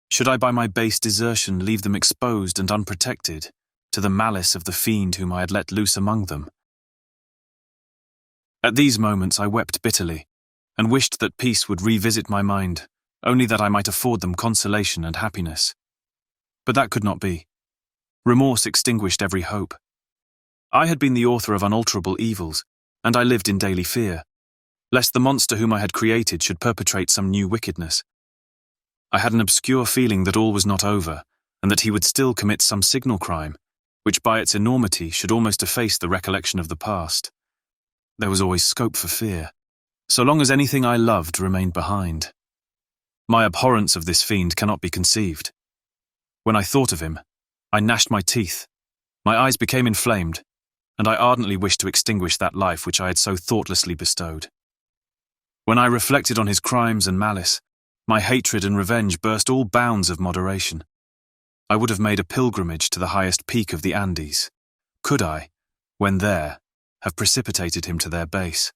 [SPEAKER 4] Should I by my base desertion leave them exposed and unprotected to the malice of the fiend whom I had let loose among them? At these moments I wept bitterly, and wished that peace would revisit my mind, only that I might afford them consolation and happiness. But that could not be. Remorse extinguished every hope. I had been the author of unalterable evils, and I lived in daily fear, lest the monster whom I had created should perpetrate some new wickedness. I had an obscure feeling that all was not over, and that he would still commit some signal crime, which by its enormity should almost efface the recollection of the past. There was always scope for fear, so long as anything I loved remained behind. My abhorrence of this fiend cannot be conceived. When I thought of him, I gnashed my teeth, my eyes became inflamed, and I ardently wished to extinguish that life which I had so thoughtlessly bestowed. When I reflected on his crimes and malice, my hatred and revenge burst all bounds of moderation. I would have made a pilgrimage to the highest peak of the Andes, could I, when there, have precipitated him to their base.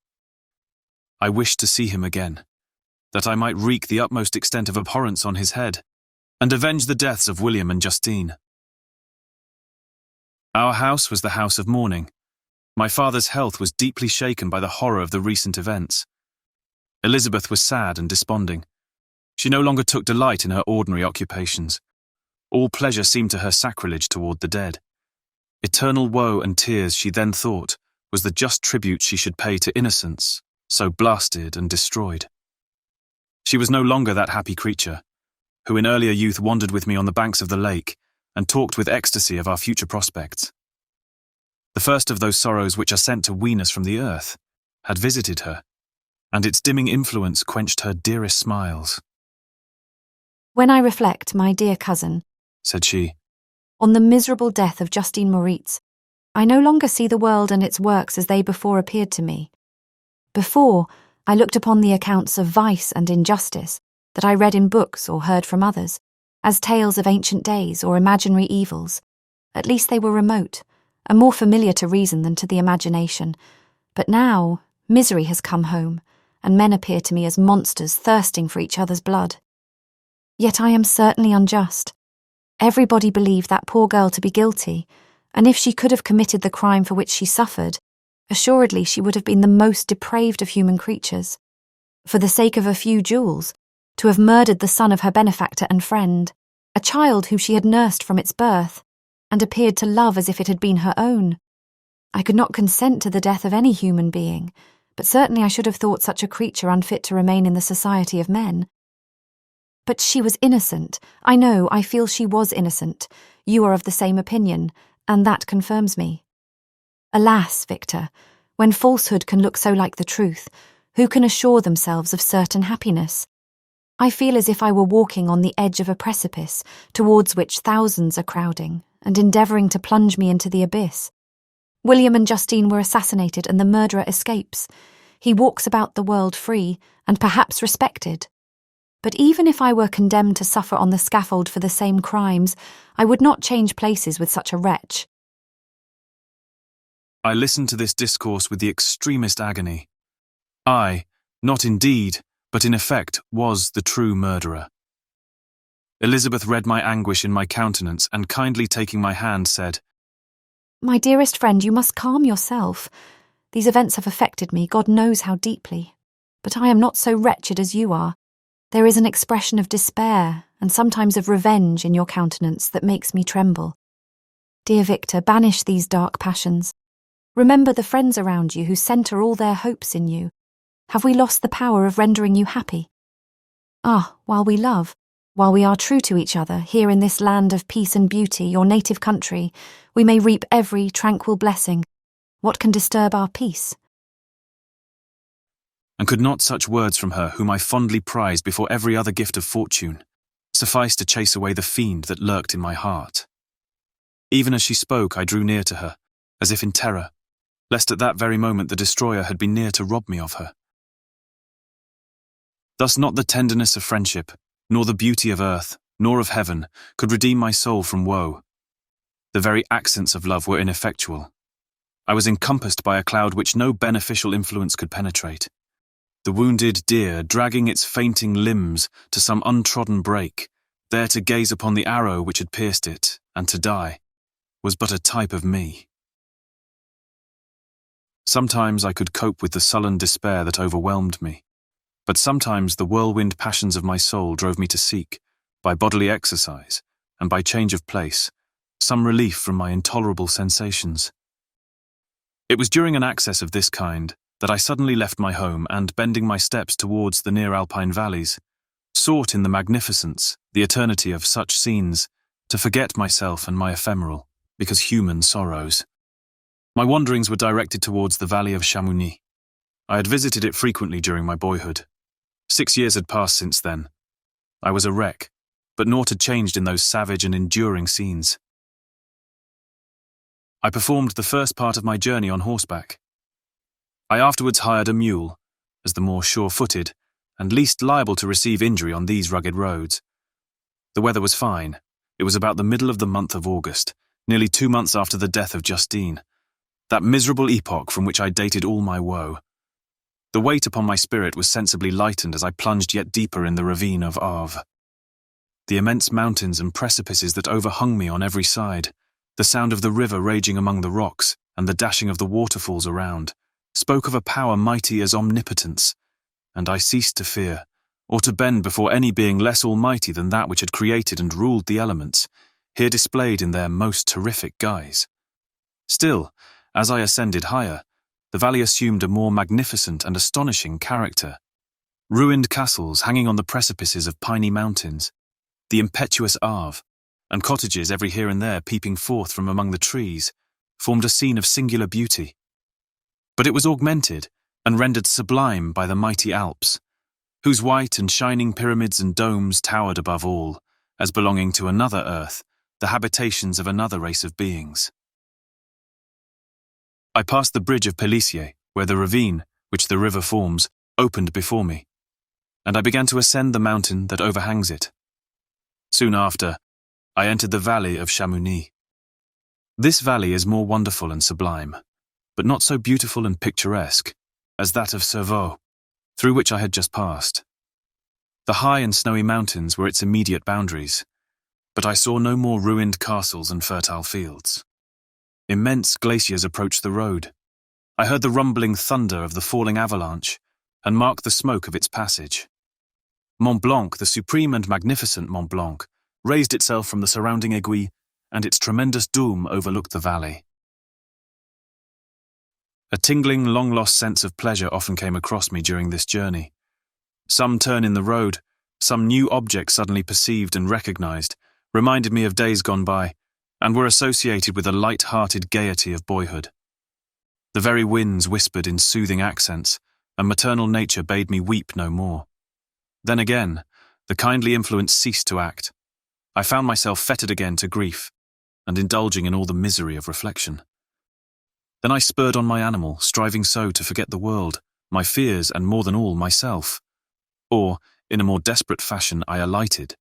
[SPEAKER 4] I wished to see him again, that I might wreak the utmost extent of abhorrence on his head, and avenge the deaths of William and Justine. Our house was the house of mourning. My father's health was deeply shaken by the horror of the recent events. Elizabeth was sad and desponding. She no longer took delight in her ordinary occupations. All pleasure seemed to her sacrilege toward the dead. Eternal woe and tears, she then thought, was the just tribute she should pay to innocence, so blasted and destroyed. She was no longer that happy creature, who in earlier youth wandered with me on the banks of the lake, and talked with ecstasy of our future prospects. The first of those sorrows which are sent to wean us from the earth had visited her, and its dimming influence quenched her dearest smiles.
[SPEAKER 11] When I reflect, my dear cousin,
[SPEAKER 4] said she,
[SPEAKER 11] on the miserable death of Justine Moritz, I no longer see the world and its works as they before appeared to me. Before, I looked upon the accounts of vice and injustice that I read in books or heard from others, as tales of ancient days or imaginary evils. At least they were remote, and more familiar to reason than to the imagination. But now, misery has come home, and men appear to me as monsters thirsting for each other's blood. Yet I am certainly unjust. Everybody believed that poor girl to be guilty, and if she could have committed the crime for which she suffered, assuredly she would have been the most depraved of human creatures. For the sake of a few jewels, to have murdered the son of her benefactor and friend, a child whom she had nursed from its birth, and appeared to love as if it had been her own. I could not consent to the death of any human being, but certainly I should have thought such a creature unfit to remain in the society of men. But she was innocent. I feel she was innocent. You are of the same opinion, and that confirms me. Alas, Victor, when falsehood can look so like the truth, who can assure themselves of certain happiness? I feel as if I were walking on the edge of a precipice, towards which thousands are crowding, and endeavouring to plunge me into the abyss. William and Justine were assassinated, and the murderer escapes. He walks about the world free, and perhaps respected. But even if I were condemned to suffer on the scaffold for the same crimes, I would not change places with such a wretch.
[SPEAKER 4] I listened to this discourse with the extremest agony. I, not indeed, but in effect, was the true murderer. Elizabeth read my anguish in my countenance, and kindly taking my hand said,
[SPEAKER 11] My dearest friend, you must calm yourself. These events have affected me, God knows how deeply. But I am not so wretched as you are. There is an expression of despair, and sometimes of revenge in your countenance that makes me tremble. Dear Victor, banish these dark passions. Remember the friends around you who centre all their hopes in you. Have we lost the power of rendering you happy? While we love, while we are true to each other, here in this land of peace and beauty, your native country, we may reap every tranquil blessing. What can disturb our peace?
[SPEAKER 4] And could not such words from her, whom I fondly prized before every other gift of fortune, suffice to chase away the fiend that lurked in my heart? Even as she spoke, I drew near to her, as if in terror, lest at that very moment the destroyer had been near to rob me of her. Thus not the tenderness of friendship, nor the beauty of earth, nor of heaven, could redeem my soul from woe. The very accents of love were ineffectual. I was encompassed by a cloud which no beneficial influence could penetrate. The wounded deer, dragging its fainting limbs to some untrodden brake, there to gaze upon the arrow which had pierced it, and to die, was but a type of me. Sometimes I could cope with the sullen despair that overwhelmed me, but sometimes the whirlwind passions of my soul drove me to seek, by bodily exercise, and by change of place, some relief from my intolerable sensations. It was during an access of this kind that I suddenly left my home and, bending my steps towards the near alpine valleys, sought in the magnificence, the eternity of such scenes, to forget myself and my ephemeral, because human sorrows. My wanderings were directed towards the valley of Chamonix. I had visited it frequently during my boyhood. 6 years had passed since then. I was a wreck, but naught had changed in those savage and enduring scenes. I performed the first part of my journey on horseback. I afterwards hired a mule, as the more sure-footed and least liable to receive injury on these rugged roads. The weather was fine. It was about the middle of the month of August, nearly 2 months after the death of Justine, that miserable epoch from which I dated all my woe. The weight upon my spirit was sensibly lightened as I plunged yet deeper in the ravine of Arve. The immense mountains and precipices that overhung me on every side, the sound of the river raging among the rocks, and the dashing of the waterfalls around, spoke of a power mighty as omnipotence, and I ceased to fear, or to bend before any being less almighty than that which had created and ruled the elements, here displayed in their most terrific guise. Still, as I ascended higher, the valley assumed a more magnificent and astonishing character. Ruined castles hanging on the precipices of piny mountains, the impetuous Arve, and cottages every here and there peeping forth from among the trees, formed a scene of singular beauty. But it was augmented and rendered sublime by the mighty Alps, whose white and shining pyramids and domes towered above all, as belonging to another earth, the habitations of another race of beings. I passed the bridge of Pélissier, where the ravine, which the river forms, opened before me, and I began to ascend the mountain that overhangs it. Soon after, I entered the valley of Chamonix. This valley is more wonderful and sublime, but not so beautiful and picturesque as that of Cerveau, through which I had just passed. The high and snowy mountains were its immediate boundaries, but I saw no more ruined castles and fertile fields. Immense glaciers approached the road. I heard the rumbling thunder of the falling avalanche, and marked the smoke of its passage. Mont Blanc, the supreme and magnificent Mont Blanc, raised itself from the surrounding aiguille, and its tremendous dome overlooked the valley. A tingling, long-lost sense of pleasure often came across me during this journey. Some turn in the road, some new object suddenly perceived and recognized, reminded me of days gone by, and were associated with a light-hearted gaiety of boyhood. The very winds whispered in soothing accents, and maternal nature bade me weep no more. Then again, the kindly influence ceased to act. I found myself fettered again to grief, and indulging in all the misery of reflection. Then I spurred on my animal, striving so to forget the world, my fears, and more than all, myself. Or, in a more desperate fashion, I alighted,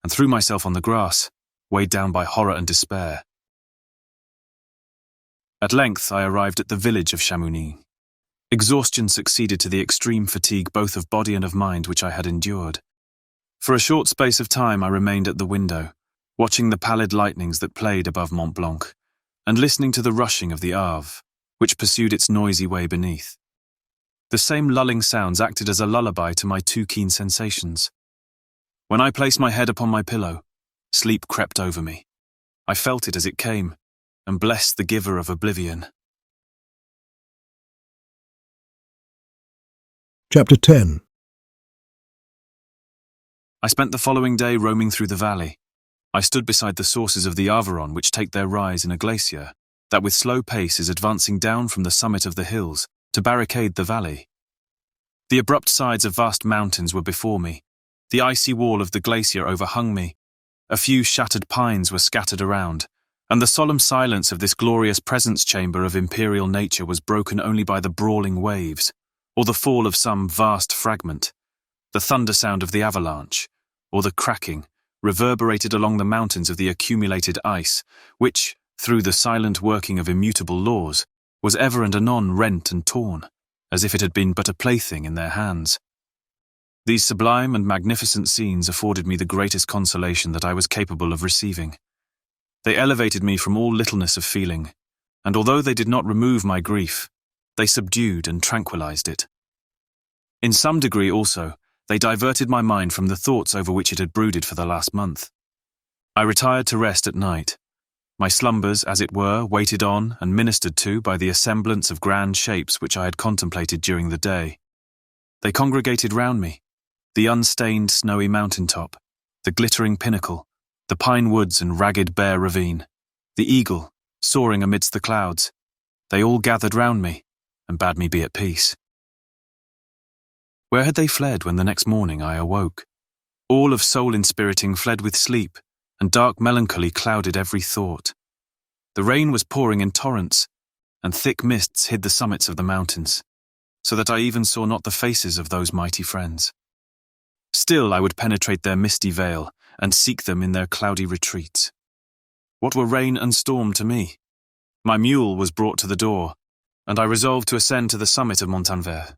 [SPEAKER 4] and threw myself on the grass, weighed down by horror and despair. At length I arrived at the village of Chamonix. Exhaustion succeeded to the extreme fatigue both of body and of mind which I had endured. For a short space of time I remained at the window, watching the pallid lightnings that played above Mont Blanc, and listening to the rushing of the Arve, which pursued its noisy way beneath. The same lulling sounds acted as a lullaby to my too keen sensations. When I placed my head upon my pillow, sleep crept over me. I felt it as it came, and blessed the giver of oblivion.
[SPEAKER 14] Chapter 10.
[SPEAKER 4] I spent the following day roaming through the valley. I stood beside the sources of the Arveiron which take their rise in a glacier that with slow pace is advancing down from the summit of the hills to barricade the valley. The abrupt sides of vast mountains were before me. The icy wall of the glacier overhung me. A few shattered pines were scattered around, and the solemn silence of this glorious presence chamber of imperial nature was broken only by the brawling waves, or the fall of some vast fragment, the thunder sound of the avalanche, or the cracking, reverberated along the mountains of the accumulated ice, which, through the silent working of immutable laws, was ever and anon rent and torn, as if it had been but a plaything in their hands. These sublime and magnificent scenes afforded me the greatest consolation that I was capable of receiving. They elevated me from all littleness of feeling, and although they did not remove my grief, they subdued and tranquilized it. In some degree also, they diverted my mind from the thoughts over which it had brooded for the last month. I retired to rest at night. My slumbers, as it were, waited on and ministered to by the assemblance of grand shapes which I had contemplated during the day. They congregated round me, the unstained snowy mountain-top, the glittering pinnacle, the pine woods and ragged bare ravine, the eagle, soaring amidst the clouds. They all gathered round me and bade me be at peace. Where had they fled when the next morning I awoke? All of soul-inspiriting fled with sleep, and dark melancholy clouded every thought. The rain was pouring in torrents, and thick mists hid the summits of the mountains, so that I even saw not the faces of those mighty friends. Still I would penetrate their misty veil, and seek them in their cloudy retreats. What were rain and storm to me? My mule was brought to the door, and I resolved to ascend to the summit of Montanvert.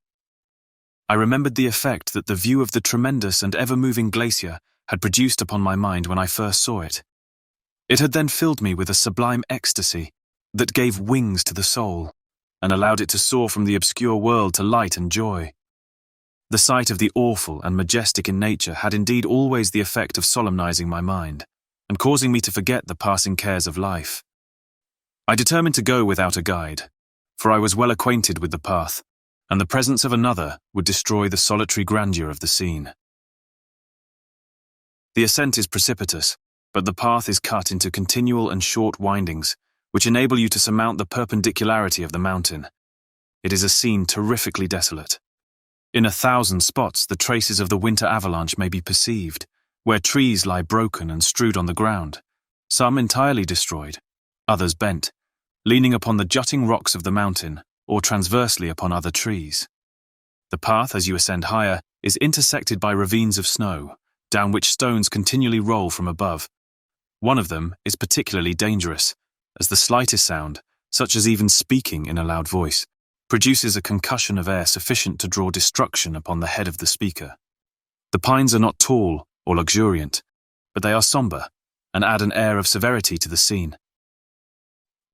[SPEAKER 4] I remembered the effect that the view of the tremendous and ever-moving glacier had produced upon my mind when I first saw it. It had then filled me with a sublime ecstasy that gave wings to the soul, and allowed it to soar from the obscure world to light and joy. The sight of the awful and majestic in nature had indeed always the effect of solemnizing my mind, and causing me to forget the passing cares of life. I determined to go without a guide, for I was well acquainted with the path, and the presence of another would destroy the solitary grandeur of the scene. The ascent is precipitous, but the path is cut into continual and short windings, which enable you to surmount the perpendicularity of the mountain. It is a scene terrifically desolate. In 1,000 spots the traces of the winter avalanche may be perceived, where trees lie broken and strewed on the ground, some entirely destroyed, others bent, leaning upon the jutting rocks of the mountain, or transversely upon other trees. The path, as you ascend higher, is intersected by ravines of snow, down which stones continually roll from above. One of them is particularly dangerous, as the slightest sound, such as even speaking in a loud voice, produces a concussion of air sufficient to draw destruction upon the head of the speaker. The pines are not tall or luxuriant, but they are sombre, and add an air of severity to the scene.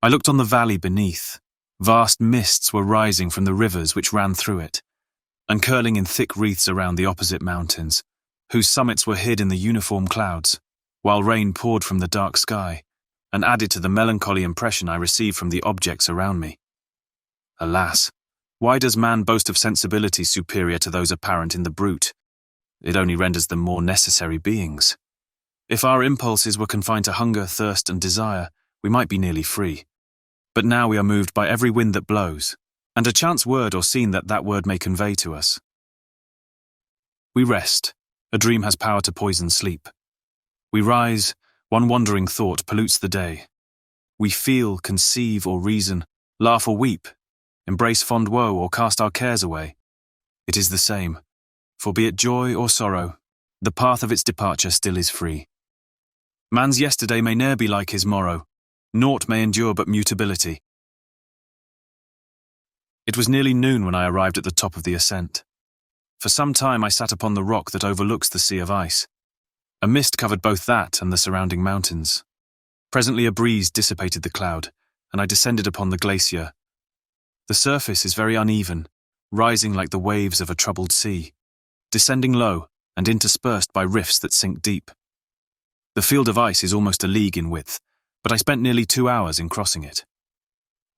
[SPEAKER 4] I looked on the valley beneath. Vast mists were rising from the rivers which ran through it, and curling in thick wreaths around the opposite mountains, whose summits were hid in the uniform clouds, while rain poured from the dark sky, and added to the melancholy impression I received from the objects around me. Alas, why does man boast of sensibilities superior to those apparent in the brute? It only renders them more necessary beings. If our impulses were confined to hunger, thirst, and desire, we might be nearly free. But now we are moved by every wind that blows, and a chance word or scene that word may convey to us. We rest. A dream has power to poison sleep. We rise. One wandering thought pollutes the day. We feel, conceive, or reason, laugh or weep, embrace fond woe or cast our cares away. It is the same, for be it joy or sorrow, the path of its departure still is free. Man's yesterday may ne'er be like his morrow, naught may endure but mutability. It was nearly noon when I arrived at the top of the ascent. For some time I sat upon the rock that overlooks the sea of ice. A mist covered both that and the surrounding mountains. Presently a breeze dissipated the cloud, and I descended upon the glacier. The surface is very uneven, rising like the waves of a troubled sea, descending low and interspersed by rifts that sink deep. The field of ice is almost a league in width, but I spent nearly 2 hours in crossing it.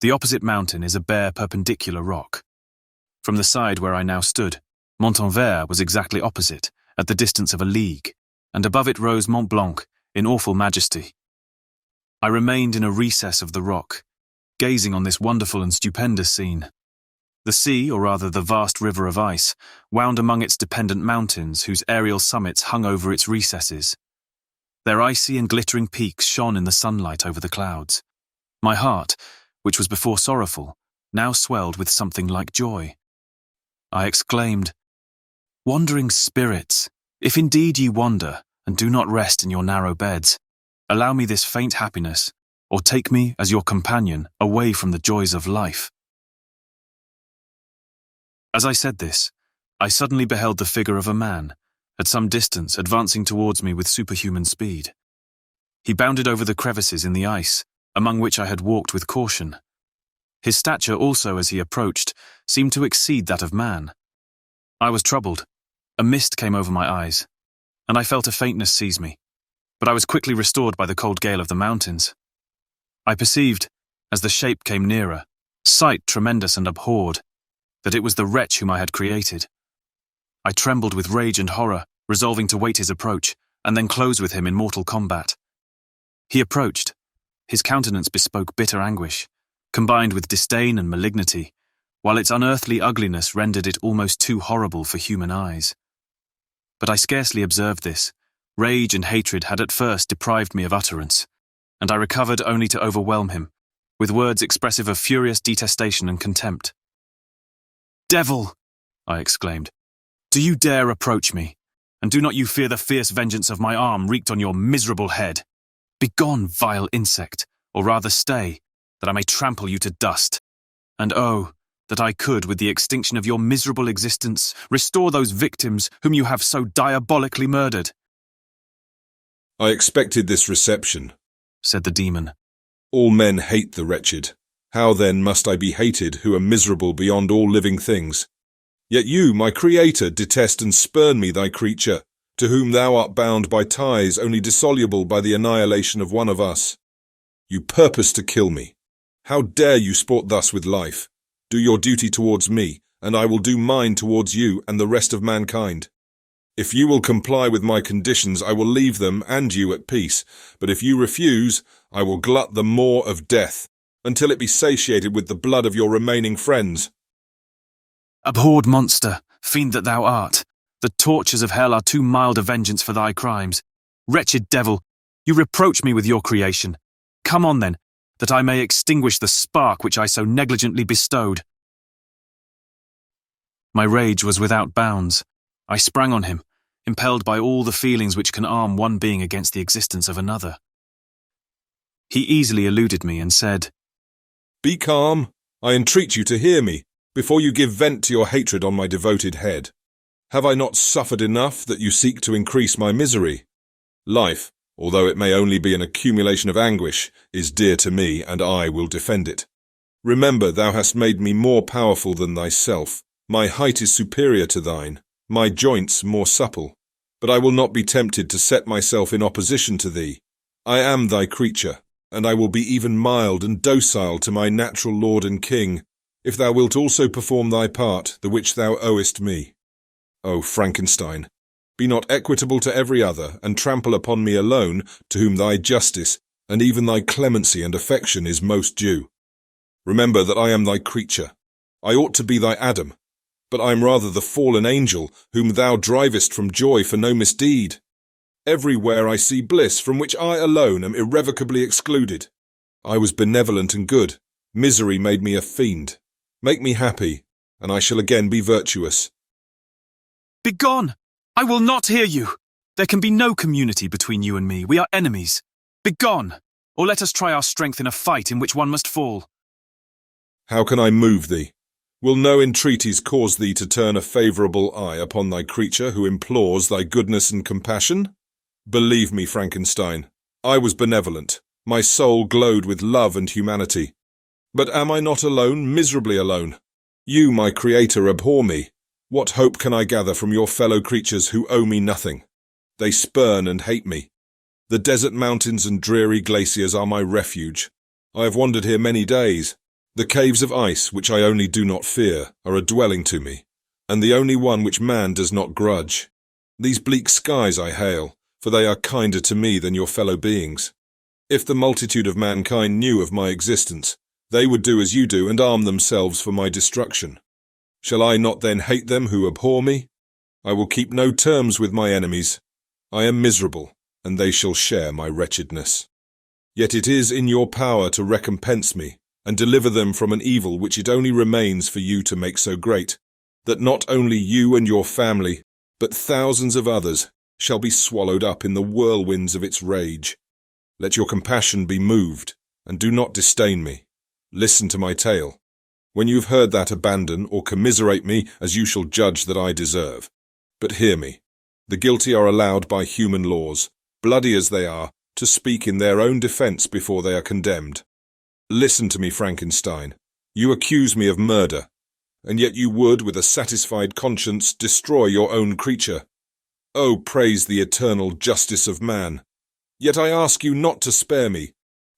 [SPEAKER 4] The opposite mountain is a bare perpendicular rock. From the side where I now stood, Montanvert was exactly opposite, at the distance of a league, and above it rose Mont Blanc in awful majesty. I remained in a recess of the rock, gazing on this wonderful and stupendous scene. The sea, or rather the vast river of ice, wound among its dependent mountains whose aerial summits hung over its recesses. Their icy and glittering peaks shone in the sunlight over the clouds. My heart, which was before sorrowful, now swelled with something like joy. I exclaimed, "Wandering spirits, if indeed ye wander, and do not rest in your narrow beds, allow me this faint happiness, or take me, as your companion, away from the joys of life." As I said this, I suddenly beheld the figure of a man, at some distance, advancing towards me with superhuman speed. He bounded over the crevices in the ice, among which I had walked with caution. His stature also, as he approached, seemed to exceed that of man. I was troubled. A mist came over my eyes, and I felt a faintness seize me, but I was quickly restored by the cold gale of the mountains. I perceived, as the shape came nearer, sight tremendous and abhorred, that it was the wretch whom I had created. I trembled with rage and horror, resolving to wait his approach, and then close with him in mortal combat. He approached. His countenance bespoke bitter anguish, combined with disdain and malignity, while its unearthly ugliness rendered it almost too horrible for human eyes. But I scarcely observed this. Rage and hatred had at first deprived me of utterance, and I recovered only to overwhelm him, with words expressive of furious detestation and contempt. "Devil!" I exclaimed. "Do you dare approach me? And do not you fear the fierce vengeance of my arm wreaked on your miserable head? Begone, vile insect, or rather stay, that I may trample you to dust. And oh, that I could, with the extinction of your miserable existence, restore those victims whom you have so diabolically murdered."
[SPEAKER 14] "I expected this reception,"
[SPEAKER 4] said the demon.
[SPEAKER 14] "All men hate the wretched. How then must I be hated, who am miserable beyond all living things? Yet you, my Creator, detest and spurn me, thy creature, to whom thou art bound by ties only dissoluble by the annihilation of one of us. You purpose to kill me. How dare you sport thus with life? Do your duty towards me, and I will do mine towards you and the rest of mankind. If you will comply with my conditions, I will leave them and you at peace, but if you refuse, I will glut the maw of death, until it be satiated with the blood of your remaining friends."
[SPEAKER 4] "Abhorred monster, fiend that thou art, the tortures of hell are too mild a vengeance for thy crimes. Wretched devil, you reproach me with your creation. Come on then, that I may extinguish the spark which I so negligently bestowed." My rage was without bounds. I sprang on him, impelled by all the feelings which can arm one being against the existence of another. He easily eluded me and said,
[SPEAKER 14] "Be calm. I entreat you to hear me, before you give vent to your hatred on my devoted head. Have I not suffered enough that you seek to increase my misery? Life, although it may only be an accumulation of anguish, is dear to me, and I will defend it. Remember, thou hast made me more powerful than thyself. My height is superior to thine, my joints more supple. But I will not be tempted to set myself in opposition to thee. I am thy creature, and I will be even mild and docile to my natural lord and king, if thou wilt also perform thy part, the which thou owest me. O Frankenstein, be not equitable to every other, and trample upon me alone, to whom thy justice, and even thy clemency and affection is most due. Remember that I am thy creature. I ought to be thy Adam, but I am rather the fallen angel, whom thou drivest from joy for no misdeed. Everywhere I see bliss, from which I alone am irrevocably excluded. I was benevolent and good. Misery made me a fiend. Make me happy, and I shall again be virtuous.
[SPEAKER 4] Begone! I will not hear you! There can be no community between you and me. We are enemies. Begone! Or let us try our strength in a fight in which one must fall.
[SPEAKER 14] How can I move thee? Will no entreaties cause thee to turn a favourable eye upon thy creature who implores thy goodness and compassion? Believe me, Frankenstein, I was benevolent. My soul glowed with love and humanity. But am I not alone, miserably alone? You, my creator, abhor me. What hope can I gather from your fellow creatures who owe me nothing? They spurn and hate me. The desert mountains and dreary glaciers are my refuge. I have wandered here many days. The caves of ice, which I only do not fear, are a dwelling to me, and the only one which man does not grudge. These bleak skies I hail, for they are kinder to me than your fellow beings. If the multitude of mankind knew of my existence, they would do as you do and arm themselves for my destruction. Shall I not then hate them who abhor me? I will keep no terms with my enemies. I am miserable, and they shall share my wretchedness. Yet it is in your power to recompense me, and deliver them from an evil which it only remains for you to make so great, that not only you and your family, but thousands of others, shall be swallowed up in the whirlwinds of its rage. Let your compassion be moved, and do not disdain me. Listen to my tale. When you have heard that, abandon or commiserate me as you shall judge that I deserve. But hear me. The guilty are allowed by human laws, bloody as they are, to speak in their own defence before they are condemned. Listen to me, Frankenstein. You accuse me of murder, and yet you would, with a satisfied conscience, destroy your own creature. Oh, praise the eternal justice of man. Yet I ask you not to spare me.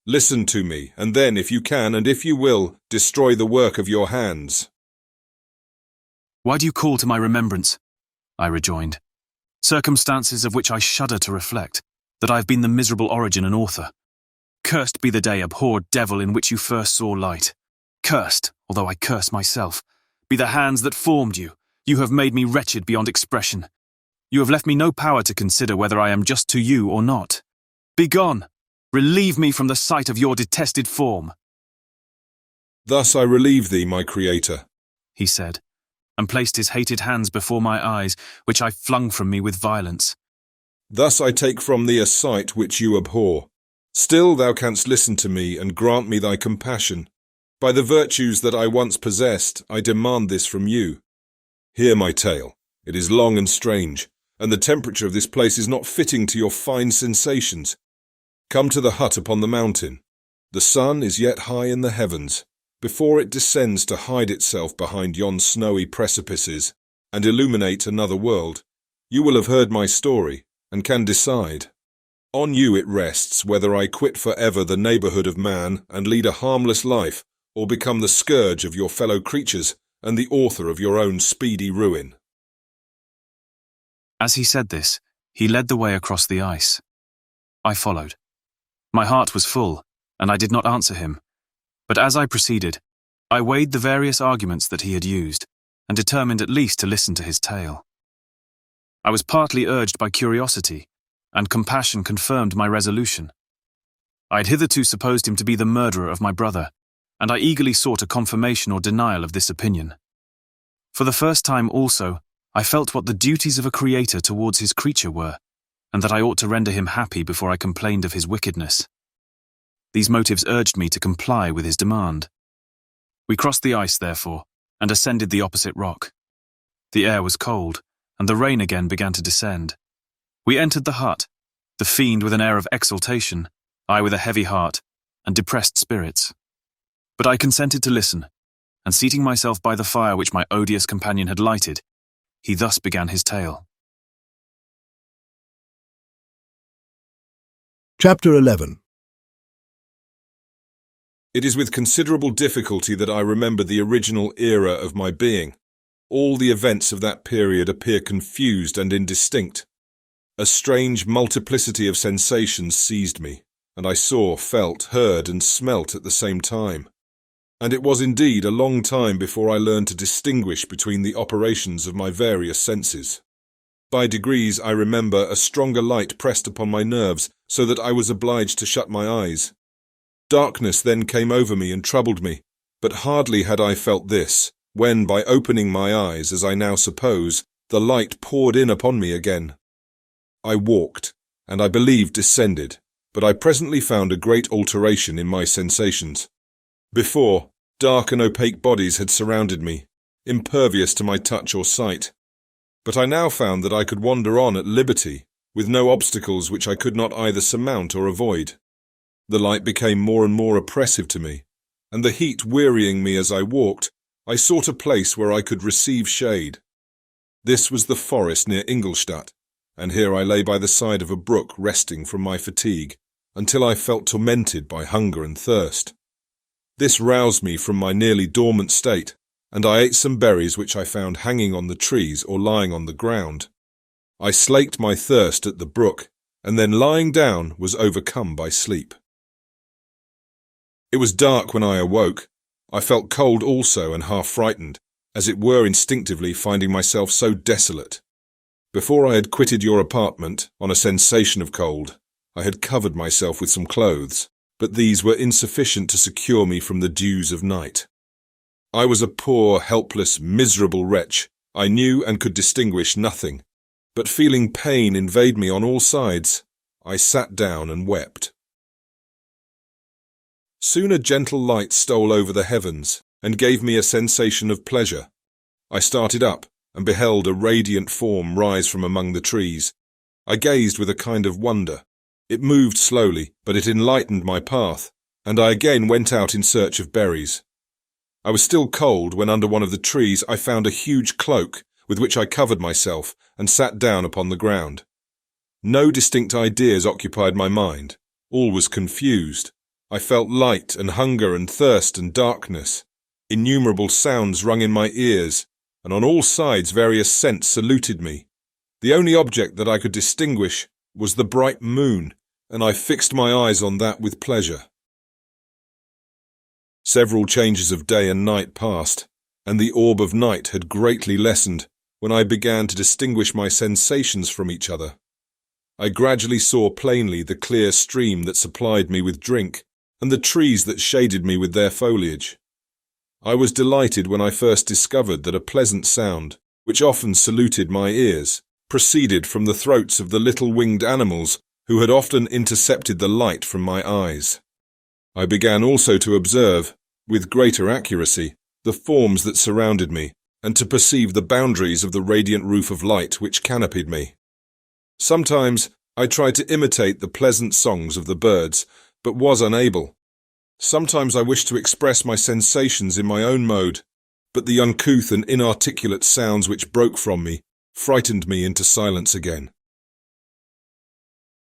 [SPEAKER 14] Listen to me, and then, if you can, and if you will, destroy the work of your hands.
[SPEAKER 4] Why do you call to my remembrance? I rejoined. Circumstances of which I shudder to reflect, that I have been the miserable origin and author. Cursed be the day, abhorred devil, in which you first saw light. Cursed, although I curse myself, be the hands that formed you. You have made me wretched beyond expression. You have left me no power to consider whether I am just to you or not. Begone! Relieve me from the sight of your detested form.
[SPEAKER 14] Thus I relieve thee, my creator,
[SPEAKER 4] he said, and placed his hated hands before my eyes, which I flung from me with violence.
[SPEAKER 14] Thus I take from thee a sight which you abhor. Still thou canst listen to me and grant me thy compassion. By the virtues that I once possessed, I demand this from you. Hear my tale. It is long and strange, and the temperature of this place is not fitting to your fine sensations. Come to the hut upon the mountain. The sun is yet high in the heavens, before it descends to hide itself behind yon snowy precipices, and illuminate another world. You will have heard my story, and can decide. On you it rests whether I quit for ever the neighbourhood of man and lead a harmless life, or become the scourge of your fellow creatures and the author of your own speedy ruin.
[SPEAKER 4] As he said this, he led the way across the ice. I followed. My heart was full, and I did not answer him. But as I proceeded, I weighed the various arguments that he had used, and determined at least to listen to his tale. I was partly urged by curiosity, and compassion confirmed my resolution. I had hitherto supposed him to be the murderer of my brother, and I eagerly sought a confirmation or denial of this opinion. For the first time also, I felt what the duties of a creator towards his creature were, and that I ought to render him happy before I complained of his wickedness. These motives urged me to comply with his demand. We crossed the ice, therefore, and ascended the opposite rock. The air was cold, and the rain again began to descend. We entered the hut, the fiend with an air of exultation, I with a heavy heart and depressed spirits. But I consented to listen, and seating myself by the fire which my odious companion had lighted, he thus began his tale.
[SPEAKER 15] Chapter 11.
[SPEAKER 14] It is with considerable difficulty that I remember the original era of my being. All the events of that period appear confused and indistinct. A strange multiplicity of sensations seized me, and I saw, felt, heard, and smelt at the same time. And it was indeed a long time before I learned to distinguish between the operations of my various senses. By degrees I remember a stronger light pressed upon my nerves, so that I was obliged to shut my eyes. Darkness then came over me and troubled me, but hardly had I felt this, when, by opening my eyes, as I now suppose, the light poured in upon me again. I walked, and I believe descended, but I presently found a great alteration in my sensations. Before, dark and opaque bodies had surrounded me, impervious to my touch or sight. But I now found that I could wander on at liberty, with no obstacles which I could not either surmount or avoid. The light became more and more oppressive to me, and the heat wearying me as I walked, I sought a place where I could receive shade. This was the forest near Ingolstadt, and here I lay by the side of a brook resting from my fatigue, until I felt tormented by hunger and thirst. This roused me from my nearly dormant state, and I ate some berries which I found hanging on the trees or lying on the ground. I slaked my thirst at the brook, and then lying down was overcome by sleep. It was dark when I awoke. I felt cold also and half frightened, as it were instinctively finding myself so desolate. Before I had quitted your apartment, on a sensation of cold, I had covered myself with some clothes, but these were insufficient to secure me from the dews of night. I was a poor, helpless, miserable wretch. I knew and could distinguish nothing, but feeling pain invade me on all sides, I sat down and wept. Soon a gentle light stole over the heavens, and gave me a sensation of pleasure. I started up, and beheld a radiant form rise from among the trees. I gazed with a kind of wonder. It moved slowly, but it enlightened my path, and I again went out in search of berries. I was still cold when under one of the trees I found a huge cloak, with which I covered myself, and sat down upon the ground. No distinct ideas occupied my mind. All was confused. I felt light and hunger and thirst and darkness. Innumerable sounds rung in my ears, and on all sides various scents saluted me. The only object that I could distinguish was the bright moon, and I fixed my eyes on that with pleasure. Several changes of day and night passed, and the orb of night had greatly lessened when I began to distinguish my sensations from each other. I gradually saw plainly the clear stream that supplied me with drink, and the trees that shaded me with their foliage. I was delighted when I first discovered that a pleasant sound, which often saluted my ears, proceeded from the throats of the little winged animals who had often intercepted the light from my eyes. I began also to observe, with greater accuracy, the forms that surrounded me, and to perceive the boundaries of the radiant roof of light which canopied me. Sometimes I tried to imitate the pleasant songs of the birds, but was unable. Sometimes I wished to express my sensations in my own mode, but the uncouth and inarticulate sounds which broke from me frightened me into silence again.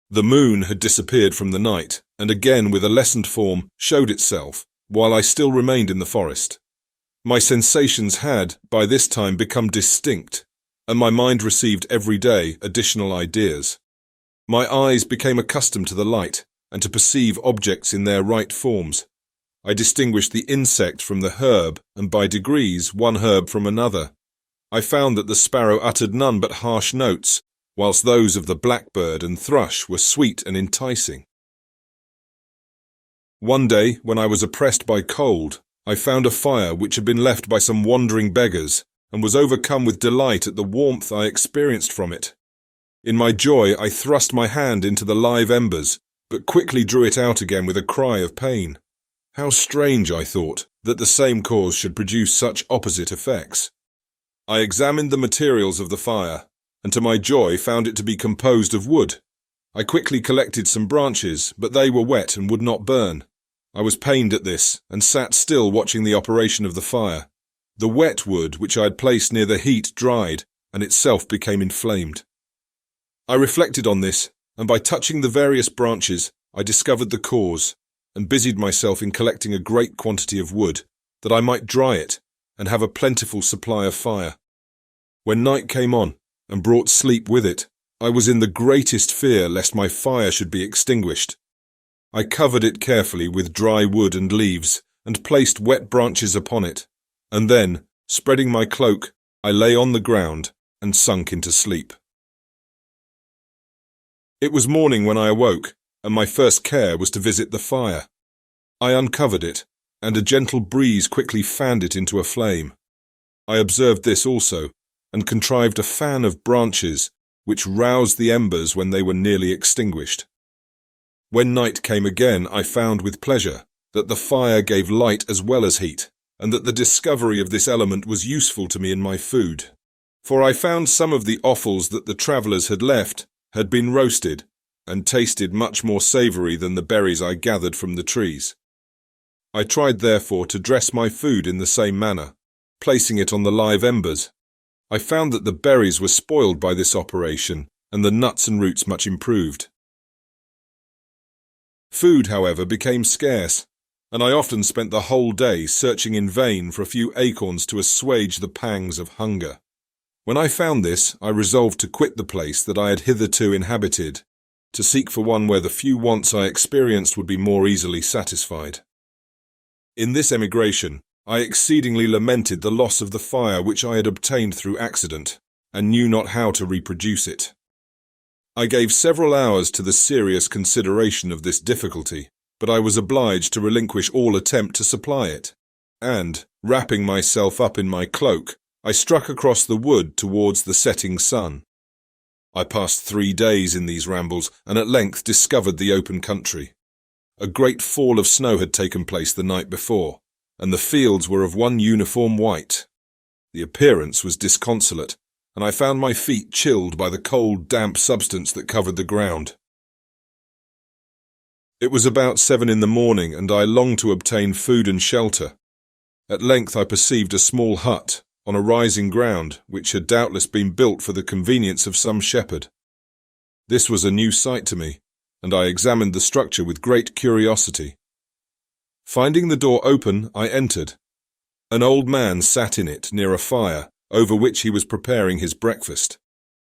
[SPEAKER 14] The moon had disappeared from the night, and again with a lessened form showed itself, while I still remained in the forest. My sensations had, by this time, become distinct, and my mind received every day additional ideas. My eyes became accustomed to the light, and to perceive objects in their right forms. I distinguished the insect from the herb, and by degrees one herb from another. I found that the sparrow uttered none but harsh notes, whilst those of the blackbird and thrush were sweet and enticing. One day, when I was oppressed by cold, I found a fire which had been left by some wandering beggars, and was overcome with delight at the warmth I experienced from it. In my joy I thrust my hand into the live embers, but quickly drew it out again with a cry of pain. How strange, I thought, that the same cause should produce such opposite effects. I examined the materials of the fire, and to my joy found it to be composed of wood. I quickly collected some branches, but they were wet and would not burn. I was pained at this, and sat still watching the operation of the fire. The wet wood which I had placed near the heat dried, and itself became inflamed. I reflected on this, and by touching the various branches, I discovered the cause and busied myself in collecting a great quantity of wood, that I might dry it and have a plentiful supply of fire. When night came on and brought sleep with it, I was in the greatest fear lest my fire should be extinguished. I covered it carefully with dry wood and leaves, and placed wet branches upon it, and then, spreading my cloak, I lay on the ground and sunk into sleep. It was morning when I awoke, and my first care was to visit the fire. I uncovered it, and a gentle breeze quickly fanned it into a flame. I observed this also, and contrived a fan of branches, which roused the embers when they were nearly extinguished. When night came again, I found with pleasure that the fire gave light as well as heat, and that the discovery of this element was useful to me in my food. For I found some of the offals that the travellers had left had been roasted, and tasted much more savoury than the berries I gathered from the trees. I tried therefore to dress my food in the same manner, placing it on the live embers. I found that the berries were spoiled by this operation, and the nuts and roots much improved. Food, however, became scarce, and I often spent the whole day searching in vain for a few acorns to assuage the pangs of hunger. When I found this, I resolved to quit the place that I had hitherto inhabited, to seek for one where the few wants I experienced would be more easily satisfied. In this emigration, I exceedingly lamented the loss of the fire which I had obtained through accident, and knew not how to reproduce it. I gave several hours to the serious consideration of this difficulty, but I was obliged to relinquish all attempt to supply it, and, wrapping myself up in my cloak, I struck across the wood towards the setting sun. I passed 3 days in these rambles, and at length discovered the open country. A great fall of snow had taken place the night before, and the fields were of one uniform white. The appearance was disconsolate, and I found my feet chilled by the cold, damp substance that covered the ground. It was about 7 in the morning, and I longed to obtain food and shelter. At length I perceived a small hut on a rising ground, which had doubtless been built for the convenience of some shepherd. This was a new sight to me, and I examined the structure with great curiosity. Finding the door open, I entered. An old man sat in it near a fire, over which he was preparing his breakfast.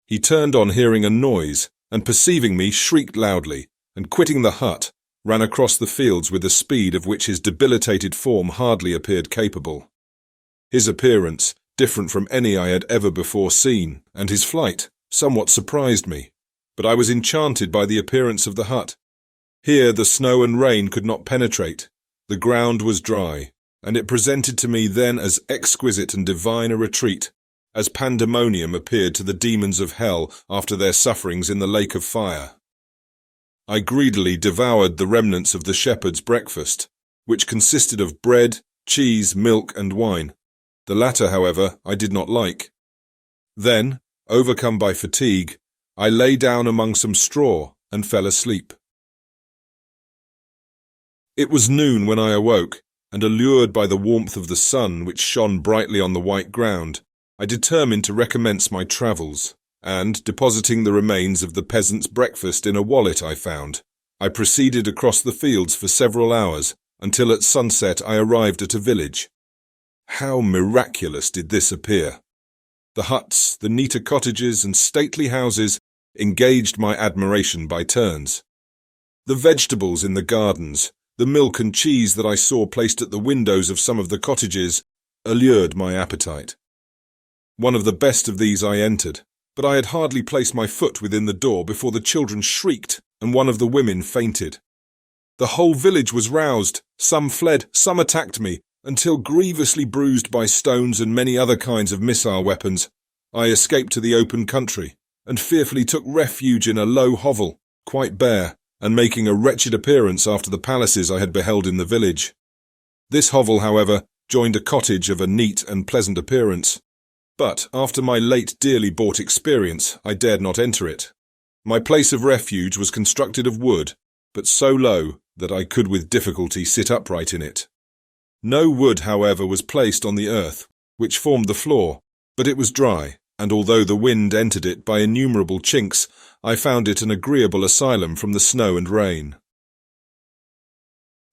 [SPEAKER 14] He turned on hearing a noise, and perceiving me, shrieked loudly, and quitting the hut, ran across the fields with a speed of which his debilitated form hardly appeared capable. His appearance, different from any I had ever before seen, and his flight, somewhat surprised me, but I was enchanted by the appearance of the hut. Here the snow and rain could not penetrate, the ground was dry, and it presented to me then as exquisite and divine a retreat, as pandemonium appeared to the demons of hell after their sufferings in the lake of fire. I greedily devoured the remnants of the shepherd's breakfast, which consisted of bread, cheese, milk, and wine. The latter, however, I did not like. Then, overcome by fatigue, I lay down among some straw and fell asleep. It was noon when I awoke, and allured by the warmth of the sun which shone brightly on the white ground, I determined to recommence my travels, and, depositing the remains of the peasant's breakfast in a wallet I found, I proceeded across the fields for several hours, until at sunset I arrived at a village. How miraculous did this appear! The huts, the neater cottages, and stately houses engaged my admiration by turns. The vegetables in the gardens, the milk and cheese that I saw placed at the windows of some of the cottages, allured my appetite. One of the best of these I entered, but I had hardly placed my foot within the door before the children shrieked and one of the women fainted. The whole village was roused, some fled, some attacked me, until, grievously bruised by stones and many other kinds of missile weapons, I escaped to the open country, and fearfully took refuge in a low hovel, quite bare, and making a wretched appearance after the palaces I had beheld in the village. This hovel, however, joined a cottage of a neat and pleasant appearance, but after my late dearly bought experience, I dared not enter it. My place of refuge was constructed of wood, but so low that I could with difficulty sit upright in it. No wood, however, was placed on the earth, which formed the floor, but it was dry, and although the wind entered it by innumerable chinks, I found it an agreeable asylum from the snow and rain.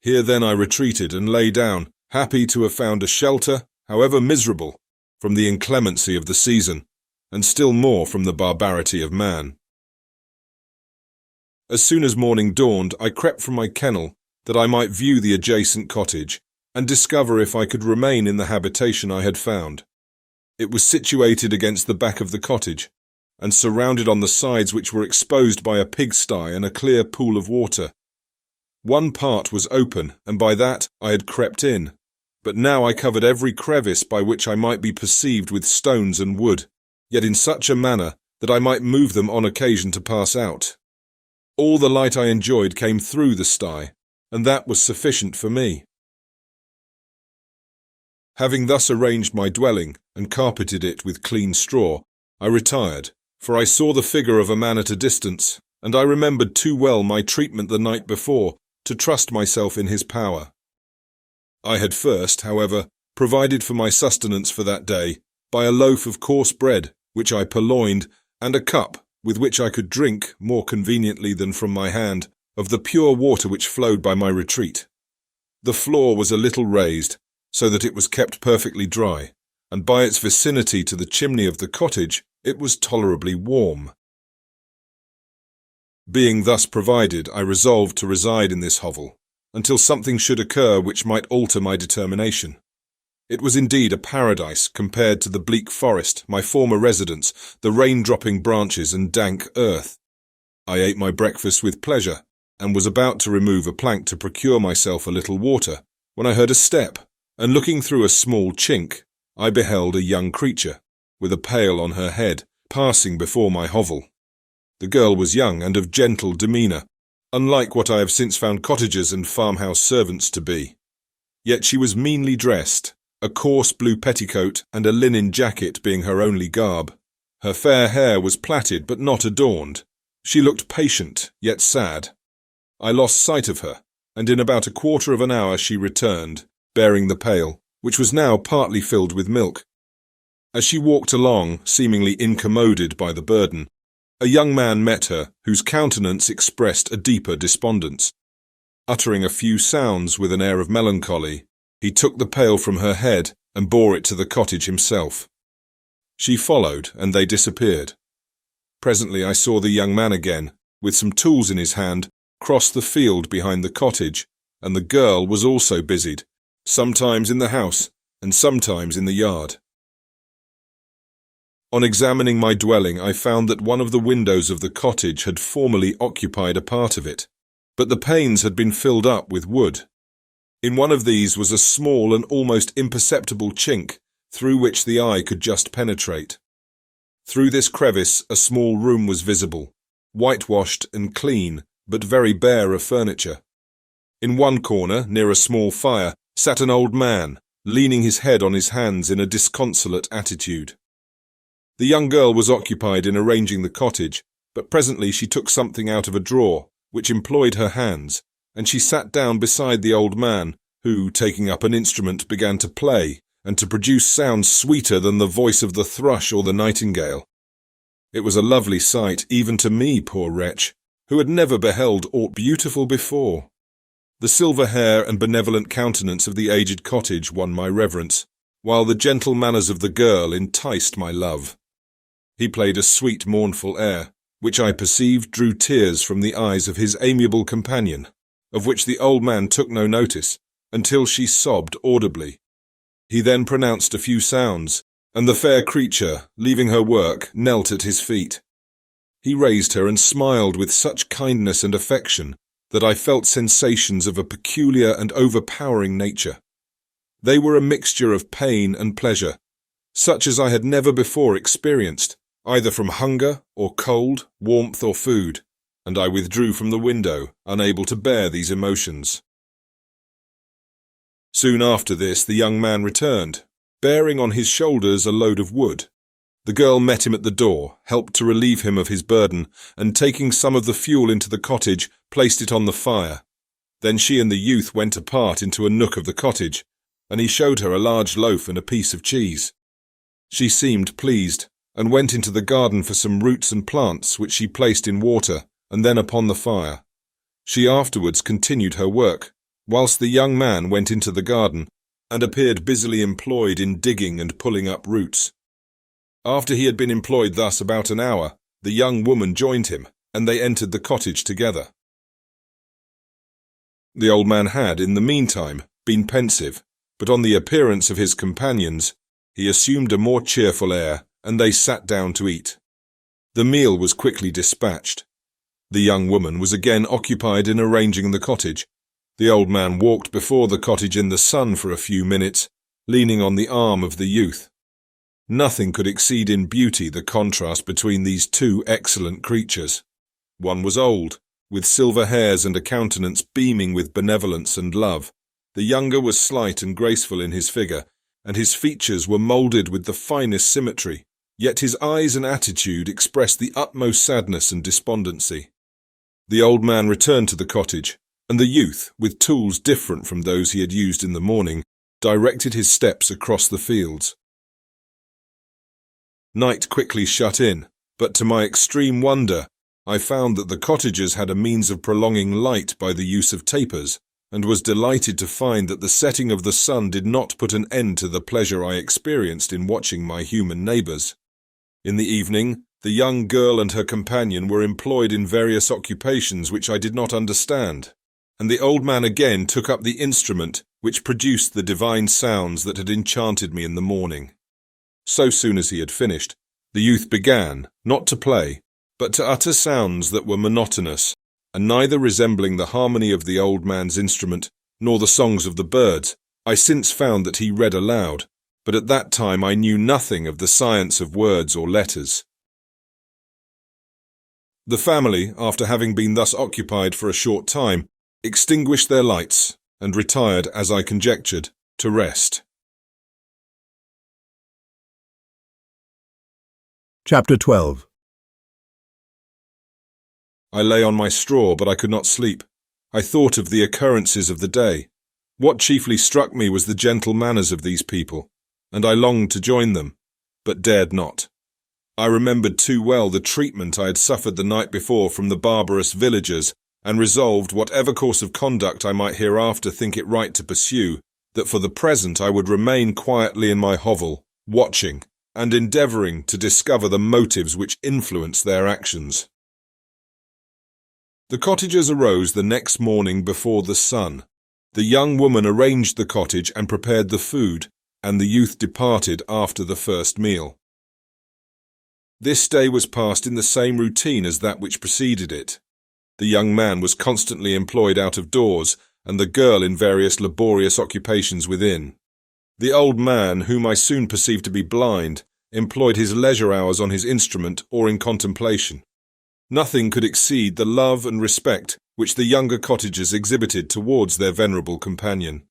[SPEAKER 14] Here then I retreated and lay down, happy to have found a shelter, however miserable, from the inclemency of the season, and still more from the barbarity of man. As soon as morning dawned, I crept from my kennel, that I might view the adjacent cottage, and discover if I could remain in the habitation I had found. It was situated against the back of the cottage, and surrounded on the sides which were exposed by a pigsty and a clear pool of water. One part was open, and by that I had crept in, but now I covered every crevice by which I might be perceived with stones and wood, yet in such a manner that I might move them on occasion to pass out. All the light I enjoyed came through the sty, and that was sufficient for me. Having thus arranged my dwelling and carpeted it with clean straw, I retired, for I saw the figure of a man at a distance, and I remembered too well my treatment the night before to trust myself in his power. I had first, however, provided for my sustenance for that day by a loaf of coarse bread, which I purloined, and a cup, with which I could drink, more conveniently than from my hand, of the pure water which flowed by my retreat. The floor was a little raised, so that it was kept perfectly dry, and by its vicinity to the chimney of the cottage, it was tolerably warm. Being thus provided, I resolved to reside in this hovel, until something should occur which might alter my determination. It was indeed a paradise compared to the bleak forest, my former residence, the rain-dropping branches and dank earth. I ate my breakfast with pleasure, and was about to remove a plank to procure myself a little water, when I heard a step, and looking through a small chink, I beheld a young creature, with a pail on her head, passing before my hovel. The girl was young and of gentle demeanour, unlike what I have since found cottagers and farmhouse servants to be. Yet she was meanly dressed, a coarse blue petticoat and a linen jacket being her only garb. Her fair hair was plaited but not adorned. She looked patient, yet sad. I lost sight of her, and in about a quarter of an hour she returned, bearing the pail, which was now partly filled with milk. As she walked along, seemingly incommoded by the burden, a young man met her, whose countenance expressed a deeper despondence. Uttering a few sounds with an air of melancholy, he took the pail from her head and bore it to the cottage himself. She followed, and they disappeared. Presently I saw the young man again, with some tools in his hand, cross the field behind the cottage, and the girl was also busied, sometimes in the house, and sometimes in the yard. On examining my dwelling, I found that one of the windows of the cottage had formerly occupied a part of it, but the panes had been filled up with wood. In one of these was a small and almost imperceptible chink, through which the eye could just penetrate. Through this crevice a small room was visible, whitewashed and clean, but very bare of furniture. In one corner, near a small fire, sat an old man, leaning his head on his hands in a disconsolate attitude. The young girl was occupied in arranging the cottage, but presently she took something out of a drawer, which employed her hands, and she sat down beside the old man, who, taking up an instrument, began to play, and to produce sounds sweeter than the voice of the thrush or the nightingale. It was a lovely sight, even to me, poor wretch, who had never beheld aught beautiful before. The silver hair and benevolent countenance of the aged cottage won my reverence, while the gentle manners of the girl enticed my love. He played a sweet mournful air, which I perceived drew tears from the eyes of his amiable companion, of which the old man took no notice, until she sobbed audibly. He then pronounced a few sounds, and the fair creature, leaving her work, knelt at his feet. He raised her and smiled with such kindness and affection that I felt sensations of a peculiar and overpowering nature. They were a mixture of pain and pleasure, such as I had never before experienced, either from hunger or cold, warmth or food, and I withdrew from the window, unable to bear these emotions. Soon after this the young man returned, bearing on his shoulders a load of wood. The girl met him at the door, helped to relieve him of his burden, and taking some of the fuel into the cottage, placed it on the fire. Then she and the youth went apart into a nook of the cottage, and he showed her a large loaf and a piece of cheese. She seemed pleased, and went into the garden for some roots and plants which she placed in water, and then upon the fire. She afterwards continued her work, whilst the young man went into the garden and appeared busily employed in digging and pulling up roots. After he had been employed thus about an hour, the young woman joined him, and they entered the cottage together. The old man had, in the meantime, been pensive, but on the appearance of his companions, he assumed a more cheerful air, and they sat down to eat. The meal was quickly dispatched. The young woman was again occupied in arranging the cottage. The old man walked before the cottage in the sun for a few minutes, leaning on the arm of the youth. Nothing could exceed in beauty the contrast between these two excellent creatures. One was old, with silver hairs and a countenance beaming with benevolence and love. The younger was slight and graceful in his figure, and his features were moulded with the finest symmetry, yet his eyes and attitude expressed the utmost sadness and despondency. The old man returned to the cottage, and the youth, with tools different from those he had used in the morning, directed his steps across the fields. Night quickly shut in, but to my extreme wonder, I found that the cottagers had a means of prolonging light by the use of tapers, and was delighted to find that the setting of the sun did not put an end to the pleasure I experienced in watching my human neighbours. In the evening, the young girl and her companion were employed in various occupations which I did not understand, and the old man again took up the instrument which produced the divine sounds that had enchanted me in the morning. So soon as he had finished, the youth began, not to play, but to utter sounds that were monotonous, and neither resembling the harmony of the old man's instrument, nor the songs of the birds. I since found that he read aloud, but at that time I knew nothing of the science of words or letters. The family, after having been thus occupied for a short time, extinguished their lights, and retired, as I conjectured, to rest.
[SPEAKER 15] Chapter 12.
[SPEAKER 14] I lay on my straw, but I could not sleep. I thought of the occurrences of the day. What chiefly struck me was the gentle manners of these people, and I longed to join them, but dared not. I remembered too well the treatment I had suffered the night before from the barbarous villagers, and resolved, whatever course of conduct I might hereafter think it right to pursue, that for the present I would remain quietly in my hovel, watching, and endeavouring to discover the motives which influenced their actions. The cottagers arose the next morning before the sun. The young woman arranged the cottage and prepared the food, and the youth departed after the first meal. This day was passed in the same routine as that which preceded it. The young man was constantly employed out of doors, and the girl in various laborious occupations within. The old man, whom I soon perceived to be blind, employed his leisure hours on his instrument or in contemplation. Nothing could exceed the love and respect which the younger cottagers exhibited towards their venerable companion.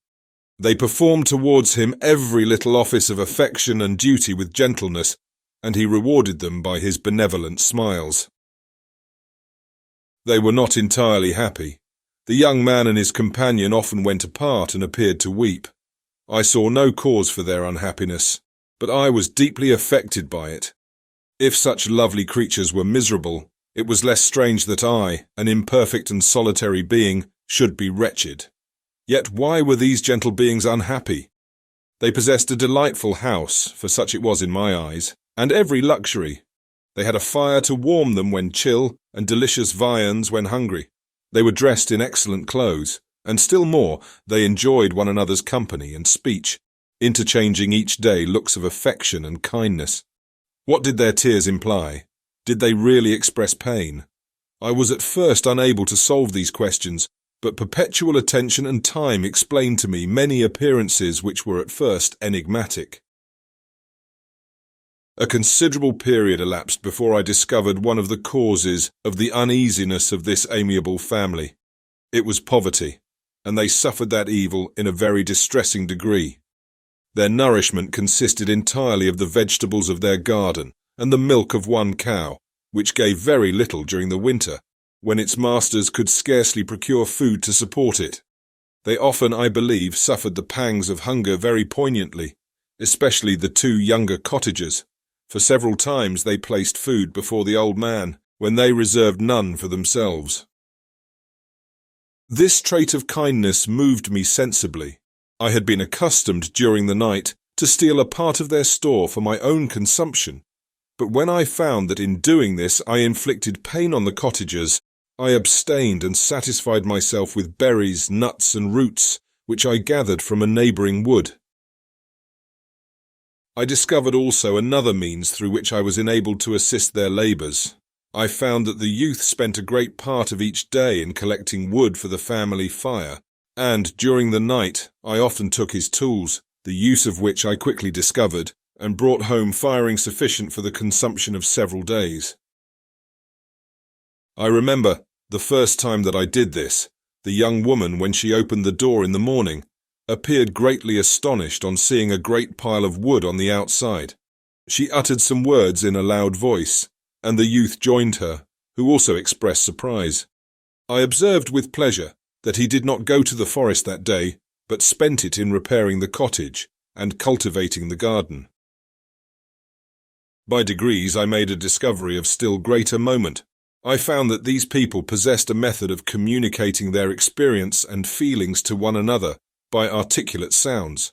[SPEAKER 14] They performed towards him every little office of affection and duty with gentleness, and he rewarded them by his benevolent smiles. They were not entirely happy. The young man and his companion often went apart and appeared to weep. I saw no cause for their unhappiness, but I was deeply affected by it. If such lovely creatures were miserable, it was less strange that I, an imperfect and solitary being, should be wretched. Yet why were these gentle beings unhappy? They possessed a delightful house, for such it was in my eyes, and every luxury. They had a fire to warm them when chill, and delicious viands when hungry. They were dressed in excellent clothes, and still more, they enjoyed one another's company and speech, interchanging each day looks of affection and kindness. What did their tears imply? Did they really express pain? I was at first unable to solve these questions, but perpetual attention and time explained to me many appearances which were at first enigmatic. A considerable period elapsed before I discovered one of the causes of the uneasiness of this amiable family. It was poverty, and they suffered that evil in a very distressing degree. Their nourishment consisted entirely of the vegetables of their garden and the milk of one cow, which gave very little during the winter, when its masters could scarcely procure food to support it. They often, I believe, suffered the pangs of hunger very poignantly, especially the two younger cottagers, for several times they placed food before the old man, when they reserved none for themselves. This trait of kindness moved me sensibly. I had been accustomed during the night to steal a part of their store for my own consumption, but when I found that in doing this I inflicted pain on the cottagers, I abstained and satisfied myself with berries, nuts, and roots, which I gathered from a neighbouring wood. I discovered also another means through which I was enabled to assist their labours. I found that the youth spent a great part of each day in collecting wood for the family fire, and during the night I often took his tools, the use of which I quickly discovered, and brought home firing sufficient for the consumption of several days. I remember the first time that I did this, the young woman, when she opened the door in the morning, appeared greatly astonished on seeing a great pile of wood on the outside. She uttered some words in a loud voice, and the youth joined her, who also expressed surprise. I observed with pleasure that he did not go to the forest that day, but spent it in repairing the cottage and cultivating the garden. By degrees I made a discovery of still greater moment. I found that these people possessed a method of communicating their experience and feelings to one another by articulate sounds.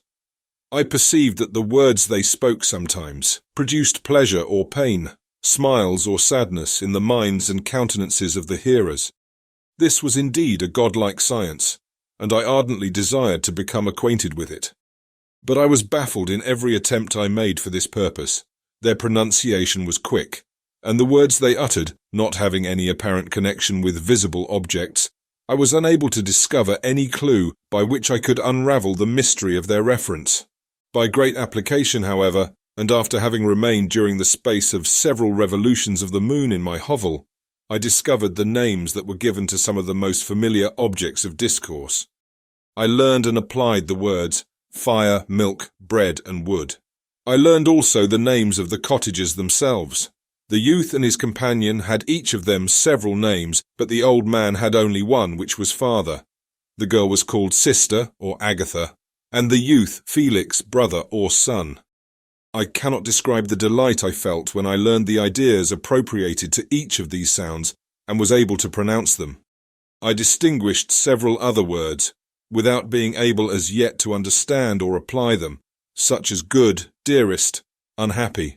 [SPEAKER 14] I perceived that the words they spoke sometimes produced pleasure or pain, smiles or sadness in the minds and countenances of the hearers. This was indeed a godlike science, and I ardently desired to become acquainted with it. But I was baffled in every attempt I made for this purpose. Their pronunciation was quick, and the words they uttered, not having any apparent connection with visible objects, I was unable to discover any clue by which I could unravel the mystery of their reference. By great application, however, and after having remained during the space of several revolutions of the moon in my hovel, I discovered the names that were given to some of the most familiar objects of discourse. I learned and applied the words fire, milk, bread, and wood. I learned also the names of the cottagers themselves. The youth and his companion had each of them several names, but the old man had only one, which was father. The girl was called sister, or Agatha, and the youth Felix, brother or son. I cannot describe the delight I felt when I learned the ideas appropriated to each of these sounds and was able to pronounce them. I distinguished several other words, without being able as yet to understand or apply them, such as good, dearest, unhappy.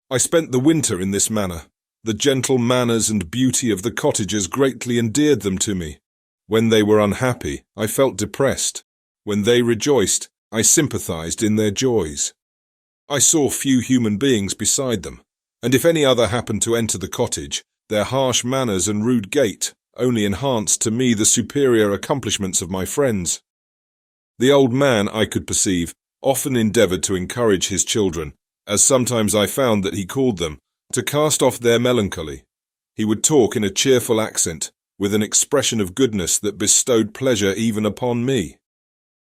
[SPEAKER 14] I spent the winter in this manner. The gentle manners and beauty of the cottagers greatly endeared them to me. When they were unhappy, I felt depressed. When they rejoiced, I sympathized in their joys. I saw few human beings beside them, and if any other happened to enter the cottage, their harsh manners and rude gait only enhanced to me the superior accomplishments of my friends. The old man, I could perceive, often endeavoured to encourage his children, as sometimes I found that he called them, to cast off their melancholy. He would talk in a cheerful accent, with an expression of goodness that bestowed pleasure even upon me.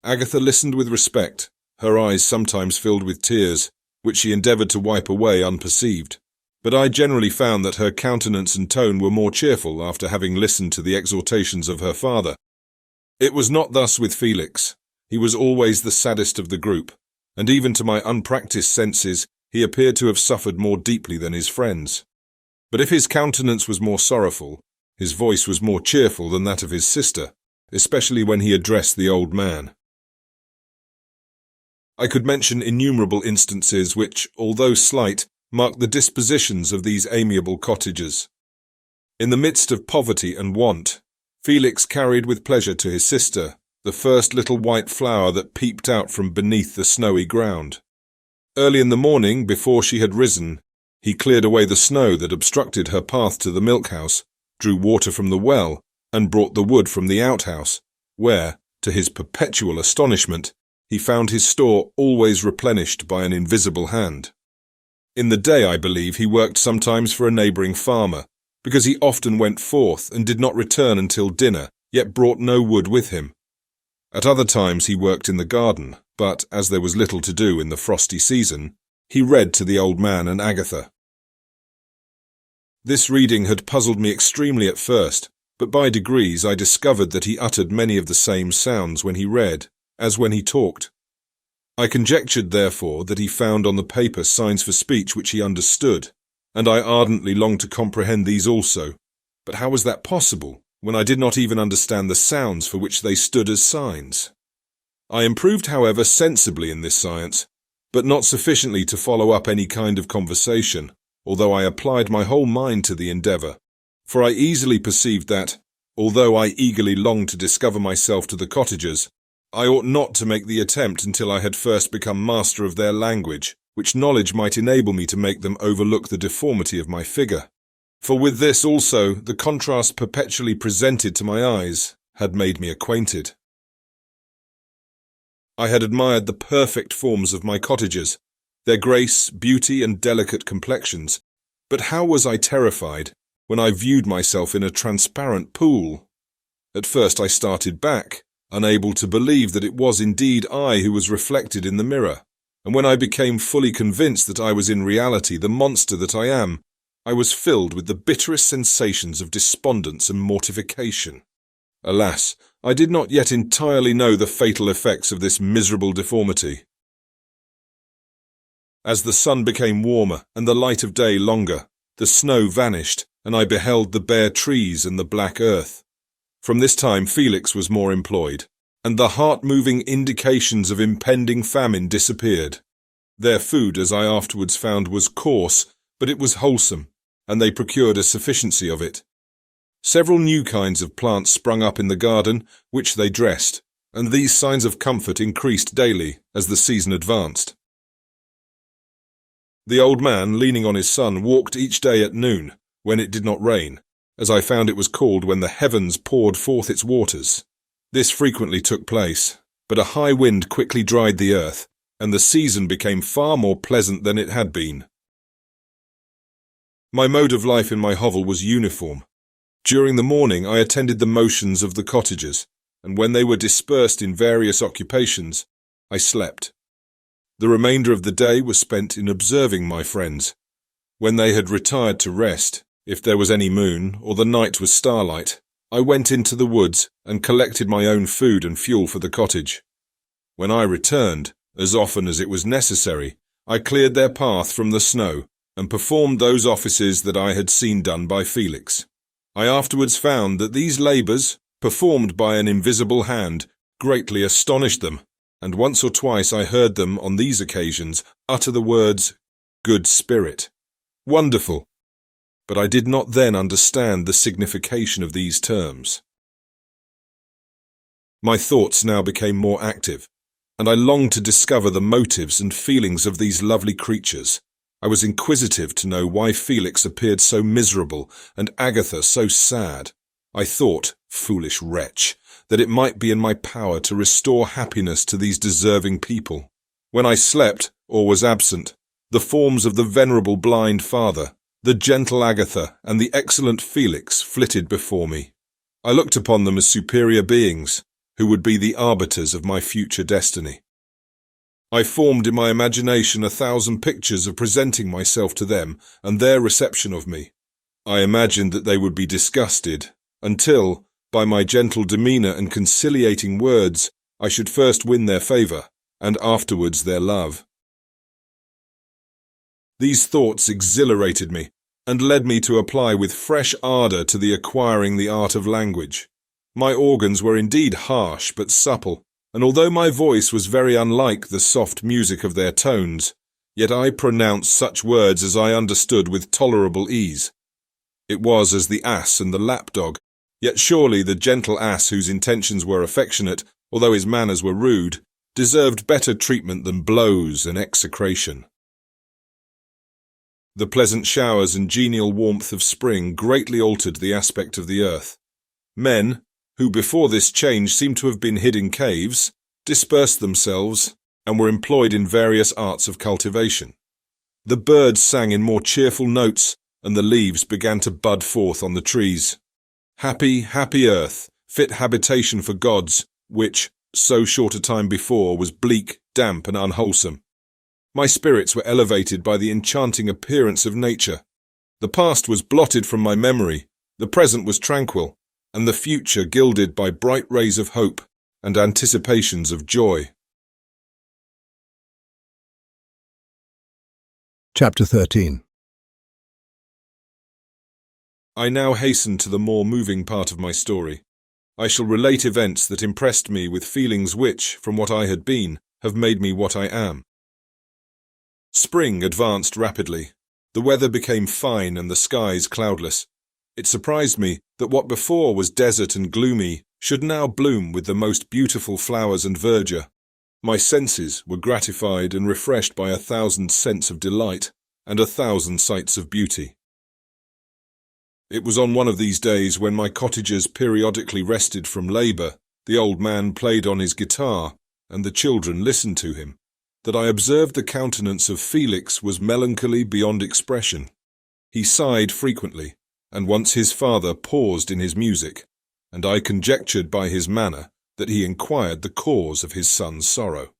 [SPEAKER 14] Agatha listened with respect, her eyes sometimes filled with tears, which she endeavoured to wipe away unperceived. But I generally found that her countenance and tone were more cheerful after having listened to the exhortations of her father. It was not thus with Felix. He was always the saddest of the group, and even to my unpractised senses he appeared to have suffered more deeply than his friends. But if his countenance was more sorrowful, his voice was more cheerful than that of his sister, especially when he addressed the old man. I could mention innumerable instances which, although slight, mark the dispositions of these amiable cottagers. In the midst of poverty and want, Felix carried with pleasure to his sister the first little white flower that peeped out from beneath the snowy ground. Early in the morning, before she had risen, he cleared away the snow that obstructed her path to the milk-house, drew water from the well, and brought the wood from the outhouse, where, to his perpetual astonishment, he found his store always replenished by an invisible hand. In the day, I believe, he worked sometimes for a neighbouring farmer, because he often went forth and did not return until dinner, yet brought no wood with him. At other times he worked in the garden, but, as there was little to do in the frosty season, he read to the old man and Agatha. This reading had puzzled me extremely at first, but by degrees I discovered that he uttered many of the same sounds when he read, as when he talked. I conjectured, therefore, that he found on the paper signs for speech which he understood, and I ardently longed to comprehend these also. But how was that possible? when I did not even understand the sounds for which they stood as signs. I improved, however, sensibly in this science, but not sufficiently to follow up any kind of conversation, although I applied my whole mind to the endeavour, for I easily perceived that, although I eagerly longed to discover myself to the cottagers, I ought not to make the attempt until I had first become master of their language, which knowledge might enable me to make them overlook the deformity of my figure. For with this also the contrast perpetually presented to my eyes had made me acquainted. I had admired the perfect forms of my cottagers, their grace, beauty, and delicate complexions, but how was I terrified when I viewed myself in a transparent pool? At first I started back, unable to believe that it was indeed I who was reflected in the mirror, and when I became fully convinced that I was in reality the monster that I am, I was filled with the bitterest sensations of despondence and mortification. Alas, I did not yet entirely know the fatal effects of this miserable deformity. As the sun became warmer and the light of day longer, the snow vanished, and I beheld the bare trees and the black earth. From this time Felix was more employed, and the heart-moving indications of impending famine disappeared. Their food, as I afterwards found, was coarse, but it was wholesome, and they procured a sufficiency of it. Several new kinds of plants sprung up in the garden, which they dressed, and these signs of comfort increased daily as the season advanced. The old man, leaning on his son, walked each day at noon, when it did not rain, as I found it was called when the heavens poured forth its waters. This frequently took place, but a high wind quickly dried the earth, and the season became far more pleasant than it had been. My mode of life in my hovel was uniform. During the morning I attended the motions of the cottagers, and when they were dispersed in various occupations, I slept. The remainder of the day was spent in observing my friends. When they had retired to rest, if there was any moon, or the night was starlight, I went into the woods and collected my own food and fuel for the cottage. When I returned, as often as it was necessary, I cleared their path from the snow and performed those offices that I had seen done by Felix. I afterwards found that these labours, performed by an invisible hand, greatly astonished them, and once or twice I heard them on these occasions utter the words, "Good spirit." Wonderful! But I did not then understand the signification of these terms. My thoughts now became more active, and I longed to discover the motives and feelings of these lovely creatures. I was inquisitive to know why Felix appeared so miserable and Agatha so sad. I thought, foolish wretch, that it might be in my power to restore happiness to these deserving people. When I slept, or was absent, the forms of the venerable blind father, the gentle Agatha, and the excellent Felix flitted before me. I looked upon them as superior beings, who would be the arbiters of my future destiny. I formed in my imagination 1,000 pictures of presenting myself to them and their reception of me. I imagined that they would be disgusted, until, by my gentle demeanour and conciliating words, I should first win their favour, and afterwards their love. These thoughts exhilarated me, and led me to apply with fresh ardour to the acquiring the art of language. My organs were indeed harsh but supple, and although my voice was very unlike the soft music of their tones, yet I pronounced such words as I understood with tolerable ease. It was as the ass and the lapdog, yet surely the gentle ass whose intentions were affectionate, although his manners were rude, deserved better treatment than blows and execration. The pleasant showers and genial warmth of spring greatly altered the aspect of the earth. Men, who before this change seemed to have been hid in caves, dispersed themselves, and were employed in various arts of cultivation. The birds sang in more cheerful notes, and the leaves began to bud forth on the trees. Happy, happy earth, fit habitation for gods, which, so short a time before, was bleak, damp, and unwholesome. My spirits were elevated by the enchanting appearance of nature. The past was blotted from my memory, the present was tranquil, and the future gilded by bright rays of hope and anticipations of joy.
[SPEAKER 1] Chapter 13.
[SPEAKER 14] I now hasten to the more moving part of my story. I shall relate events that impressed me with feelings which, from what I had been, have made me what I am. Spring advanced rapidly. The weather became fine and the skies cloudless. It surprised me that what before was desert and gloomy should now bloom with the most beautiful flowers and verdure. My senses were gratified and refreshed by 1,000 scents of delight and 1,000 sights of beauty. It was on one of these days when my cottagers periodically rested from labour, the old man played on his guitar, and the children listened to him, that I observed the countenance of Felix was melancholy beyond expression. He sighed frequently, and once his father paused in his music, and I conjectured by his manner that he inquired the cause of his son's sorrow.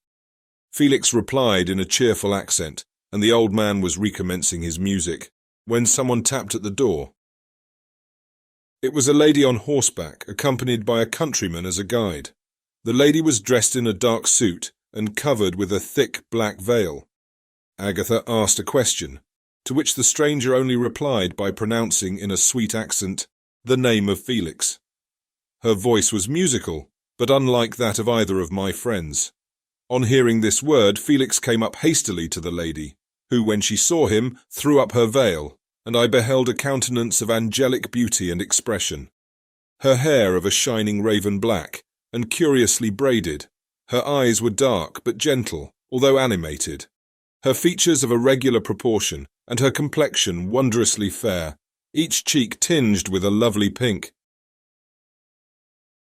[SPEAKER 14] Felix replied in a cheerful accent, and the old man was recommencing his music, when someone tapped at the door. It was a lady on horseback, accompanied by a countryman as a guide. The lady was dressed in a dark suit and covered with a thick black veil. Agatha asked a question, to which the stranger only replied by pronouncing in a sweet accent the name of Felix. Her voice was musical, but unlike that of either of my friends. On hearing this word, Felix came up hastily to the lady, who, when she saw him, threw up her veil, and I beheld a countenance of angelic beauty and expression. Her hair of a shining raven black, and curiously braided. Her eyes were dark but gentle, although animated. Her features of a regular proportion, and her complexion wondrously fair, each cheek tinged with a lovely pink.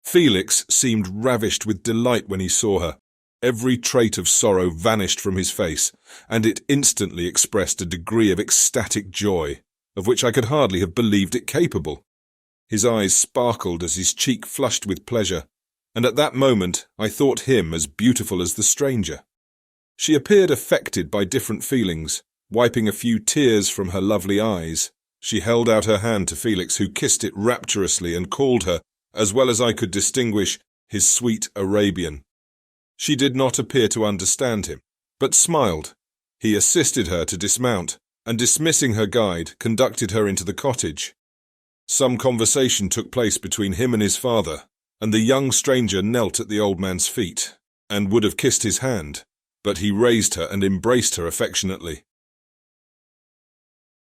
[SPEAKER 14] Felix seemed ravished with delight when he saw her. Every trait of sorrow vanished from his face, and it instantly expressed a degree of ecstatic joy, of which I could hardly have believed it capable. His eyes sparkled as his cheek flushed with pleasure, and at that moment I thought him as beautiful as the stranger. She appeared affected by different feelings. Wiping a few tears from her lovely eyes, she held out her hand to Felix, who kissed it rapturously and called her, as well as I could distinguish, his sweet Arabian. She did not appear to understand him, but smiled. He assisted her to dismount, and dismissing her guide, conducted her into the cottage. Some conversation took place between him and his father, and the young stranger knelt at the old man's feet, and would have kissed his hand, but he raised her and embraced her affectionately.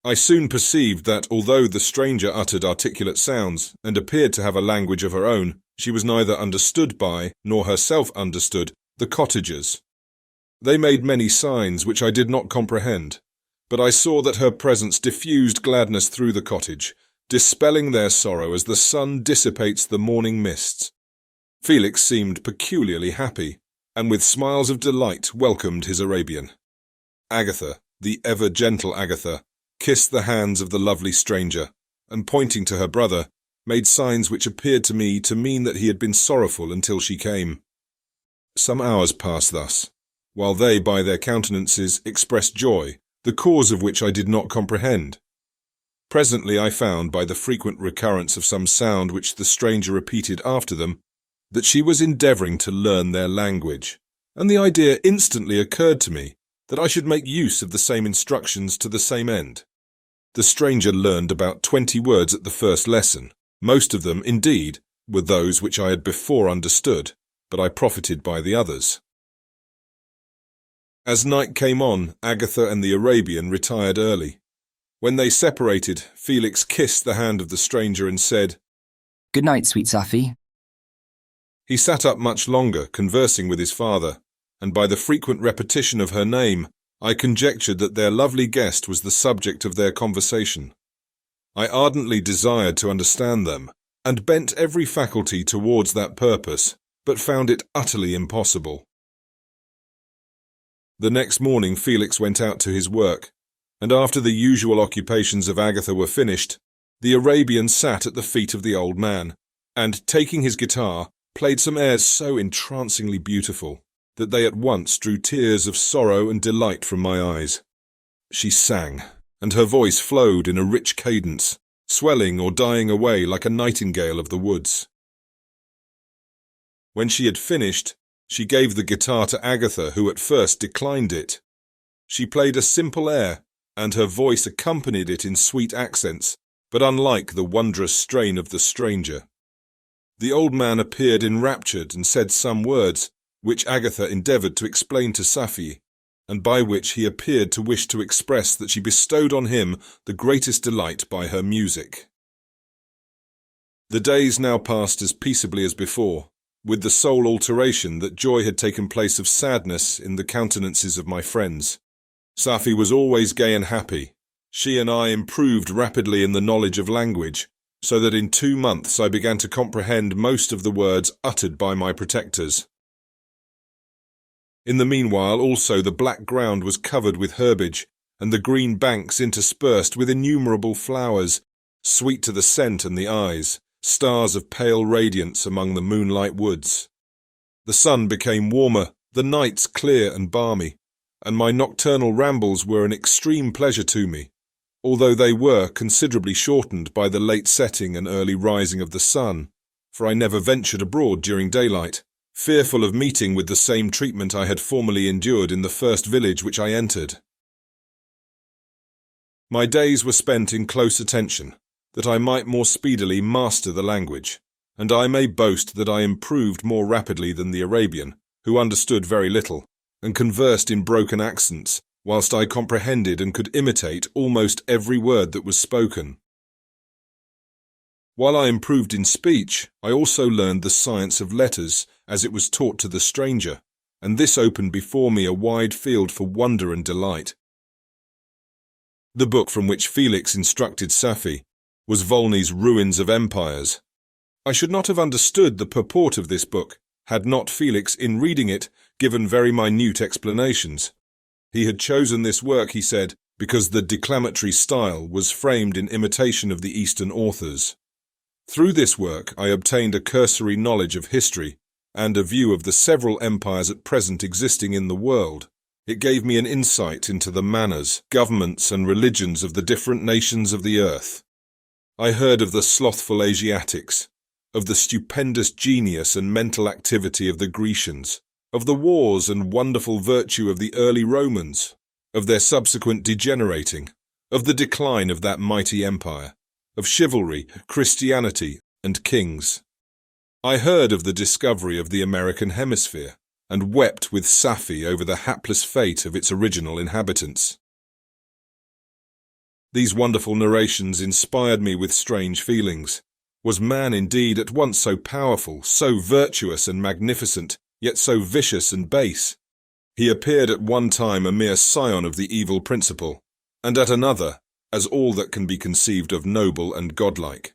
[SPEAKER 14] I soon perceived that, although the stranger uttered articulate sounds, and appeared to have a language of her own, she was neither understood by, nor herself understood, the cottagers. They made many signs which I did not comprehend, but I saw that her presence diffused gladness through the cottage, dispelling their sorrow as the sun dissipates the morning mists. Felix seemed peculiarly happy, and with smiles of delight welcomed his Arabian. Agatha, the ever-gentle Agatha, kissed the hands of the lovely stranger, and pointing to her brother, made signs which appeared to me to mean that he had been sorrowful until she came. Some hours passed thus, while they by their countenances expressed joy, the cause of which I did not comprehend. Presently I found, by the frequent recurrence of some sound which the stranger repeated after them, that she was endeavouring to learn their language, and the idea instantly occurred to me that I should make use of the same instructions to the same end. The stranger learned about 20 words at the first lesson. Most of them, indeed, were those which I had before understood, but I profited by the others. As night came on, Agatha and the Arabian retired early. When they separated, Felix kissed the hand of the stranger and said,
[SPEAKER 15] "Good night, sweet Safi."
[SPEAKER 14] He sat up much longer, conversing with his father, and by the frequent repetition of her name, I conjectured that their lovely guest was the subject of their conversation. I ardently desired to understand them, and bent every faculty towards that purpose, but found it utterly impossible. The next morning Felix went out to his work, and after the usual occupations of Agatha were finished, the Arabian sat at the feet of the old man, and, taking his guitar, played some airs so entrancingly beautiful that they at once drew tears of sorrow and delight from my eyes. She sang, and her voice flowed in a rich cadence, swelling or dying away like a nightingale of the woods. When she had finished, she gave the guitar to Agatha, who at first declined it. She played a simple air, and her voice accompanied it in sweet accents, but unlike the wondrous strain of the stranger. The old man appeared enraptured and said some words, which Agatha endeavoured to explain to Safie, and by which he appeared to wish to express that she bestowed on him the greatest delight by her music. The days now passed as peaceably as before, with the sole alteration that joy had taken place of sadness in the countenances of my friends. Safie was always gay and happy. She and I improved rapidly in the knowledge of language, so that in 2 months I began to comprehend most of the words uttered by my protectors. In the meanwhile also the black ground was covered with herbage, and the green banks interspersed with innumerable flowers, sweet to the scent and the eyes, stars of pale radiance among the moonlight woods. The sun became warmer, the nights clear and balmy, and my nocturnal rambles were an extreme pleasure to me, although they were considerably shortened by the late setting and early rising of the sun, for I never ventured abroad during daylight, fearful of meeting with the same treatment I had formerly endured in the first village which I entered. My days were spent in close attention, that I might more speedily master the language, and I may boast that I improved more rapidly than the Arabian, who understood very little, and conversed in broken accents, whilst I comprehended and could imitate almost every word that was spoken. While I improved in speech, I also learned the science of letters, as it was taught to the stranger, and this opened before me a wide field for wonder and delight. The book from which Felix instructed Safie was Volney's Ruins of Empires. I should not have understood the purport of this book, had not Felix, in reading it, given very minute explanations. He had chosen this work, he said, because the declamatory style was framed in imitation of the Eastern authors. Through this work I obtained a cursory knowledge of history, and a view of the several empires at present existing in the world. It gave me an insight into the manners, governments, and religions of the different nations of the earth. I heard of the slothful Asiatics, of the stupendous genius and mental activity of the Grecians, of the wars and wonderful virtue of the early Romans, of their subsequent degenerating, of the decline of that mighty empire, of chivalry, Christianity, and kings. I heard of the discovery of the American hemisphere, and wept with Safie over the hapless fate of its original inhabitants. These wonderful narrations inspired me with strange feelings. Was man indeed at once so powerful, so virtuous and magnificent, yet so vicious and base? He appeared at one time a mere scion of the evil principle, and at another as all that can be conceived of noble and godlike.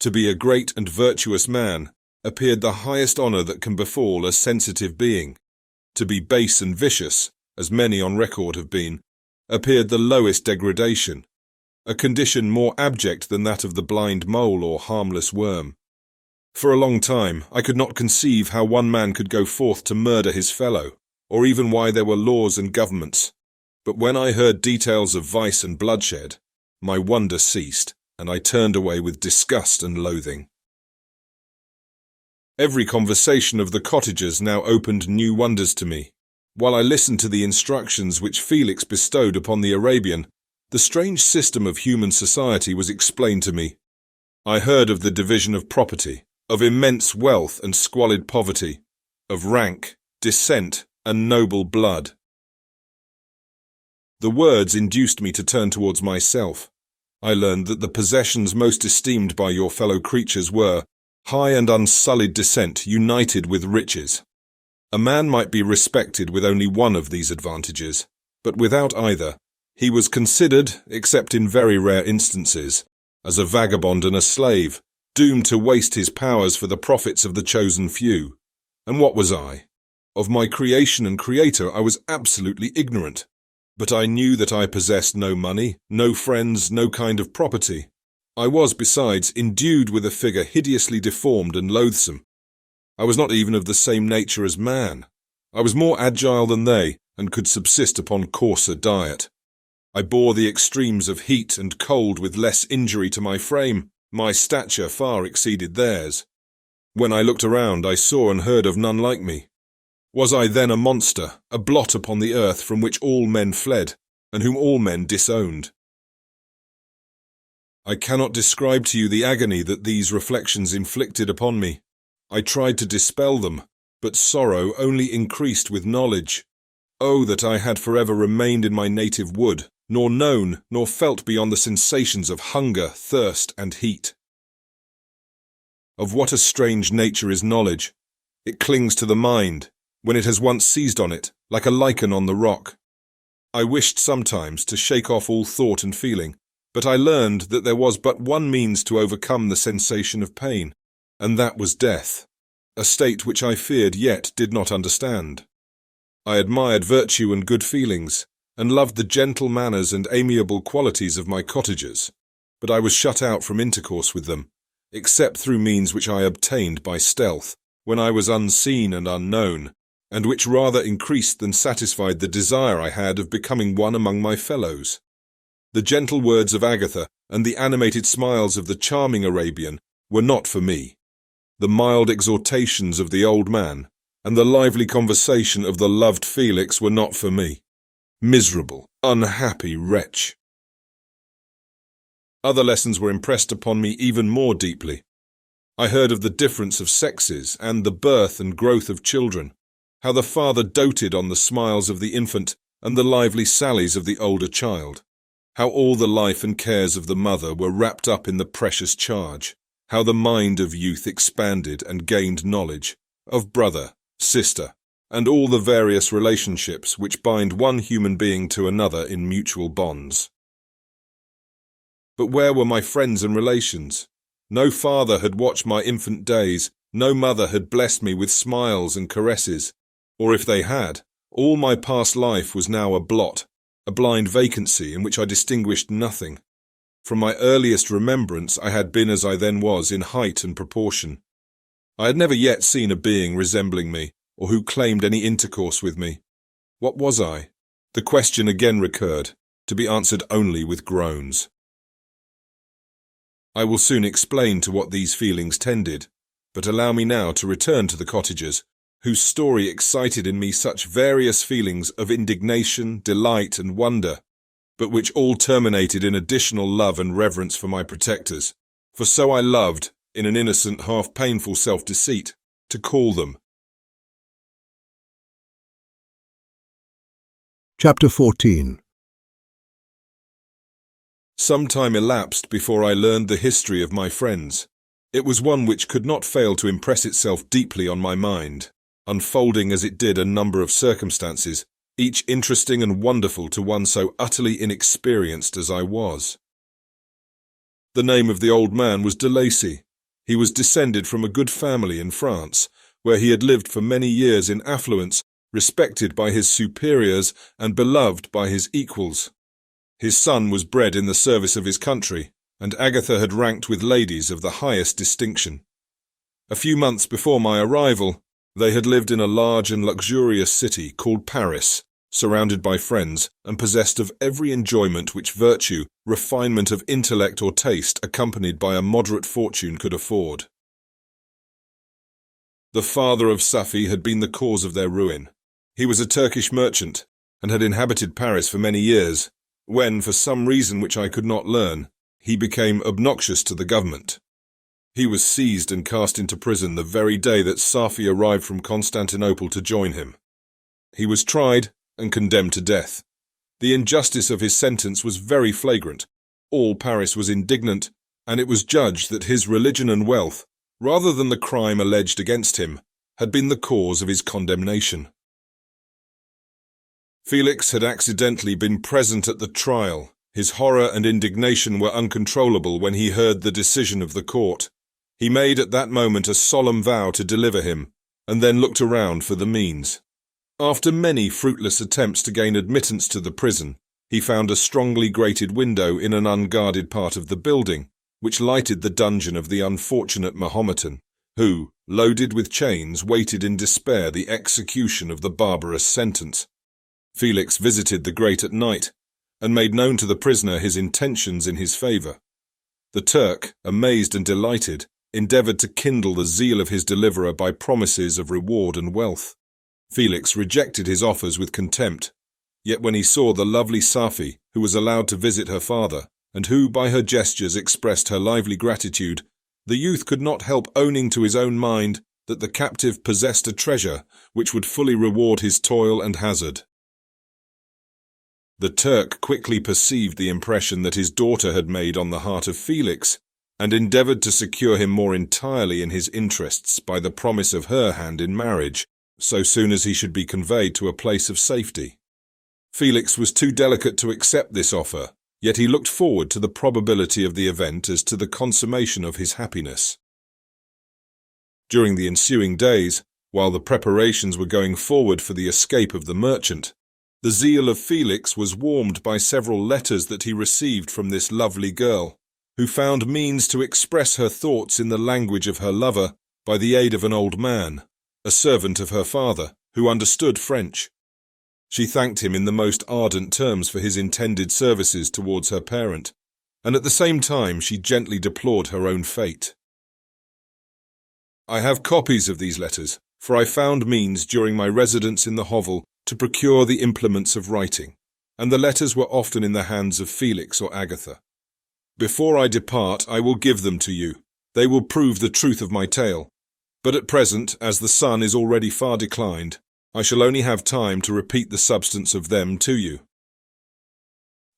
[SPEAKER 14] To be a great and virtuous man appeared the highest honour that can befall a sensitive being. To be base and vicious, as many on record have been, appeared the lowest degradation, a condition more abject than that of the blind mole or harmless worm. For a long time I could not conceive how one man could go forth to murder his fellow, or even why there were laws and governments. But when I heard details of vice and bloodshed, my wonder ceased, and I turned away with disgust and loathing. Every conversation of the cottagers now opened new wonders to me. While I listened to the instructions which Felix bestowed upon the Arabian, the strange system of human society was explained to me. I heard of the division of property, of immense wealth and squalid poverty, of rank, descent, and noble blood. The words induced me to turn towards myself. I learned that the possessions most esteemed by your fellow creatures were high and unsullied descent united with riches. A man might be respected with only one of these advantages, but without either, he was considered, except in very rare instances, as a vagabond and a slave, doomed to waste his powers for the profits of the chosen few. And what was I? Of my creation and creator I was absolutely ignorant, but I knew that I possessed no money, no friends, no kind of property. I was, besides, endued with a figure hideously deformed and loathsome. I was not even of the same nature as man. I was more agile than they, and could subsist upon coarser diet. I bore the extremes of heat and cold with less injury to my frame. My stature far exceeded theirs. When I looked around, I saw and heard of none like me. Was I then a monster, a blot upon the earth from which all men fled, and whom all men disowned? I cannot describe to you the agony that these reflections inflicted upon me. I tried to dispel them, but sorrow only increased with knowledge. Oh, that I had forever remained in my native wood, nor known, nor felt beyond the sensations of hunger, thirst, and heat. Of what a strange nature is knowledge! It clings to the mind, when it has once seized on it, like a lichen on the rock. I wished sometimes to shake off all thought and feeling, but I learned that there was but one means to overcome the sensation of pain, and that was death, a state which I feared yet did not understand. I admired virtue and good feelings, and loved the gentle manners and amiable qualities of my cottagers, but I was shut out from intercourse with them, except through means which I obtained by stealth, when I was unseen and unknown, and which rather increased than satisfied the desire I had of becoming one among my fellows. The gentle words of Agatha and the animated smiles of the charming Arabian were not for me. The mild exhortations of the old man and the lively conversation of the loved Felix were not for me. Miserable, unhappy wretch! Other lessons were impressed upon me even more deeply. I heard of the difference of sexes and the birth and growth of children, how the father doted on the smiles of the infant and the lively sallies of the older child, how all the life and cares of the mother were wrapped up in the precious charge, how the mind of youth expanded and gained knowledge of brother, sister, and all the various relationships which bind one human being to another in mutual bonds. But where were my friends and relations? No father had watched my infant days, no mother had blessed me with smiles and caresses, or if they had, all my past life was now a blot, a blind vacancy in which I distinguished nothing. From my earliest remembrance I had been as I then was in height and proportion. I had never yet seen a being resembling me, or who claimed any intercourse with me. What was I? The question again recurred, to be answered only with groans. I will soon explain to what these feelings tended, but allow me now to return to the cottagers, whose story excited in me such various feelings of indignation, delight, and wonder, but which all terminated in additional love and reverence for my protectors, for so I loved, in an innocent, half-painful self-deceit, to call them.
[SPEAKER 1] Chapter 14.
[SPEAKER 14] Some time elapsed before I learned the history of my friends. It was one which could not fail to impress itself deeply on my mind, unfolding as it did a number of circumstances, each interesting and wonderful to one so utterly inexperienced as I was. The name of the old man was de Lacy. He was descended from a good family in France, where he had lived for many years in affluence, respected by his superiors and beloved by his equals. His son was bred in the service of his country, and Agatha had ranked with ladies of the highest distinction. A few months before my arrival, they had lived in a large and luxurious city called Paris, surrounded by friends and possessed of every enjoyment which virtue, refinement of intellect or taste accompanied by a moderate fortune could afford. The father of Safi had been the cause of their ruin. He was a Turkish merchant and had inhabited Paris for many years, when, for some reason which I could not learn, he became obnoxious to the government. He was seized and cast into prison the very day that Safi arrived from Constantinople to join him. He was tried and condemned to death. The injustice of his sentence was very flagrant. All Paris was indignant, and it was judged that his religion and wealth, rather than the crime alleged against him, had been the cause of his condemnation. Felix had accidentally been present at the trial. His horror and indignation were uncontrollable when he heard the decision of the court. He made at that moment a solemn vow to deliver him, and then looked around for the means. After many fruitless attempts to gain admittance to the prison, he found a strongly grated window in an unguarded part of the building, which lighted the dungeon of the unfortunate Mahometan, who, loaded with chains, waited in despair the execution of the barbarous sentence. Felix visited the grate at night, and made known to the prisoner his intentions in his favour. The Turk, amazed and delighted, endeavoured to kindle the zeal of his deliverer by promises of reward and wealth. Felix rejected his offers with contempt, yet when he saw the lovely Safi, who was allowed to visit her father, and who by her gestures expressed her lively gratitude, the youth could not help owning to his own mind that the captive possessed a treasure which would fully reward his toil and hazard. The Turk quickly perceived the impression that his daughter had made on the heart of Felix, and endeavoured to secure him more entirely in his interests by the promise of her hand in marriage, so soon as he should be conveyed to a place of safety. Felix was too delicate to accept this offer, yet he looked forward to the probability of the event as to the consummation of his happiness. During the ensuing days, while the preparations were going forward for the escape of the merchant, the zeal of Felix was warmed by several letters that he received from this lovely girl, who found means to express her thoughts in the language of her lover by the aid of an old man, a servant of her father, who understood French. She thanked him in the most ardent terms for his intended services towards her parent, and at the same time she gently deplored her own fate. I have copies of these letters, for I found means during my residence in the hovel to procure the implements of writing, and the letters were often in the hands of Felix or Agatha. Before I depart, I will give them to you. They will prove the truth of my tale, but at present, as the sun is already far declined, I shall only have time to repeat the substance of them to you.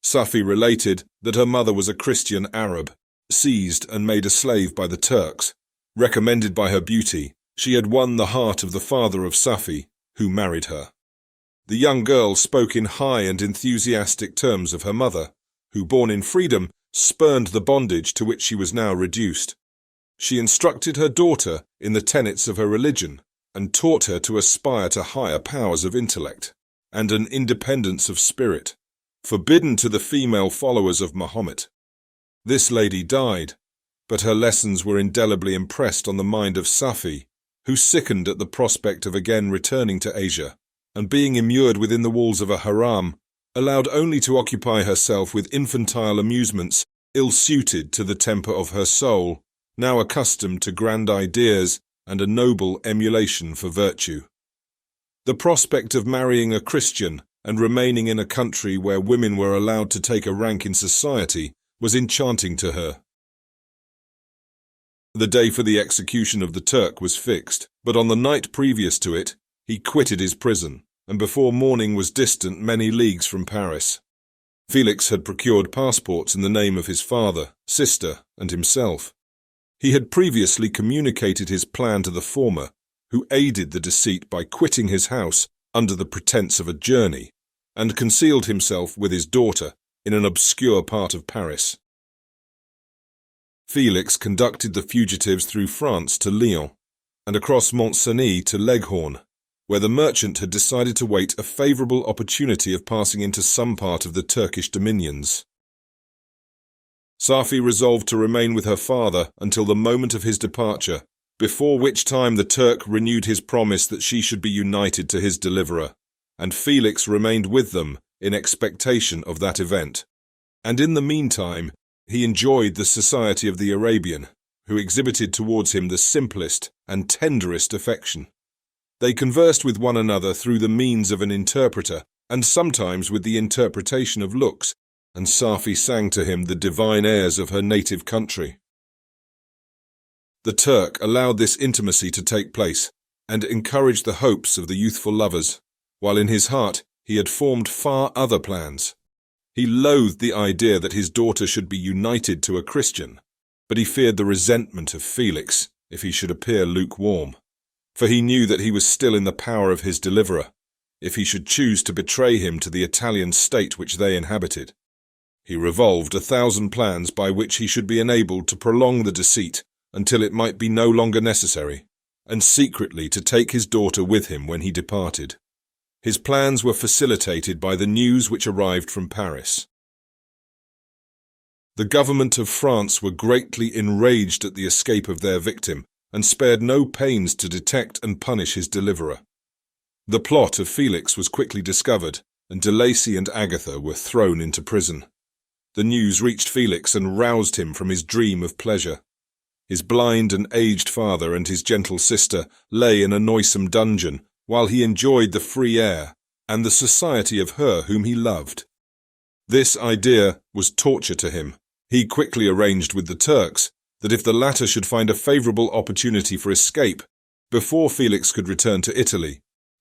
[SPEAKER 14] Safi related that her mother was a Christian Arab, seized and made a slave by the Turks. Recommended by her beauty, she had won the heart of the father of Safi, who married her. The young girl spoke in high and enthusiastic terms of her mother, who, born in freedom, spurned the bondage to which she was now reduced. She instructed her daughter in the tenets of her religion, and taught her to aspire to higher powers of intellect, and an independence of spirit, forbidden to the female followers of Mahomet. This lady died, but her lessons were indelibly impressed on the mind of Safi, who sickened at the prospect of again returning to Asia, and being immured within the walls of a haram, allowed only to occupy herself with infantile amusements ill-suited to the temper of her soul, now accustomed to grand ideas and a noble emulation for virtue. The prospect of marrying a Christian and remaining in a country where women were allowed to take a rank in society was enchanting to her. The day for the execution of the Turk was fixed, but on the night previous to it, he quitted his prison, and before morning was distant many leagues from Paris. Felix had procured passports in the name of his father, sister, and himself. He had previously communicated his plan to the former, who aided the deceit by quitting his house under the pretence of a journey, and concealed himself with his daughter in an obscure part of Paris. Felix conducted the fugitives through France to Lyon, and across Mont-Cenis to Leghorn, where the merchant had decided to wait a favourable opportunity of passing into some part of the Turkish dominions. Safi resolved to remain with her father until the moment of his departure, before which time the Turk renewed his promise that she should be united to his deliverer, and Felix remained with them in expectation of that event. And in the meantime, he enjoyed the society of the Arabian, who exhibited towards him the simplest and tenderest affection. They conversed with one another through the means of an interpreter, and sometimes with the interpretation of looks, and Safi sang to him the divine airs of her native country. The Turk allowed this intimacy to take place, and encouraged the hopes of the youthful lovers, while in his heart he had formed far other plans. He loathed the idea that his daughter should be united to a Christian, but he feared the resentment of Felix if he should appear lukewarm, for he knew that he was still in the power of his deliverer, if he should choose to betray him to the Italian state which they inhabited. He revolved 1,000 plans by which he should be enabled to prolong the deceit until it might be no longer necessary, and secretly to take his daughter with him when he departed. His plans were facilitated by the news which arrived from Paris. The government of France were greatly enraged at the escape of their victim, and spared no pains to detect and punish his deliverer. The plot of Felix was quickly discovered, and De Lacy and Agatha were thrown into prison. The news reached Felix and roused him from his dream of pleasure. His blind and aged father and his gentle sister lay in a noisome dungeon, while he enjoyed the free air and the society of her whom he loved. This idea was torture to him, He quickly arranged with the Turks that if the latter should find a favourable opportunity for escape, before Felix could return to Italy,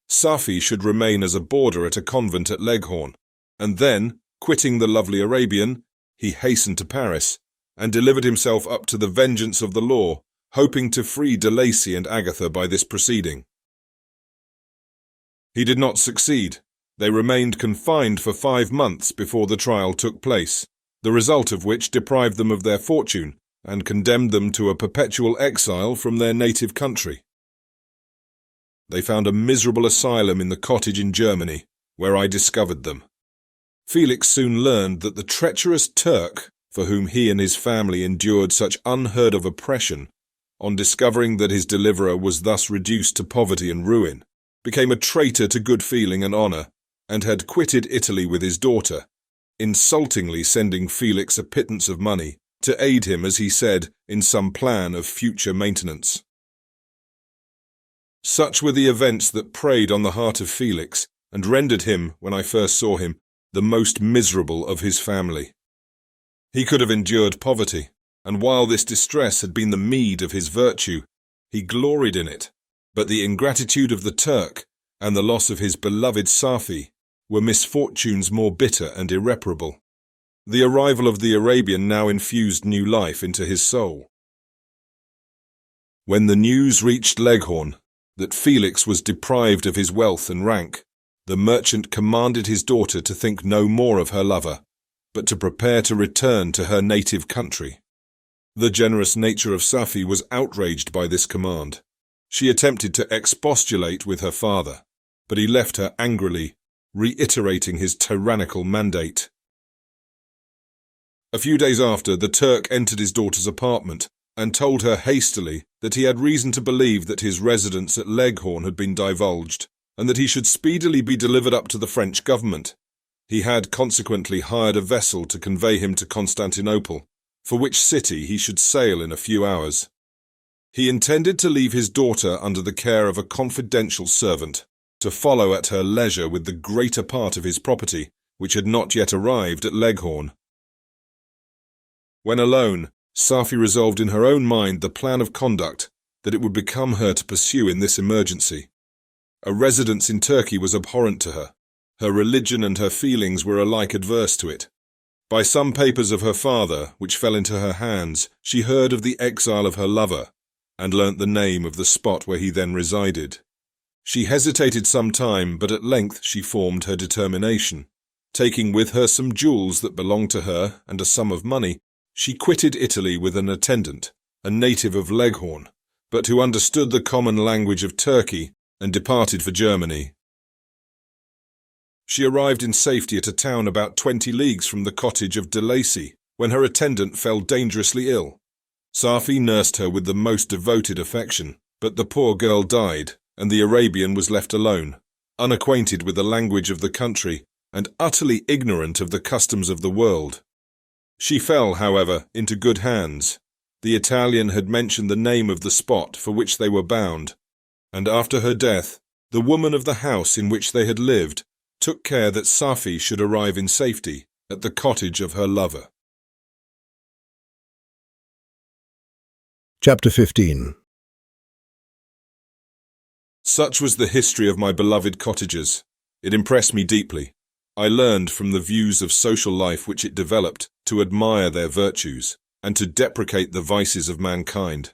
[SPEAKER 14] Safi should remain as a boarder at a convent at Leghorn, and then, quitting the lovely Arabian, he hastened to Paris and delivered himself up to the vengeance of the law, hoping to free de Lacy and Agatha by this proceeding. He did not succeed. They remained confined for 5 months before the trial took place, the result of which deprived them of their fortune and condemned them to a perpetual exile from their native country. They found a miserable asylum in the cottage in Germany, where I discovered them. Felix soon learned that the treacherous Turk, for whom he and his family endured such unheard-of oppression, on discovering that his deliverer was thus reduced to poverty and ruin, became a traitor to good feeling and honour, and had quitted Italy with his daughter, insultingly sending Felix a pittance of money to aid him, as he said, in some plan of future maintenance. Such were the events that preyed on the heart of Felix, and rendered him, when I first saw him, the most miserable of his family. He could have endured poverty, and while this distress had been the meed of his virtue, he gloried in it, but the ingratitude of the Turk, and the loss of his beloved Safi, were misfortunes more bitter and irreparable. The arrival of the Arabian now infused new life into his soul. When the news reached Leghorn that Felix was deprived of his wealth and rank, the merchant commanded his daughter to think no more of her lover, but to prepare to return to her native country. The generous nature of Safi was outraged by this command. She attempted to expostulate with her father, but he left her angrily, reiterating his tyrannical mandate. A few days after, the Turk entered his daughter's apartment and told her hastily that he had reason to believe that his residence at Leghorn had been divulged, and that he should speedily be delivered up to the French government. He had consequently hired a vessel to convey him to Constantinople, for which city he should sail in a few hours. He intended to leave his daughter under the care of a confidential servant, to follow at her leisure with the greater part of his property, which had not yet arrived at Leghorn. When alone, Safi resolved in her own mind the plan of conduct that it would become her to pursue in this emergency. A residence in Turkey was abhorrent to her. Her religion and her feelings were alike adverse to it. By some papers of her father, which fell into her hands, she heard of the exile of her lover, and learnt the name of the spot where he then resided. She hesitated some time, but at length she formed her determination. Taking with her some jewels that belonged to her and a sum of money, she quitted Italy with an attendant, a native of Leghorn, but who understood the common language of Turkey, and departed for Germany. She arrived in safety at a town about 20 leagues from the cottage of de Lacy, when her attendant fell dangerously ill. Safi nursed her with the most devoted affection, but the poor girl died, and the Arabian was left alone, unacquainted with the language of the country, and utterly ignorant of the customs of the world. She fell, however, into good hands. The Italian had mentioned the name of the spot for which they were bound, and after her death, the woman of the house in which they had lived took care that Safi should arrive in safety at the cottage of her lover.
[SPEAKER 1] Chapter 15.
[SPEAKER 14] Such was the history of my beloved cottagers. It impressed me deeply. I learned from the views of social life which it developed to admire their virtues and to deprecate the vices of mankind.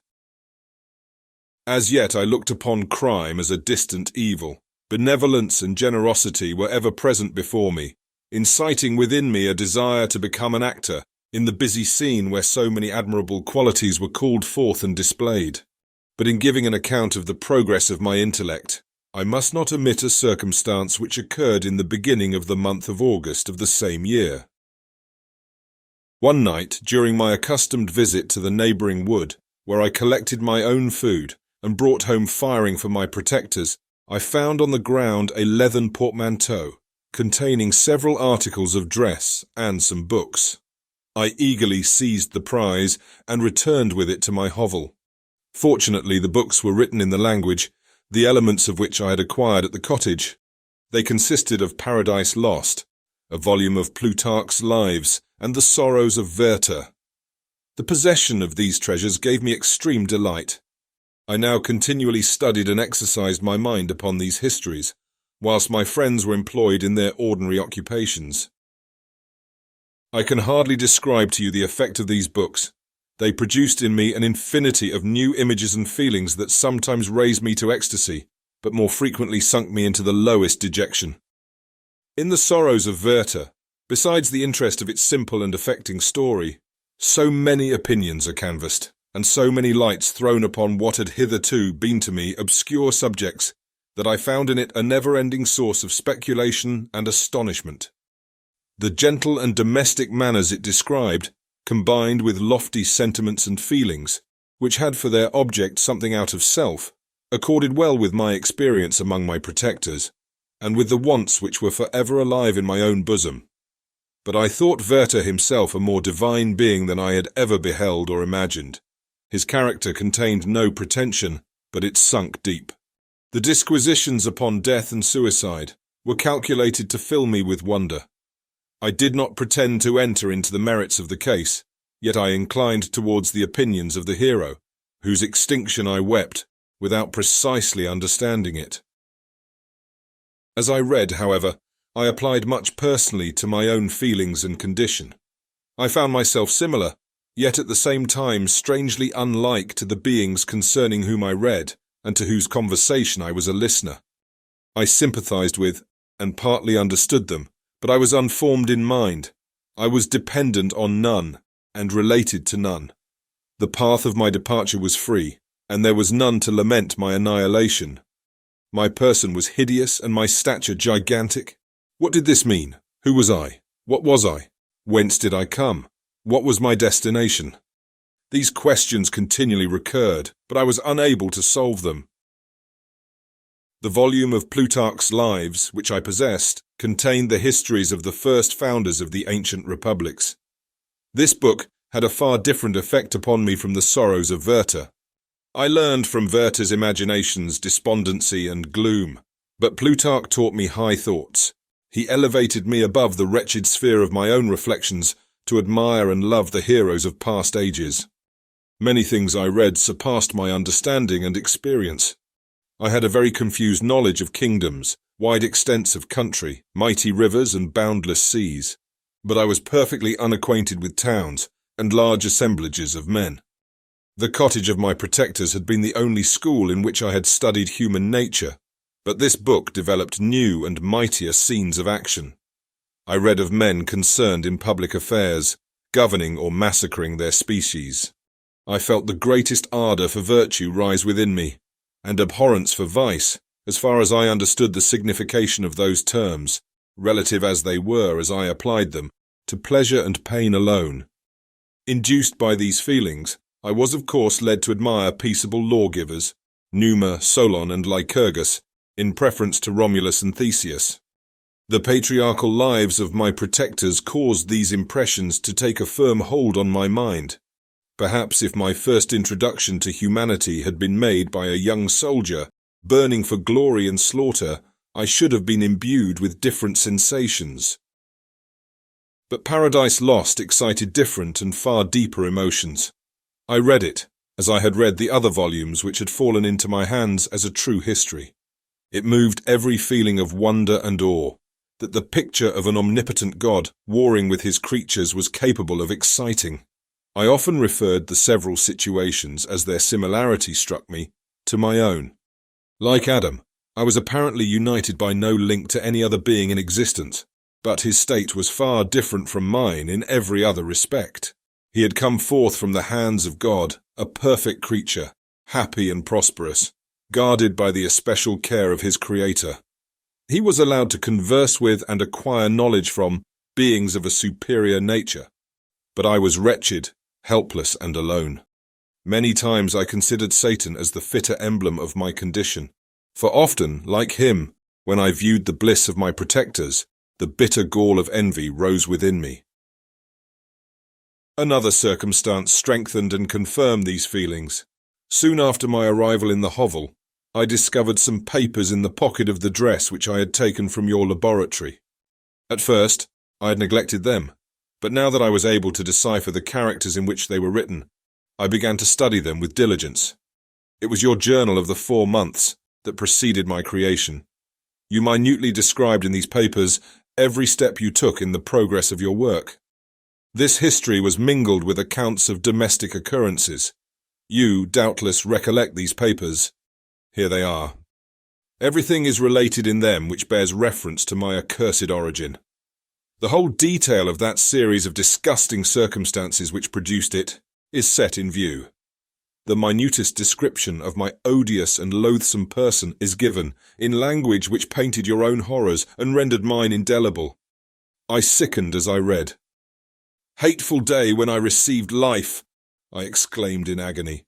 [SPEAKER 14] As yet I looked upon crime as a distant evil. Benevolence and generosity were ever present before me, inciting within me a desire to become an actor in the busy scene where so many admirable qualities were called forth and displayed. But in giving an account of the progress of my intellect, I must not omit a circumstance which occurred in the beginning of the month of August of the same year. One night, during my accustomed visit to the neighbouring wood, where I collected my own food and brought home firing for my protectors, I found on the ground a leathern portmanteau containing several articles of dress and some books. I eagerly seized the prize and returned with it to my hovel. Fortunately, the books were written in the language, the elements of which I had acquired at the cottage. They consisted of Paradise Lost, a volume of Plutarch's Lives, and the Sorrows of Werther, The possession of these treasures gave me extreme delight. I now continually studied and exercised my mind upon these histories, whilst my friends were employed in their ordinary occupations. I can hardly describe to you the effect of these books. They produced in me an infinity of new images and feelings that sometimes raised me to ecstasy, but more frequently sunk me into the lowest dejection. In The Sorrows of Werther, besides the interest of its simple and affecting story, so many opinions are canvassed, and so many lights thrown upon what had hitherto been to me obscure subjects, that I found in it a never-ending source of speculation and astonishment. The gentle and domestic manners it described, combined with lofty sentiments and feelings, which had for their object something out of self, accorded well with my experience among my protectors, and with the wants which were for ever alive in my own bosom. But I thought Werther himself a more divine being than I had ever beheld or imagined. His character contained no pretension, but it sunk deep. The disquisitions upon death and suicide were calculated to fill me with wonder. I did not pretend to enter into the merits of the case, yet I inclined towards the opinions of the hero, whose extinction I wept, without precisely understanding it. As I read, however, I applied much personally to my own feelings and condition. I found myself similar, yet at the same time strangely unlike to the beings concerning whom I read, and to whose conversation I was a listener. I sympathized with, and partly understood them, but I was unformed in mind. I was dependent on none, and related to none. The path of my departure was free, and there was none to lament my annihilation. My person was hideous, and my stature gigantic. What did this mean? Who was I? What was I? Whence did I come? What was my destination? These questions continually recurred, but I was unable to solve them. The volume of Plutarch's Lives, which I possessed, contained the histories of the first founders of the ancient republics. This book had a far different effect upon me from the Sorrows of Werther. I learned from Werther's imaginations despondency and gloom, but Plutarch taught me high thoughts. He elevated me above the wretched sphere of my own reflections to admire and love the heroes of past ages. Many things I read surpassed my understanding and experience. I had a very confused knowledge of kingdoms, wide extents of country, mighty rivers and boundless seas, but I was perfectly unacquainted with towns and large assemblages of men. The cottage of my protectors had been the only school in which I had studied human nature, but this book developed new and mightier scenes of action. I read of men concerned in public affairs, governing or massacring their species. I felt the greatest ardour for virtue rise within me, and abhorrence for vice, as far as I understood the signification of those terms, relative as they were as I applied them, to pleasure and pain alone. Induced by these feelings, I was of course led to admire peaceable lawgivers, Numa, Solon and Lycurgus, in preference to Romulus and Theseus. The patriarchal lives of my protectors caused these impressions to take a firm hold on my mind. Perhaps if my first introduction to humanity had been made by a young soldier, burning for glory and slaughter, I should have been imbued with different sensations. But Paradise Lost excited different and far deeper emotions. I read it, as I had read the other volumes which had fallen into my hands as a true history. It moved every feeling of wonder and awe, that the picture of an omnipotent God warring with his creatures was capable of exciting. I often referred the several situations, as their similarity struck me, to my own. Like Adam, I was apparently united by no link to any other being in existence, but his state was far different from mine in every other respect. He had come forth from the hands of God, a perfect creature, happy and prosperous, guarded by the especial care of his Creator. He was allowed to converse with and acquire knowledge from beings of a superior nature, but I was wretched, helpless and alone. Many times I considered Satan as the fitter emblem of my condition, for often, like him, when I viewed the bliss of my protectors, the bitter gall of envy rose within me. Another circumstance strengthened and confirmed these feelings. Soon after my arrival in the hovel, I discovered some papers in the pocket of the dress which I had taken from your laboratory. At first, I had neglected them, But now that I was able to decipher the characters in which they were written, I began to study them with diligence. It was your journal of the 4 months that preceded my creation. You minutely described in these papers every step you took in the progress of your work. This history was mingled with accounts of domestic occurrences. You doubtless recollect these papers. Here they are. Everything is related in them which bears reference to my accursed origin. The whole detail of that series of disgusting circumstances which produced it is set in view. The minutest description of my odious and loathsome person is given, in language which painted your own horrors and rendered mine indelible. I sickened as I read. "Hateful day when I received life!" I exclaimed in agony.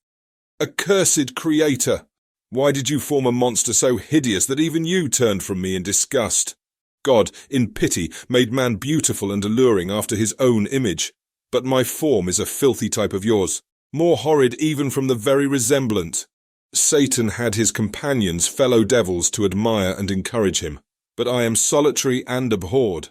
[SPEAKER 14] "Accursed Creator! Why did you form a monster so hideous that even you turned from me in disgust? God, in pity, made man beautiful and alluring after his own image, but my form is a filthy type of yours, more horrid even from the very resemblance. Satan had his companions, fellow devils, to admire and encourage him, but I am solitary and abhorred."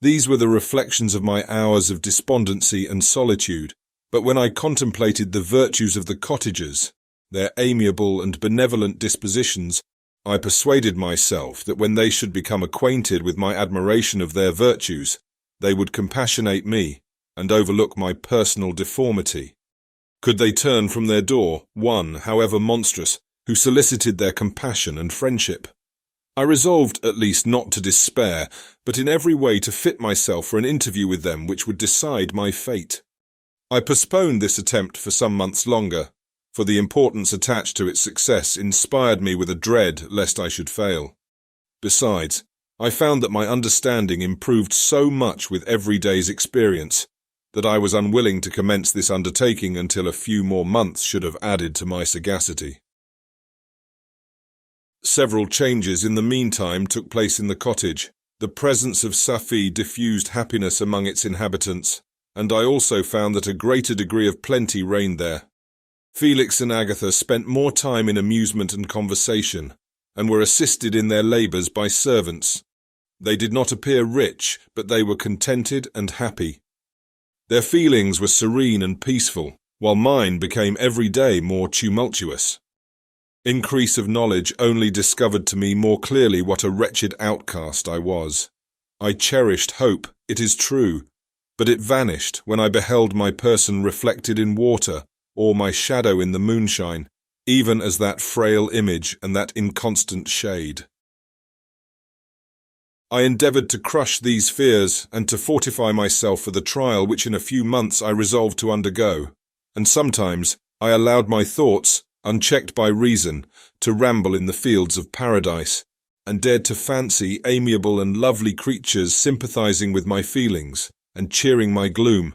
[SPEAKER 14] These were the reflections of my hours of despondency and solitude, but when I contemplated the virtues of the cottagers, their amiable and benevolent dispositions, I persuaded myself that when they should become acquainted with my admiration of their virtues, they would compassionate me and overlook my personal deformity. Could they turn from their door one, however monstrous, who solicited their compassion and friendship? I resolved at least not to despair, but in every way to fit myself for an interview with them which would decide my fate. I postponed this attempt for some months longer, for the importance attached to its success inspired me with a dread lest I should fail. Besides, I found that my understanding improved so much with every day's experience that I was unwilling to commence this undertaking until a few more months should have added to my sagacity. Several changes in the meantime took place in the cottage. The presence of Safie diffused happiness among its inhabitants, and I also found that a greater degree of plenty reigned there. Felix and Agatha spent more time in amusement and conversation, and were assisted in their labours by servants. They did not appear rich, but they were contented and happy. Their feelings were serene and peaceful, while mine became every day more tumultuous. Increase of knowledge only discovered to me more clearly what a wretched outcast I was. I cherished hope, it is true, but it vanished when I beheld my person reflected in water, or my shadow in the moonshine, even as that frail image and that inconstant shade. I endeavoured to crush these fears and to fortify myself for the trial which in a few months I resolved to undergo, and sometimes I allowed my thoughts, unchecked by reason, to ramble in the fields of paradise, and dared to fancy amiable and lovely creatures sympathizing with my feelings and cheering my gloom.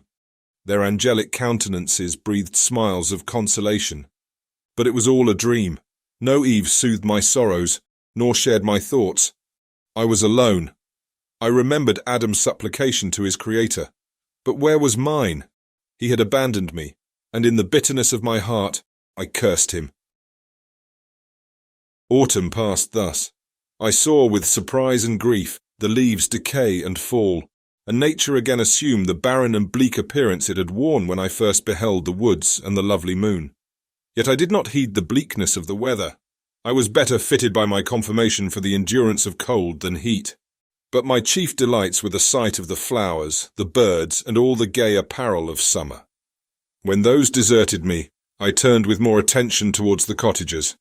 [SPEAKER 14] Their angelic countenances breathed smiles of consolation. But it was all a dream. No Eve soothed my sorrows, nor shared my thoughts. I was alone. I remembered Adam's supplication to his Creator. But where was mine? He had abandoned me, and in the bitterness of my heart, I cursed him. Autumn passed thus. I saw with surprise and grief the leaves decay and fall, and nature again assumed the barren and bleak appearance it had worn when I first beheld the woods and the lovely moon. Yet I did not heed the bleakness of the weather. I was better fitted by my conformation for the endurance of cold than heat. But my chief delights were the sight of the flowers, the birds, and all the gay apparel of summer. When those deserted me, I turned with more attention towards the cottagers.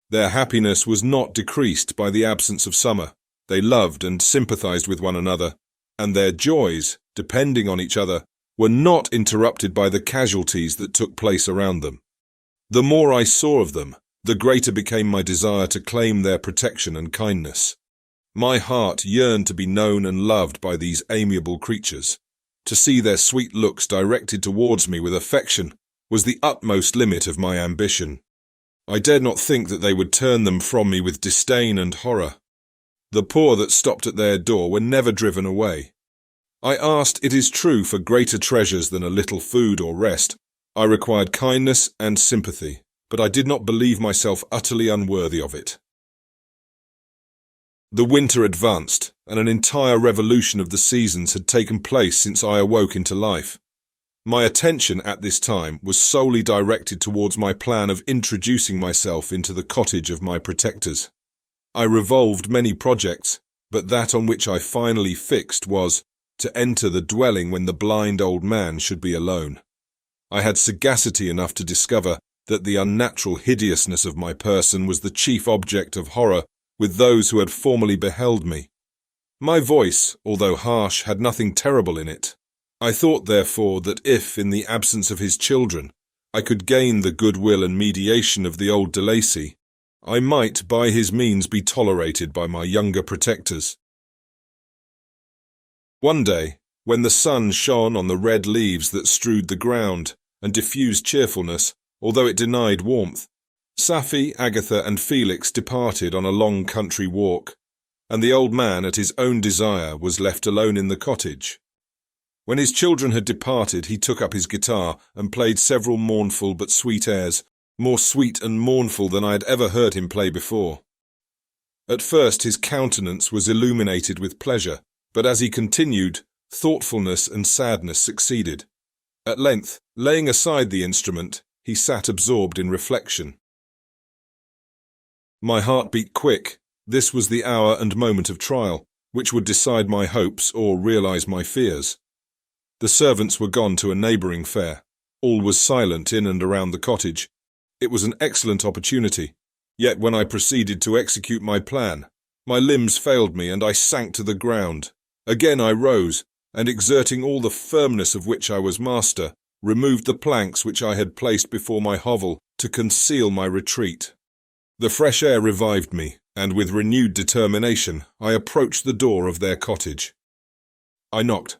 [SPEAKER 14] Their happiness was not decreased by the absence of summer. They loved and sympathized with one another, and their joys, depending on each other, were not interrupted by the casualties that took place around them. The more I saw of them, the greater became my desire to claim their protection and kindness. My heart yearned to be known and loved by these amiable creatures. To see their sweet looks directed towards me with affection was the utmost limit of my ambition. I dared not think that they would turn them from me with disdain and horror. The poor that stopped at their door were never driven away. I asked, it is true, for greater treasures than a little food or rest. I required kindness and sympathy, but I did not believe myself utterly unworthy of it. The winter advanced, and an entire revolution of the seasons had taken place since I awoke into life. My attention at this time was solely directed towards my plan of introducing myself into the cottage of my protectors. I revolved many projects, but that on which I finally fixed was to enter the dwelling when the blind old man should be alone. I had sagacity enough to discover that the unnatural hideousness of my person was the chief object of horror with those who had formerly beheld me. My voice, although harsh, had nothing terrible in it. I thought, therefore, that if, in the absence of his children, I could gain the goodwill and mediation of the old de Lacy, I might, by his means, be tolerated by my younger protectors. One day, when the sun shone on the red leaves that strewed the ground and diffused cheerfulness, although it denied warmth, Safie, Agatha, and Felix departed on a long country walk, and the old man, at his own desire, was left alone in the cottage. When his children had departed, he took up his guitar and played several mournful but sweet airs, more sweet and mournful than I had ever heard him play before. At first his countenance was illuminated with pleasure, but as he continued, thoughtfulness and sadness succeeded. At length, laying aside the instrument, he sat absorbed in reflection. My heart beat quick. This was the hour and moment of trial, which would decide my hopes or realize my fears. The servants were gone to a neighbouring fair. All was silent in and around the cottage. It was an excellent opportunity. Yet when I proceeded to execute my plan, my limbs failed me and I sank to the ground. Again I rose, and exerting all the firmness of which I was master, removed the planks which I had placed before my hovel to conceal my retreat. The fresh air revived me, and with renewed determination I approached the door of their cottage. I knocked.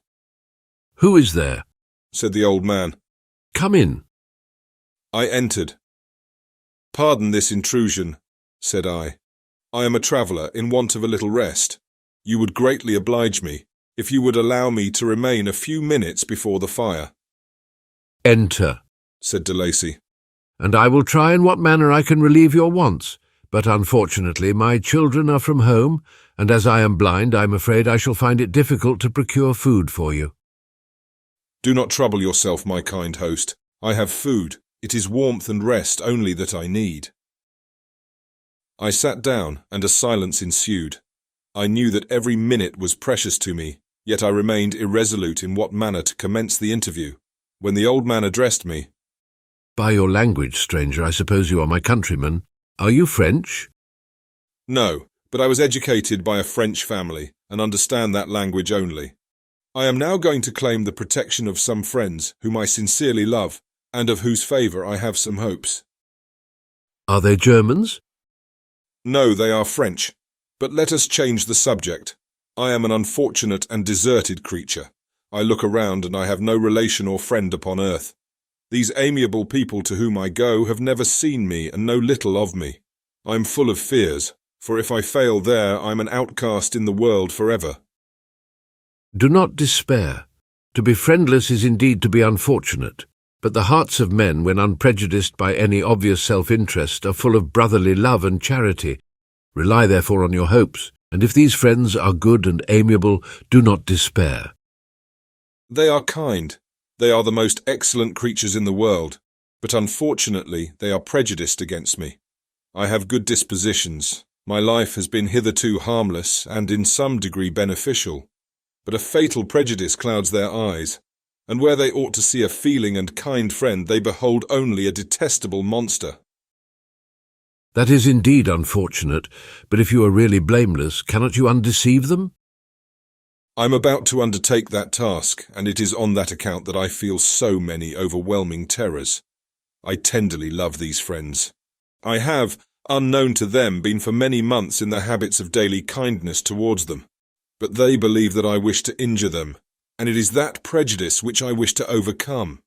[SPEAKER 16] "Who is there?"
[SPEAKER 14] said the old man.
[SPEAKER 16] "Come in."
[SPEAKER 14] I entered. "Pardon this intrusion," said I. "I am a traveller in want of a little rest. You would greatly oblige me if you would allow me to remain a few minutes before the fire."
[SPEAKER 16] "Enter,"
[SPEAKER 14] said de Lacy.
[SPEAKER 16] "and I will try in what manner I can relieve your wants, but unfortunately my children are from home, and as I am blind I am afraid I shall find it difficult to procure food for you."
[SPEAKER 14] "Do not trouble yourself, my kind host. I have food. It is warmth and rest only that I need." I sat down, and a silence ensued. I knew that every minute was precious to me, yet I remained irresolute in what manner to commence the interview, when the old man addressed me.
[SPEAKER 16] "By your language, stranger, I suppose you are my countryman. Are you French?"
[SPEAKER 14] "No, but I was educated by a French family, and understand that language only. I am now going to claim the protection of some friends whom I sincerely love, and of whose favour I have some hopes."
[SPEAKER 16] "Are they Germans?"
[SPEAKER 14] "No, they are French. But let us change the subject. I am an unfortunate and deserted creature. I look around and I have no relation or friend upon earth. These amiable people to whom I go have never seen me and know little of me. I am full of fears, for if I fail there, I am an outcast in the world forever."
[SPEAKER 16] "Do not despair. To be friendless is indeed to be unfortunate, but the hearts of men, when unprejudiced by any obvious self-interest, are full of brotherly love and charity. Rely therefore on your hopes, and if these friends are good and amiable, do not despair."
[SPEAKER 14] "They are kind. They are the most excellent creatures in the world, but unfortunately they are prejudiced against me. I have good dispositions. My life has been hitherto harmless and in some degree beneficial, but a fatal prejudice clouds their eyes, and where they ought to see a feeling and kind friend, they behold only a detestable monster."
[SPEAKER 16] "That is indeed unfortunate, but if you are really blameless, cannot you undeceive them?"
[SPEAKER 14] "I am about to undertake that task, and it is on that account that I feel so many overwhelming terrors. I tenderly love these friends. I have, unknown to them, been for many months in the habits of daily kindness towards them, but they believe that I wish to injure them, and it is that prejudice which I wish to overcome."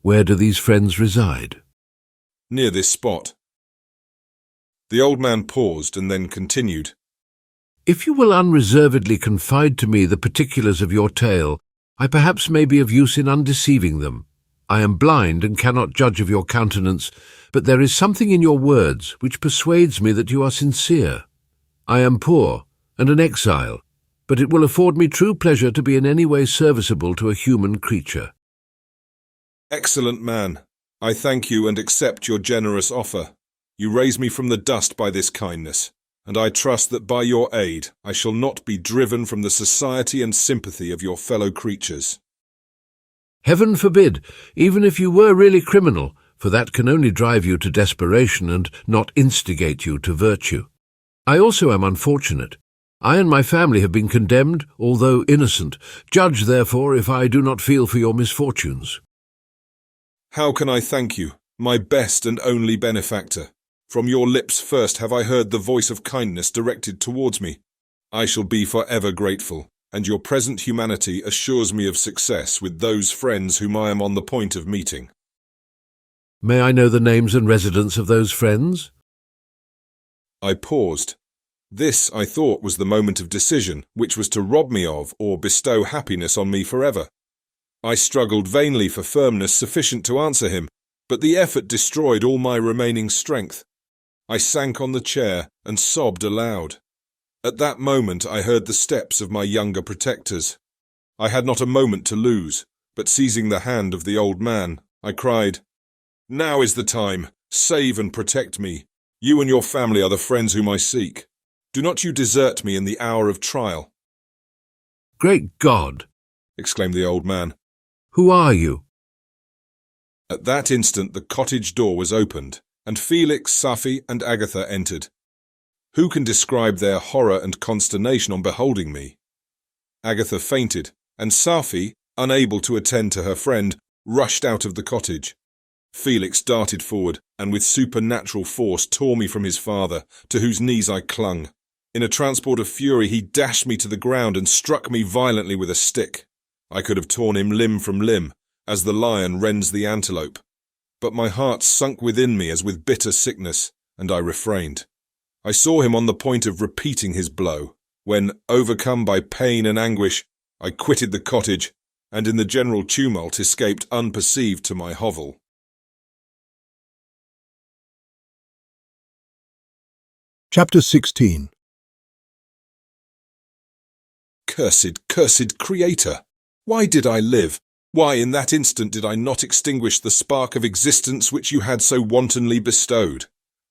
[SPEAKER 16] "Where do these friends reside?"
[SPEAKER 14] "Near this spot." The old man paused and then continued.
[SPEAKER 16] "If you will unreservedly confide to me the particulars of your tale, I perhaps may be of use in undeceiving them. I am blind and cannot judge of your countenance, but there is something in your words which persuades me that you are sincere. I am poor and an exile, but it will afford me true pleasure to be in any way serviceable to a human creature.
[SPEAKER 14] Excellent man. I thank you and accept your generous offer. You raise me from the dust by this kindness, and I trust that by your aid I shall not be driven from the society and sympathy of your fellow creatures.
[SPEAKER 16] Heaven forbid, even if you were really criminal, for that can only drive you to desperation and not instigate you to virtue. I also am unfortunate. I and my family have been condemned, although innocent. Judge, therefore, if I do not feel for your misfortunes.
[SPEAKER 14] How can I thank you, my best and only benefactor? From your lips first have I heard the voice of kindness directed towards me. I shall be forever grateful, and your present humanity assures me of success with those friends whom I am on the point of meeting.
[SPEAKER 16] May I know the names and residence of those friends?
[SPEAKER 14] I paused. This, I thought, was the moment of decision, which was to rob me of or bestow happiness on me forever. I struggled vainly for firmness sufficient to answer him, but the effort destroyed all my remaining strength. I sank on the chair and sobbed aloud. At that moment I heard the steps of my younger protectors. I had not a moment to lose, but seizing the hand of the old man, I cried, "Now is the time. Save and protect me. You and your family are the friends whom I seek. Do not you desert me in the hour of trial."
[SPEAKER 16] Great God!
[SPEAKER 14] Exclaimed the old man.
[SPEAKER 16] Who are you?
[SPEAKER 14] At that instant the cottage door was opened, and Felix, Safi, and Agatha entered. Who can describe their horror and consternation on beholding me? Agatha fainted, and Safi, unable to attend to her friend, rushed out of the cottage. Felix darted forward, and with supernatural force tore me from his father, to whose knees I clung. In a transport of fury he dashed me to the ground and struck me violently with a stick. I could have torn him limb from limb, as the lion rends the antelope. But my heart sunk within me as with bitter sickness, and I refrained. I saw him on the point of repeating his blow, when, overcome by pain and anguish, I quitted the cottage, and in the general tumult escaped unperceived to my hovel.
[SPEAKER 1] Chapter 16.
[SPEAKER 14] Cursed Creator! Why did I live? Why in that instant did I not extinguish the spark of existence which you had so wantonly bestowed?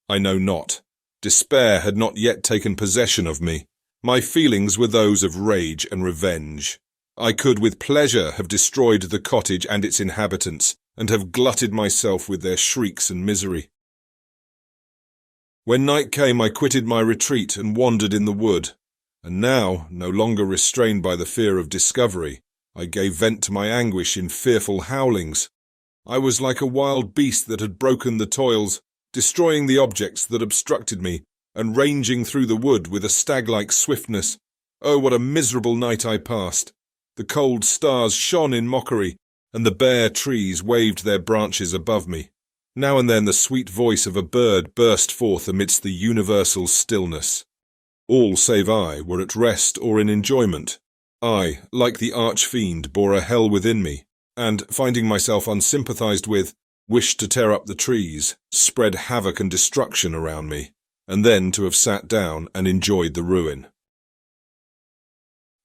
[SPEAKER 14] I know not. Despair had not yet taken possession of me. My feelings were those of rage and revenge. I could with pleasure have destroyed the cottage and its inhabitants, and have glutted myself with their shrieks and misery. When night came I quitted my retreat and wandered in the wood, and now, no longer restrained by the fear of discovery, I gave vent to my anguish in fearful howlings. I was like a wild beast that had broken the toils, destroying the objects that obstructed me, and ranging through the wood with a stag-like swiftness. Oh, what a miserable night I passed! The cold stars shone in mockery, and the bare trees waved their branches above me. Now and then the sweet voice of a bird burst forth amidst the universal stillness. All save I were at rest or in enjoyment. I, like the arch-fiend, bore a hell within me, and, finding myself unsympathized with, wished to tear up the trees, spread havoc and destruction around me, and then to have sat down and enjoyed the ruin.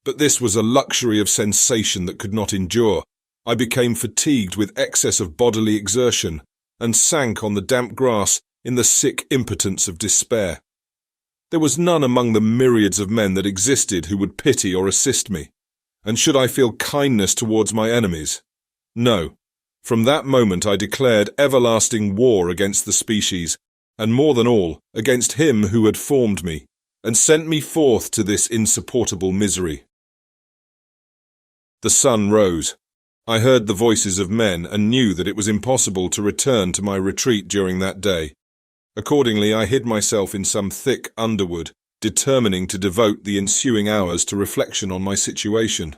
[SPEAKER 14] But this was a luxury of sensation that could not endure. I became fatigued with excess of bodily exertion, and sank on the damp grass in the sick impotence of despair. There was none among the myriads of men that existed who would pity or assist me, and should I feel kindness towards my enemies? No. From that moment I declared everlasting war against the species, and more than all, against him who had formed me, and sent me forth to this insupportable misery. The sun rose. I heard the voices of men and knew that it was impossible to return to my retreat during that day. Accordingly, I hid myself in some thick underwood, determining to devote the ensuing hours to reflection on my situation.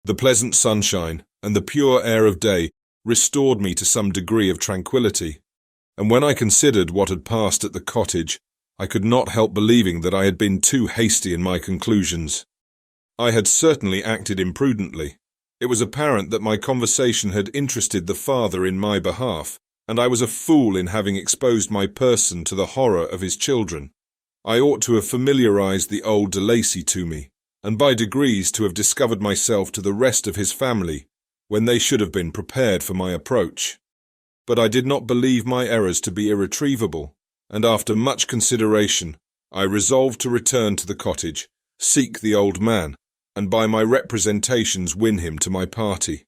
[SPEAKER 14] The pleasant sunshine and the pure air of day restored me to some degree of tranquillity, and when I considered what had passed at the cottage, I could not help believing that I had been too hasty in my conclusions. I had certainly acted imprudently. It was apparent that my conversation had interested the father in my behalf, and I was a fool in having exposed my person to the horror of his children. I ought to have familiarized the old de Lacy to me, and by degrees to have discovered myself to the rest of his family, when they should have been prepared for my approach. But I did not believe my errors to be irretrievable, and after much consideration, I resolved to return to the cottage, seek the old man, and by my representations win him to my party.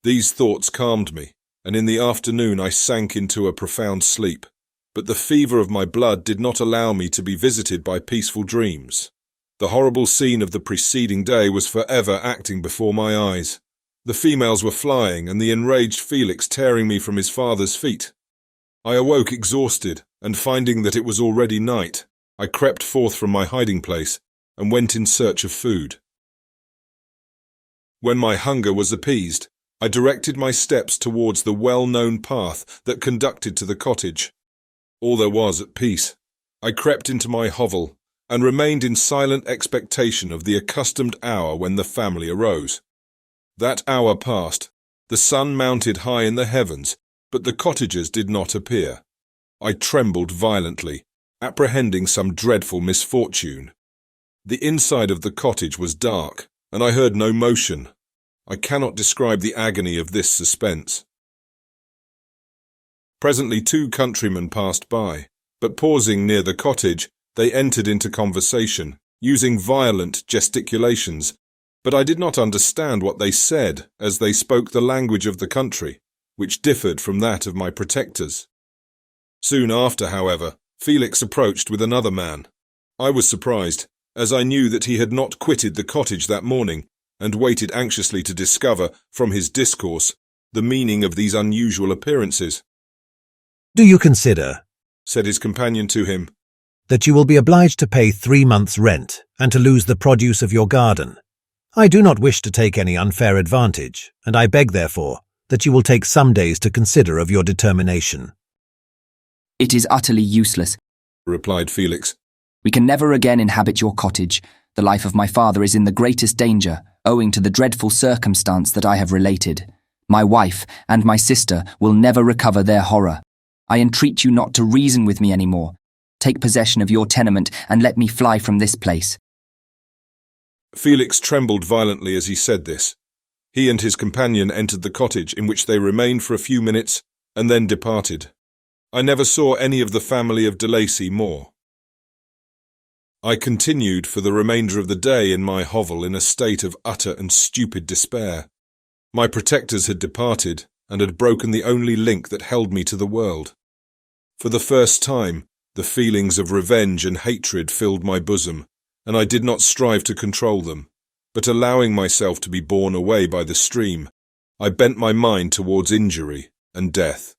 [SPEAKER 14] These thoughts calmed me, and in the afternoon I sank into a profound sleep, but the fever of my blood did not allow me to be visited by peaceful dreams. The horrible scene of the preceding day was forever acting before my eyes. The females were flying, and the enraged Felix tearing me from his father's feet. I awoke exhausted, and finding that it was already night, I crept forth from my hiding place and went in search of food. When my hunger was appeased, I directed my steps towards the well-known path that conducted to the cottage. All there was at peace. I crept into my hovel and remained in silent expectation of the accustomed hour when the family arose. That hour passed. The sun mounted high in the heavens, but the cottagers did not appear. I trembled violently, apprehending some dreadful misfortune. The inside of the cottage was dark, and I heard no motion. I cannot describe the agony of this suspense. Presently 2 countrymen passed by, but pausing near the cottage, they entered into conversation, using violent gesticulations, but I did not understand what they said, as they spoke the language of the country, which differed from that of my protectors. Soon after, however, Felix approached with another man. I was surprised, as I knew that he had not quitted the cottage that morning, and waited anxiously to discover, from his discourse, the meaning of these unusual appearances.
[SPEAKER 17] "Do you consider,"
[SPEAKER 14] said his companion to him,
[SPEAKER 17] "that you will be obliged to pay 3 months' rent, and to lose the produce of your garden? I do not wish to take any unfair advantage, and I beg, therefore, that you will take some days to consider of your determination."
[SPEAKER 15] "It is utterly useless,"
[SPEAKER 14] replied Felix.
[SPEAKER 15] "We can never again inhabit your cottage. The life of my father is in the greatest danger, owing to the dreadful circumstance that I have related. My wife and my sister will never recover their horror. I entreat you not to reason with me any more. Take possession of your tenement and let me fly from this place."
[SPEAKER 14] Felix trembled violently as he said this. He and his companion entered the cottage, in which they remained for a few minutes and then departed. I never saw any of the family of de Lacy more. I continued for the remainder of the day in my hovel in a state of utter and stupid despair. My protectors had departed and had broken the only link that held me to the world. For the first time, the feelings of revenge and hatred filled my bosom, and I did not strive to control them, but allowing myself to be borne away by the stream, I bent my mind towards injury and death.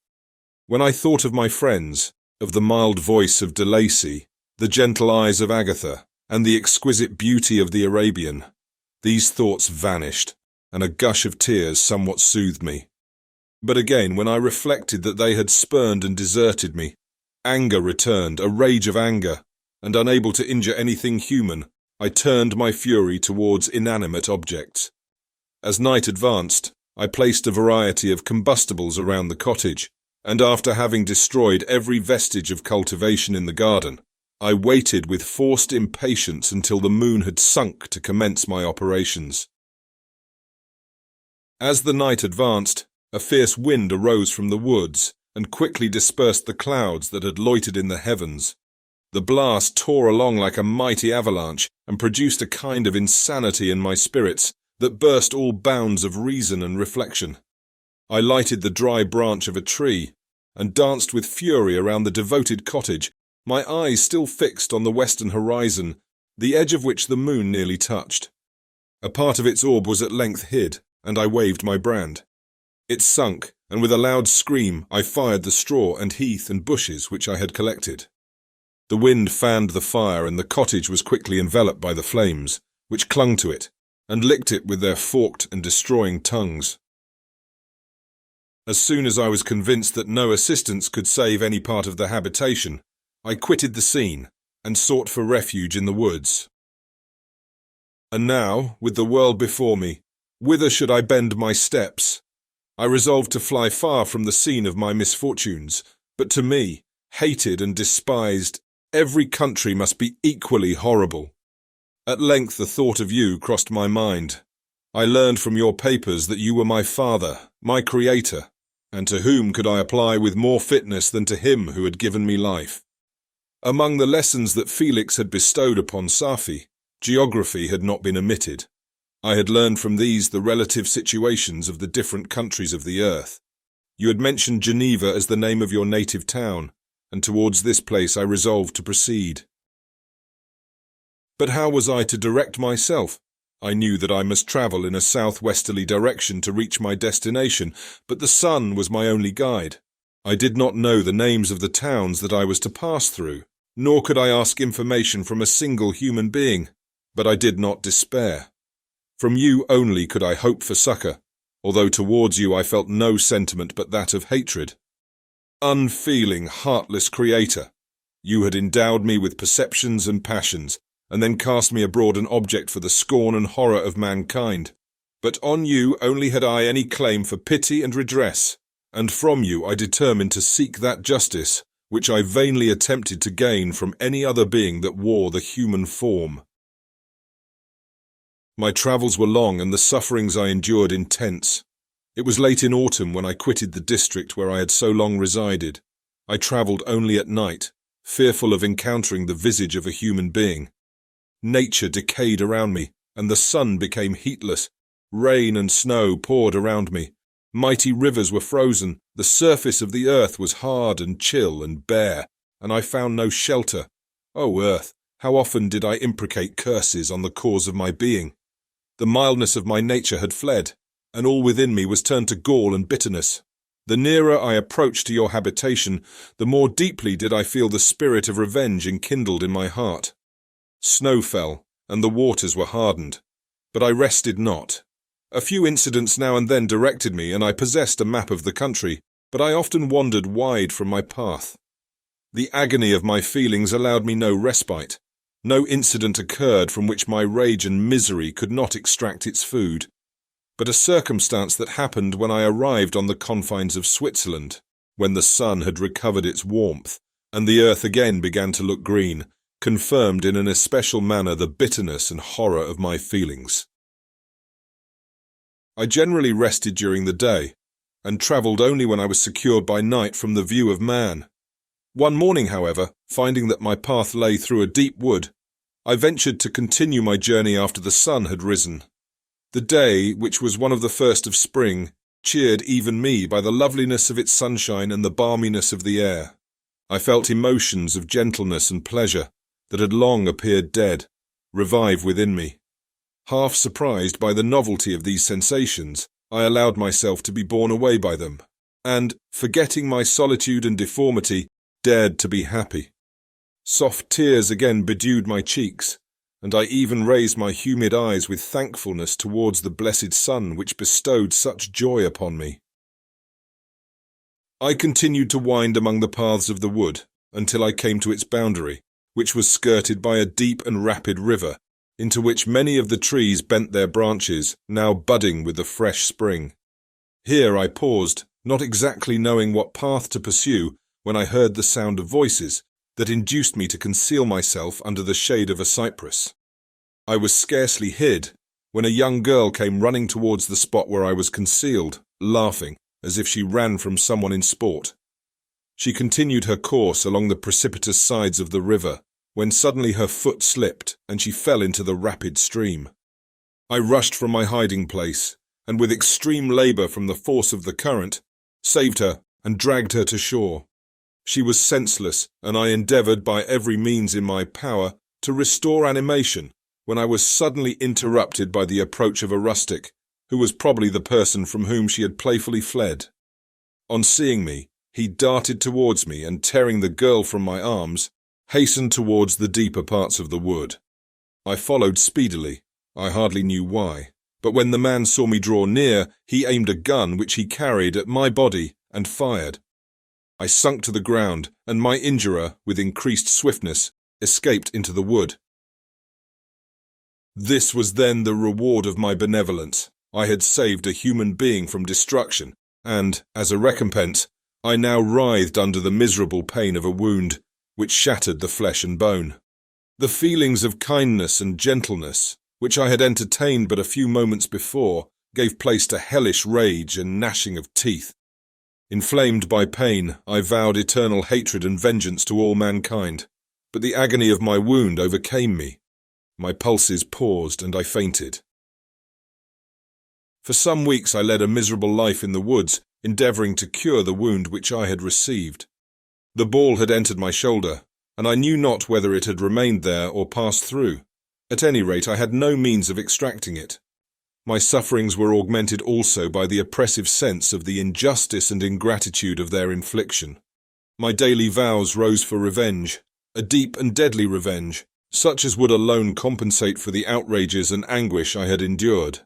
[SPEAKER 14] When I thought of my friends, of the mild voice of de Lacy, the gentle eyes of Agatha, and the exquisite beauty of the Arabian, these thoughts vanished, and a gush of tears somewhat soothed me. But again, when I reflected that they had spurned and deserted me, anger returned, a rage of anger, and unable to injure anything human, I turned my fury towards inanimate objects. As night advanced, I placed a variety of combustibles around the cottage, and after having destroyed every vestige of cultivation in the garden, I waited with forced impatience until the moon had sunk to commence my operations. As the night advanced, a fierce wind arose from the woods and quickly dispersed the clouds that had loitered in the heavens. The blast tore along like a mighty avalanche and produced a kind of insanity in my spirits that burst all bounds of reason and reflection. I lighted the dry branch of a tree and danced with fury around the devoted cottage, my eyes still fixed on the western horizon, the edge of which the moon nearly touched. A part of its orb was at length hid, and I waved my brand. It sunk, and with a loud scream I fired the straw and heath and bushes which I had collected. The wind fanned the fire, and the cottage was quickly enveloped by the flames, which clung to it, and licked it with their forked and destroying tongues. As soon as I was convinced that no assistance could save any part of the habitation, I quitted the scene, and sought for refuge in the woods. And now, with the world before me, whither should I bend my steps? I resolved to fly far from the scene of my misfortunes, but to me, hated and despised Every country must be equally horrible. At length the thought of you crossed my mind. I learned from your papers that you were my father, my creator, and to whom could I apply with more fitness than to him who had given me life? Among the lessons that Felix had bestowed upon Safi, geography had not been omitted. I had learned from these the relative situations of the different countries of the earth. You had mentioned Geneva as the name of your native town, and towards this place I resolved to proceed. But how was I to direct myself? I knew that I must travel in a southwesterly direction to reach my destination, but the sun was my only guide. I did not know the names of the towns that I was to pass through, nor could I ask information from a single human being, but I did not despair. From you only could I hope for succour, although towards you I felt no sentiment but that of hatred. Unfeeling, heartless creator, you had endowed me with perceptions and passions, and then cast me abroad an object for the scorn and horror of mankind. But on you only had I any claim for pity and redress, and from you I determined to seek that justice which I vainly attempted to gain from any other being that wore the human form. My travels were long and the sufferings I endured intense. It was late in autumn when I quitted the district where I had so long resided. I travelled only at night, fearful of encountering the visage of a human being. Nature decayed around me, and the sun became heatless. Rain and snow poured around me. Mighty rivers were frozen, the surface of the earth was hard and chill and bare, and I found no shelter. O earth, how often did I imprecate curses on the cause of my being? The mildness of my nature had fled, and all within me was turned to gall and bitterness. The nearer I approached to your habitation, the more deeply did I feel the spirit of revenge enkindled in my heart. Snow fell, and the waters were hardened, but I rested not. A few incidents now and then directed me, and I possessed a map of the country, but I often wandered wide from my path. The agony of my feelings allowed me no respite. No incident occurred from which my rage and misery could not extract its food. But a circumstance that happened when I arrived on the confines of Switzerland, when the sun had recovered its warmth, and the earth again began to look green, confirmed in an especial manner the bitterness and horror of my feelings. I generally rested during the day, and travelled only when I was secured by night from the view of man. One morning, however, finding that my path lay through a deep wood, I ventured to continue my journey after the sun had risen. The day, which was one of the first of spring, cheered even me by the loveliness of its sunshine and the balminess of the air. I felt emotions of gentleness and pleasure, that had long appeared dead, revive within me. Half surprised by the novelty of these sensations, I allowed myself to be borne away by them, and, forgetting my solitude and deformity, dared to be happy. Soft tears again bedewed my cheeks, and I even raised my humid eyes with thankfulness towards the blessed sun which bestowed such joy upon me. I continued to wind among the paths of the wood until I came to its boundary, which was skirted by a deep and rapid river, into which many of the trees bent their branches, now budding with the fresh spring. Here I paused, not exactly knowing what path to pursue, when I heard the sound of voices that induced me to conceal myself under the shade of a cypress. I was scarcely hid, when a young girl came running towards the spot where I was concealed, laughing, as if she ran from someone in sport. She continued her course along the precipitous sides of the river, when suddenly her foot slipped and she fell into the rapid stream. I rushed from my hiding place, and with extreme labour from the force of the current, saved her and dragged her to shore. She was senseless, and I endeavoured by every means in my power to restore animation, when I was suddenly interrupted by the approach of a rustic, who was probably the person from whom she had playfully fled. On seeing me, he darted towards me, and tearing the girl from my arms, hastened towards the deeper parts of the wood. I followed speedily, I hardly knew why, but when the man saw me draw near, he aimed a gun which he carried at my body and fired. I sunk to the ground, and my injurer, with increased swiftness, escaped into the wood. This was then the reward of my benevolence. I had saved a human being from destruction, and, as a recompense, I now writhed under the miserable pain of a wound, which shattered the flesh and bone. The feelings of kindness and gentleness, which I had entertained but a few moments before, gave place to hellish rage and gnashing of teeth. Inflamed by pain, I vowed eternal hatred and vengeance to all mankind, but the agony of my wound overcame me. My pulses paused and I fainted. For some weeks I led a miserable life in the woods, endeavouring to cure the wound which I had received. The ball had entered my shoulder, and I knew not whether it had remained there or passed through. At any rate, I had no means of extracting it. My sufferings were augmented also by the oppressive sense of the injustice and ingratitude of their infliction. My daily vows rose for revenge, a deep and deadly revenge, such as would alone compensate for the outrages and anguish I had endured.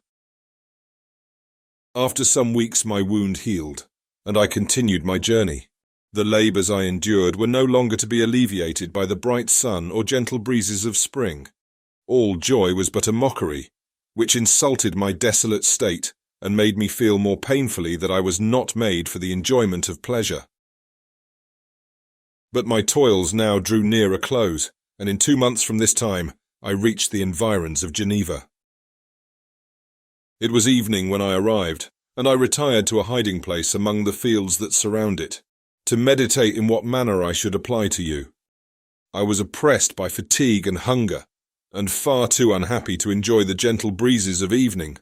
[SPEAKER 14] After some weeks my wound healed, and I continued my journey. The labours I endured were no longer to be alleviated by the bright sun or gentle breezes of spring. All joy was but a mockery, which insulted my desolate state and made me feel more painfully that I was not made for the enjoyment of pleasure. But my toils now drew near a close, and in 2 months from this time I reached the environs of Geneva. It was evening when I arrived, and I retired to a hiding place among the fields that surround it, to meditate in what manner I should apply to you. I was oppressed by fatigue and hunger, and far too unhappy to enjoy the gentle breezes of evening,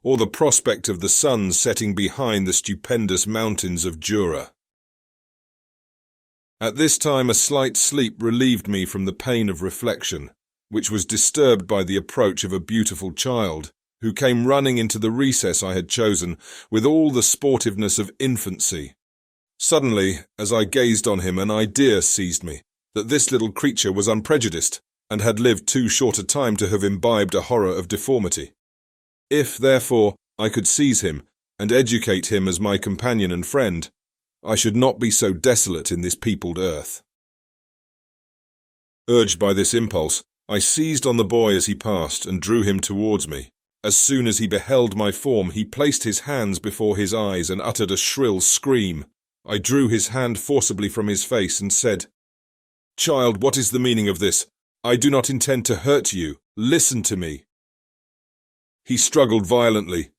[SPEAKER 14] or the prospect of the sun setting behind the stupendous mountains of Jura. At this time a slight sleep relieved me from the pain of reflection, which was disturbed by the approach of a beautiful child, who came running into the recess I had chosen with all the sportiveness of infancy. Suddenly, as I gazed on him, an idea seized me, that this little creature was unprejudiced, and had lived too short a time to have imbibed a horror of deformity. If, therefore, I could seize him, and educate him as my companion and friend, I should not be so desolate in this peopled earth. Urged by this impulse, I seized on the boy as he passed, and drew him towards me. As soon as he beheld my form, he placed his hands before his eyes and uttered a shrill scream. I drew his hand forcibly from his face and said, "Child, what is the meaning of this? I do not intend to hurt you. Listen to me." He struggled violently.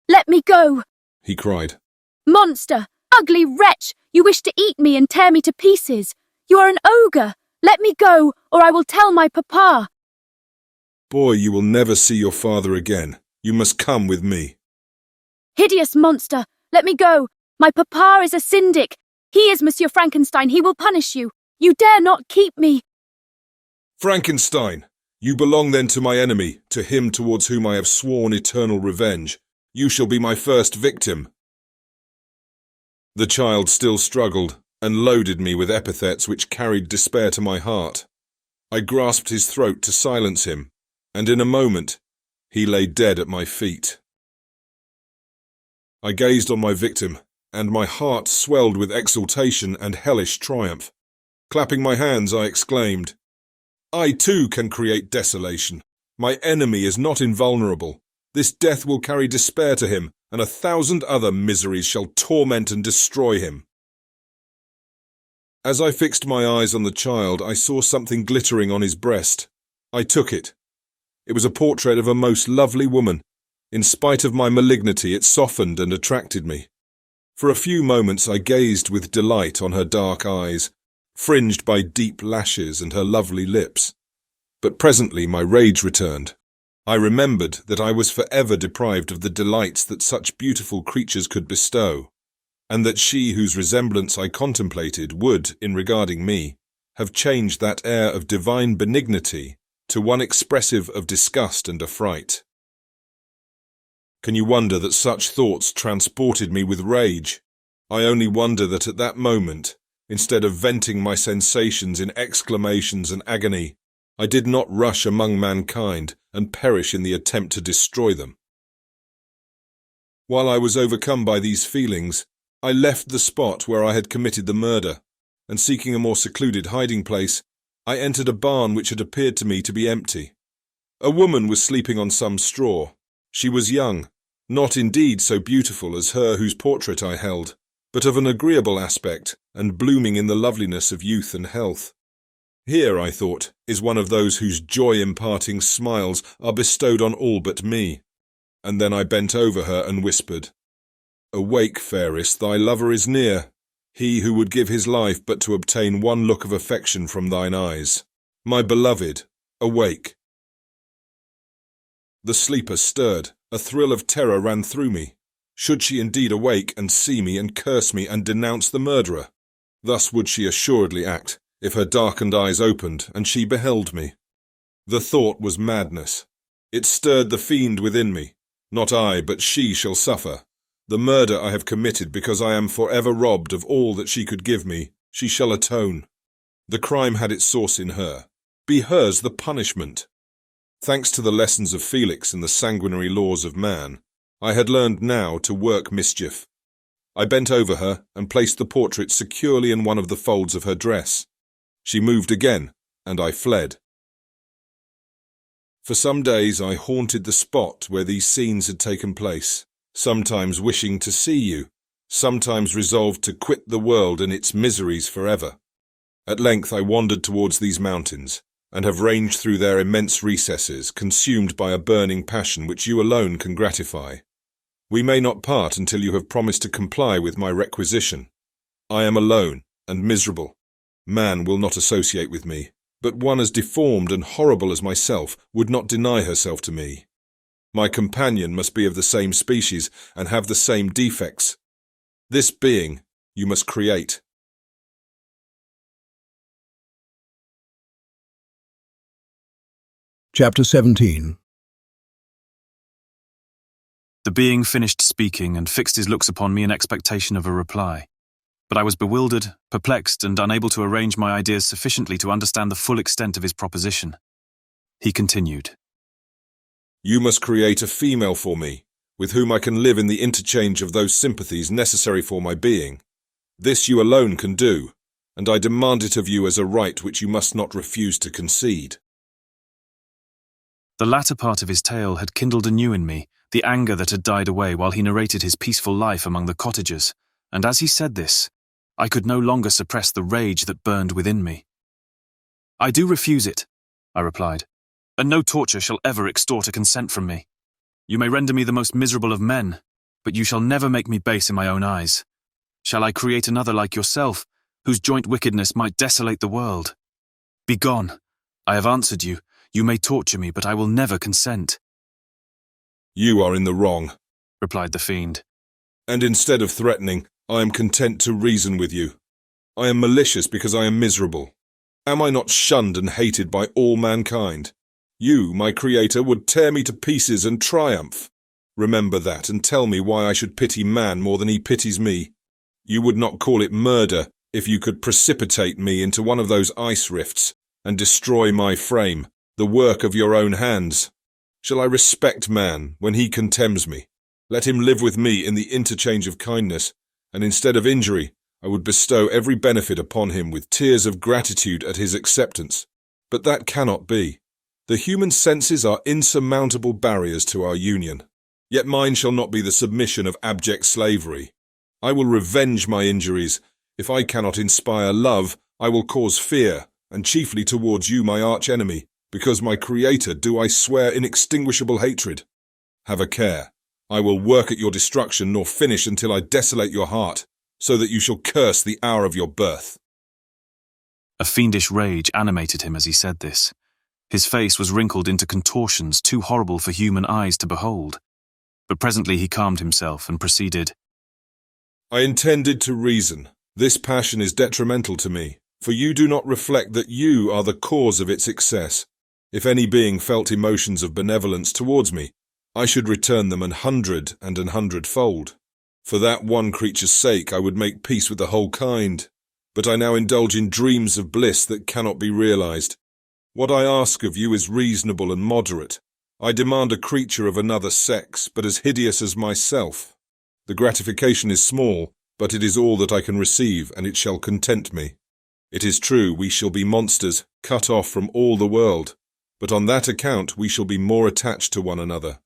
[SPEAKER 18] "Let me go!"
[SPEAKER 14] he cried.
[SPEAKER 18] "Monster! Ugly wretch! You wish to eat me and tear me to pieces! You are an ogre! Let me go, or I will tell my papa!"
[SPEAKER 14] "Boy, you will never see your father again. You must come with me."
[SPEAKER 18] "Hideous monster! Let me go! My papa is a syndic. He is Monsieur Frankenstein. He will punish you. You dare not keep me."
[SPEAKER 14] "Frankenstein! You belong then to my enemy, to him towards whom I have sworn eternal revenge. You shall be my first victim." The child still struggled, and loaded me with epithets which carried despair to my heart. I grasped his throat to silence him, and in a moment he lay dead at my feet. I gazed on my victim, and my heart swelled with exultation and hellish triumph. Clapping my hands, I exclaimed, "I too can create desolation. My enemy is not invulnerable. This death will carry despair to him, and 1,000 other miseries shall torment and destroy him." As I fixed my eyes on the child, I saw something glittering on his breast. I took it. It was a portrait of a most lovely woman. In spite of my malignity, it softened and attracted me. For a few moments I gazed with delight on her dark eyes, fringed by deep lashes, and her lovely lips. But presently my rage returned. I remembered that I was forever deprived of the delights that such beautiful creatures could bestow, and that she whose resemblance I contemplated would, in regarding me, have changed that air of divine benignity to one expressive of disgust and affright. Can you wonder that such thoughts transported me with rage? I only wonder that at that moment, instead of venting my sensations in exclamations and agony, I did not rush among mankind and perish in the attempt to destroy them. While I was overcome by these feelings, I left the spot where I had committed the murder, and seeking a more secluded hiding place, I entered a barn which had appeared to me to be empty. A woman was sleeping on some straw. She was young, not indeed so beautiful as her whose portrait I held, but of an agreeable aspect and blooming in the loveliness of youth and health. Here, I thought, is one of those whose joy-imparting smiles are bestowed on all but me. And then I bent over her and whispered, "Awake, fairest, thy lover is near, he who would give his life but to obtain one look of affection from thine eyes. My beloved, awake." The sleeper stirred. A thrill of terror ran through me. Should she indeed awake and see me and curse me and denounce the murderer? Thus would she assuredly act, if her darkened eyes opened and she beheld me. The thought was madness. It stirred the fiend within me. Not I, but she shall suffer. The murder I have committed because I am forever robbed of all that she could give me, she shall atone. The crime had its source in her. Be hers the punishment. Thanks to the lessons of Felix and the sanguinary laws of man, I had learned now to work mischief. I bent over her and placed the portrait securely in one of the folds of her dress. She moved again, and I fled. For some days I haunted the spot where these scenes had taken place, sometimes wishing to see you, sometimes resolved to quit the world and its miseries forever. At length I wandered towards these mountains, and have ranged through their immense recesses, consumed by a burning passion which you alone can gratify. We may not part until you have promised to comply with my requisition. I am alone and miserable. Man will not associate with me, but one as deformed and horrible as myself would not deny herself to me. My companion must be of the same species and have the same defects. This being you must create.
[SPEAKER 1] Chapter 17.
[SPEAKER 4] The being finished speaking and fixed his looks upon me in expectation of a reply. But I was bewildered, perplexed, and unable to arrange my ideas sufficiently to understand the full extent of his proposition. He continued,
[SPEAKER 14] You must create a female for me, with whom I can live in the interchange of those sympathies necessary for my being. This you alone can do, and I demand it of you as a right which you must not refuse to concede.
[SPEAKER 4] The latter part of his tale had kindled anew in me the anger that had died away while he narrated his peaceful life among the cottagers, and as he said this, I could no longer suppress the rage that burned within me. I do refuse it, I replied, and no torture shall ever extort a consent from me. You may render me the most miserable of men, but you shall never make me base in my own eyes. Shall I create another like yourself, whose joint wickedness might desolate the world? Begone! I have answered you. You may torture me, but I will never consent.
[SPEAKER 14] You are in the wrong,
[SPEAKER 4] replied the fiend.
[SPEAKER 14] And instead of threatening, I am content to reason with you. I am malicious because I am miserable. Am I not shunned and hated by all mankind? You, my creator, would tear me to pieces and triumph. Remember that and tell me why I should pity man more than he pities me. You would not call it murder if you could precipitate me into one of those ice rifts and destroy my frame, the work of your own hands. Shall I respect man when he contemns me? Let him live with me in the interchange of kindness, and instead of injury, I would bestow every benefit upon him with tears of gratitude at his acceptance. But that cannot be. The human senses are insurmountable barriers to our union. Yet mine shall not be the submission of abject slavery. I will revenge my injuries. If I cannot inspire love, I will cause fear, and chiefly towards you, my arch-enemy, because my creator do I swear inextinguishable hatred. Have a care. I will work at your destruction nor finish until I desolate your heart, so that you shall curse the hour of your birth.
[SPEAKER 4] A fiendish rage animated him as he said this. His face was wrinkled into contortions too horrible for human eyes to behold. But presently he calmed himself and proceeded.
[SPEAKER 14] I intended to reason. This passion is detrimental to me, for you do not reflect that you are the cause of its excess. If any being felt emotions of benevolence towards me, I should return them 100 and 100-fold. For that one creature's sake I would make peace with the whole kind, but I now indulge in dreams of bliss that cannot be realized. What I ask of you is reasonable and moderate. I demand a creature of another sex, but as hideous as myself. The gratification is small, but it is all that I can receive, and it shall content me. It is true we shall be monsters, cut off from all the world, but on that account we shall be more attached to one another.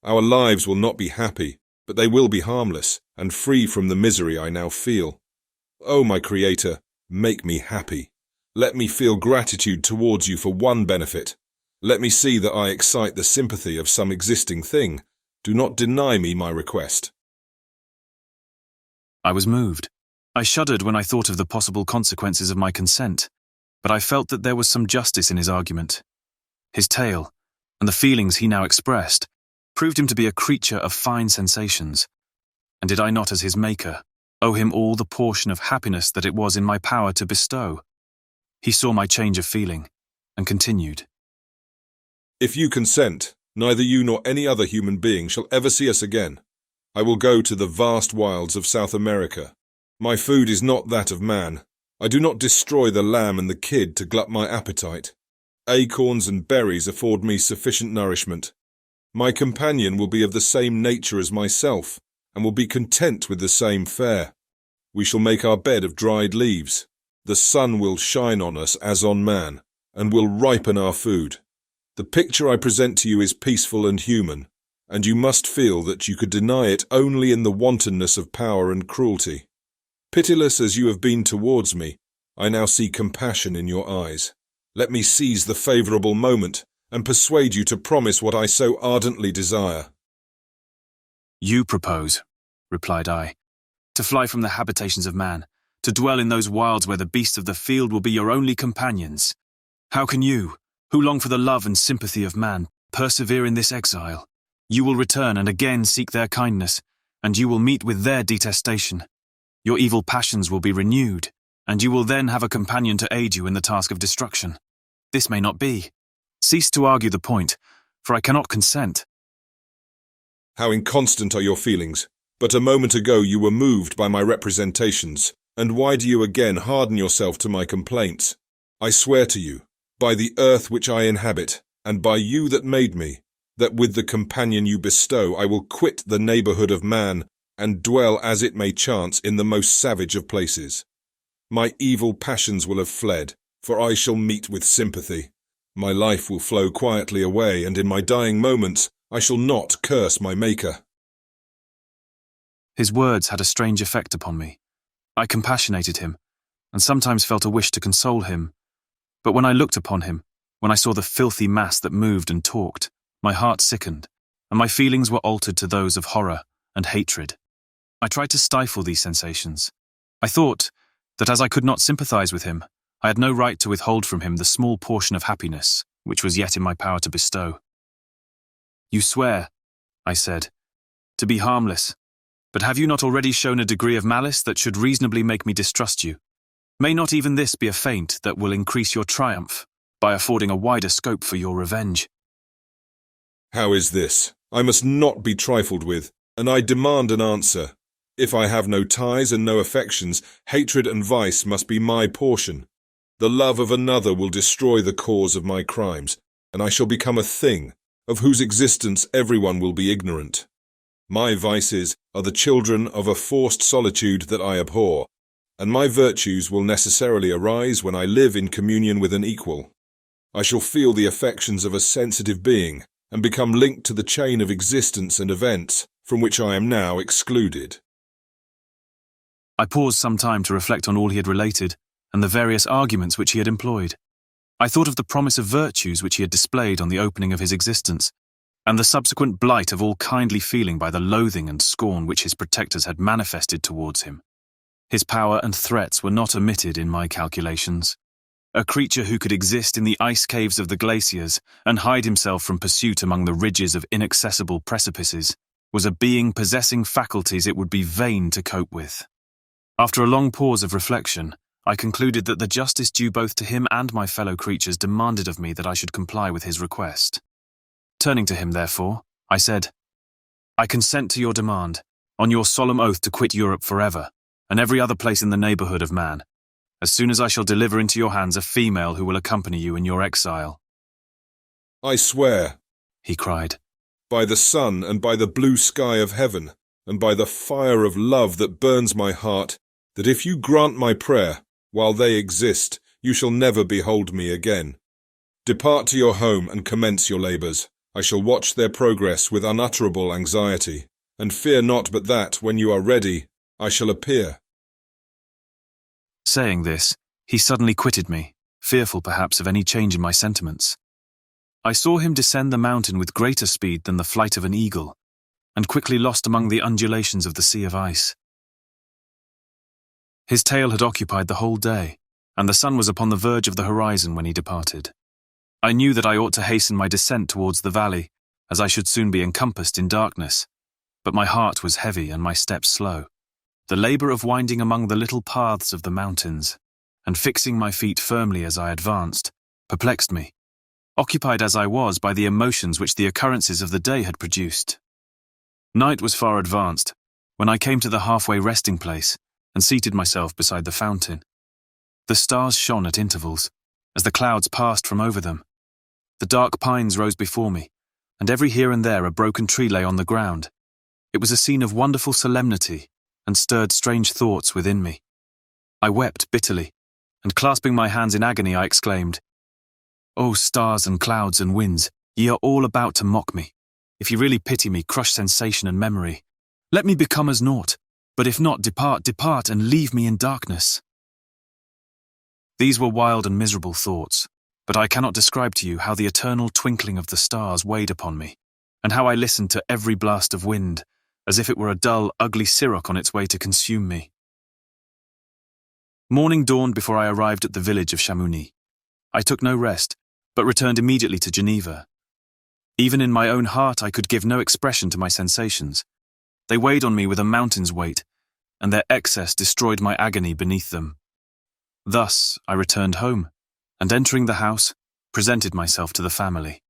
[SPEAKER 14] Our lives will not be happy, but they will be harmless, and free from the misery I now feel. O my Creator, make me happy. Let me feel gratitude towards you for one benefit. Let me see that I excite the sympathy of some existing thing. Do not deny me my request.
[SPEAKER 4] I was moved. I shuddered when I thought of the possible consequences of my consent, but I felt that there was some justice in his argument. His tale, and the feelings he now expressed, proved him to be a creature of fine sensations. And did I not, as his maker, owe him all the portion of happiness that it was in my power to bestow? He saw my change of feeling, and continued.
[SPEAKER 14] If you consent, neither you nor any other human being shall ever see us again. I will go to the vast wilds of South America. My food is not that of man. I do not destroy the lamb and the kid to glut my appetite. Acorns and berries afford me sufficient nourishment. My companion will be of the same nature as myself, and will be content with the same fare. We shall make our bed of dried leaves. The sun will shine on us as on man, and will ripen our food. The picture I present to you is peaceful and human, and you must feel that you could deny it only in the wantonness of power and cruelty. Pitiless as you have been towards me, I now see compassion in your eyes. Let me seize the favourable moment, and persuade you to promise what I so ardently desire.
[SPEAKER 4] You propose, replied I, to fly from the habitations of man, to dwell in those wilds where the beasts of the field will be your only companions. How can you, who long for the love and sympathy of man, persevere in this exile? You will return and again seek their kindness, and you will meet with their detestation. Your evil passions will be renewed, and you will then have a companion to aid you in the task of destruction. This may not be. Cease to argue the point, for I cannot consent.
[SPEAKER 14] How inconstant are your feelings! But a moment ago you were moved by my representations, and why do you again harden yourself to my complaints? I swear to you, by the earth which I inhabit, and by you that made me, that with the companion you bestow I will quit the neighbourhood of man, and dwell as it may chance in the most savage of places. My evil passions will have fled, for I shall meet with sympathy. My life will flow quietly away, and in my dying moments I shall not curse my Maker.
[SPEAKER 4] His words had a strange effect upon me. I compassionated him, and sometimes felt a wish to console him. But when I looked upon him, when I saw the filthy mass that moved and talked, my heart sickened, and my feelings were altered to those of horror and hatred. I tried to stifle these sensations. I thought that as I could not sympathize with him, I had no right to withhold from him the small portion of happiness which was yet in my power to bestow. You swear, I said, to be harmless, but have you not already shown a degree of malice that should reasonably make me distrust you? May not even this be a feint that will increase your triumph by affording a wider scope for your revenge?
[SPEAKER 14] How is this? I must not be trifled with, and I demand an answer. If I have no ties and no affections, hatred and vice must be my portion. The love of another will destroy the cause of my crimes, and I shall become a thing, of whose existence everyone will be ignorant. My vices are the children of a forced solitude that I abhor, and my virtues will necessarily arise when I live in communion with an equal. I shall feel the affections of a sensitive being, and become linked to the chain of existence and events from which I am now excluded.
[SPEAKER 4] I paused some time to reflect on all he had related, and the various arguments which he had employed. I thought of the promise of virtues which he had displayed on the opening of his existence, and the subsequent blight of all kindly feeling by the loathing and scorn which his protectors had manifested towards him. His power and threats were not omitted in my calculations. A creature who could exist in the ice caves of the glaciers and hide himself from pursuit among the ridges of inaccessible precipices was a being possessing faculties it would be vain to cope with. After a long pause of reflection, I concluded that the justice due both to him and my fellow creatures demanded of me that I should comply with his request. Turning to him, therefore, I said, I consent to your demand, on your solemn oath to quit Europe forever, and every other place in the neighbourhood of man, as soon as I shall deliver into your hands a female who will accompany you in your exile.
[SPEAKER 14] I swear,
[SPEAKER 4] he cried,
[SPEAKER 14] by the sun and by the blue sky of heaven, and by the fire of love that burns my heart, that if you grant my prayer, while they exist, you shall never behold me again. Depart to your home and commence your labours. I shall watch their progress with unutterable anxiety, and fear not but that, when you are ready, I shall appear."
[SPEAKER 4] Saying this, he suddenly quitted me, fearful perhaps of any change in my sentiments. I saw him descend the mountain with greater speed than the flight of an eagle, and quickly lost among the undulations of the sea of ice. His tale had occupied the whole day, and the sun was upon the verge of the horizon when he departed. I knew that I ought to hasten my descent towards the valley, as I should soon be encompassed in darkness, but my heart was heavy and my steps slow. The labour of winding among the little paths of the mountains, and fixing my feet firmly as I advanced, perplexed me, occupied as I was by the emotions which the occurrences of the day had produced. Night was far advanced, when I came to the halfway resting place, and seated myself beside the fountain. The stars shone at intervals, as the clouds passed from over them. The dark pines rose before me, and every here and there a broken tree lay on the ground. It was a scene of wonderful solemnity, and stirred strange thoughts within me. I wept bitterly, and clasping my hands in agony, I exclaimed, "O stars and clouds and winds, ye are all about to mock me. If ye really pity me, crush sensation and memory. Let me become as naught, but if not, depart, and leave me in darkness." These were wild and miserable thoughts, but I cannot describe to you how the eternal twinkling of the stars weighed upon me, and how I listened to every blast of wind, as if it were a dull, ugly siroc on its way to consume me. Morning dawned before I arrived at the village of Chamounix. I took no rest, but returned immediately to Geneva. Even in my own heart I could give no expression to my sensations. They weighed on me with a mountain's weight, and their excess destroyed my agony beneath them. Thus I returned home, and entering the house, presented myself to the family.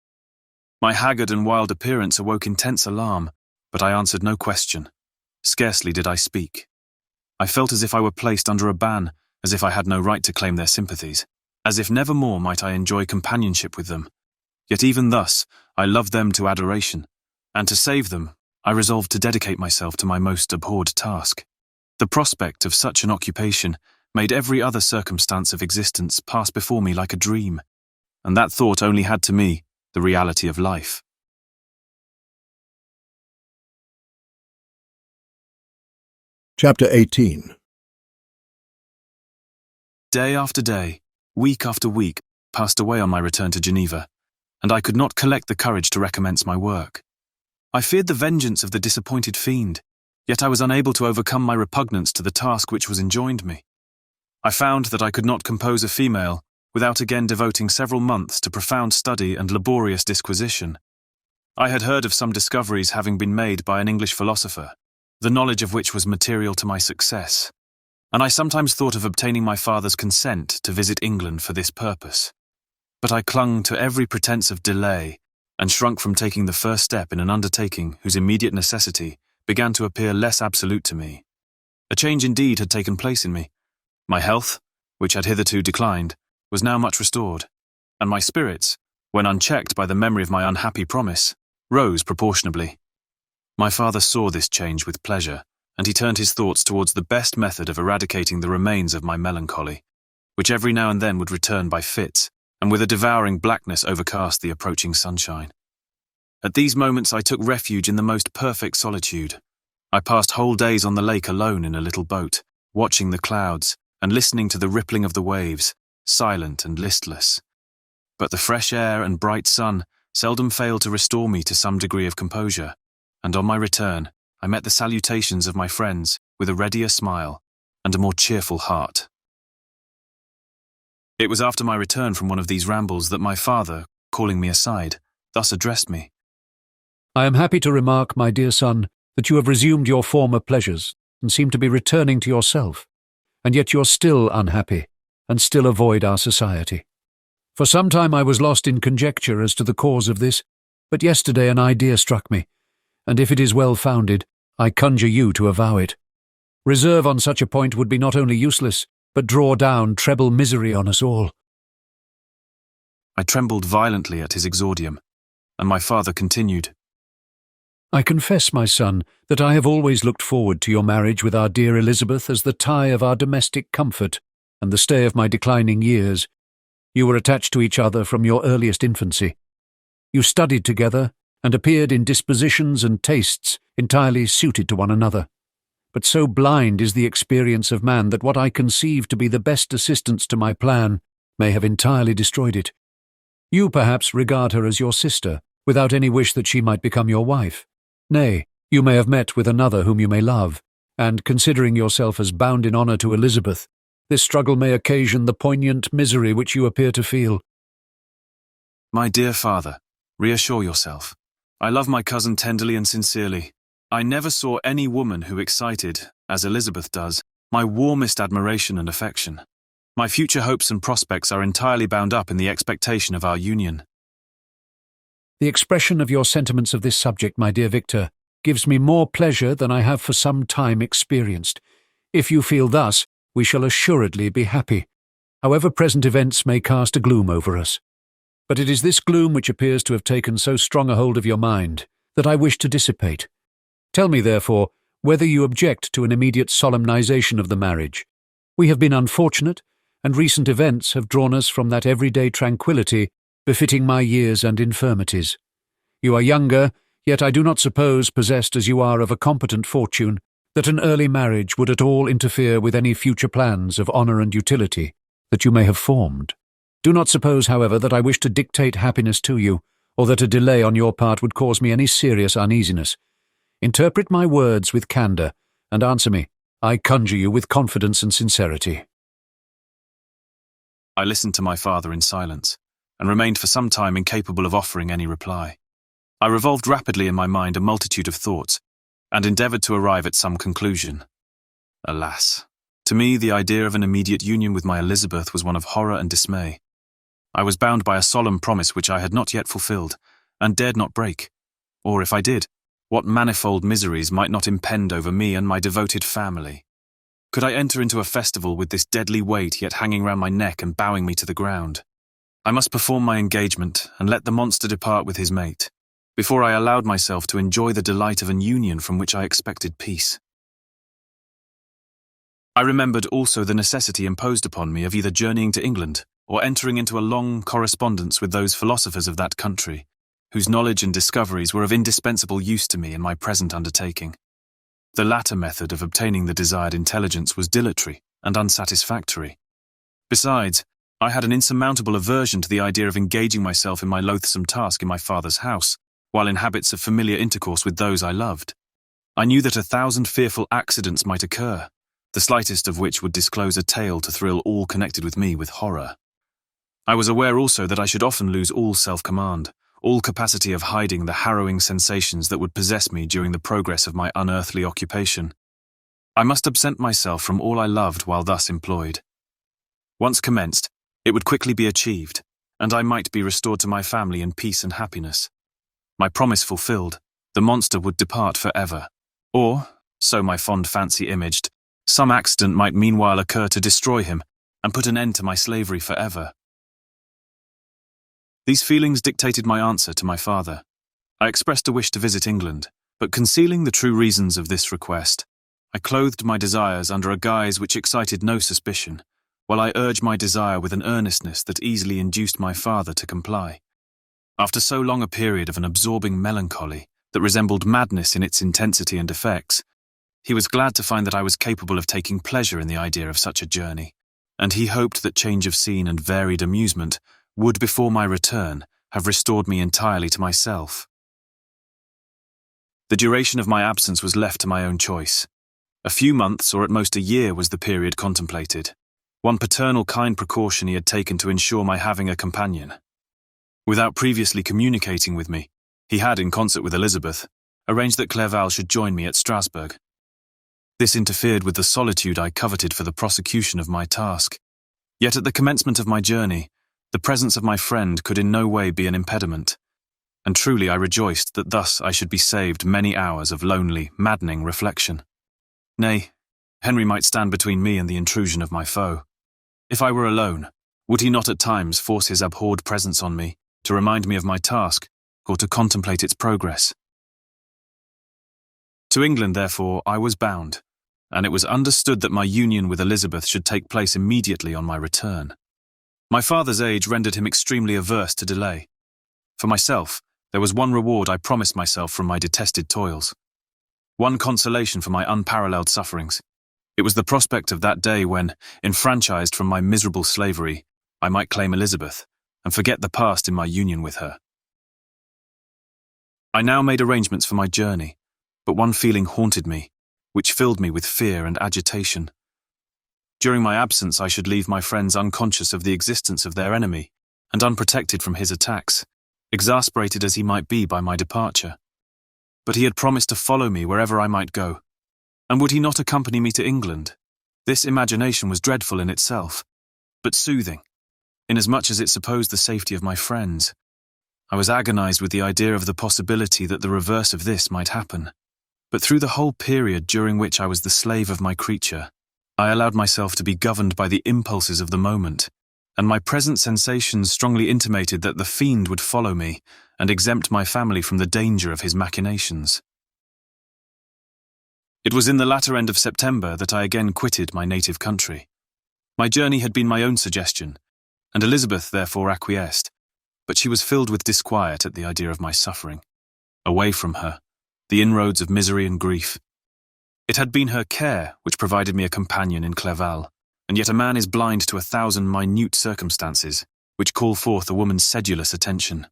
[SPEAKER 4] My haggard and wild appearance awoke intense alarm, but I answered no question. Scarcely did I speak. I felt as if I were placed under a ban, as if I had no right to claim their sympathies, as if never more might I enjoy companionship with them. Yet even thus, I loved them to adoration, and to save them, I resolved to dedicate myself to my most abhorred task. The prospect of such an occupation made every other circumstance of existence pass before me like a dream, and that thought only had to me the reality of life.
[SPEAKER 19] Chapter 18.
[SPEAKER 4] Day after day, week after week, passed away on my return to Geneva, and I could not collect the courage to recommence my work. I feared the vengeance of the disappointed fiend, yet I was unable to overcome my repugnance to the task which was enjoined me. I found that I could not compose a female without again devoting several months to profound study and laborious disquisition. I had heard of some discoveries having been made by an English philosopher, the knowledge of which was material to my success, and I sometimes thought of obtaining my father's consent to visit England for this purpose. But I clung to every pretence of delay, and shrunk from taking the first step in an undertaking whose immediate necessity began to appear less absolute to me. A change indeed had taken place in me. My health, which had hitherto declined, was now much restored, and my spirits, when unchecked by the memory of my unhappy promise, rose proportionably. My father saw this change with pleasure, and he turned his thoughts towards the best method of eradicating the remains of my melancholy, which every now and then would return by fits, and with a devouring blackness overcast the approaching sunshine. At these moments I took refuge in the most perfect solitude. I passed whole days on the lake alone in a little boat, watching the clouds and listening to the rippling of the waves, silent and listless. But the fresh air and bright sun seldom failed to restore me to some degree of composure, and on my return I met the salutations of my friends with a readier smile and a more cheerful heart. It was after my return from one of these rambles that my father, calling me aside, thus addressed me.
[SPEAKER 7] "I am happy to remark, my dear son, that you have resumed your former pleasures and seem to be returning to yourself, and yet you're still unhappy and still avoid our society. For some time I was lost in conjecture as to the cause of this, but yesterday an idea struck me, and if it is well founded, I conjure you to avow it. Reserve on such a point would be not only useless, but draw down treble misery on us all."
[SPEAKER 4] I trembled violently at his exordium, and my father continued,
[SPEAKER 7] "I confess, my son, that I have always looked forward to your marriage with our dear Elizabeth as the tie of our domestic comfort and the stay of my declining years. You were attached to each other from your earliest infancy. You studied together, and appeared in dispositions and tastes entirely suited to one another. But so blind is the experience of man that what I conceive to be the best assistance to my plan may have entirely destroyed it. You perhaps regard her as your sister, without any wish that she might become your wife. Nay, you may have met with another whom you may love, and, considering yourself as bound in honour to Elizabeth, this struggle may occasion the poignant misery which you appear to feel.
[SPEAKER 4] My dear father, reassure yourself. I love my cousin tenderly and sincerely. I never saw any woman who excited, as Elizabeth does, my warmest admiration and affection. My future hopes and prospects are entirely bound up in the expectation of our union.
[SPEAKER 7] The expression of your sentiments of this subject, my dear Victor, gives me more pleasure than I have for some time experienced. If you feel thus, we shall assuredly be happy, however present events may cast a gloom over us. But it is this gloom which appears to have taken so strong a hold of your mind that I wish to dissipate. Tell me, therefore, whether you object to an immediate solemnization of the marriage. We have been unfortunate, and recent events have drawn us from that everyday tranquillity befitting my years and infirmities. You are younger, yet I do not suppose, possessed as you are of a competent fortune, that an early marriage would at all interfere with any future plans of honour and utility that you may have formed. Do not suppose, however, that I wish to dictate happiness to you, or that a delay on your part would cause me any serious uneasiness. Interpret my words with candour, and answer me, I conjure you, with confidence and sincerity.
[SPEAKER 4] I listened to my father in silence, and remained for some time incapable of offering any reply. I revolved rapidly in my mind a multitude of thoughts, and endeavoured to arrive at some conclusion. Alas, to me the idea of an immediate union with my Elizabeth was one of horror and dismay. I was bound by a solemn promise which I had not yet fulfilled, and dared not break. Or if I did, what manifold miseries might not impend over me and my devoted family? Could I enter into a festival with this deadly weight yet hanging round my neck and bowing me to the ground? I must perform my engagement and let the monster depart with his mate, before I allowed myself to enjoy the delight of an union from which I expected peace. I remembered also the necessity imposed upon me of either journeying to England or entering into a long correspondence with those philosophers of that country, whose knowledge and discoveries were of indispensable use to me in my present undertaking. The latter method of obtaining the desired intelligence was dilatory and unsatisfactory. Besides, I had an insurmountable aversion to the idea of engaging myself in my loathsome task in my father's house, while in habits of familiar intercourse with those I loved. I knew that 1,000 fearful accidents might occur, the slightest of which would disclose a tale to thrill all connected with me with horror. I was aware also that I should often lose all self-command, all capacity of hiding the harrowing sensations that would possess me during the progress of my unearthly occupation. I must absent myself from all I loved while thus employed. Once commenced, it would quickly be achieved, and I might be restored to my family in peace and happiness. My promise fulfilled, the monster would depart forever. Or, so my fond fancy imaged, some accident might meanwhile occur to destroy him and put an end to my slavery forever. These feelings dictated my answer to my father. I expressed a wish to visit England, but concealing the true reasons of this request, I clothed my desires under a guise which excited no suspicion, while I urged my desire with an earnestness that easily induced my father to comply. After so long a period of an absorbing melancholy that resembled madness in its intensity and effects, he was glad to find that I was capable of taking pleasure in the idea of such a journey, and he hoped that change of scene and varied amusement would, before my return, have restored me entirely to myself. The duration of my absence was left to my own choice. A few months, or at most a year, was the period contemplated. One paternal kind precaution he had taken to ensure my having a companion. Without previously communicating with me, he had, in concert with Elizabeth, arranged that Clerval should join me at Strasbourg. This interfered with the solitude I coveted for the prosecution of my task. Yet at the commencement of my journey, the presence of my friend could in no way be an impediment, and truly I rejoiced that thus I should be saved many hours of lonely, maddening reflection. Nay, Henry might stand between me and the intrusion of my foe. If I were alone, would he not at times force his abhorred presence on me, to remind me of my task, or to contemplate its progress? To England, therefore, I was bound, and it was understood that my union with Elizabeth should take place immediately on my return. My father's age rendered him extremely averse to delay. For myself, there was one reward I promised myself from my detested toils. One consolation for my unparalleled sufferings. It was the prospect of that day when, enfranchised from my miserable slavery, I might claim Elizabeth and forget the past in my union with her. I now made arrangements for my journey, but one feeling haunted me, which filled me with fear and agitation. During my absence, I should leave my friends unconscious of the existence of their enemy and unprotected from his attacks, exasperated as he might be by my departure. But he had promised to follow me wherever I might go. And would he not accompany me to England? This imagination was dreadful in itself, but soothing, inasmuch as it supposed the safety of my friends. I was agonized with the idea of the possibility that the reverse of this might happen. But through the whole period during which I was the slave of my creature, I allowed myself to be governed by the impulses of the moment, and my present sensations strongly intimated that the fiend would follow me and exempt my family from the danger of his machinations. It was in the latter end of September that I again quitted my native country. My journey had been my own suggestion, and Elizabeth therefore acquiesced, but she was filled with disquiet at the idea of my suffering. Away from her, the inroads of misery and grief. It had been her care which provided me a companion in Clerval, and yet a man is blind to 1,000 minute circumstances which call forth a woman's sedulous attention.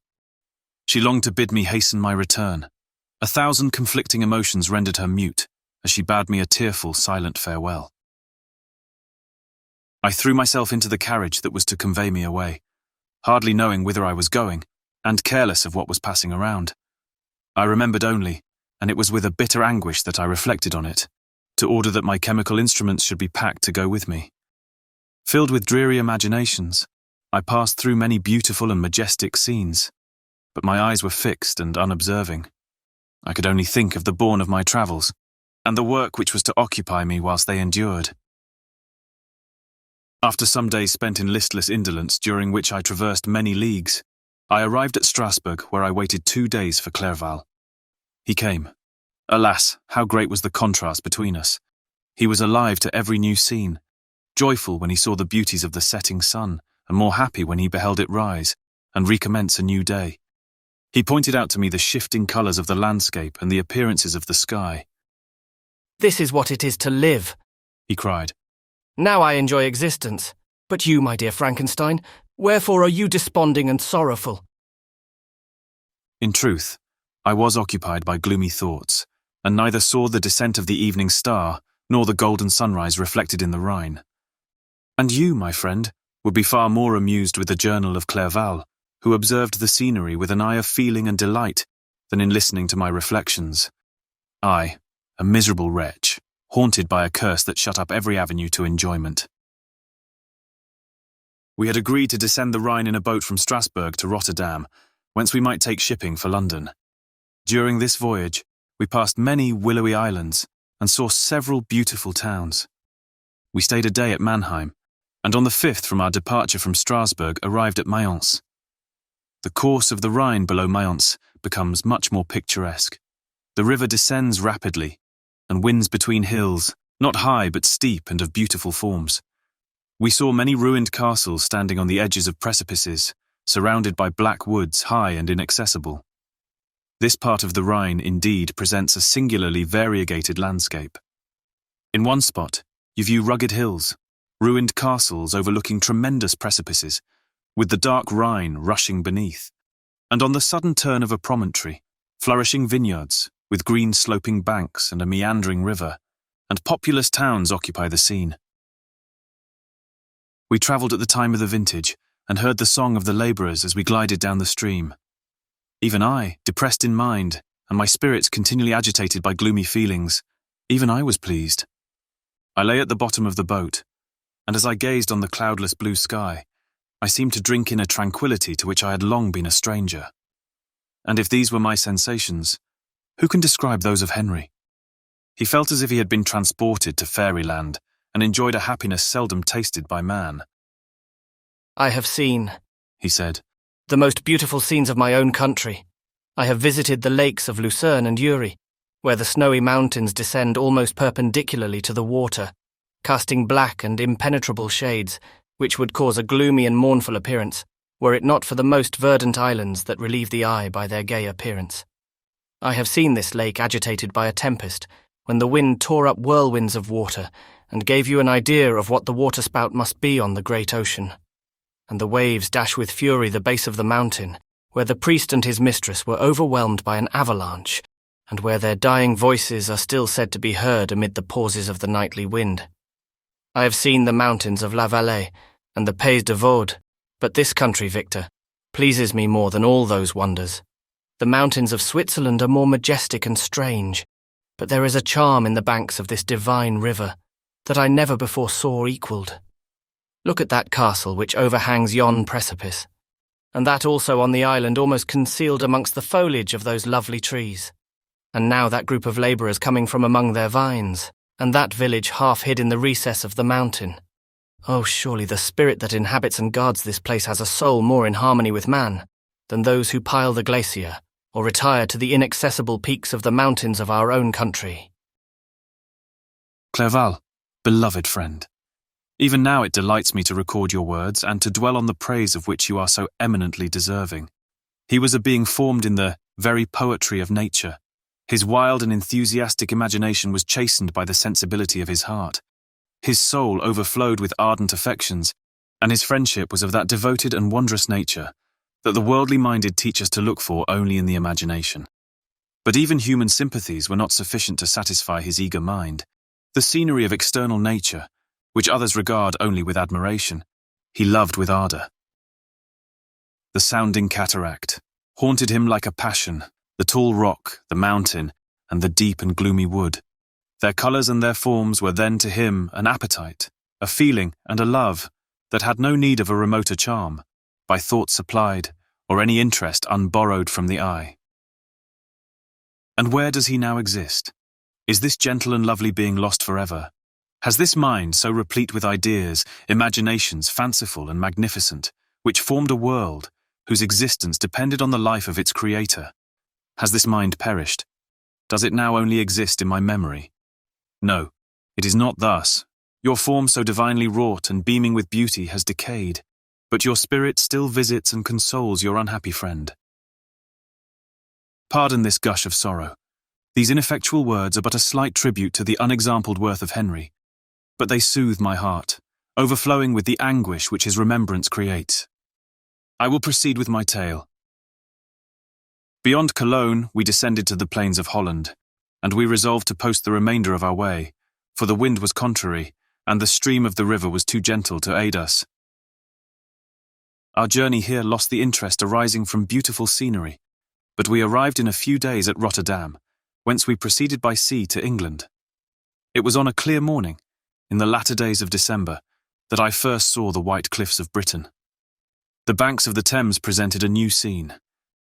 [SPEAKER 4] She longed to bid me hasten my return. 1,000 conflicting emotions rendered her mute, as she bade me a tearful, silent farewell. I threw myself into the carriage that was to convey me away, hardly knowing whither I was going, and careless of what was passing around. I remembered only, and it was with a bitter anguish that I reflected on it, to order that my chemical instruments should be packed to go with me. Filled with dreary imaginations, I passed through many beautiful and majestic scenes, but my eyes were fixed and unobserving. I could only think of the bourne of my travels, and the work which was to occupy me whilst they endured. After some days spent in listless indolence, during which I traversed many leagues, I arrived at Strasbourg, where I waited 2 days for Clerval. He came. Alas, how great was the contrast between us! He was alive to every new scene, joyful when he saw the beauties of the setting sun, and more happy when he beheld it rise and recommence a new day. He pointed out to me the shifting colours of the landscape and the appearances of the sky.
[SPEAKER 9] "This is what it is to live,"
[SPEAKER 4] he cried.
[SPEAKER 9] "Now I enjoy existence. But you, my dear Frankenstein, wherefore are you desponding and sorrowful?"
[SPEAKER 4] In truth, I was occupied by gloomy thoughts, and neither saw the descent of the evening star nor the golden sunrise reflected in the Rhine. And you, my friend, would be far more amused with the journal of Clerval, who observed the scenery with an eye of feeling and delight, than in listening to my reflections. I, a miserable wretch, haunted by a curse that shut up every avenue to enjoyment. We had agreed to descend the Rhine in a boat from Strasbourg to Rotterdam, whence we might take shipping for London. During this voyage, we passed many willowy islands and saw several beautiful towns. We stayed a day at Mannheim, and on the 5th from our departure from Strasbourg arrived at Mayence. The course of the Rhine below Mayence becomes much more picturesque. The river descends rapidly and winds between hills, not high but steep and of beautiful forms. We saw many ruined castles standing on the edges of precipices, surrounded by black woods high and inaccessible. This part of the Rhine, indeed, presents a singularly variegated landscape. In one spot, you view rugged hills, ruined castles overlooking tremendous precipices, with the dark Rhine rushing beneath, and on the sudden turn of a promontory, flourishing vineyards, with green sloping banks and a meandering river, and populous towns occupy the scene. We travelled at the time of the vintage, and heard the song of the labourers as we glided down the stream. Even I, depressed in mind, and my spirits continually agitated by gloomy feelings, even I was pleased. I lay at the bottom of the boat, and as I gazed on the cloudless blue sky, I seemed to drink in a tranquillity to which I had long been a stranger. And if these were my sensations, who can describe those of Henry? He felt as if he had been transported to fairyland, and enjoyed a happiness seldom tasted by man.
[SPEAKER 9] "I have seen,"
[SPEAKER 4] he said,
[SPEAKER 9] "the most beautiful scenes of my own country. I have visited the lakes of Lucerne and Uri, where the snowy mountains descend almost perpendicularly to the water, casting black and impenetrable shades, which would cause a gloomy and mournful appearance, were it not for the most verdant islands that relieve the eye by their gay appearance. I have seen this lake agitated by a tempest, when the wind tore up whirlwinds of water, and gave you an idea of what the waterspout must be on the great ocean. And the waves dash with fury the base of the mountain, where the priest and his mistress were overwhelmed by an avalanche, and where their dying voices are still said to be heard amid the pauses of the nightly wind. I have seen the mountains of La Valais and the Pays de Vaud, but this country, Victor, pleases me more than all those wonders. The mountains of Switzerland are more majestic and strange, but there is a charm in the banks of this divine river that I never before saw equalled. Look at that castle which overhangs yon precipice, and that also on the island almost concealed amongst the foliage of those lovely trees. And now that group of labourers coming from among their vines, and that village half hid in the recess of the mountain. Oh, surely the spirit that inhabits and guards this place has a soul more in harmony with man than those who pile the glacier or retire to the inaccessible peaks of the mountains of our own country.
[SPEAKER 4] Clerval, beloved friend, even now it delights me to record your words and to dwell on the praise of which you are so eminently deserving. He was a being formed in the very poetry of nature. His wild and enthusiastic imagination was chastened by the sensibility of his heart. His soul overflowed with ardent affections, and his friendship was of that devoted and wondrous nature that the worldly minded teach us to look for only in the imagination. But even human sympathies were not sufficient to satisfy his eager mind. The scenery of external nature, which others regard only with admiration, he loved with ardour. The sounding cataract haunted him like a passion, the tall rock, the mountain, and the deep and gloomy wood. Their colours and their forms were then to him an appetite, a feeling and a love that had no need of a remoter charm, by thought supplied, or any interest unborrowed from the eye. And where does he now exist? Is this gentle and lovely being lost forever? Has this mind, so replete with ideas, imaginations fanciful and magnificent, which formed a world, whose existence depended on the life of its creator, has this mind perished? Does it now only exist in my memory? No, it is not thus. Your form so divinely wrought and beaming with beauty has decayed, but your spirit still visits and consoles your unhappy friend. Pardon this gush of sorrow. These ineffectual words are but a slight tribute to the unexampled worth of Henry, but they soothe my heart, overflowing with the anguish which his remembrance creates. I will proceed with my tale. Beyond Cologne, we descended to the plains of Holland, and we resolved to post the remainder of our way, for the wind was contrary, and the stream of the river was too gentle to aid us. Our journey here lost the interest arising from beautiful scenery, but we arrived in a few days at Rotterdam, whence we proceeded by sea to England. It was on a clear morning, in the latter days of December, that I first saw the white cliffs of Britain. The banks of the Thames presented a new scene.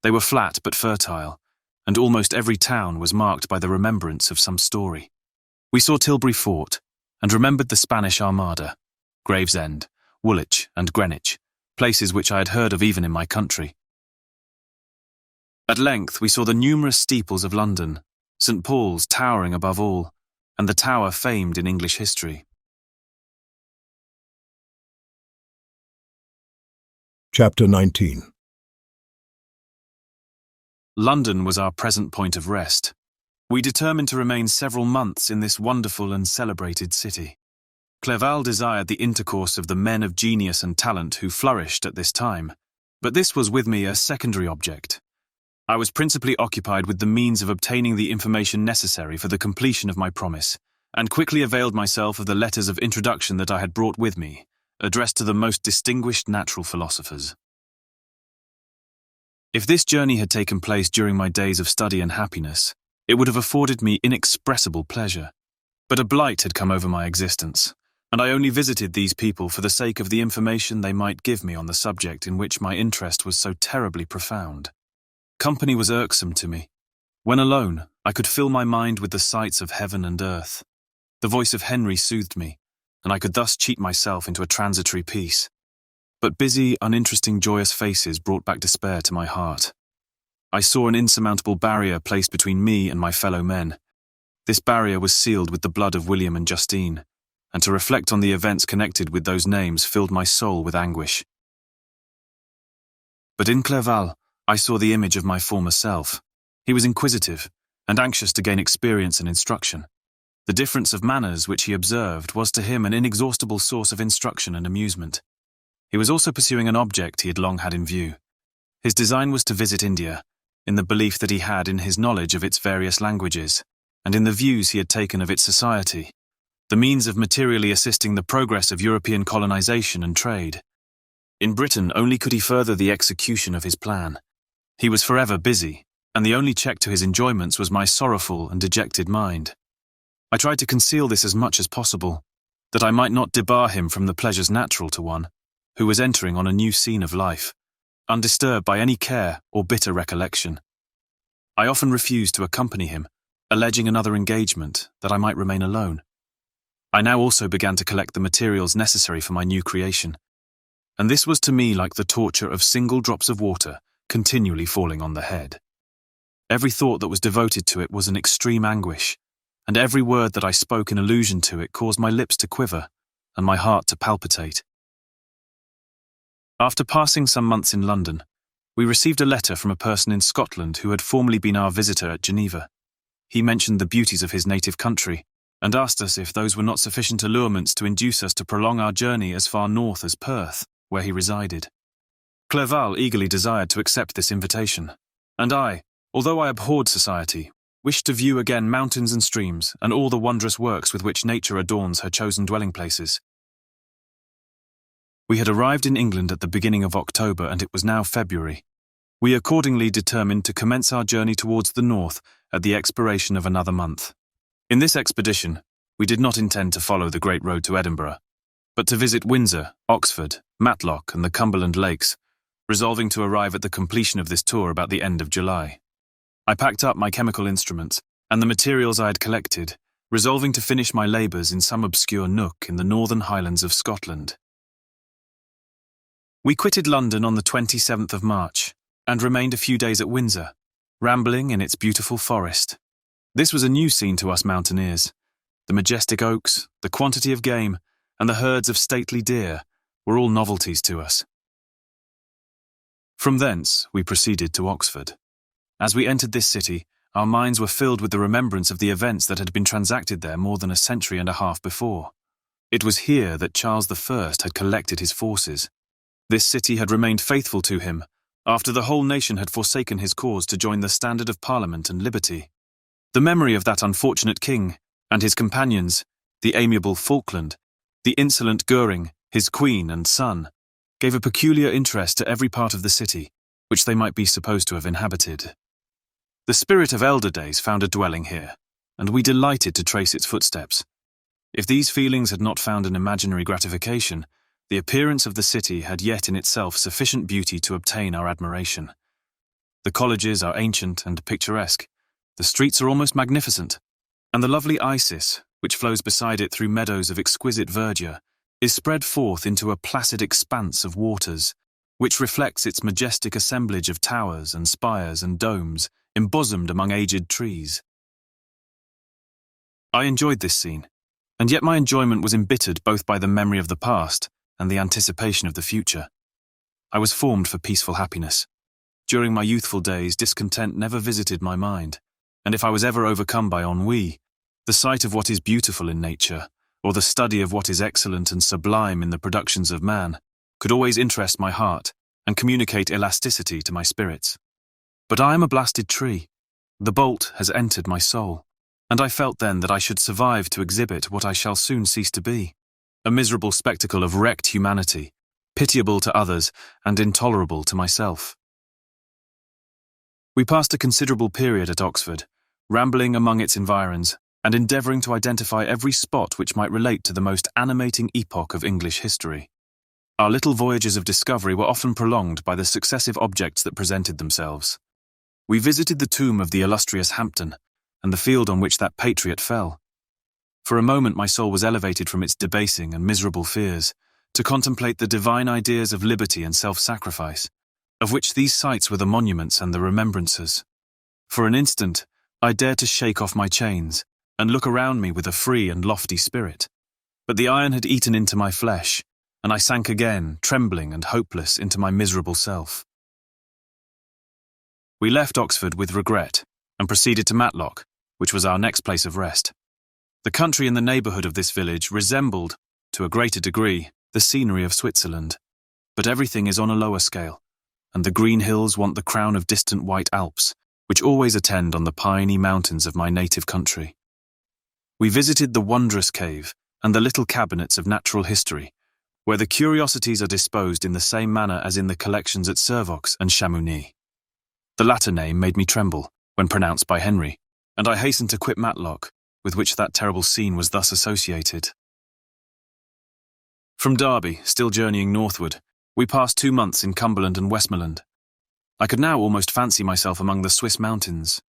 [SPEAKER 4] They were flat but fertile, and almost every town was marked by the remembrance of some story. We saw Tilbury Fort, and remembered the Spanish Armada, Gravesend, Woolwich, and Greenwich, places which I had heard of even in my country. At length we saw the numerous steeples of London, St. Paul's towering above all, and the tower famed in English history.
[SPEAKER 19] Chapter 19.
[SPEAKER 4] London was our present point of rest. We determined to remain several months in this wonderful and celebrated city. Clerval desired the intercourse of the men of genius and talent who flourished at this time, but this was with me a secondary object. I was principally occupied with the means of obtaining the information necessary for the completion of my promise, and quickly availed myself of the letters of introduction that I had brought with me, addressed to the most distinguished natural philosophers. If this journey had taken place during my days of study and happiness, it would have afforded me inexpressible pleasure. But a blight had come over my existence, and I only visited these people for the sake of the information they might give me on the subject in which my interest was so terribly profound. Company was irksome to me. When alone, I could fill my mind with the sights of heaven and earth. The voice of Henry soothed me, and I could thus cheat myself into a transitory peace. But busy, uninteresting, joyous faces brought back despair to my heart. I saw an insurmountable barrier placed between me and my fellow men. This barrier was sealed with the blood of William and Justine, and to reflect on the events connected with those names filled my soul with anguish. But in Clerval, I saw the image of my former self. He was inquisitive and anxious to gain experience and instruction. The difference of manners which he observed was to him an inexhaustible source of instruction and amusement. He was also pursuing an object he had long had in view. His design was to visit India, in the belief that he had in his knowledge of its various languages, and in the views he had taken of its society, the means of materially assisting the progress of European colonization and trade. In Britain only could he further the execution of his plan. He was forever busy, and the only check to his enjoyments was my sorrowful and dejected mind. I tried to conceal this as much as possible, that I might not debar him from the pleasures natural to one who was entering on a new scene of life, undisturbed by any care or bitter recollection. I often refused to accompany him, alleging another engagement, that I might remain alone. I now also began to collect the materials necessary for my new creation, and this was to me like the torture of single drops of water continually falling on the head. Every thought that was devoted to it was an extreme anguish, and every word that I spoke in allusion to it caused my lips to quiver and my heart to palpitate. After passing some months in London, we received a letter from a person in Scotland who had formerly been our visitor at Geneva. He mentioned the beauties of his native country, and asked us if those were not sufficient allurements to induce us to prolong our journey as far north as Perth, where he resided. Clerval eagerly desired to accept this invitation, and I, although I abhorred society, wished to view again mountains and streams and all the wondrous works with which nature adorns her chosen dwelling places. We had arrived in England at the beginning of October, and it was now February. We accordingly determined to commence our journey towards the north at the expiration of another month. In this expedition, we did not intend to follow the great road to Edinburgh, but to visit Windsor, Oxford, Matlock, and the Cumberland Lakes, resolving to arrive at the completion of this tour about the end of July. I packed up my chemical instruments and the materials I had collected, resolving to finish my labours in some obscure nook in the northern highlands of Scotland. We quitted London on the 27th of March and remained a few days at Windsor, rambling in its beautiful forest. This was a new scene to us mountaineers. The majestic oaks, the quantity of game, and the herds of stately deer were all novelties to us. From thence we proceeded to Oxford. As we entered this city, our minds were filled with the remembrance of the events that had been transacted there more than a century and a half before. It was here that Charles I had collected his forces. This city had remained faithful to him, after the whole nation had forsaken his cause to join the standard of Parliament and liberty. The memory of that unfortunate king, and his companions, the amiable Falkland, the insolent Goring, his queen and son, gave a peculiar interest to every part of the city, which they might be supposed to have inhabited. The spirit of elder days found a dwelling here, and we delighted to trace its footsteps. If these feelings had not found an imaginary gratification, the appearance of the city had yet in itself sufficient beauty to obtain our admiration. The colleges are ancient and picturesque, the streets are almost magnificent, and the lovely Isis, which flows beside it through meadows of exquisite verdure, is spread forth into a placid expanse of waters, which reflects its majestic assemblage of towers and spires and domes, embosomed among aged trees. I enjoyed this scene, and yet my enjoyment was embittered both by the memory of the past and the anticipation of the future. I was formed for peaceful happiness. During my youthful days, discontent never visited my mind, and if I was ever overcome by ennui, the sight of what is beautiful in nature, or the study of what is excellent and sublime in the productions of man, could always interest my heart and communicate elasticity to my spirits. But I am a blasted tree. The bolt has entered my soul, and I felt then that I should survive to exhibit what I shall soon cease to be, a miserable spectacle of wrecked humanity, pitiable to others and intolerable to myself. We passed a considerable period at Oxford, rambling among its environs and endeavouring to identify every spot which might relate to the most animating epoch of English history. Our little voyages of discovery were often prolonged by the successive objects that presented themselves. We visited the tomb of the illustrious Hampden and the field on which that patriot fell. For a moment my soul was elevated from its debasing and miserable fears to contemplate the divine ideas of liberty and self-sacrifice, of which these sites were the monuments and the remembrances. For an instant, I dared to shake off my chains and look around me with a free and lofty spirit. But the iron had eaten into my flesh, and I sank again, trembling and hopeless, into my miserable self. We left Oxford with regret and proceeded to Matlock, which was our next place of rest. The country in the neighbourhood of this village resembled, to a greater degree, the scenery of Switzerland, but everything is on a lower scale, and the green hills want the crown of distant white Alps, which always attend on the piney mountains of my native country. We visited the wondrous cave and the little cabinets of natural history, where the curiosities are disposed in the same manner as in the collections at Servox and Chamounix. The latter name made me tremble when pronounced by Henry, and I hastened to quit Matlock, with which that terrible scene was thus associated. From Derby, still journeying northward, we passed 2 months in Cumberland and Westmoreland. I could now almost fancy myself among the Swiss mountains.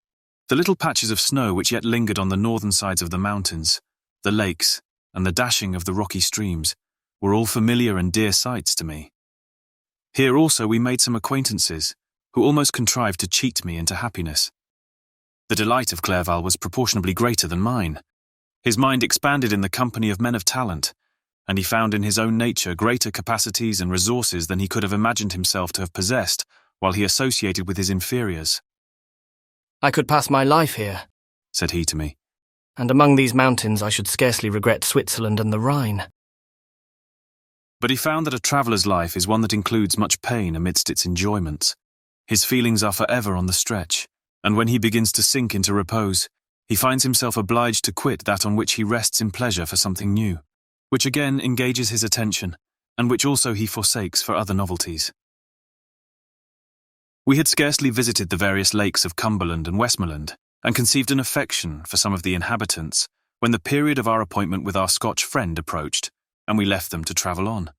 [SPEAKER 4] The little patches of snow which yet lingered on the northern sides of the mountains, the lakes, and the dashing of the rocky streams, were all familiar and dear sights to me. Here also we made some acquaintances, who almost contrived to cheat me into happiness. The delight of Clerval was proportionably greater than mine. His mind expanded in the company of men of talent, and he found in his own nature greater capacities and resources than he could have imagined himself to have possessed while he associated with his inferiors.
[SPEAKER 9] I could pass my life here,
[SPEAKER 4] said he to me,
[SPEAKER 9] and among these mountains I should scarcely regret Switzerland and the Rhine.
[SPEAKER 4] But he found that a traveller's life is one that includes much pain amidst its enjoyments. His feelings are forever on the stretch, and when he begins to sink into repose, he finds himself obliged to quit that on which he rests in pleasure for something new, which again engages his attention, and which also he forsakes for other novelties. We had scarcely visited the various lakes of Cumberland and Westmoreland, and conceived an affection for some of the inhabitants, when the period of our appointment with our Scotch friend approached, and we left them to travel on.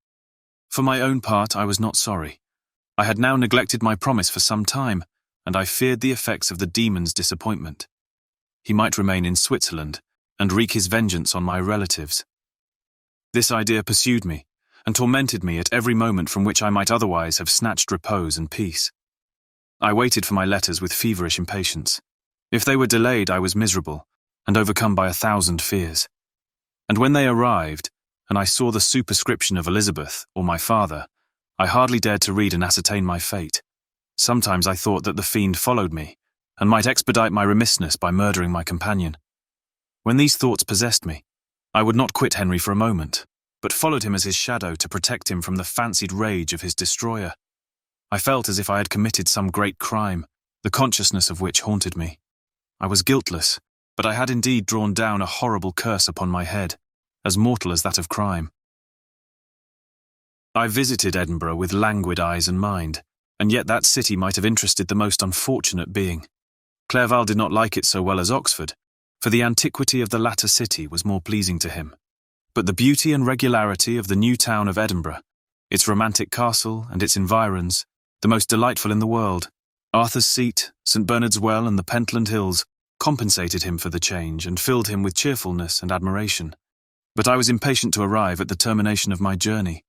[SPEAKER 4] For my own part, I was not sorry. I had now neglected my promise for some time, and I feared the effects of the demon's disappointment. He might remain in Switzerland, and wreak his vengeance on my relatives. This idea pursued me, and tormented me at every moment from which I might otherwise have snatched repose and peace. I waited for my letters with feverish impatience. If they were delayed, I was miserable, and overcome by 1,000 fears. And when they arrived, and I saw the superscription of Elizabeth, or my father, I hardly dared to read and ascertain my fate. Sometimes I thought that the fiend followed me, and might expedite my remissness by murdering my companion. When these thoughts possessed me, I would not quit Henry for a moment, but followed him as his shadow to protect him from the fancied rage of his destroyer. I felt as if I had committed some great crime, the consciousness of which haunted me. I was guiltless, but I had indeed drawn down a horrible curse upon my head, as mortal as that of crime. I visited Edinburgh with languid eyes and mind, and yet that city might have interested the most unfortunate being. Clerval did not like it so well as Oxford, for the antiquity of the latter city was more pleasing to him. But the beauty and regularity of the new town of Edinburgh, its romantic castle and its environs, the most delightful in the world, Arthur's Seat, St. Bernard's Well and the Pentland Hills, compensated him for the change and filled him with cheerfulness and admiration. But I was impatient to arrive at the termination of my journey.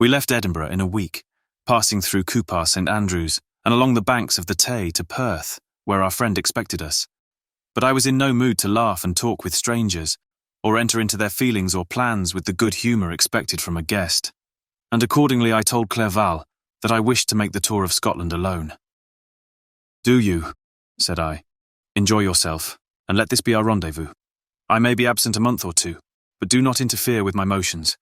[SPEAKER 4] We left Edinburgh in a week, passing through Coupar St. Andrews and along the banks of the Tay to Perth, where our friend expected us. But I was in no mood to laugh and talk with strangers, or enter into their feelings or plans with the good humour expected from a guest, and accordingly I told Clerval that I wished to make the tour of Scotland alone. "Do you," said I, "enjoy yourself, and let this be our rendezvous. I may be absent a month or 2, but do not interfere with my motions.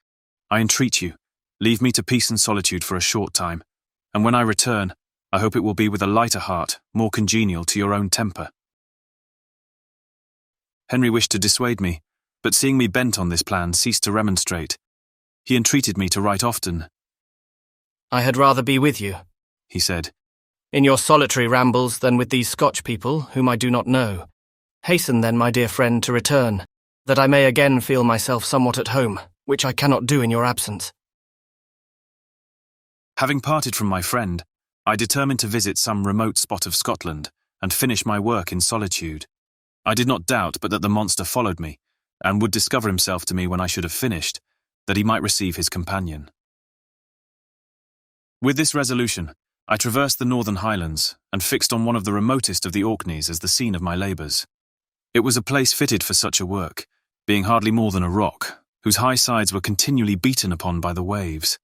[SPEAKER 4] I entreat you, leave me to peace and solitude for a short time, and when I return, I hope it will be with a lighter heart, more congenial to your own temper." Henry wished to dissuade me, but seeing me bent on this plan, ceased to remonstrate. He entreated me to write often.
[SPEAKER 9] "I had rather be with you,"
[SPEAKER 4] he said,
[SPEAKER 9] "in your solitary rambles than with these Scotch people, whom I do not know. Hasten then, my dear friend, to return, that I may again feel myself somewhat at home, which I cannot do in your absence."
[SPEAKER 4] Having parted from my friend, I determined to visit some remote spot of Scotland and finish my work in solitude. I did not doubt but that the monster followed me, and would discover himself to me when I should have finished, that he might receive his companion. With this resolution, I traversed the northern highlands, and fixed on one of the remotest of the Orkneys as the scene of my labours. It was a place fitted for such a work, being hardly more than a rock, whose high sides were continually beaten upon by the waves.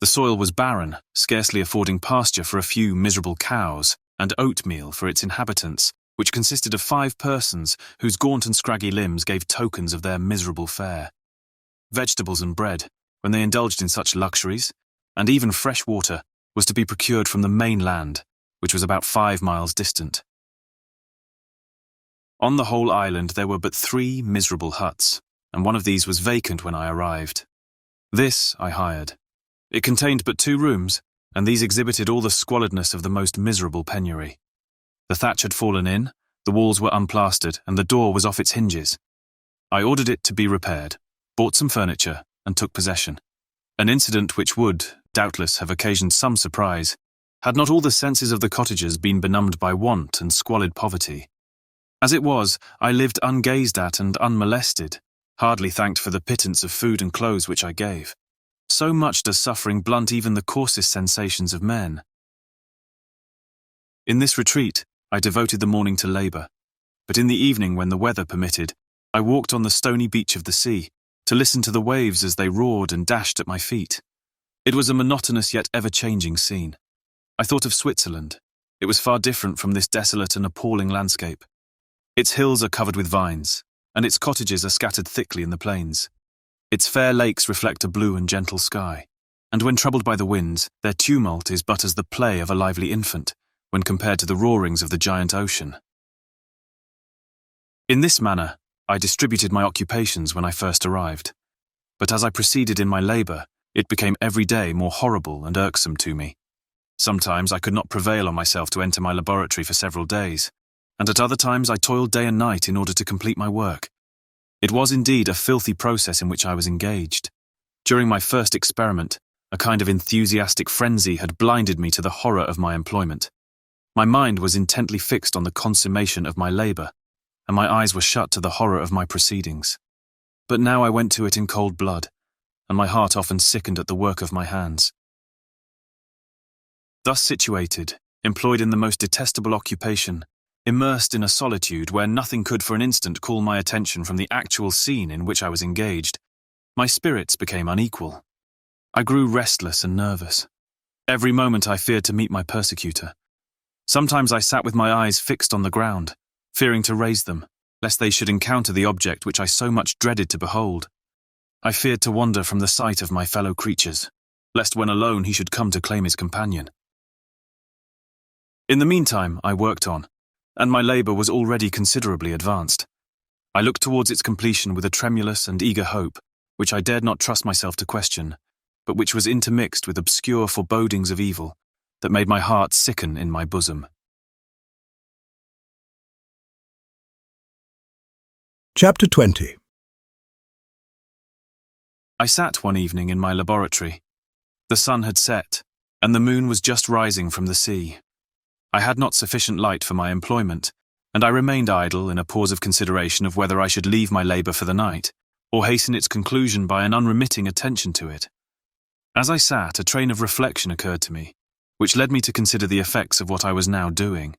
[SPEAKER 4] The soil was barren, scarcely affording pasture for a few miserable cows, and oatmeal for its inhabitants, which consisted of 5 persons whose gaunt and scraggy limbs gave tokens of their miserable fare. Vegetables and bread, when they indulged in such luxuries, and even fresh water, was to be procured from the mainland, which was about 5 miles distant. On the whole island there were but 3 miserable huts, and one of these was vacant when I arrived. This I hired. It contained but 2 rooms, and these exhibited all the squalidness of the most miserable penury. The thatch had fallen in, the walls were unplastered, and the door was off its hinges. I ordered it to be repaired, bought some furniture, and took possession. An incident which would, doubtless, have occasioned some surprise, had not all the senses of the cottagers been benumbed by want and squalid poverty. As it was, I lived ungazed at and unmolested, hardly thanked for the pittance of food and clothes which I gave. So much does suffering blunt even the coarsest sensations of men. In this retreat, I devoted the morning to labour, but in the evening, when the weather permitted, I walked on the stony beach of the sea, to listen to the waves as they roared and dashed at my feet. It was a monotonous yet ever-changing scene. I thought of Switzerland. It was far different from this desolate and appalling landscape. Its hills are covered with vines, and its cottages are scattered thickly in the plains. Its fair lakes reflect a blue and gentle sky, and when troubled by the winds, their tumult is but as the play of a lively infant, when compared to the roarings of the giant ocean. In this manner, I distributed my occupations when I first arrived, but as I proceeded in my labour, it became every day more horrible and irksome to me. Sometimes I could not prevail on myself to enter my laboratory for several days, and at other times I toiled day and night in order to complete my work. It was indeed a filthy process in which I was engaged. During my first experiment, a kind of enthusiastic frenzy had blinded me to the horror of my employment. My mind was intently fixed on the consummation of my labour, and my eyes were shut to the horror of my proceedings. But now I went to it in cold blood, and my heart often sickened at the work of my hands. Thus situated, employed in the most detestable occupation, immersed in a solitude where nothing could for an instant call my attention from the actual scene in which I was engaged, my spirits became unequal. I grew restless and nervous. Every moment I feared to meet my persecutor. Sometimes I sat with my eyes fixed on the ground, fearing to raise them, lest they should encounter the object which I so much dreaded to behold. I feared to wander from the sight of my fellow creatures, lest when alone he should come to claim his companion. In the meantime, I worked on, and my labour was already considerably advanced. I looked towards its completion with a tremulous and eager hope, which I dared not trust myself to question, but which was intermixed with obscure forebodings of evil that made my heart sicken in my bosom.
[SPEAKER 19] Chapter 20.
[SPEAKER 4] I sat one evening in my laboratory. The sun had set, and the moon was just rising from the sea. I had not sufficient light for my employment, and I remained idle in a pause of consideration of whether I should leave my labour for the night, or hasten its conclusion by an unremitting attention to it. As I sat, a train of reflection occurred to me, which led me to consider the effects of what I was now doing.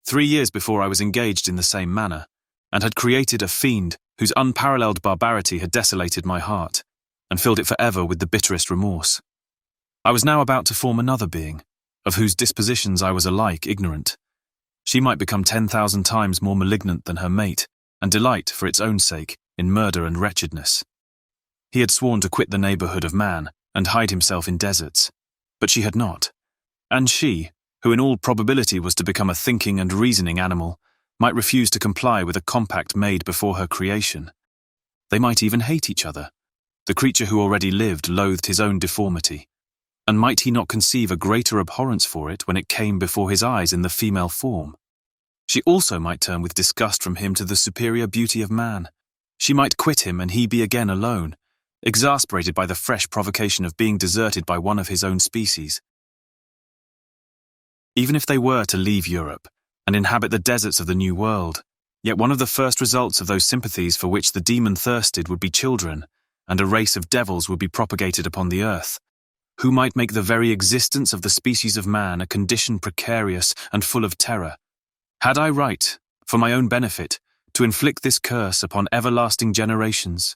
[SPEAKER 4] 3 years before I was engaged in the same manner, and had created a fiend whose unparalleled barbarity had desolated my heart, and filled it forever with the bitterest remorse. I was now about to form another being, of whose dispositions I was alike ignorant. She might become 10,000 times more malignant than her mate, and delight, for its own sake, in murder and wretchedness. He had sworn to quit the neighbourhood of man, and hide himself in deserts, but she had not. And she, who in all probability was to become a thinking and reasoning animal, might refuse to comply with a compact made before her creation. They might even hate each other. The creature who already lived loathed his own deformity, and might he not conceive a greater abhorrence for it when it came before his eyes in the female form? She also might turn with disgust from him to the superior beauty of man. She might quit him and he be again alone, exasperated by the fresh provocation of being deserted by one of his own species. Even if they were to leave Europe and inhabit the deserts of the New World, yet one of the first results of those sympathies for which the demon thirsted would be children, and a race of devils would be propagated upon the earth, who might make the very existence of the species of man a condition precarious and full of terror. Had I right, for my own benefit, to inflict this curse upon everlasting generations?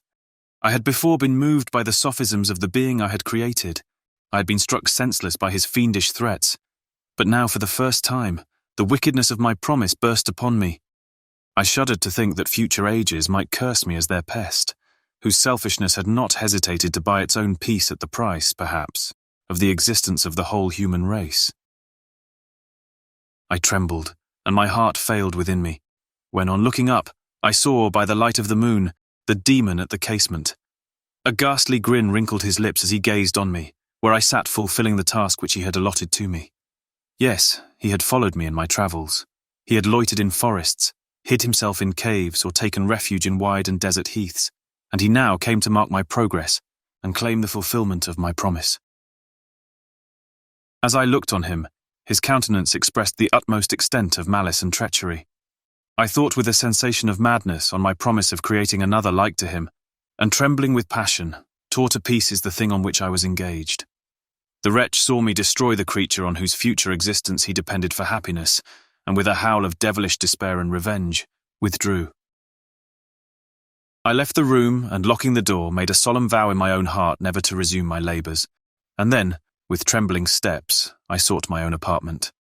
[SPEAKER 4] I had before been moved by the sophisms of the being I had created, I had been struck senseless by his fiendish threats, but now for the first time, the wickedness of my promise burst upon me. I shuddered to think that future ages might curse me as their pest, whose selfishness had not hesitated to buy its own peace at the price, perhaps, of the existence of the whole human race. I trembled, and my heart failed within me, when on looking up, I saw, by the light of the moon, the demon at the casement. A ghastly grin wrinkled his lips as he gazed on me, where I sat fulfilling the task which he had allotted to me. Yes, he had followed me in my travels. He had loitered in forests, hid himself in caves, or taken refuge in wide and desert heaths, and he now came to mark my progress and claim the fulfilment of my promise. As I looked on him, his countenance expressed the utmost extent of malice and treachery. I thought with a sensation of madness on my promise of creating another like to him, and trembling with passion, tore to pieces the thing on which I was engaged. The wretch saw me destroy the creature on whose future existence he depended for happiness, and with a howl of devilish despair and revenge, withdrew. I left the room and, locking the door, made a solemn vow in my own heart never to resume my labours, and then, with trembling steps, I sought my own apartment.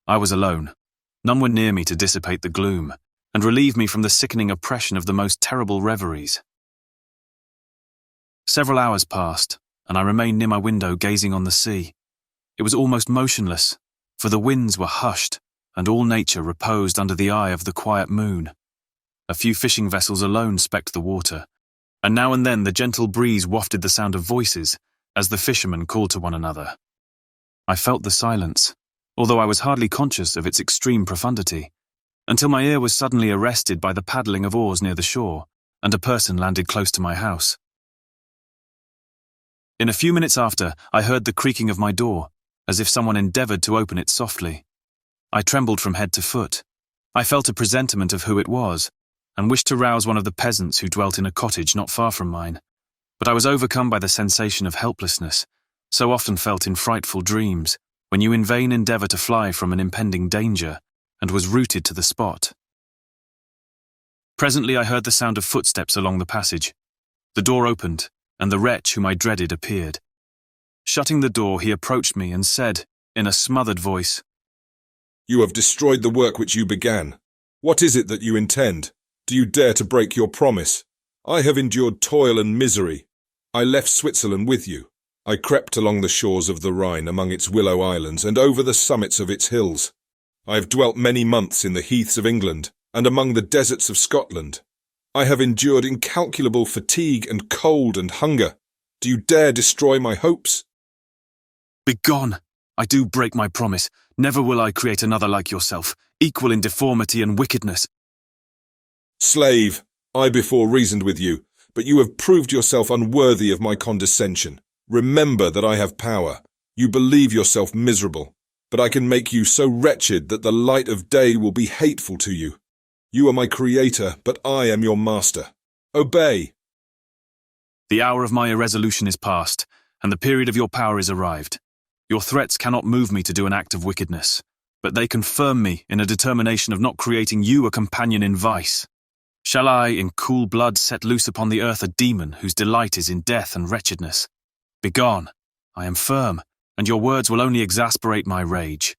[SPEAKER 4] I was alone. None were near me to dissipate the gloom, and relieve me from the sickening oppression of the most terrible reveries. Several hours passed, and I remained near my window gazing on the sea. It was almost motionless, for the winds were hushed, and all nature reposed under the eye of the quiet moon. A few fishing vessels alone specked the water, and now and then the gentle breeze wafted the sound of voices, as the fishermen called to one another. I felt the silence, although I was hardly conscious of its extreme profundity, until my ear was suddenly arrested by the paddling of oars near the shore, and a person landed close to my house. In a few minutes after, I heard the creaking of my door, as if someone endeavoured to open it softly. I trembled from head to foot. I felt a presentiment of who it was, and wished to rouse one of the peasants who dwelt in a cottage not far from mine, but I was overcome by the sensation of helplessness, so often felt in frightful dreams, when you in vain endeavour to fly from an impending danger, and was rooted to the spot. Presently I heard the sound of footsteps along the passage. The door opened, and the wretch whom I dreaded appeared. Shutting the door, he approached me and said, in a smothered voice,
[SPEAKER 14] "You have destroyed the work which you began. What is it that you intend? Do you dare to break your promise? I have endured toil and misery. I left Switzerland with you. I crept along the shores of the Rhine among its willow islands and over the summits of its hills. I have dwelt many months in the heaths of England and among the deserts of Scotland. I have endured incalculable fatigue and cold and hunger. Do you dare destroy my hopes?"
[SPEAKER 4] "Begone! I do break my promise. Never will I create another like yourself, equal in deformity and wickedness."
[SPEAKER 14] "Slave, I before reasoned with you, but you have proved yourself unworthy of my condescension. Remember that I have power. You believe yourself miserable, but I can make you so wretched that the light of day will be hateful to you. You are my creator, but I am your master. Obey."
[SPEAKER 4] "The hour of my irresolution is past, and the period of your power is arrived. Your threats cannot move me to do an act of wickedness, but they confirm me in a determination of not creating you a companion in vice. Shall I, in cool blood, set loose upon the earth a demon whose delight is in death and wretchedness? Begone! I am firm, and your words will only exasperate my rage."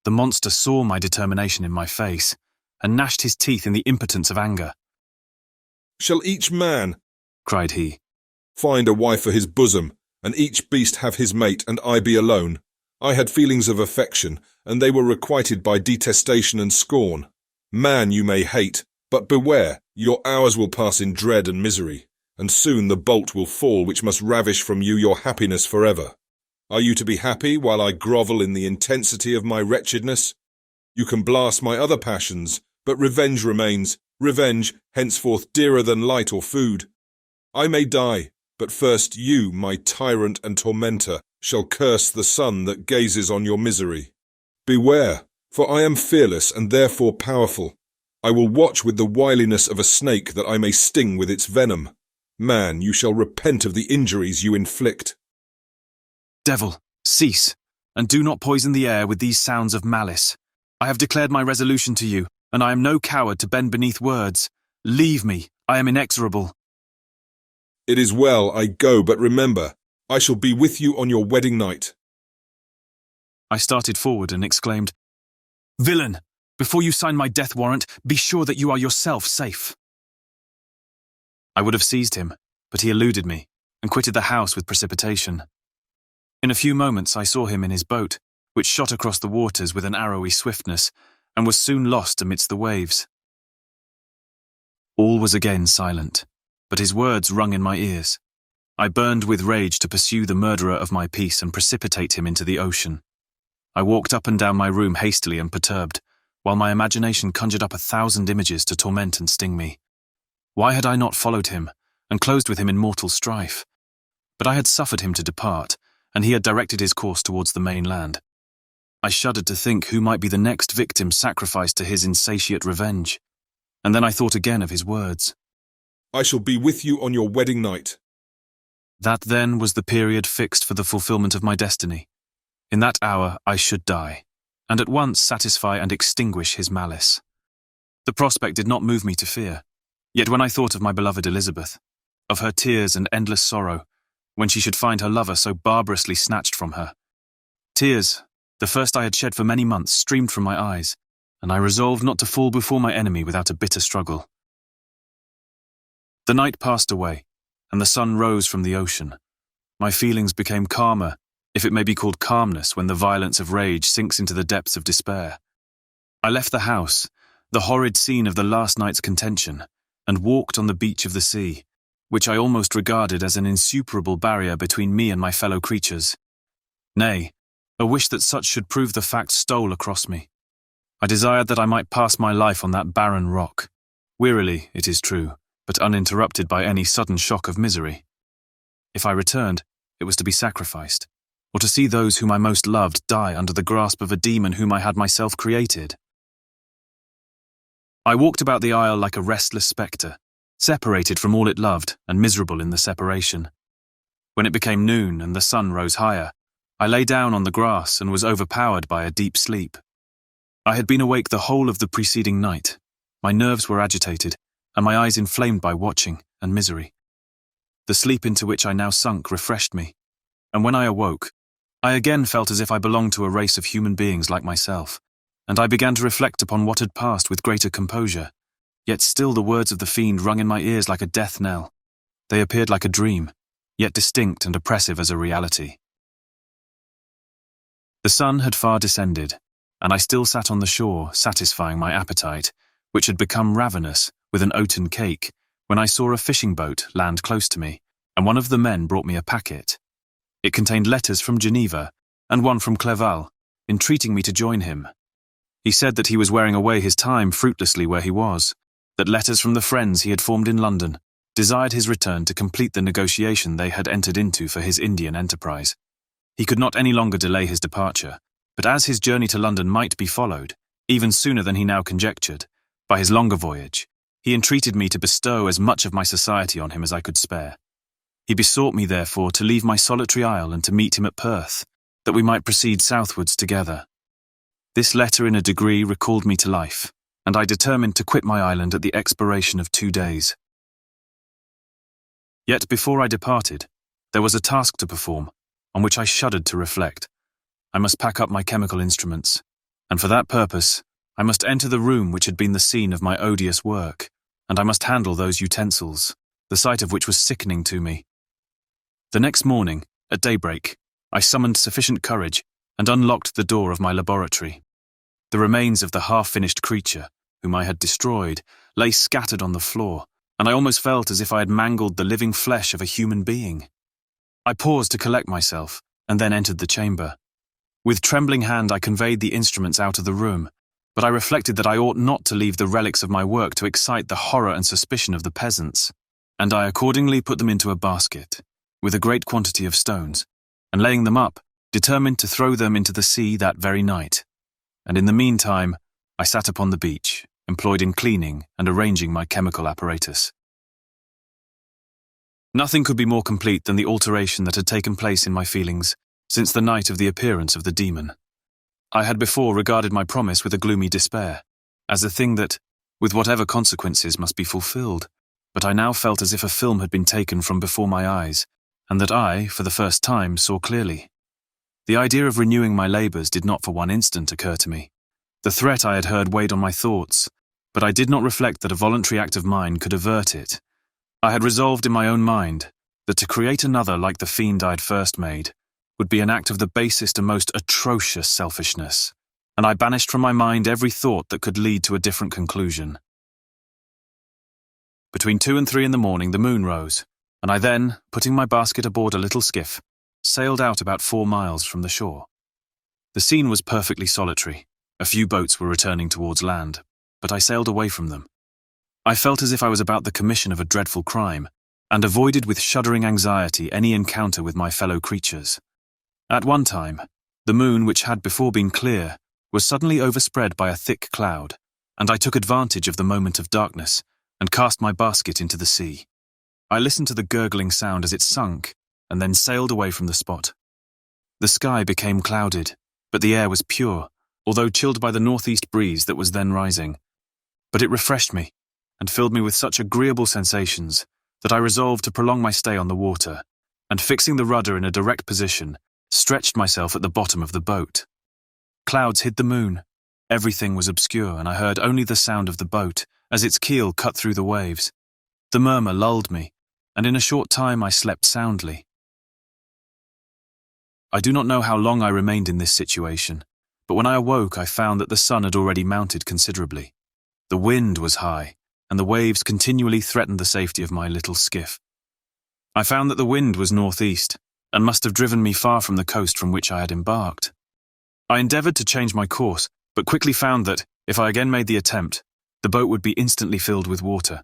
[SPEAKER 4] The monster saw my determination in my face, and gnashed his teeth in the impotence of anger.
[SPEAKER 14] "Shall each man,"
[SPEAKER 4] cried he,
[SPEAKER 14] "find a wife for his bosom, and each beast have his mate, and I be alone? I had feelings of affection, and they were requited by detestation and scorn. Man you may hate, but beware, your hours will pass in dread and misery, and soon the bolt will fall which must ravish from you your happiness forever. Are you to be happy while I grovel in the intensity of my wretchedness? You can blast my other passions, but revenge remains, revenge henceforth dearer than light or food. I may die, but first you, my tyrant and tormentor, shall curse the sun that gazes on your misery. Beware, for I am fearless and therefore powerful. I will watch with the wiliness of a snake that I may sting with its venom. Man, you shall repent of the injuries you inflict."
[SPEAKER 4] "Devil, cease, and do not poison the air with these sounds of malice. I have declared my resolution to you, and I am no coward to bend beneath words. Leave me, I am inexorable."
[SPEAKER 14] "It is well, I go, but remember, I shall be with you on your wedding night.
[SPEAKER 4] I started forward and exclaimed, "Villain! Before you sign my death warrant, be sure that you are yourself safe." I would have seized him, but he eluded me and quitted the house with precipitation. In a few moments I saw him in his boat, which shot across the waters with an arrowy swiftness, and was soon lost amidst the waves. All was again silent, but his words rung in my ears. I burned with rage to pursue the murderer of my peace and precipitate him into the ocean. I walked up and down my room hastily and perturbed, while my imagination conjured up 1,000 images to torment and sting me. Why had I not followed him, and closed with him in mortal strife? But I had suffered him to depart, and he had directed his course towards the mainland. I shuddered to think who might be the next victim sacrificed to his insatiate revenge. And then I thought again of his words.
[SPEAKER 14] I shall be with you on your wedding night.
[SPEAKER 4] That then was the period fixed for the fulfillment of my destiny. In that hour I should die, and at once satisfy and extinguish his malice. The prospect did not move me to fear, yet when I thought of my beloved Elizabeth, of her tears and endless sorrow, when she should find her lover so barbarously snatched from her, tears, the first I had shed for many months, streamed from my eyes, and I resolved not to fall before my enemy without a bitter struggle. The night passed away, and the sun rose from the ocean. My feelings became calmer, if it may be called calmness when the violence of rage sinks into the depths of despair. I left the house, the horrid scene of the last night's contention, and walked on the beach of the sea, which I almost regarded as an insuperable barrier between me and my fellow creatures. Nay, a wish that such should prove the fact stole across me. I desired that I might pass my life on that barren rock, wearily, it is true, but uninterrupted by any sudden shock of misery. If I returned, it was to be sacrificed, or to see those whom I most loved die under the grasp of a demon whom I had myself created. I walked about the isle like a restless spectre, separated from all it loved and miserable in the separation. When it became noon and the sun rose higher, I lay down on the grass and was overpowered by a deep sleep. I had been awake the whole of the preceding night. My nerves were agitated, and my eyes inflamed by watching and misery. The sleep into which I now sunk refreshed me, and when I awoke, I again felt as if I belonged to a race of human beings like myself, and I began to reflect upon what had passed with greater composure. Yet still the words of the fiend rung in my ears like a death knell. They appeared like a dream, yet distinct and oppressive as a reality. The sun had far descended, and I still sat on the shore, satisfying my appetite, which had become ravenous, with an oaten cake, when I saw a fishing boat land close to me, and one of the men brought me a packet. It contained letters from Geneva, and one from Clerval, entreating me to join him. He said that he was wearing away his time fruitlessly where he was, that letters from the friends he had formed in London desired his return to complete the negotiation they had entered into for his Indian enterprise. He could not any longer delay his departure, but as his journey to London might be followed, even sooner than he now conjectured, by his longer voyage, he entreated me to bestow as much of my society on him as I could spare. He besought me, therefore, to leave my solitary isle and to meet him at Perth, that we might proceed southwards together. This letter in a degree recalled me to life, and I determined to quit my island at the expiration of 2 days. Yet before I departed, there was a task to perform, on which I shuddered to reflect. I must pack up my chemical instruments, and for that purpose, I must enter the room which had been the scene of my odious work, and I must handle those utensils, the sight of which was sickening to me. The next morning, at daybreak, I summoned sufficient courage and unlocked the door of my laboratory. The remains of the half-finished creature, whom I had destroyed, lay scattered on the floor, and I almost felt as if I had mangled the living flesh of a human being. I paused to collect myself, and then entered the chamber. With trembling hand I conveyed the instruments out of the room, but I reflected that I ought not to leave the relics of my work to excite the horror and suspicion of the peasants, and I accordingly put them into a basket, with a great quantity of stones, and laying them up, determined to throw them into the sea that very night. And in the meantime, I sat upon the beach, employed in cleaning and arranging my chemical apparatus. Nothing could be more complete than the alteration that had taken place in my feelings since the night of the appearance of the demon. I had before regarded my promise with a gloomy despair, as a thing that, with whatever consequences, must be fulfilled, but I now felt as if a film had been taken from before my eyes, and that I, for the first time, saw clearly. The idea of renewing my labours did not for one instant occur to me. The threat I had heard weighed on my thoughts, but I did not reflect that a voluntary act of mine could avert it. I had resolved in my own mind that to create another like the fiend I had first made would be an act of the basest and most atrocious selfishness, and I banished from my mind every thought that could lead to a different conclusion. Between 2 and 3 in the morning the moon rose, and I then, putting my basket aboard a little skiff, sailed out about 4 miles from the shore. The scene was perfectly solitary. A few boats were returning towards land, but I sailed away from them. I felt as if I was about the commission of a dreadful crime, and avoided with shuddering anxiety any encounter with my fellow creatures. At one time, the moon, which had before been clear, was suddenly overspread by a thick cloud, and I took advantage of the moment of darkness and cast my basket into the sea. I listened to the gurgling sound as it sunk, and then sailed away from the spot. The sky became clouded, but the air was pure, although chilled by the northeast breeze that was then rising. But it refreshed me, and filled me with such agreeable sensations that I resolved to prolong my stay on the water, and fixing the rudder in a direct position, stretched myself at the bottom of the boat. Clouds hid the moon. Everything was obscure, and I heard only the sound of the boat as its keel cut through the waves. The murmur lulled me, and in a short time I slept soundly. I do not know how long I remained in this situation, but when I awoke I found that the sun had already mounted considerably. The wind was high, and the waves continually threatened the safety of my little skiff. I found that the wind was northeast, and must have driven me far from the coast from which I had embarked. I endeavoured to change my course, but quickly found that, if I again made the attempt, the boat would be instantly filled with water.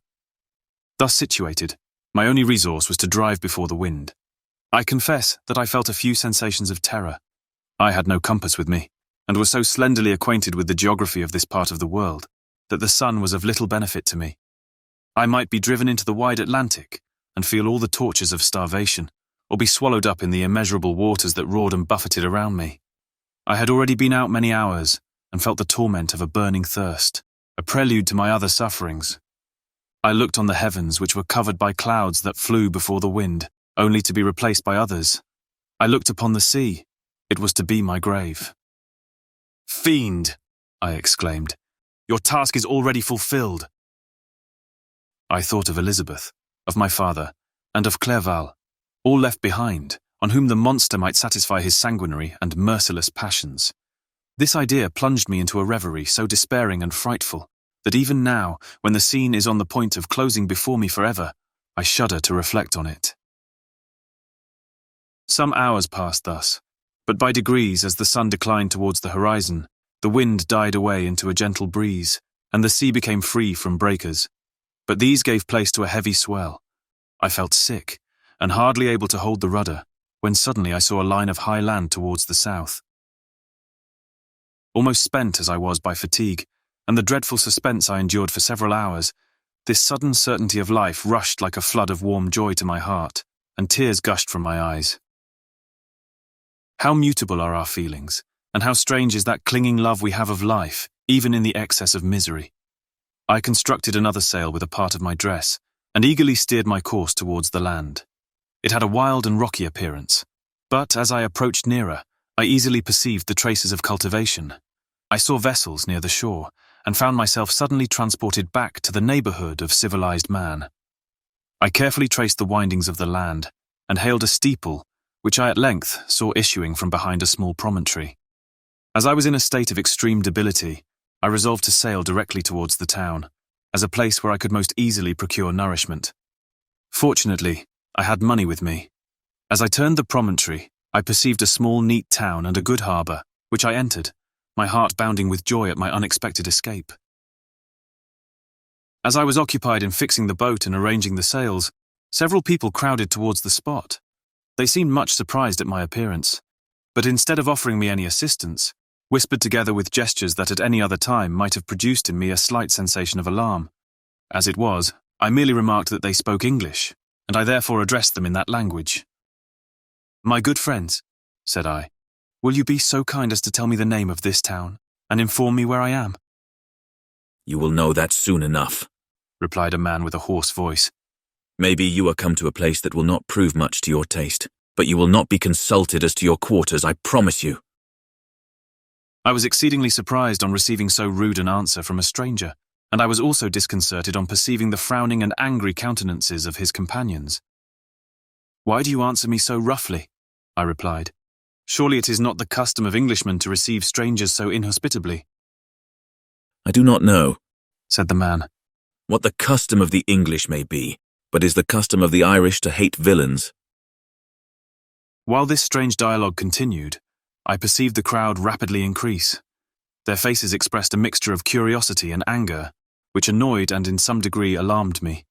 [SPEAKER 4] Thus situated, my only resource was to drive before the wind. I confess that I felt a few sensations of terror. I had no compass with me, and was so slenderly acquainted with the geography of this part of the world, that the sun was of little benefit to me. I might be driven into the wide Atlantic, and feel all the tortures of starvation, or be swallowed up in the immeasurable waters that roared and buffeted around me. I had already been out many hours, and felt the torment of a burning thirst, a prelude to my other sufferings. I looked on the heavens, which were covered by clouds that flew before the wind, only to be replaced by others. I looked upon the sea. It was to be my grave. "Fiend!" I exclaimed. "Your task is already fulfilled." I thought of Elizabeth, of my father, and of Clerval, all left behind, on whom the monster might satisfy his sanguinary and merciless passions. This idea plunged me into a reverie so despairing and frightful that even now, when the scene is on the point of closing before me forever, I shudder to reflect on it. Some hours passed thus, but by degrees, as the sun declined towards the horizon, the wind died away into a gentle breeze, and the sea became free from breakers. But these gave place to a heavy swell. I felt sick, and hardly able to hold the rudder, when suddenly I saw a line of high land towards the south. Almost spent as I was by fatigue, and the dreadful suspense I endured for several hours, this sudden certainty of life rushed like a flood of warm joy to my heart, and tears gushed from my eyes. How mutable are our feelings, and how strange is that clinging love we have of life, even in the excess of misery. I constructed another sail with a part of my dress, and eagerly steered my course towards the land. It had a wild and rocky appearance, but as I approached nearer, I easily perceived the traces of cultivation. I saw vessels near the shore, and found myself suddenly transported back to the neighbourhood of civilized man. I carefully traced the windings of the land, and hailed a steeple, which I at length saw issuing from behind a small promontory. As I was in a state of extreme debility, I resolved to sail directly towards the town, as a place where I could most easily procure nourishment. Fortunately, I had money with me. As I turned the promontory, I perceived a small, neat town and a good harbour, which I entered, my heart bounding with joy at my unexpected escape. As I was occupied in fixing the boat and arranging the sails, several people crowded towards the spot. They seemed much surprised at my appearance, but instead of offering me any assistance, whispered together with gestures that at any other time might have produced in me a slight sensation of alarm. As it was, I merely remarked that they spoke English, and I therefore addressed them in that language. "My good friends," said I, "will you be so kind as to tell me the name of this town, and inform me where I am?"
[SPEAKER 10] "You will know that soon enough,"
[SPEAKER 4] replied a man with a hoarse voice.
[SPEAKER 20] Maybe you are come to a place that will not prove much to your taste, but you will not be consulted as to your quarters, I promise you.
[SPEAKER 4] I was exceedingly surprised on receiving so rude an answer from a stranger, and I was also disconcerted on perceiving the frowning and angry countenances of his companions. "Why do you answer me so roughly?" I replied. "Surely it is not the custom of Englishmen to receive strangers so inhospitably."
[SPEAKER 20] "I do not know,"
[SPEAKER 4] said the man,
[SPEAKER 20] "what the custom of the English may be, but is the custom of the Irish to hate villains."
[SPEAKER 4] While this strange dialogue continued, I perceived the crowd rapidly increase. Their faces expressed a mixture of curiosity and anger, which annoyed and in some degree alarmed me.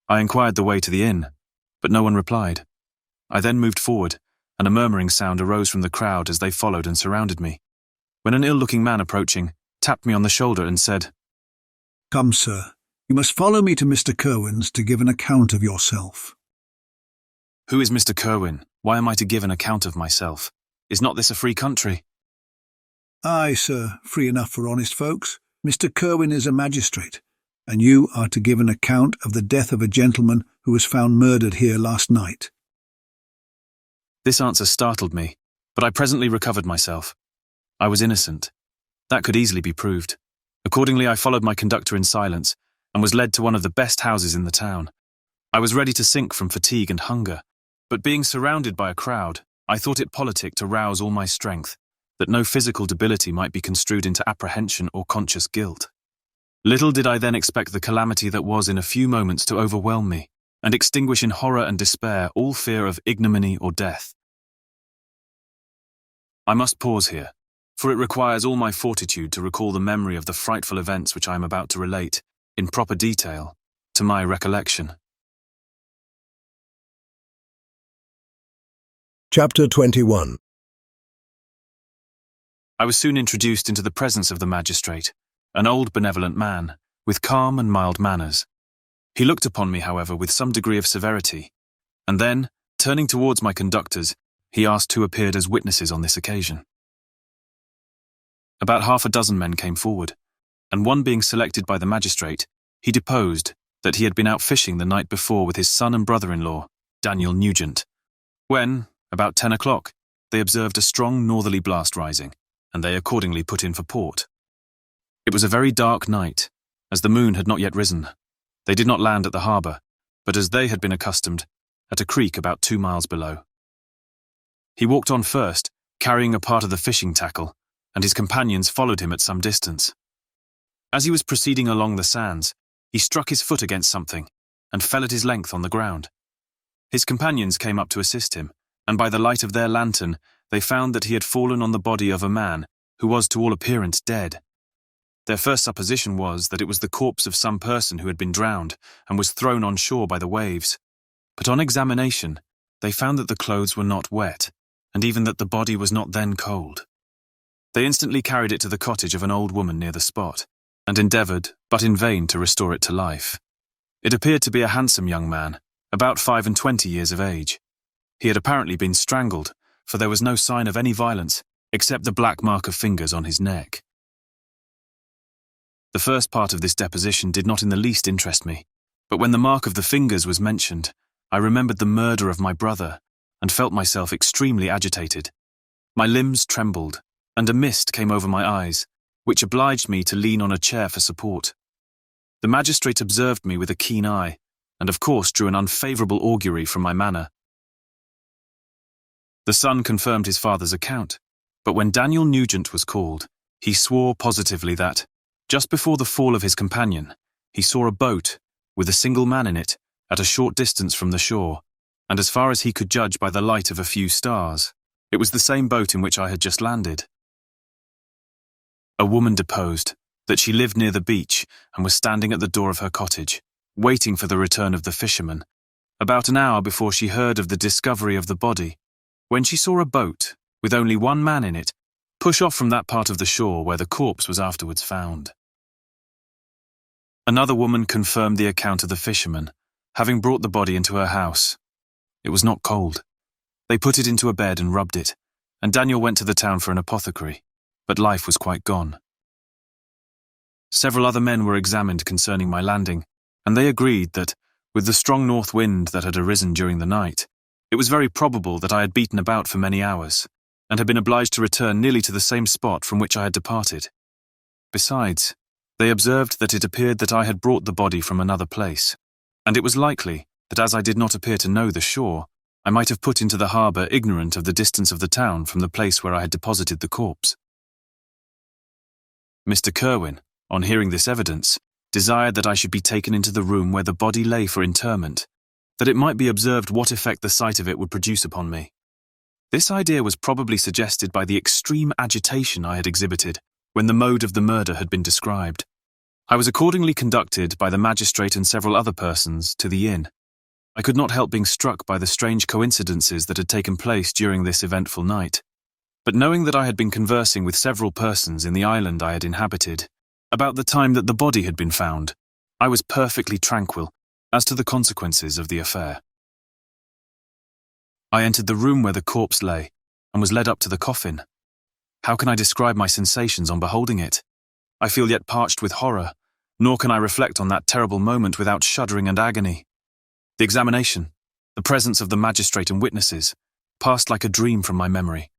[SPEAKER 4] I inquired the way to the inn, but no one replied. I then moved forward, and a murmuring sound arose from the crowd as they followed and surrounded me, when an ill-looking man approaching tapped me on the shoulder and said,
[SPEAKER 19] "Come, sir, you must follow me to Mr. Kerwin's to give an account of yourself."
[SPEAKER 4] "Who is Mr. Kerwin? Why am I to give an account of myself? Is not this a free country?"
[SPEAKER 19] "Aye, sir, free enough for honest folks. Mr. Kerwin is a magistrate, and you are to give an account of the death of a gentleman who was found murdered here last night."
[SPEAKER 4] This answer startled me, but I presently recovered myself. I was innocent. That could easily be proved. Accordingly, I followed my conductor in silence and was led to one of the best houses in the town. I was ready to sink from fatigue and hunger, but being surrounded by a crowd, I thought it politic to rouse all my strength, that no physical debility might be construed into apprehension or conscious guilt. Little did I then expect the calamity that was in a few moments to overwhelm me, and extinguish in horror and despair all fear of ignominy or death. I must pause here, for it requires all my fortitude to recall the memory of the frightful events which I am about to relate, in proper detail, to my recollection.
[SPEAKER 19] Chapter 21.
[SPEAKER 4] I was soon introduced into the presence of the magistrate, an old benevolent man, with calm and mild manners. He looked upon me, however, with some degree of severity, and then, turning towards my conductors, he asked who appeared as witnesses on this occasion. About 6 men came forward, and one being selected by the magistrate, he deposed that he had been out fishing the night before with his son and brother-in-law, Daniel Nugent, when, about 10 o'clock, they observed a strong northerly blast rising, and they accordingly put in for port. It was a very dark night, as the moon had not yet risen. They did not land at the harbour, but as they had been accustomed, at a creek about 2 miles below. He walked on first, carrying a part of the fishing tackle, and his companions followed him at some distance. As he was proceeding along the sands, he struck his foot against something, and fell at his length on the ground. His companions came up to assist him, and by the light of their lantern, they found that he had fallen on the body of a man who was to all appearance dead. Their first supposition was that it was the corpse of some person who had been drowned and was thrown on shore by the waves. But on examination, they found that the clothes were not wet, and even that the body was not then cold. They instantly carried it to the cottage of an old woman near the spot, and endeavoured, but in vain, to restore it to life. It appeared to be a handsome young man, about 25 years of age. He had apparently been strangled, for there was no sign of any violence, except the black mark of fingers on his neck. The first part of this deposition did not in the least interest me, but when the mark of the fingers was mentioned, I remembered the murder of my brother, and felt myself extremely agitated. My limbs trembled, and a mist came over my eyes, which obliged me to lean on a chair for support. The magistrate observed me with a keen eye, and of course drew an unfavourable augury from my manner. The son confirmed his father's account, but when Daniel Nugent was called, he swore positively that, just before the fall of his companion, he saw a boat, with a single man in it, at a short distance from the shore, and as far as he could judge by the light of a few stars, it was the same boat in which I had just landed. A woman deposed that she lived near the beach and was standing at the door of her cottage, waiting for the return of the fisherman, about an hour before she heard of the discovery of the body, when she saw a boat, with only one man in it, push off from that part of the shore where the corpse was afterwards found. Another woman confirmed the account of the fisherman, having brought the body into her house. It was not cold. They put it into a bed and rubbed it, and Daniel went to the town for an apothecary, but life was quite gone. Several other men were examined concerning my landing, and they agreed that, With the strong north wind that had arisen during the night, it was very probable that I had beaten about for many hours, and had been obliged to return nearly to the same spot from which I had departed. Besides, they observed that it appeared that I had brought the body from another place, and it was likely that as I did not appear to know the shore, I might have put into the harbour ignorant of the distance of the town from the place where I had deposited the corpse. Mr. Kerwin, on hearing this evidence, desired that I should be taken into the room where the body lay for interment, that it might be observed what effect the sight of it would produce upon me. This idea was probably suggested by the extreme agitation I had exhibited when the mode of the murder had been described. I was accordingly conducted by the magistrate and several other persons to the inn. I could not help being struck by the strange coincidences that had taken place during this eventful night. But knowing that I had been conversing with several persons in the island I had inhabited, about the time that the body had been found, I was perfectly tranquil as to the consequences of the affair. I entered the room where the corpse lay, and was led up to the coffin. How can I describe my sensations on beholding it? I feel yet parched with horror, nor can I reflect on that terrible moment without shuddering and agony. The examination, the presence of the magistrate and witnesses, passed like a dream from my memory,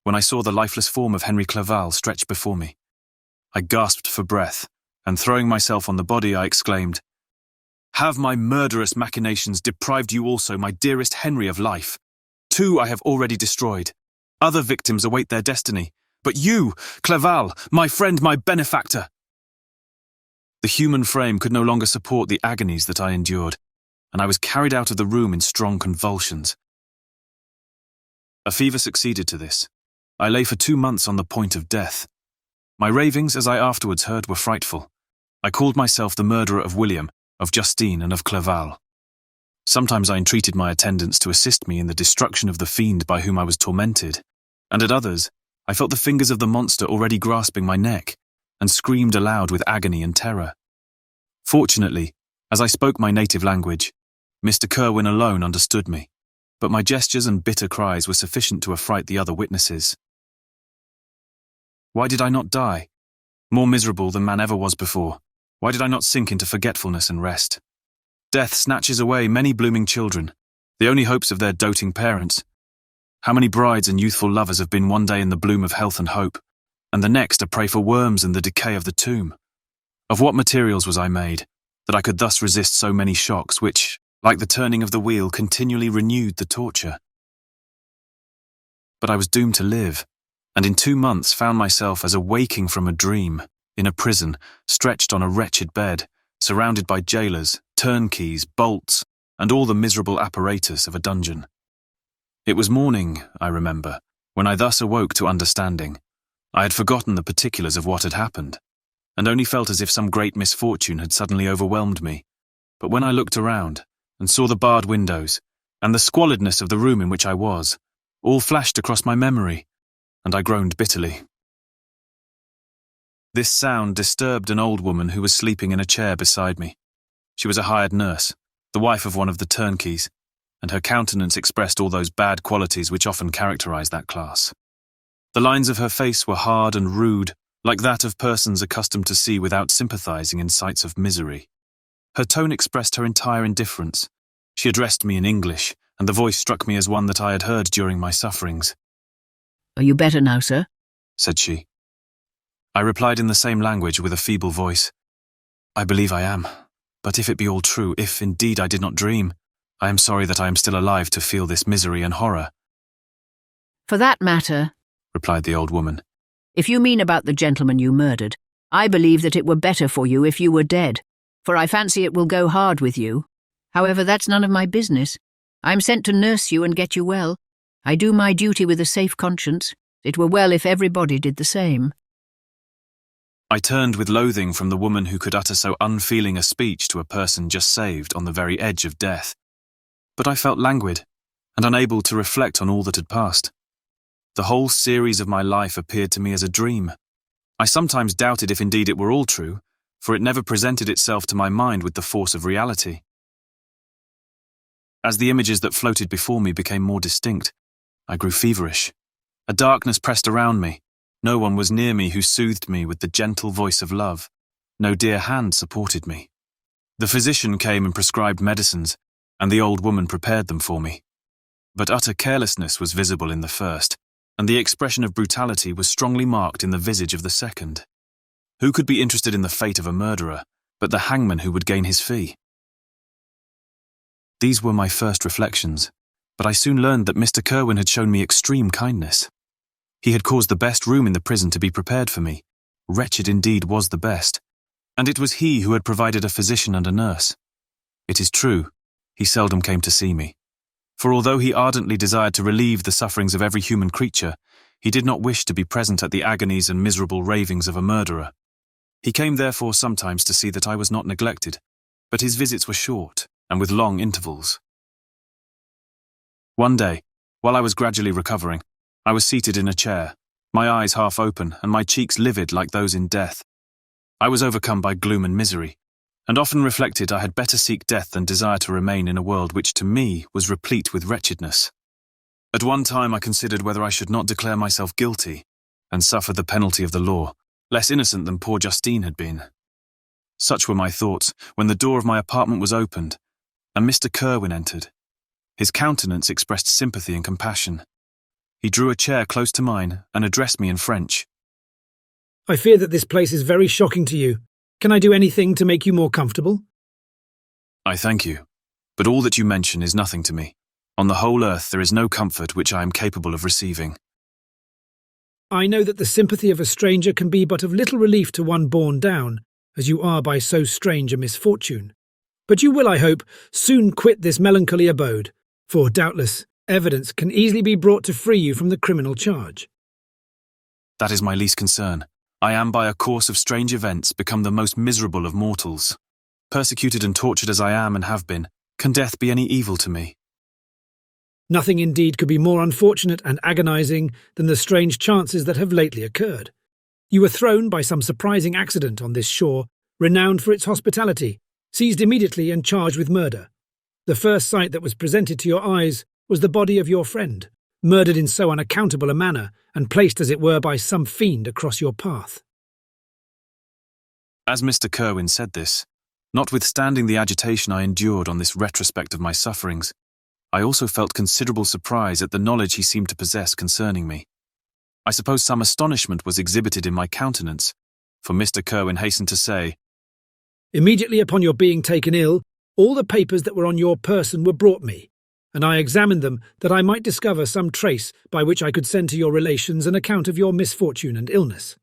[SPEAKER 4] when I saw the lifeless form of Henry Clerval stretched before me. I gasped for breath, and throwing myself on the body, I exclaimed, "Have my murderous machinations deprived you also, my dearest Henry, of life? 2 I have already destroyed. Other victims await their destiny. But you, Clerval, my friend, my benefactor!" The human frame could no longer support the agonies that I endured, and I was carried out of the room in strong convulsions. A fever succeeded to this. I lay for 2 months on the point of death. My ravings, as I afterwards heard, were frightful. I called myself the murderer of William, of Justine, and of Clerval. Sometimes I entreated my attendants to assist me in the destruction of the fiend by whom I was tormented, and at others, I felt the fingers of the monster already grasping my neck, and screamed aloud with agony and terror. Fortunately, as I spoke my native language, Mr. Kerwin alone understood me, but my gestures and bitter cries were sufficient to affright the other witnesses. Why did I not die? More miserable than man ever was before, why did I not sink into forgetfulness and rest? Death snatches away many blooming children, the only hopes of their doting parents. How many brides and youthful lovers have been one day in the bloom of health and hope, and the next a prey for worms and the decay of the tomb? Of what materials was I made, that I could thus resist so many shocks which, like the turning of the wheel, continually renewed the torture? But I was doomed to live, and in 2 months found myself as awaking from a dream, in a prison, stretched on a wretched bed, surrounded by jailers, turnkeys, bolts, and all the miserable apparatus of a dungeon. It was morning, I remember, when I thus awoke to understanding. I had forgotten the particulars of what had happened, and only felt as if some great misfortune had suddenly overwhelmed me. But when I looked around, and saw the barred windows, and the squalidness of the room in which I was, all flashed across my memory, and I groaned bitterly. This sound disturbed an old woman who was sleeping in a chair beside me. She was a hired nurse, the wife of one of the turnkeys, and her countenance expressed all those bad qualities which often characterize that class. The lines of her face were hard and rude, like that of persons accustomed to see without sympathizing in sights of misery. Her tone expressed her entire indifference. She addressed me in English, and the voice struck me as one that I had heard during my sufferings.
[SPEAKER 21] "Are you better now, sir?"
[SPEAKER 4] said she. I replied in the same language with a feeble voice. "I believe I am, but if it be all true, if indeed I did not dream, I am sorry that I am still alive to feel this misery and horror."
[SPEAKER 21] "For that matter,"
[SPEAKER 4] replied the old woman,
[SPEAKER 21] "if you mean about the gentleman you murdered, I believe that it were better for you if you were dead, for I fancy it will go hard with you. However, that's none of my business. I am sent to nurse you and get you well. I do my duty with a safe conscience. It were well if everybody did the same."
[SPEAKER 4] I turned with loathing from the woman who could utter so unfeeling a speech to a person just saved on the very edge of death. But I felt languid, and unable to reflect on all that had passed. The whole series of my life appeared to me as a dream. I sometimes doubted if indeed it were all true, for it never presented itself to my mind with the force of reality. As the images that floated before me became more distinct, I grew feverish. A darkness pressed around me. No one was near me who soothed me with the gentle voice of love. No dear hand supported me. The physician came and prescribed medicines, and the old woman prepared them for me. But utter carelessness was visible in the first, and the expression of brutality was strongly marked in the visage of the second. Who could be interested in the fate of a murderer, but the hangman who would gain his fee? These were my first reflections, but I soon learned that Mr. Kerwin had shown me extreme kindness. He had caused the best room in the prison to be prepared for me. Wretched indeed was the best, and it was he who had provided a physician and a nurse. It is true, he seldom came to see me, for although he ardently desired to relieve the sufferings of every human creature, he did not wish to be present at the agonies and miserable ravings of a murderer. He came therefore sometimes to see that I was not neglected, but his visits were short and with long intervals. One day, while I was gradually recovering, I was seated in a chair, my eyes half open and my cheeks livid like those in death. I was overcome by gloom and misery, and often reflected I had better seek death than desire to remain in a world which to me was replete with wretchedness. At one time I considered whether I should not declare myself guilty and suffer the penalty of the law, less innocent than poor Justine had been. Such were my thoughts when the door of my apartment was opened, and Mr. Kerwin entered. His countenance expressed sympathy and compassion. He drew a chair close to mine and addressed me in French.
[SPEAKER 3] I fear that this place is very shocking to you. Can I do anything to make you more comfortable?
[SPEAKER 4] I thank you, but all that you mention is nothing to me. On the whole earth there is no comfort which I am capable of receiving.
[SPEAKER 3] I know that the sympathy of a stranger can be but of little relief to one borne down, as you are by so strange a misfortune. But you will, I hope, soon quit this melancholy abode, for, doubtless, evidence can easily be brought to free you from the criminal charge.
[SPEAKER 4] That is my least concern. I am by a course of strange events become the most miserable of mortals. Persecuted and tortured as I am and have been, can death be any evil to me?
[SPEAKER 3] Nothing indeed could be more unfortunate and agonizing than the strange chances that have lately occurred. You were thrown by some surprising accident on this shore, renowned for its hospitality, seized immediately and charged with murder. The first sight that was presented to your eyes was the body of your friend, murdered in so unaccountable a manner, and placed as it were by some fiend across your path.
[SPEAKER 4] As Mr. Kerwin said this, notwithstanding the agitation I endured on this retrospect of my sufferings, I also felt considerable surprise at the knowledge he seemed to possess concerning me. I suppose some astonishment was exhibited in my countenance, for Mr. Kerwin hastened to say,
[SPEAKER 3] Immediately upon your being taken ill, all the papers that were on your person were brought me, and I examined them that I might discover some trace by which I could send to your relations an account of your misfortune and illness.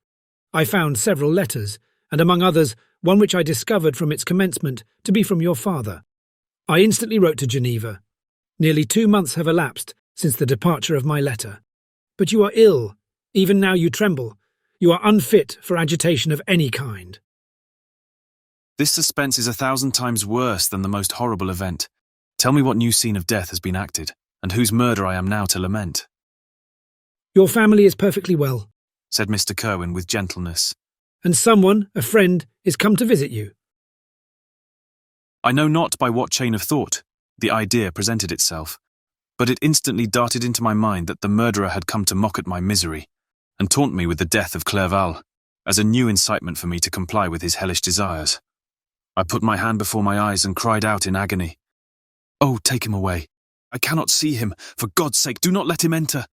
[SPEAKER 3] I found several letters, and among others, one which I discovered from its commencement to be from your father. I instantly wrote to Geneva. Nearly 2 months have elapsed since the departure of my letter. But you are ill. Even now you tremble. You are unfit for agitation of any kind.
[SPEAKER 4] This suspense is 1,000 times worse than the most horrible event. Tell me what new scene of death has been acted, and whose murder I am now to lament.
[SPEAKER 3] Your family is perfectly well,
[SPEAKER 4] said Mr. Kerwin with gentleness.
[SPEAKER 3] And someone, a friend, is come to visit you.
[SPEAKER 4] I know not by what chain of thought the idea presented itself, but it instantly darted into my mind that the murderer had come to mock at my misery, and taunt me with the death of Clerval, as a new incitement for me to comply with his hellish desires. I put my hand before my eyes and cried out in agony, "Oh, take him away! I cannot see him! For God's sake, do not let him enter!"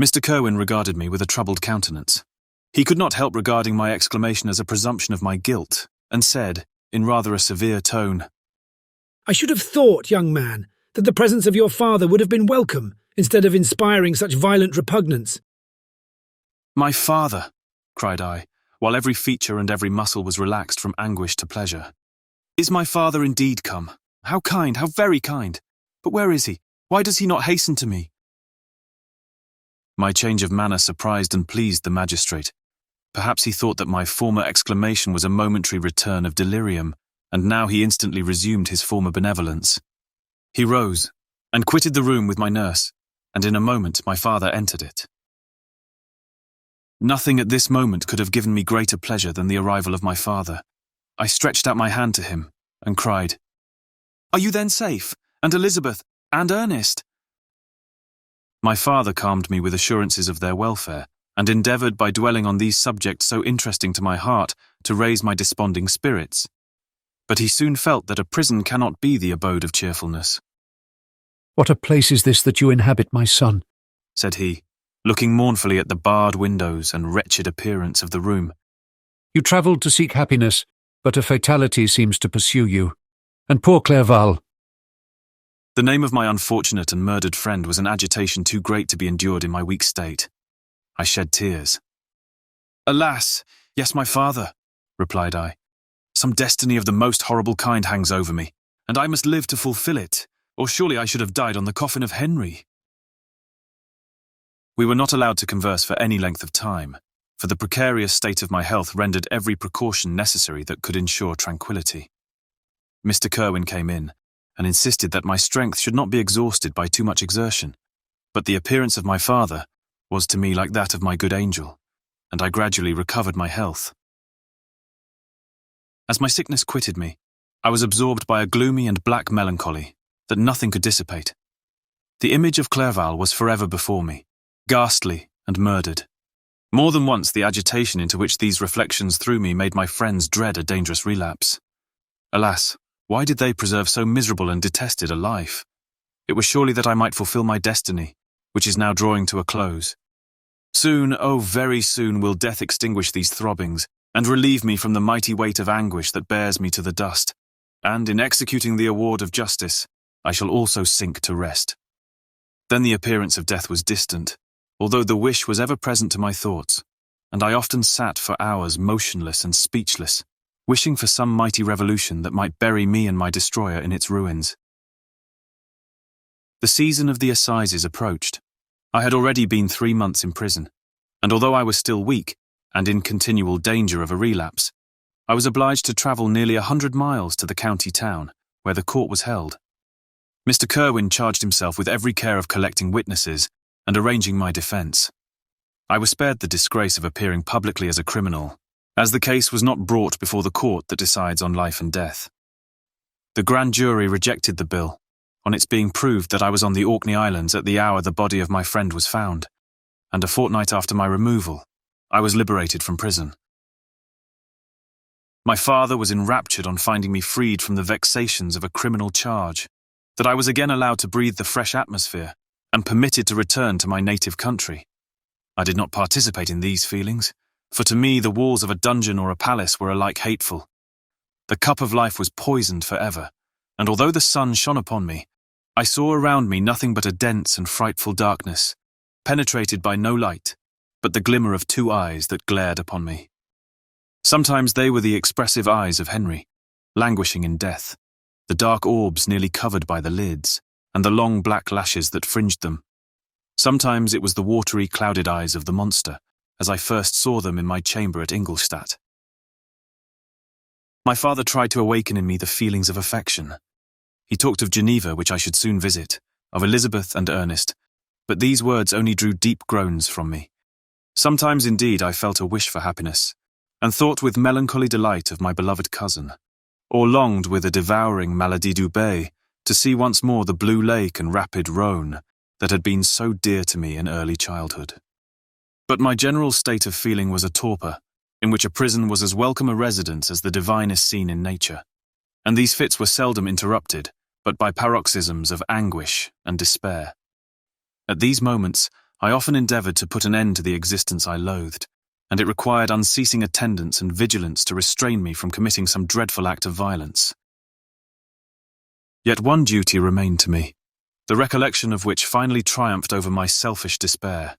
[SPEAKER 4] Mr. Kerwin regarded me with a troubled countenance. He could not help regarding my exclamation as a presumption of my guilt, and said, in rather a severe tone,
[SPEAKER 3] I should have thought, young man, that the presence of your father would have been welcome, instead of inspiring such violent repugnance.
[SPEAKER 4] My father, cried I, while every feature and every muscle was relaxed from anguish to pleasure. Is my father indeed come? How kind, how very kind! But where is he? Why does he not hasten to me? My change of manner surprised and pleased the magistrate. Perhaps he thought that my former exclamation was a momentary return of delirium, and now he instantly resumed his former benevolence. He rose, and quitted the room with my nurse, and in a moment my father entered it. Nothing at this moment could have given me greater pleasure than the arrival of my father. I stretched out my hand to him, and cried, "Are you then safe, and Elizabeth, and Ernest?" My father calmed me with assurances of their welfare, and endeavoured by dwelling on these subjects so interesting to my heart to raise my desponding spirits. but he soon felt that a prison cannot be the abode of cheerfulness.
[SPEAKER 7] "What a place is this that you inhabit, my son?"
[SPEAKER 4] said he, looking mournfully at the barred windows and wretched appearance of the room.
[SPEAKER 7] "You travelled to seek happiness, but a fatality seems to pursue you. And poor Clerval."
[SPEAKER 4] The name of my unfortunate and murdered friend was an agitation too great to be endured in my weak state. I shed tears. "Alas, yes, my father," replied I. "Some destiny of the most horrible kind hangs over me, and I must live to fulfill it, or surely I should have died on the coffin of Henry." We were not allowed to converse for any length of time, for the precarious state of my health rendered every precaution necessary that could ensure tranquillity. Mr. Kerwin came in, and insisted that my strength should not be exhausted by too much exertion, but the appearance of my father was to me like that of my good angel, and I gradually recovered my health. As my sickness quitted me, I was absorbed by a gloomy and black melancholy that nothing could dissipate. The image of Clerval was forever before me, ghastly and murdered. More than once the agitation into which these reflections threw me made my friends dread a dangerous relapse. Alas, why did they preserve so miserable and detested a life? It was surely that I might fulfill my destiny, which is now drawing to a close. Soon, oh very soon, will death extinguish these throbbings, and relieve me from the mighty weight of anguish that bears me to the dust, and in executing the award of justice, I shall also sink to rest. Then the appearance of death was distant, although the wish was ever present to my thoughts, and I often sat for hours motionless and speechless, wishing for some mighty revolution that might bury me and my destroyer in its ruins. The season of the assizes approached. I had already been 3 months in prison, and although I was still weak, and in continual danger of a relapse, I was obliged to travel nearly 100 miles to the county town, where the court was held. Mr. Kerwin charged himself with every care of collecting witnesses and arranging my defence. I was spared the disgrace of appearing publicly as a criminal, as the case was not brought before the court that decides on life and death. The grand jury rejected the bill, on its being proved that I was on the Orkney Islands at the hour the body of my friend was found, and a fortnight after my removal, I was liberated from prison. My father was enraptured on finding me freed from the vexations of a criminal charge, that I was again allowed to breathe the fresh atmosphere, and permitted to return to my native country. I did not participate in these feelings, for to me the walls of a dungeon or a palace were alike hateful. The cup of life was poisoned forever, and although the sun shone upon me, I saw around me nothing but a dense and frightful darkness, penetrated by no light, but the glimmer of 2 eyes that glared upon me. Sometimes they were the expressive eyes of Henry, languishing in death, the dark orbs nearly covered by the lids, and the long black lashes that fringed them. Sometimes it was the watery, clouded eyes of the monster, as I first saw them in my chamber at Ingolstadt. My father tried to awaken in me the feelings of affection. He talked of Geneva, which I should soon visit, of Elizabeth and Ernest, but these words only drew deep groans from me. Sometimes, indeed, I felt a wish for happiness, and thought with melancholy delight of my beloved cousin, or longed with a devouring maladie du bay to see once more the blue lake and rapid Rhône that had been so dear to me in early childhood. But my general state of feeling was a torpor, in which a prison was as welcome a residence as the divinest scene in nature, and these fits were seldom interrupted, but by paroxysms of anguish and despair. At these moments, I often endeavoured to put an end to the existence I loathed, and it required unceasing attendance and vigilance to restrain me from committing some dreadful act of violence. Yet one duty remained to me, the recollection of which finally triumphed over my selfish despair.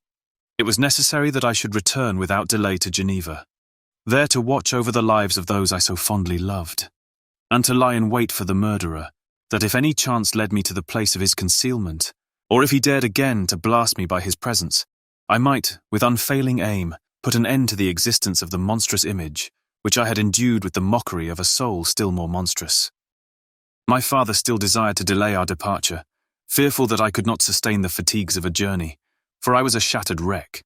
[SPEAKER 4] It was necessary that I should return without delay to Geneva, there to watch over the lives of those I so fondly loved, and to lie in wait for the murderer, that if any chance led me to the place of his concealment, or if he dared again to blast me by his presence, I might, with unfailing aim, put an end to the existence of the monstrous image, which I had endued with the mockery of a soul still more monstrous. My father still desired to delay our departure, fearful that I could not sustain the fatigues of a journey, for I was a shattered wreck,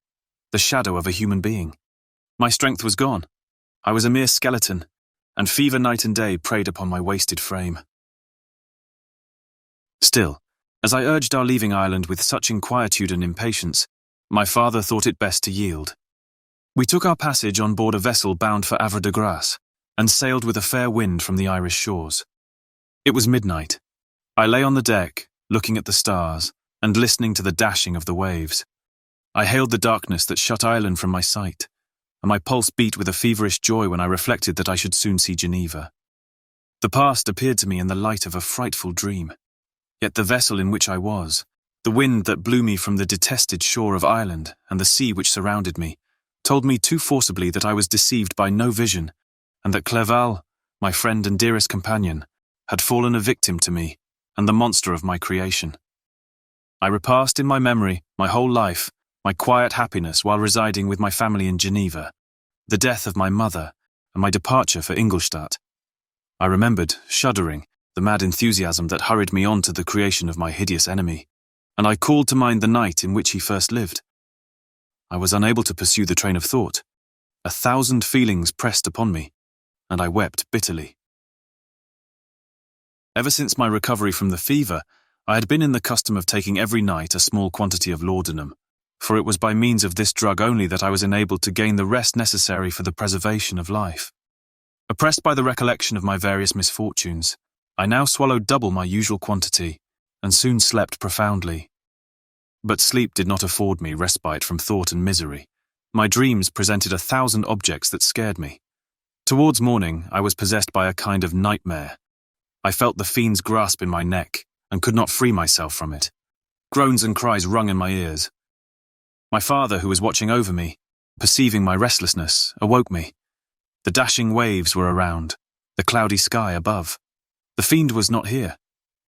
[SPEAKER 4] the shadow of a human being. My strength was gone. I was a mere skeleton, and fever night and day preyed upon my wasted frame. Still, as I urged our leaving Ireland with such inquietude and impatience, my father thought it best to yield. We took our passage on board a vessel bound for Havre de Grace, and sailed with a fair wind from the Irish shores. It was midnight. I lay on the deck, looking at the stars, and listening to the dashing of the waves. I hailed the darkness that shut Ireland from my sight, and my pulse beat with a feverish joy when I reflected that I should soon see Geneva. The past appeared to me in the light of a frightful dream. Yet the vessel in which I was, the wind that blew me from the detested shore of Ireland, and the sea which surrounded me, told me too forcibly that I was deceived by no vision, and that Clerval, my friend and dearest companion, had fallen a victim to me, and the monster of my creation. I repassed in my memory my whole life, my quiet happiness while residing with my family in Geneva, the death of my mother, and my departure for Ingolstadt. I remembered, shuddering, the mad enthusiasm that hurried me on to the creation of my hideous enemy, and I called to mind the night in which he first lived. I was unable to pursue the train of thought. 1,000 feelings pressed upon me, and I wept bitterly. Ever since my recovery from the fever, I had been in the custom of taking every night a small quantity of laudanum, for it was by means of this drug only that I was enabled to gain the rest necessary for the preservation of life. Oppressed by the recollection of my various misfortunes, I now swallowed double my usual quantity, and soon slept profoundly. But sleep did not afford me respite from thought and misery. My dreams presented 1,000 objects that scared me. Towards morning, I was possessed by a kind of nightmare. I felt the fiend's grasp in my neck, and could not free myself from it. Groans and cries rung in my ears. My father, who was watching over me, perceiving my restlessness, awoke me. The dashing waves were around, the cloudy sky above. The fiend was not here.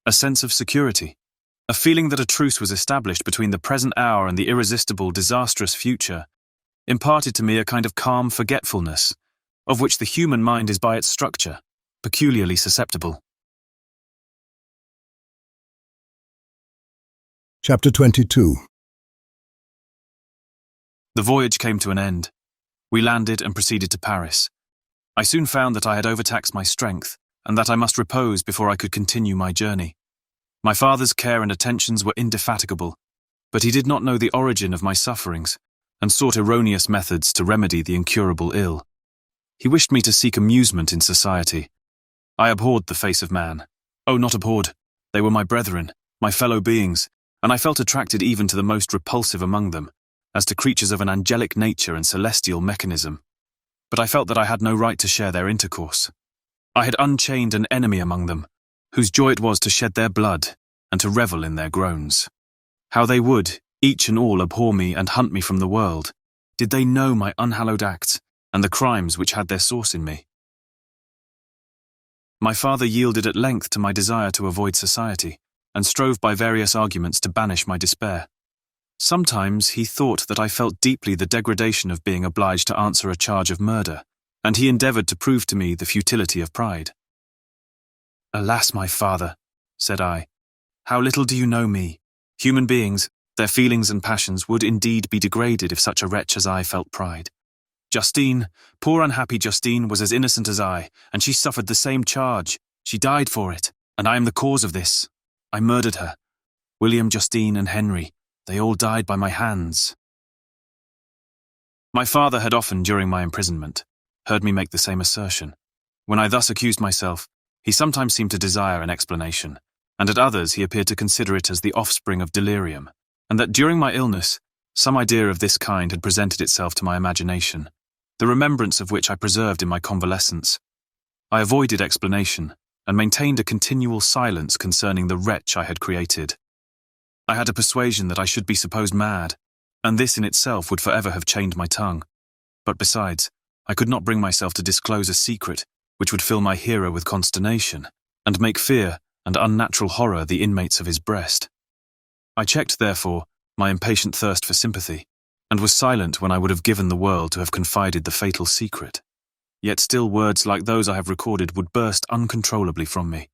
[SPEAKER 4] A sense of security, a feeling that a truce was established between the present hour and the irresistible, disastrous future, imparted to me a kind of calm forgetfulness, of which the human mind is by its structure peculiarly susceptible.
[SPEAKER 1] Chapter 22.
[SPEAKER 4] The voyage came to an end. We landed and proceeded to Paris. I soon found that I had overtaxed my strength, and that I must repose before I could continue my journey. My father's care and attentions were indefatigable, but he did not know the origin of my sufferings, and sought erroneous methods to remedy the incurable ill. He wished me to seek amusement in society. I abhorred the face of man. Oh, not abhorred. They were my brethren, my fellow beings, and I felt attracted even to the most repulsive among them, as to creatures of an angelic nature and celestial mechanism. But I felt that I had no right to share their intercourse. I had unchained an enemy among them, whose joy it was to shed their blood and to revel in their groans. How they would, each and all, abhor me and hunt me from the world, did they know my unhallowed acts and the crimes which had their source in me. My father yielded at length to my desire to avoid society, and strove by various arguments to banish my despair. Sometimes he thought that I felt deeply the degradation of being obliged to answer a charge of murder, and he endeavoured to prove to me the futility of pride. "Alas, my father," said I, "how little do you know me. Human beings, their feelings and passions would indeed be degraded if such a wretch as I felt pride. Justine, poor unhappy Justine, was as innocent as I, and she suffered the same charge. She died for it, and I am the cause of this. I murdered her. William, Justine, and Henry, they all died by my hands." My father had often, during my imprisonment, heard me make the same assertion. When I thus accused myself, he sometimes seemed to desire an explanation, and at others he appeared to consider it as the offspring of delirium, and that during my illness, some idea of this kind had presented itself to my imagination, the remembrance of which I preserved in my convalescence. I avoided explanation, and maintained a continual silence concerning the wretch I had created. I had a persuasion that I should be supposed mad, and this in itself would forever have chained my tongue. But besides, I could not bring myself to disclose a secret which would fill my hearer with consternation, and make fear and unnatural horror the inmates of his breast. I checked, therefore, my impatient thirst for sympathy, and was silent when I would have given the world to have confided the fatal secret. Yet still words like those I have recorded would burst uncontrollably from me.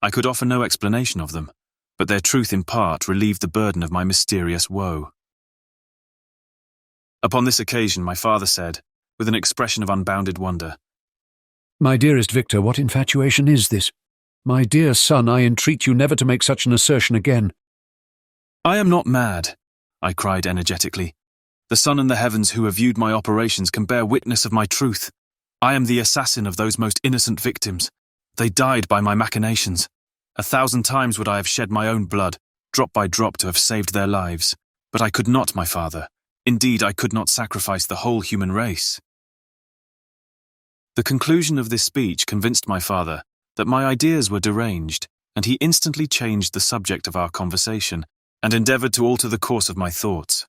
[SPEAKER 4] I could offer no explanation of them, but their truth in part relieved the burden of my mysterious woe. Upon this occasion my father said, with an expression of unbounded wonder,
[SPEAKER 7] "My dearest Victor, what infatuation is this? My dear son, I entreat you never to make such an assertion again."
[SPEAKER 4] "I am not mad," I cried energetically. "The sun and the heavens who have viewed my operations can bear witness of my truth. I am the assassin of those most innocent victims. They died by my machinations. 1,000 times would I have shed my own blood, drop by drop, to have saved their lives. But I could not, my father. Indeed, I could not sacrifice the whole human race. The conclusion of this speech convinced my father that my ideas were deranged, and he instantly changed the subject of our conversation and endeavoured to alter the course of my thoughts.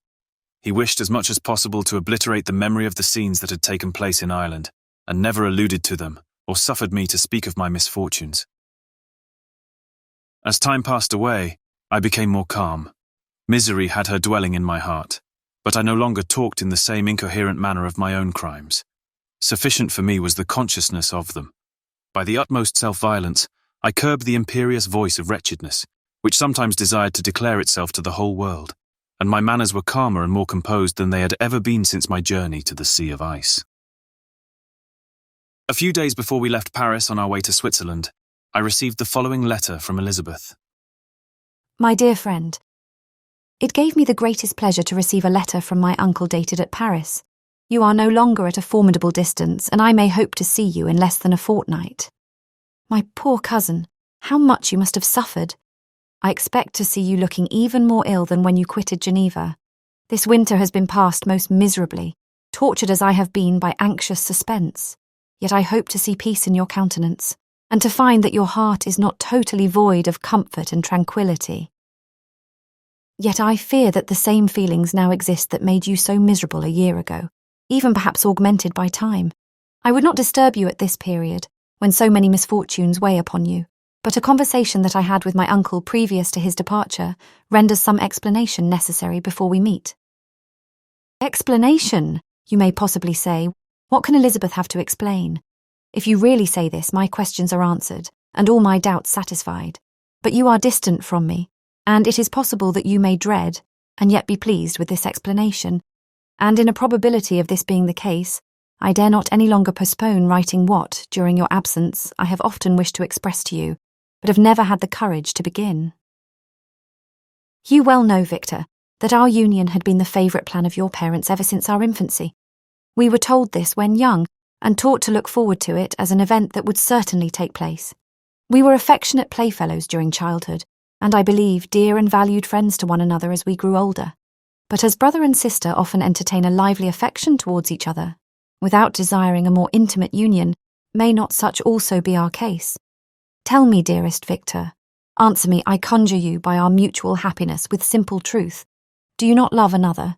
[SPEAKER 4] He wished as much as possible to obliterate the memory of the scenes that had taken place in Ireland, and never alluded to them, or suffered me to speak of my misfortunes. As time passed away, I became more calm. Misery had her dwelling in my heart, but I no longer talked in the same incoherent manner of my own crimes. Sufficient for me was the consciousness of them. By the utmost self-violence, I curbed the imperious voice of wretchedness, which sometimes desired to declare itself to the whole world, and my manners were calmer and more composed than they had ever been since my journey to the Sea of Ice. A few days before we left Paris on our way to Switzerland, I received the following letter from Elizabeth.
[SPEAKER 11] My dear friend, it gave me the greatest pleasure to receive a letter from my uncle dated at Paris. You are no longer at a formidable distance, and I may hope to see you in less than a fortnight. My poor cousin, how much you must have suffered. I expect to see you looking even more ill than when you quitted Geneva. This winter has been passed most miserably, tortured as I have been by anxious suspense. Yet I hope to see peace in your countenance, and to find that your heart is not totally void of comfort and tranquillity. Yet I fear that the same feelings now exist that made you so miserable a year ago, even perhaps augmented by time. I would not disturb you at this period, when so many misfortunes weigh upon you, but a conversation that I had with my uncle previous to his departure renders some explanation necessary before we meet. Explanation, you may possibly say. What can Elizabeth have to explain? If you really say this, my questions are answered, and all my doubts satisfied. But you are distant from me, and it is possible that you may dread, and yet be pleased with this explanation. And in a probability of this being the case, I dare not any longer postpone writing what, during your absence, I have often wished to express to you, but have never had the courage to begin. You well know, Victor, that our union had been the favourite plan of your parents ever since our infancy. We were told this when young, and taught to look forward to it as an event that would certainly take place. We were affectionate playfellows during childhood, and I believe dear and valued friends to one another as we grew older. But as brother and sister often entertain a lively affection towards each other, without desiring a more intimate union, may not such also be our case? Tell me, dearest Victor, answer me, I conjure you, by our mutual happiness, with simple truth. Do you not love another?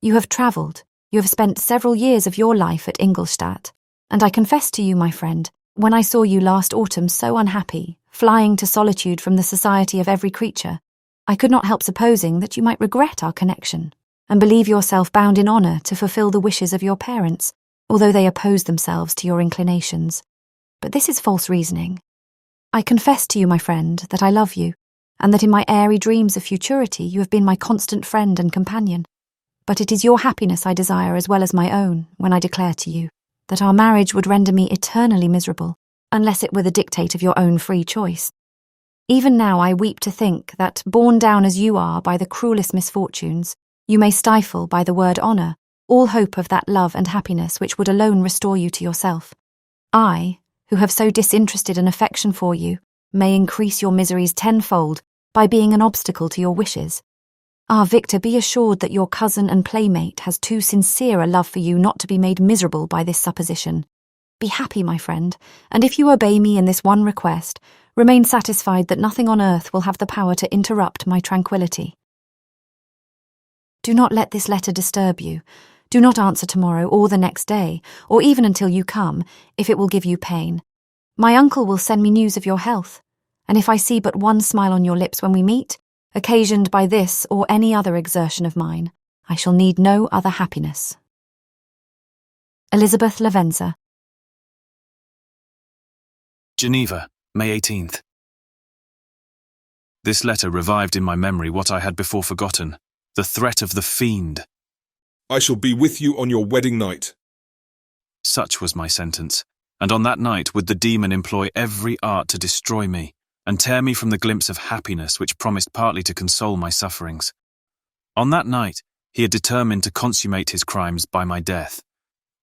[SPEAKER 11] You have travelled, you have spent several years of your life at Ingolstadt, and I confess to you, my friend, when I saw you last autumn so unhappy, flying to solitude from the society of every creature, I could not help supposing that you might regret our connection, and believe yourself bound in honour to fulfil the wishes of your parents, although they oppose themselves to your inclinations. But this is false reasoning. I confess to you, my friend, that I love you, and that in my airy dreams of futurity you have been my constant friend and companion. But it is your happiness I desire as well as my own when I declare to you that our marriage would render me eternally miserable, unless it were the dictate of your own free choice. Even now I weep to think that, borne down as you are by the cruelest misfortunes, you may stifle by the word honour all hope of that love and happiness which would alone restore you to yourself. I, who have so disinterested an affection for you, may increase your miseries tenfold by being an obstacle to your wishes. Ah, Victor, be assured that your cousin and playmate has too sincere a love for you not to be made miserable by this supposition. Be happy, my friend, and if you obey me in this one request, remain satisfied that nothing on earth will have the power to interrupt my tranquillity. Do not let this letter disturb you. Do not answer tomorrow or the next day, or even until you come, if it will give you pain. My uncle will send me news of your health, and if I see but one smile on your lips when we meet, occasioned by this or any other exertion of mine, I shall need no other happiness. Elizabeth Lavenza.
[SPEAKER 4] Geneva, May 18th. This letter revived in my memory what I had before forgotten, the threat of the fiend.
[SPEAKER 14] I shall be with you on your wedding night.
[SPEAKER 4] Such was my sentence, and on that night would the demon employ every art to destroy me, and tear me from the glimpse of happiness which promised partly to console my sufferings. On that night, he had determined to consummate his crimes by my death.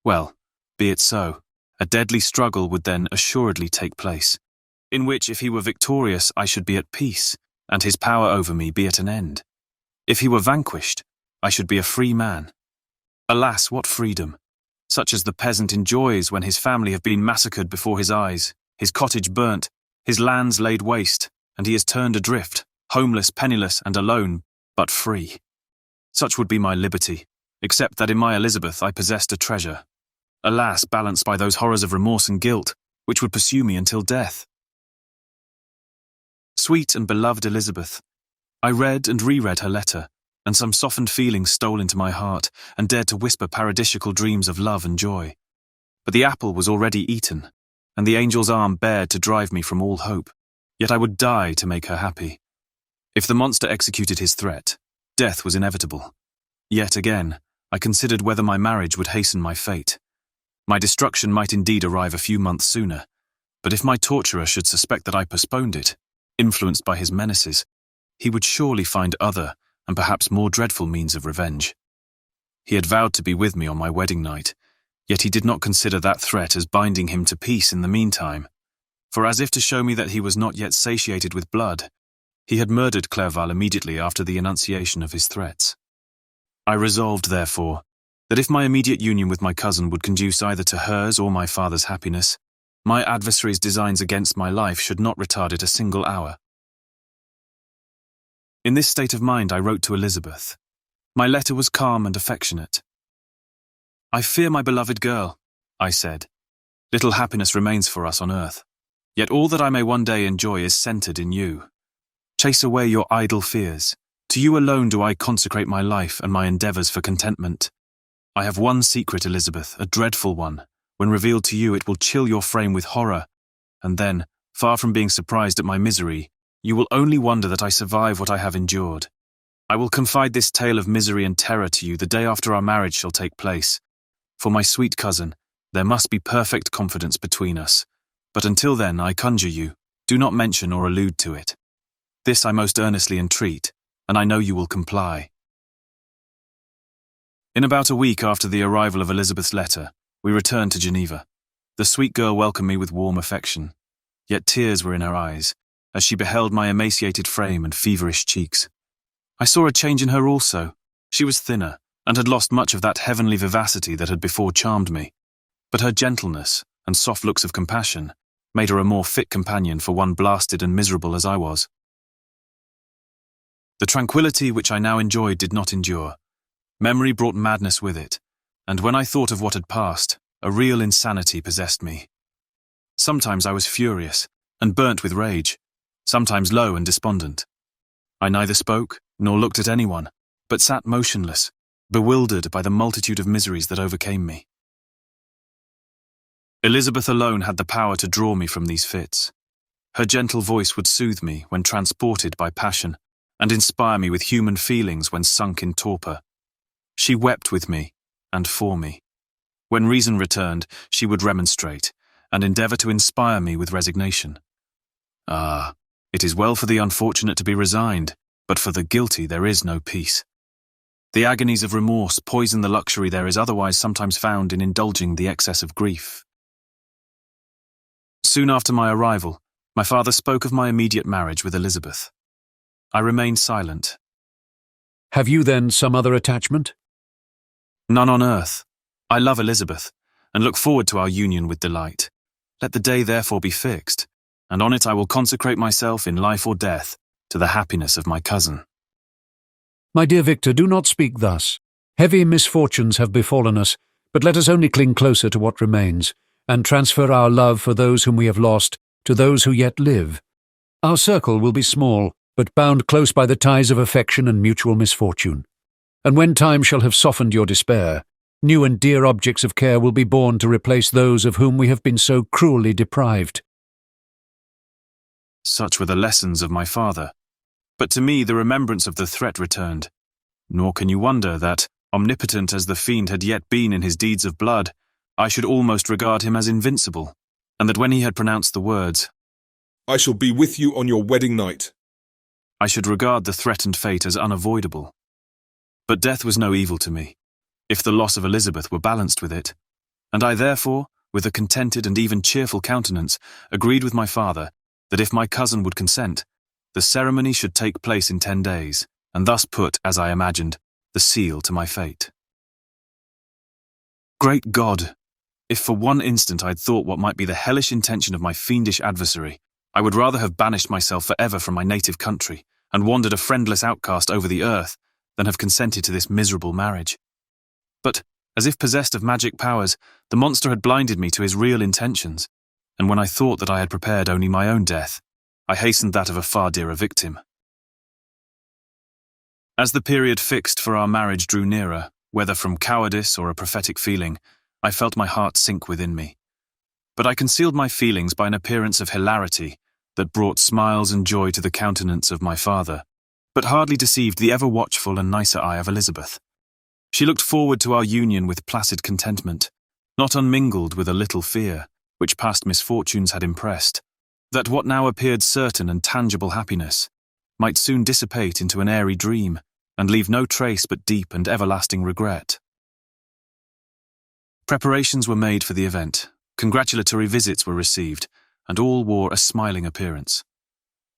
[SPEAKER 4] Well, Be it so. A deadly struggle would then assuredly take place, in which if he were victorious I should be at peace, and his power over me be at an end. If he were vanquished, I should be a free man. Alas, what freedom! Such as the peasant enjoys when his family have been massacred before his eyes, his cottage burnt, his lands laid waste, and he is turned adrift, homeless, penniless, and alone, but free. Such would be my liberty, except that in my Elizabeth I possessed a treasure. Alas, balanced by those horrors of remorse and guilt, which would pursue me until death. Sweet and beloved Elizabeth, I read and reread her letter, and some softened feelings stole into my heart and dared to whisper paradisiacal dreams of love and joy. But the apple was already eaten, and the angel's arm bared to drive me from all hope. Yet I would die to make her happy. If the monster executed his threat, death was inevitable. Yet again, I considered whether my marriage would hasten my fate. My destruction might indeed arrive a few months sooner, but if my torturer should suspect that I postponed it, influenced by his menaces, he would surely find other and perhaps more dreadful means of revenge. He had vowed to be with me on my wedding night, yet he did not consider that threat as binding him to peace in the meantime, for as if to show me that he was not yet satiated with blood, he had murdered Clerval immediately after the enunciation of his threats. I resolved, therefore, that if my immediate union with my cousin would conduce either to hers or my father's happiness, my adversary's designs against my life should not retard it a single hour. In this state of mind I wrote to Elizabeth. My letter was calm and affectionate. "I fear, my beloved girl," I said, "little happiness remains for us on earth, yet all that I may one day enjoy is centered in you. Chase away your idle fears. To you alone do I consecrate my life and my endeavors for contentment. I have one secret, Elizabeth, a dreadful one. When revealed to you, it will chill your frame with horror, and then, far from being surprised at my misery, you will only wonder that I survive what I have endured. I will confide this tale of misery and terror to you the day after our marriage shall take place. For my sweet cousin, there must be perfect confidence between us. But until then, I conjure you, do not mention or allude to it. This I most earnestly entreat, and I know you will comply." In about a week after the arrival of Elizabeth's letter, we returned to Geneva. The sweet girl welcomed me with warm affection, yet tears were in her eyes, as she beheld my emaciated frame and feverish cheeks. I saw a change in her also. She was thinner, and had lost much of that heavenly vivacity that had before charmed me. But her gentleness and soft looks of compassion made her a more fit companion for one blasted and miserable as I was. The tranquillity which I now enjoyed did not endure. Memory brought madness with it, and when I thought of what had passed, a real insanity possessed me. Sometimes I was furious and burnt with rage, sometimes low and despondent. I neither spoke nor looked at anyone, but sat motionless, bewildered by the multitude of miseries that overcame me. Elizabeth alone had the power to draw me from these fits. Her gentle voice would soothe me when transported by passion, and inspire me with human feelings when sunk in torpor. She wept with me, and for me. When reason returned, she would remonstrate, and endeavour to inspire me with resignation. Ah, it is well for the unfortunate to be resigned, but for the guilty there is no peace. The agonies of remorse poison the luxury there is otherwise sometimes found in indulging the excess of grief. Soon after my arrival, my father spoke of my immediate marriage with Elizabeth. I remained silent.
[SPEAKER 7] "Have you then some other attachment?"
[SPEAKER 4] "None on earth. I love Elizabeth, and look forward to our union with delight. Let the day therefore be fixed, and on it I will consecrate myself in life or death to the happiness of my cousin."
[SPEAKER 7] "My dear Victor, do not speak thus. Heavy misfortunes have befallen us, but let us only cling closer to what remains, and transfer our love for those whom we have lost to those who yet live. Our circle will be small, but bound close by the ties of affection and mutual misfortune. And when time shall have softened your despair, new and dear objects of care will be born to replace those of whom we have been so cruelly deprived."
[SPEAKER 4] Such were the lessons of my father. But to me the remembrance of the threat returned. Nor can you wonder that, omnipotent as the fiend had yet been in his deeds of blood, I should almost regard him as invincible, and that when he had pronounced the words,
[SPEAKER 14] "I shall be with you on your wedding night,"
[SPEAKER 4] I should regard the threatened fate as unavoidable. But death was no evil to me, if the loss of Elizabeth were balanced with it. and I therefore, with a contented and even cheerful countenance, agreed with my father that if my cousin would consent, the ceremony should take place in 10 days, and thus put, as I imagined, the seal to my fate. Great God! If for one instant I had thought what might be the hellish intention of my fiendish adversary, I would rather have banished myself forever from my native country and wandered a friendless outcast over the earth than have consented to this miserable marriage. But, as if possessed of magic powers, the monster had blinded me to his real intentions, and when I thought that I had prepared only my own death, I hastened that of a far dearer victim. As the period fixed for our marriage drew nearer, whether from cowardice or a prophetic feeling, I felt my heart sink within me. But I concealed my feelings by an appearance of hilarity that brought smiles and joy to the countenance of my father, but hardly deceived the ever-watchful and nicer eye of Elizabeth. She looked forward to our union with placid contentment, not unmingled with a little fear, which past misfortunes had impressed, that what now appeared certain and tangible happiness might soon dissipate into an airy dream and leave no trace but deep and everlasting regret. Preparations were made for the event, congratulatory visits were received, and all wore a smiling appearance.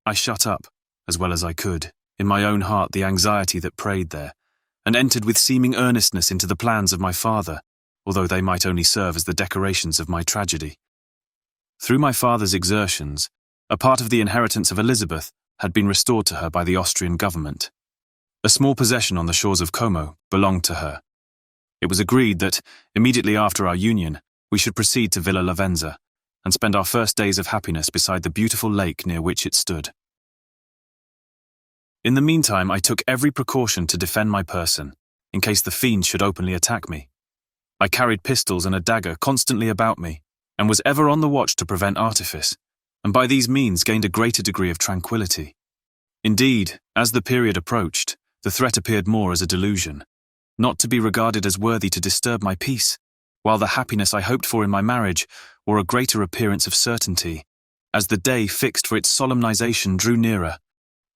[SPEAKER 4] I shut up, as well as I could, in my own heart the anxiety that preyed there, and entered with seeming earnestness into the plans of my father, although they might only serve as the decorations of my tragedy. Through my father's exertions, a part of the inheritance of Elizabeth had been restored to her by the Austrian government. A small possession on the shores of Como belonged to her. It was agreed that, immediately after our union, we should proceed to Villa Lavenza and spend our first days of happiness beside the beautiful lake near which it stood. In the meantime, I took every precaution to defend my person, in case the fiend should openly attack me. I carried pistols and a dagger constantly about me, and was ever on the watch to prevent artifice, and by these means gained a greater degree of tranquillity. Indeed, as the period approached, the threat appeared more as a delusion, not to be regarded as worthy to disturb my peace, while the happiness I hoped for in my marriage wore a greater appearance of certainty, as the day fixed for its solemnization drew nearer,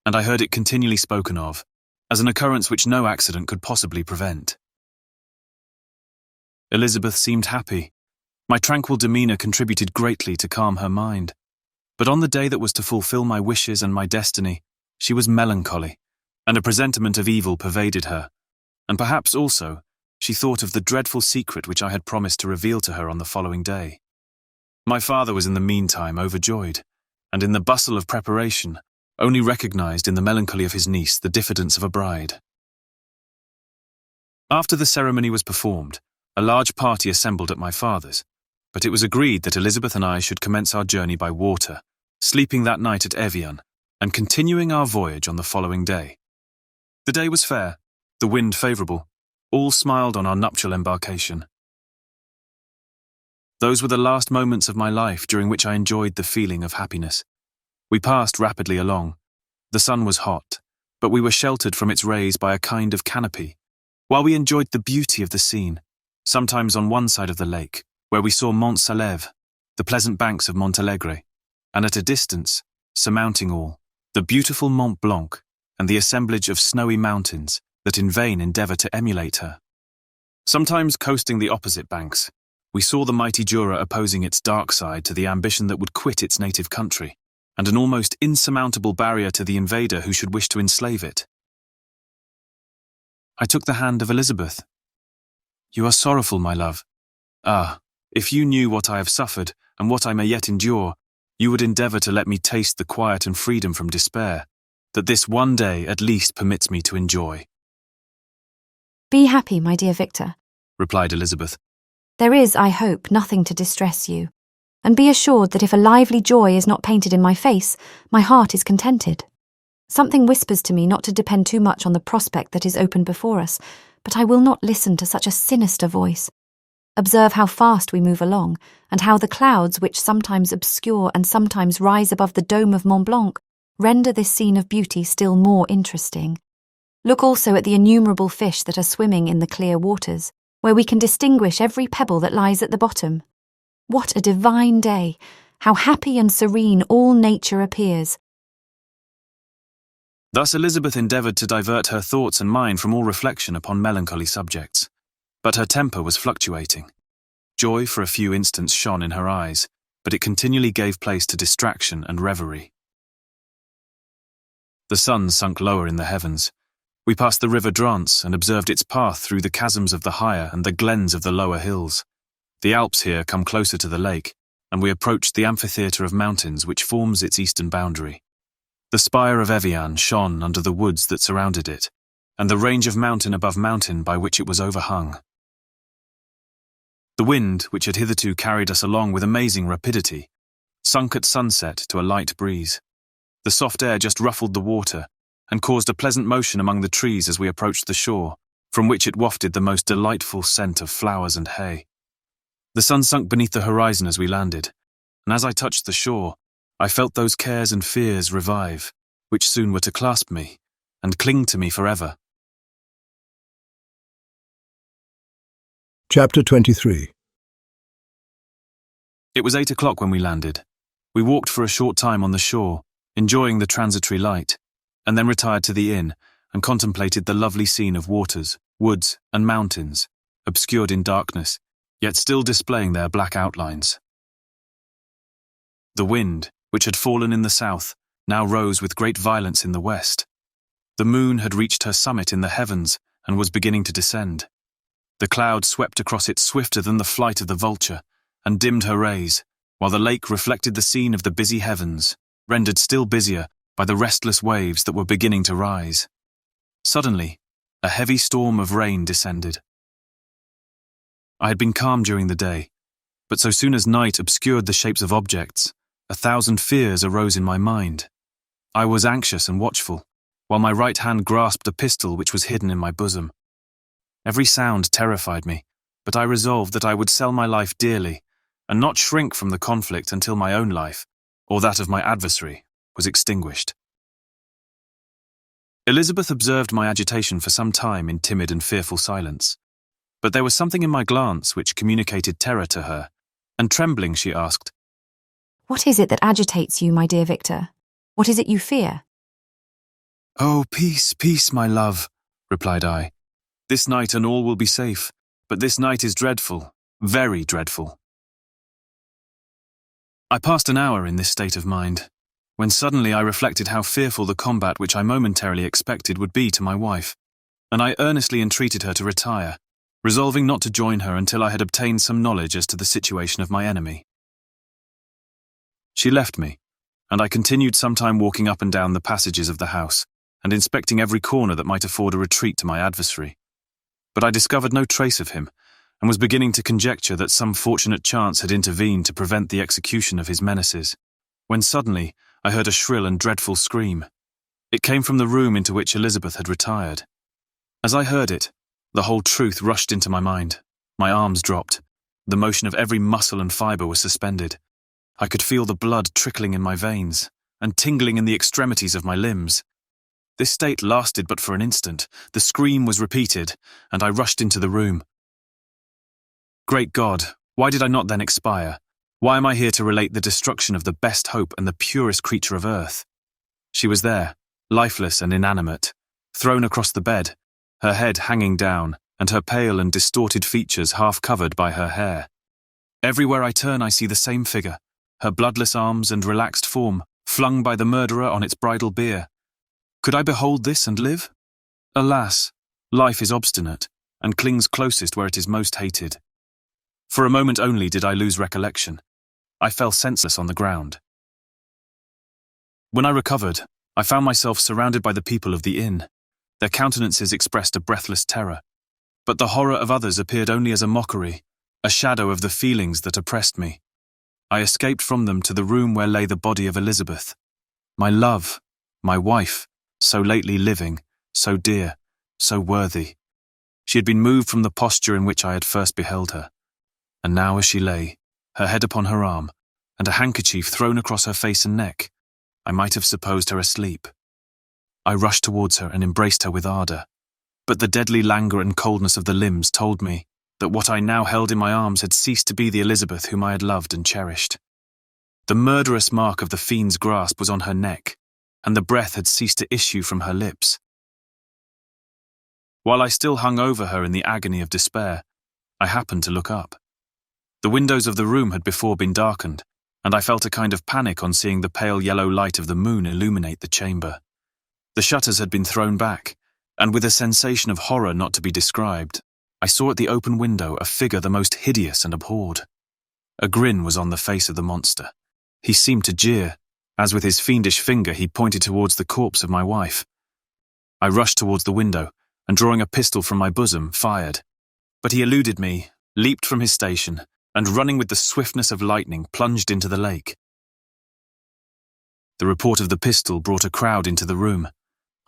[SPEAKER 4] and I heard it continually spoken of, as an occurrence which no accident could possibly prevent. Elizabeth seemed happy. My tranquil demeanour contributed greatly to calm her mind, but on the day that was to fulfil my wishes and my destiny, she was melancholy, and a presentiment of evil pervaded her, and perhaps also she thought of the dreadful secret which I had promised to reveal to her on the following day. My father was in the meantime overjoyed, and in the bustle of preparation only recognized in the melancholy of his niece the diffidence of a bride. After the ceremony was performed, a large party assembled at my father's, but it was agreed that Elizabeth and I should commence our journey by water, sleeping that night at Evian, and continuing our voyage on the following day. The day was fair, the wind favourable, all smiled on our nuptial embarkation. Those were the last moments of my life during which I enjoyed the feeling of happiness. We passed rapidly along. The sun was hot, but we were sheltered from its rays by a kind of canopy, while we enjoyed the beauty of the scene, sometimes on one side of the lake, where we saw Mont Salève, the pleasant banks of Montalegre, and at a distance, surmounting all, the beautiful Mont Blanc and the assemblage of snowy mountains that in vain endeavour to emulate her. Sometimes coasting the opposite banks, we saw the mighty Jura opposing its dark side to the ambition that would quit its native country, and an almost insurmountable barrier to the invader who should wish to enslave it. I took the hand of Elizabeth. "You are sorrowful, my love. Ah, if you knew what I have suffered, and what I may yet endure, you would endeavour to let me taste the quiet and freedom from despair, that this one day at least permits me to enjoy."
[SPEAKER 11] Be happy, my dear Victor,
[SPEAKER 4] replied Elizabeth.
[SPEAKER 11] There is, I hope, nothing to distress you, and be assured that if a lively joy is not painted in my face, my heart is contented. Something whispers to me not to depend too much on the prospect that is open before us, but I will not listen to such a sinister voice. Observe how fast we move along, and how the clouds, which sometimes obscure and sometimes rise above the dome of Mont Blanc, render this scene of beauty still more interesting. Look also at the innumerable fish that are swimming in the clear waters, where we can distinguish every pebble that lies at the bottom. What a divine day! How happy and serene all nature appears!
[SPEAKER 4] Thus Elizabeth endeavoured to divert her thoughts and mind from all reflection upon melancholy subjects, but her temper was fluctuating. Joy for a few instants shone in her eyes, but it continually gave place to distraction and reverie. The sun sunk lower in the heavens. We passed the river Drance and observed its path through the chasms of the higher and the glens of the lower hills. The Alps here come closer to the lake, and we approached the amphitheatre of mountains which forms its eastern boundary. The spire of Evian shone under the woods that surrounded it, and the range of mountain above mountain by which it was overhung. The wind, which had hitherto carried us along with amazing rapidity, sunk at sunset to a light breeze. The soft air just ruffled the water, and caused a pleasant motion among the trees as we approached the shore, from which it wafted the most delightful scent of flowers and hay. The sun sunk beneath the horizon as we landed, and as I touched the shore, I felt those cares and fears revive, which soon were to clasp me, and cling to me forever.
[SPEAKER 1] Chapter 23.
[SPEAKER 4] It was 8 o'clock when we landed. We walked for a short time on the shore, enjoying the transitory light, and then retired to the inn and contemplated the lovely scene of waters, woods, and mountains, obscured in darkness, yet still displaying their black outlines. The wind, which had fallen in the south, now rose with great violence in the west. The moon had reached her summit in the heavens and was beginning to descend. The clouds swept across it swifter than the flight of the vulture, and dimmed her rays, while the lake reflected the scene of the busy heavens, rendered still busier by the restless waves that were beginning to rise. Suddenly, a heavy storm of rain descended. I had been calm during the day, but so soon as night obscured the shapes of objects, 1,000 fears arose in my mind. I was anxious and watchful, while my right hand grasped a pistol which was hidden in my bosom. Every sound terrified me, but I resolved that I would sell my life dearly, and not shrink from the conflict until my own life, or that of my adversary, was extinguished. Elizabeth observed my agitation for some time in timid and fearful silence, but there was something in my glance which communicated terror to her, and trembling she asked,
[SPEAKER 11] "What is it that agitates you, my dear Victor? What is it you fear?"
[SPEAKER 4] "Oh, peace, peace, my love," replied I. "This night and all will be safe, but this night is dreadful, very dreadful." I passed an hour in this state of mind, when suddenly I reflected how fearful the combat which I momentarily expected would be to my wife, and I earnestly entreated her to retire, resolving not to join her until I had obtained some knowledge as to the situation of my enemy. She left me, and I continued some time walking up and down the passages of the house, and inspecting every corner that might afford a retreat to my adversary. But I discovered no trace of him, and was beginning to conjecture that some fortunate chance had intervened to prevent the execution of his menaces, when suddenly I heard a shrill and dreadful scream. It came from the room into which Elizabeth had retired. As I heard it, the whole truth rushed into my mind. My arms dropped. The motion of every muscle and fibre was suspended. I could feel the blood trickling in my veins, and tingling in the extremities of my limbs. This state lasted but for an instant. The scream was repeated, and I rushed into the room. Great God, why did I not then expire? Why am I here to relate the destruction of the best hope and the purest creature of earth? She was there, lifeless and inanimate, thrown across the bed, her head hanging down, and her pale and distorted features half covered by her hair. Everywhere I turn I see the same figure, her bloodless arms and relaxed form, flung by the murderer on its bridal bier. Could I behold this and live? Alas, life is obstinate, and clings closest where it is most hated. For a moment only did I lose recollection. I fell senseless on the ground. When I recovered, I found myself surrounded by the people of the inn. Their countenances expressed a breathless terror, but the horror of others appeared only as a mockery, a shadow of the feelings that oppressed me. I escaped from them to the room where lay the body of Elizabeth, my love, my wife, so lately living, so dear, so worthy. She had been moved from the posture in which I had first beheld her, and now as she lay, her head upon her arm, and a handkerchief thrown across her face and neck, I might have supposed her asleep. I rushed towards her and embraced her with ardour, but the deadly languor and coldness of the limbs told me that what I now held in my arms had ceased to be the Elizabeth whom I had loved and cherished. The murderous mark of the fiend's grasp was on her neck, and the breath had ceased to issue from her lips. While I still hung over her in the agony of despair, I happened to look up. The windows of the room had before been darkened, and I felt a kind of panic on seeing the pale yellow light of the moon illuminate the chamber. The shutters had been thrown back, and with a sensation of horror not to be described, I saw at the open window a figure the most hideous and abhorred. A grin was on the face of the monster. He seemed to jeer, as with his fiendish finger he pointed towards the corpse of my wife. I rushed towards the window, and drawing a pistol from my bosom, fired. But he eluded me, leaped from his station, and running with the swiftness of lightning, plunged into the lake. The report of the pistol brought a crowd into the room.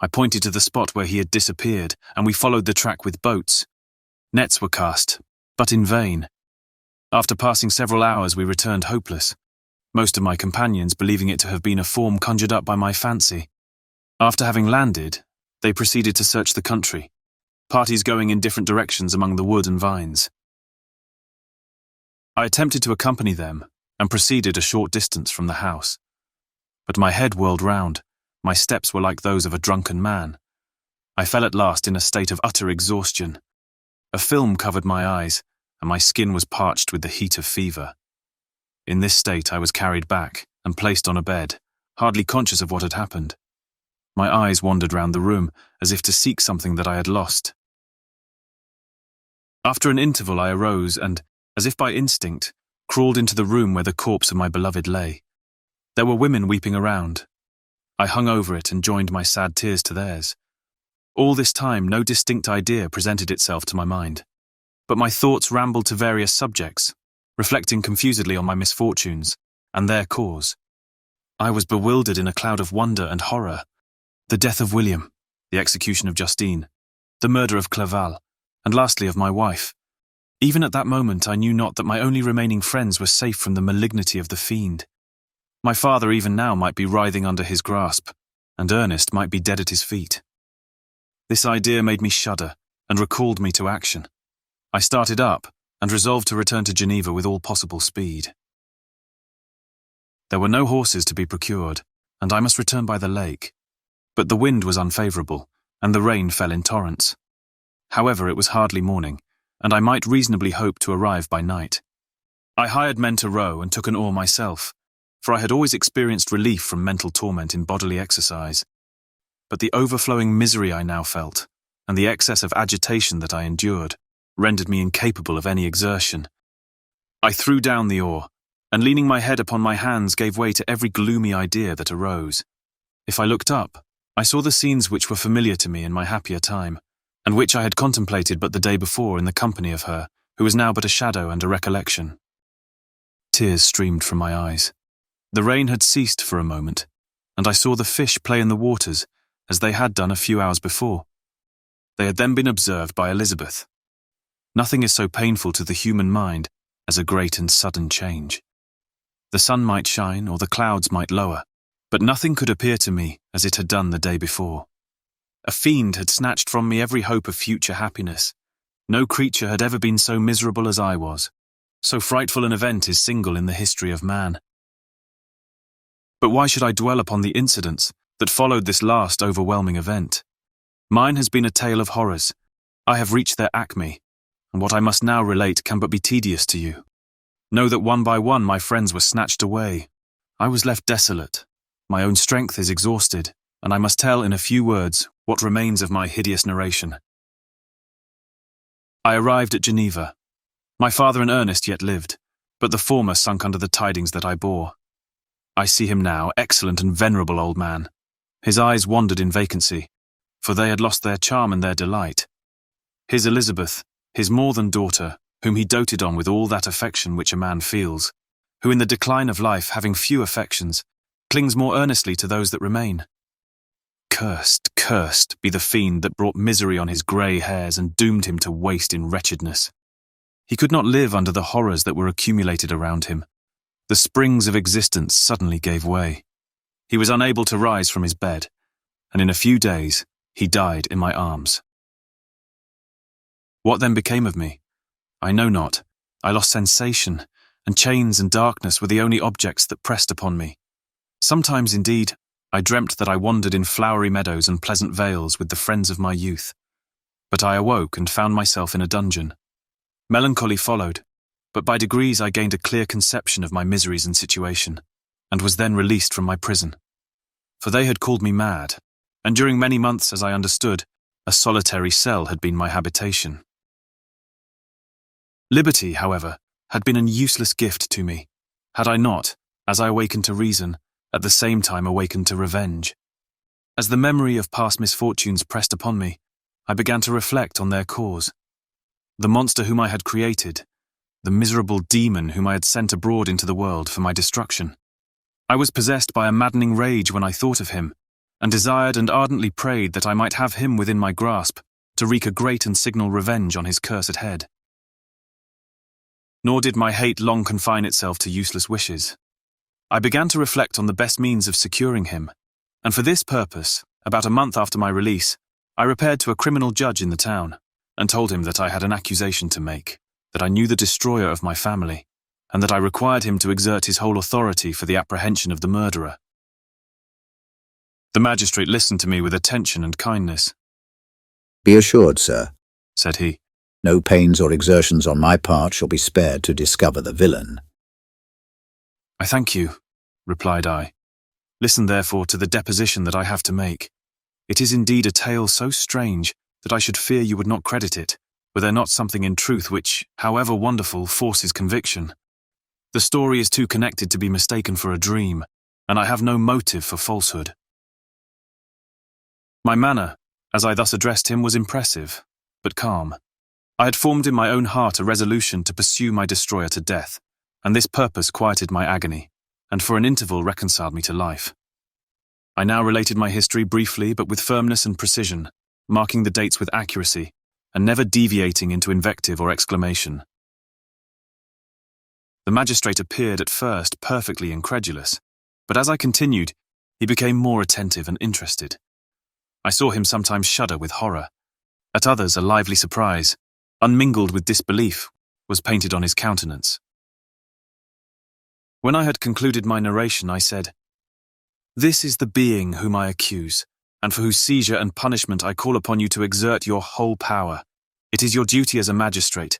[SPEAKER 4] I pointed to the spot where he had disappeared, and we followed the track with boats. Nets were cast, but in vain. After passing several hours, we returned hopeless, most of my companions believing it to have been a form conjured up by my fancy. After having landed, they proceeded to search the country, parties going in different directions among the wood and vines. I attempted to accompany them and proceeded a short distance from the house. But my head whirled round, my steps were like those of a drunken man. I fell at last in a state of utter exhaustion. A film covered my eyes, and my skin was parched with the heat of fever. In this state I was carried back and placed on a bed, hardly conscious of what had happened. My eyes wandered round the room, as if to seek something that I had lost. After an interval I arose and, as if by instinct, crawled into the room where the corpse of my beloved lay. There were women weeping around. I hung over it and joined my sad tears to theirs. All this time no distinct idea presented itself to my mind, but my thoughts rambled to various subjects, reflecting confusedly on my misfortunes and their cause. I was bewildered in a cloud of wonder and horror. The death of William, the execution of Justine, the murder of Clerval, and lastly of my wife. Even at that moment I knew not that my only remaining friends were safe from the malignity of the fiend. My father even now might be writhing under his grasp, and Ernest might be dead at his feet. This idea made me shudder and recalled me to action. I started up and resolved to return to Geneva with all possible speed. There were no horses to be procured, and I must return by the lake. But the wind was unfavourable, and the rain fell in torrents. However, it was hardly morning, and I might reasonably hope to arrive by night. I hired men to row and took an oar myself, for I had always experienced relief from mental torment in bodily exercise. But the overflowing misery I now felt, and the excess of agitation that I endured, rendered me incapable of any exertion. I threw down the oar, and leaning my head upon my hands gave way to every gloomy idea that arose. If I looked up, I saw the scenes which were familiar to me in my happier time, and which I had contemplated but the day before in the company of her, who was now but a shadow and a recollection. Tears streamed from my eyes. The rain had ceased for a moment, and I saw the fish play in the waters as they had done a few hours before. They had then been observed by Elizabeth. Nothing is so painful to the human mind as a great and sudden change. The sun might shine or the clouds might lower, but nothing could appear to me as it had done the day before. A fiend had snatched from me every hope of future happiness. No creature had ever been so miserable as I was. So frightful an event is single in the history of man. But why should I dwell upon the incidents that followed this last overwhelming event? Mine has been a tale of horrors. I have reached their acme, and what I must now relate can but be tedious to you. Know that one by one my friends were snatched away. I was left desolate. My own strength is exhausted, and I must tell in a few words what remains of my hideous narration. I arrived at Geneva. My father and Ernest yet lived, but the former sunk under the tidings that I bore. I see him now, excellent and venerable old man. His eyes wandered in vacancy, for they had lost their charm and their delight. His Elizabeth, his more than daughter, whom he doted on with all that affection which a man feels, who in the decline of life, having few affections, clings more earnestly to those that remain. Cursed, cursed be the fiend that brought misery on his grey hairs and doomed him to waste in wretchedness. He could not live under the horrors that were accumulated around him. The springs of existence suddenly gave way. He was unable to rise from his bed, and in a few days he died in my arms. What then became of me? I know not. I lost sensation, and chains and darkness were the only objects that pressed upon me. Sometimes, indeed, I dreamt that I wandered in flowery meadows and pleasant vales with the friends of my youth. But I awoke and found myself in a dungeon. Melancholy followed, but by degrees I gained a clear conception of my miseries and situation, and was then released from my prison. For they had called me mad, and during many months, as I understood, a solitary cell had been my habitation. Liberty, however, had been an useless gift to me, had I not, as I awakened to reason, at the same time awakened to revenge. As the memory of past misfortunes pressed upon me, I began to reflect on their cause. The monster whom I had created, the miserable demon whom I had sent abroad into the world for my destruction. I was possessed by a maddening rage when I thought of him, and desired and ardently prayed that I might have him within my grasp to wreak a great and signal revenge on his cursed head. Nor did my hate long confine itself to useless wishes. I began to reflect on the best means of securing him, and for this purpose, about a month after my release, I repaired to a criminal judge in the town, and told him that I had an accusation to make, that I knew the destroyer of my family, and that I required him to exert his whole authority for the apprehension of the murderer. The magistrate listened to me with attention and kindness.
[SPEAKER 2] "Be assured, sir,"
[SPEAKER 4] said he,
[SPEAKER 2] "no pains or exertions on my part shall be spared to discover the villain."
[SPEAKER 4] "I thank you," replied I. "Listen therefore to the deposition that I have to make. It is indeed a tale so strange that I should fear you would not credit it, were there not something in truth which, however wonderful, forces conviction. The story is too connected to be mistaken for a dream, and I have no motive for falsehood." My manner, as I thus addressed him, was impressive, but calm. I had formed in my own heart a resolution to pursue my destroyer to death, and this purpose quieted my agony, and for an interval reconciled me to life. I now related my history briefly but with firmness and precision, marking the dates with accuracy, and never deviating into invective or exclamation. The magistrate appeared at first perfectly incredulous, but as I continued, he became more attentive and interested. I saw him sometimes shudder with horror. At others, a lively surprise, unmingled with disbelief, was painted on his countenance. When I had concluded my narration, I said, "This is the being whom I accuse, and for whose seizure and punishment I call upon you to exert your whole power. It is your duty as a magistrate,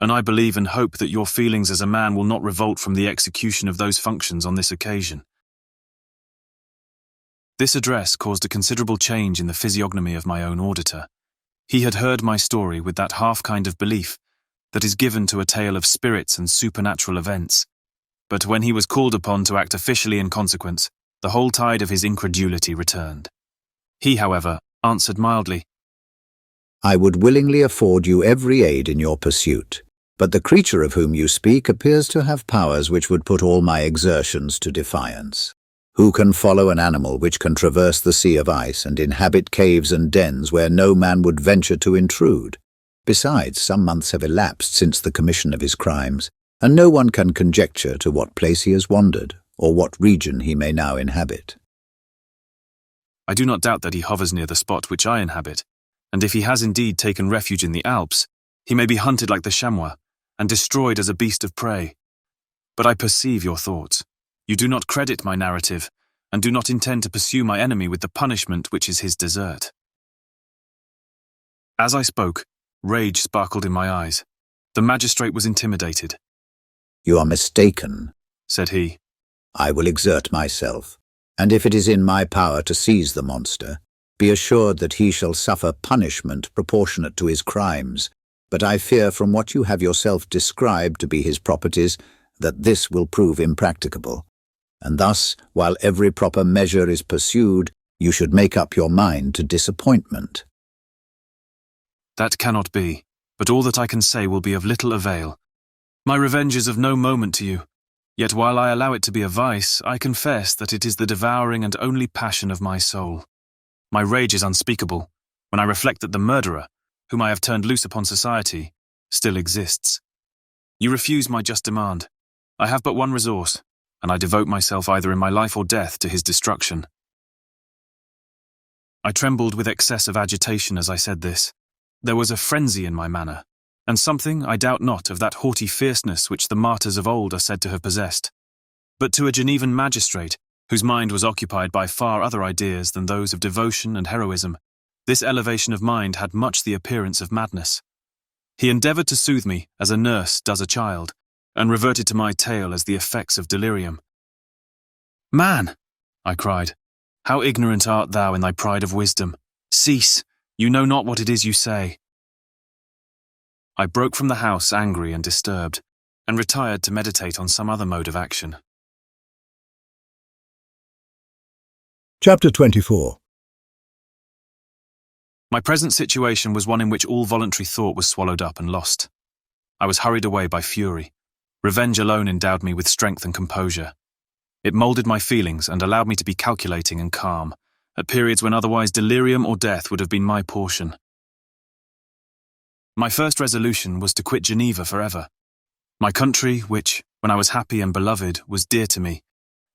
[SPEAKER 4] and I believe and hope that your feelings as a man will not revolt from the execution of those functions on this occasion." This address caused a considerable change in the physiognomy of my own auditor. He had heard my story with that half kind of belief that is given to a tale of spirits and supernatural events. But when he was called upon to act officially in consequence, the whole tide of his incredulity returned. He, however, answered mildly,
[SPEAKER 2] "I would willingly afford you every aid in your pursuit, but the creature of whom you speak appears to have powers which would put all my exertions to defiance. Who can follow an animal which can traverse the sea of ice and inhabit caves and dens where no man would venture to intrude? Besides, some months have elapsed since the commission of his crimes, and no one can conjecture to what place he has wandered, or what region he may now inhabit."
[SPEAKER 4] "I do not doubt that he hovers near the spot which I inhabit, and if he has indeed taken refuge in the Alps, he may be hunted like the chamois, and destroyed as a beast of prey. But I perceive your thoughts. You do not credit my narrative, and do not intend to pursue my enemy with the punishment which is his desert." As I spoke, rage sparkled in my eyes. The magistrate was intimidated.
[SPEAKER 2] "You are mistaken,"
[SPEAKER 4] said he.
[SPEAKER 2] "I will exert myself, and if it is in my power to seize the monster, be assured that he shall suffer punishment proportionate to his crimes, but I fear from what you have yourself described to be his properties that this will prove impracticable. And thus, while every proper measure is pursued, you should make up your mind to disappointment."
[SPEAKER 4] "That cannot be, but all that I can say will be of little avail. My revenge is of no moment to you, yet while I allow it to be a vice, I confess that it is the devouring and only passion of my soul. My rage is unspeakable when I reflect that the murderer, whom I have turned loose upon society, still exists. You refuse my just demand. I have but one resource, and I devote myself either in my life or death to his destruction." I trembled with excess of agitation as I said this. There was a frenzy in my manner, and something, I doubt not, of that haughty fierceness which the martyrs of old are said to have possessed. But to a Genevan magistrate, whose mind was occupied by far other ideas than those of devotion and heroism, this elevation of mind had much the appearance of madness. He endeavoured to soothe me as a nurse does a child, and reverted to my tale as the effects of delirium. "Man," I cried, "how ignorant art thou in thy pride of wisdom! Cease, you know not what it is you say." I broke from the house angry and disturbed, and retired to meditate on some other mode of action.
[SPEAKER 1] Chapter 24.
[SPEAKER 4] My present situation was one in which all voluntary thought was swallowed up and lost. I was hurried away by fury. Revenge alone endowed me with strength and composure. It moulded my feelings and allowed me to be calculating and calm, at periods when otherwise delirium or death would have been my portion. My first resolution was to quit Geneva forever. My country, which, when I was happy and beloved, was dear to me,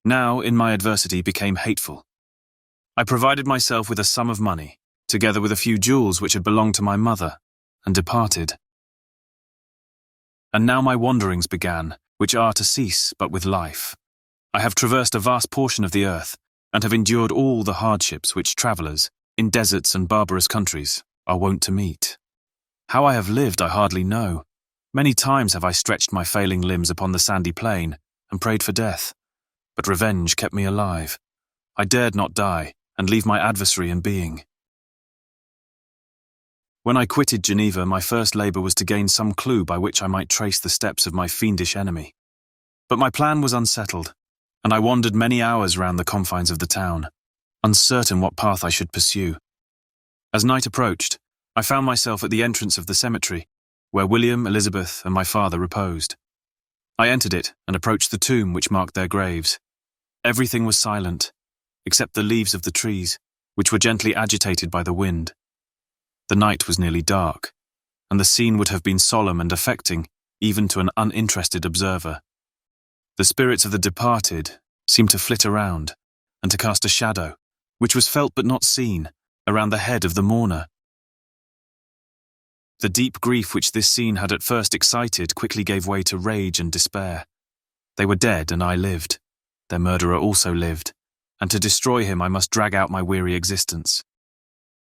[SPEAKER 4] now, in my adversity, became hateful. I provided myself with a sum of money, together with a few jewels which had belonged to my mother, and departed. And now my wanderings began, which are to cease but with life. I have traversed a vast portion of the earth, and have endured all the hardships which travellers, in deserts and barbarous countries, are wont to meet. How I have lived I hardly know. Many times have I stretched my failing limbs upon the sandy plain, and prayed for death. But revenge kept me alive. I dared not die, and leave my adversary in being. When I quitted Geneva, my first labour was to gain some clue by which I might trace the steps of my fiendish enemy. But my plan was unsettled, and I wandered many hours round the confines of the town, uncertain what path I should pursue. As night approached, I found myself at the entrance of the cemetery, where William, Elizabeth, and my father reposed. I entered it and approached the tomb which marked their graves. Everything was silent, except the leaves of the trees, which were gently agitated by the wind. The night was nearly dark, and the scene would have been solemn and affecting even to an uninterested observer. The spirits of the departed seemed to flit around, and to cast a shadow, which was felt but not seen, around the head of the mourner. The deep grief which this scene had at first excited quickly gave way to rage and despair. They were dead, and I lived. Their murderer also lived, and to destroy him I must drag out my weary existence.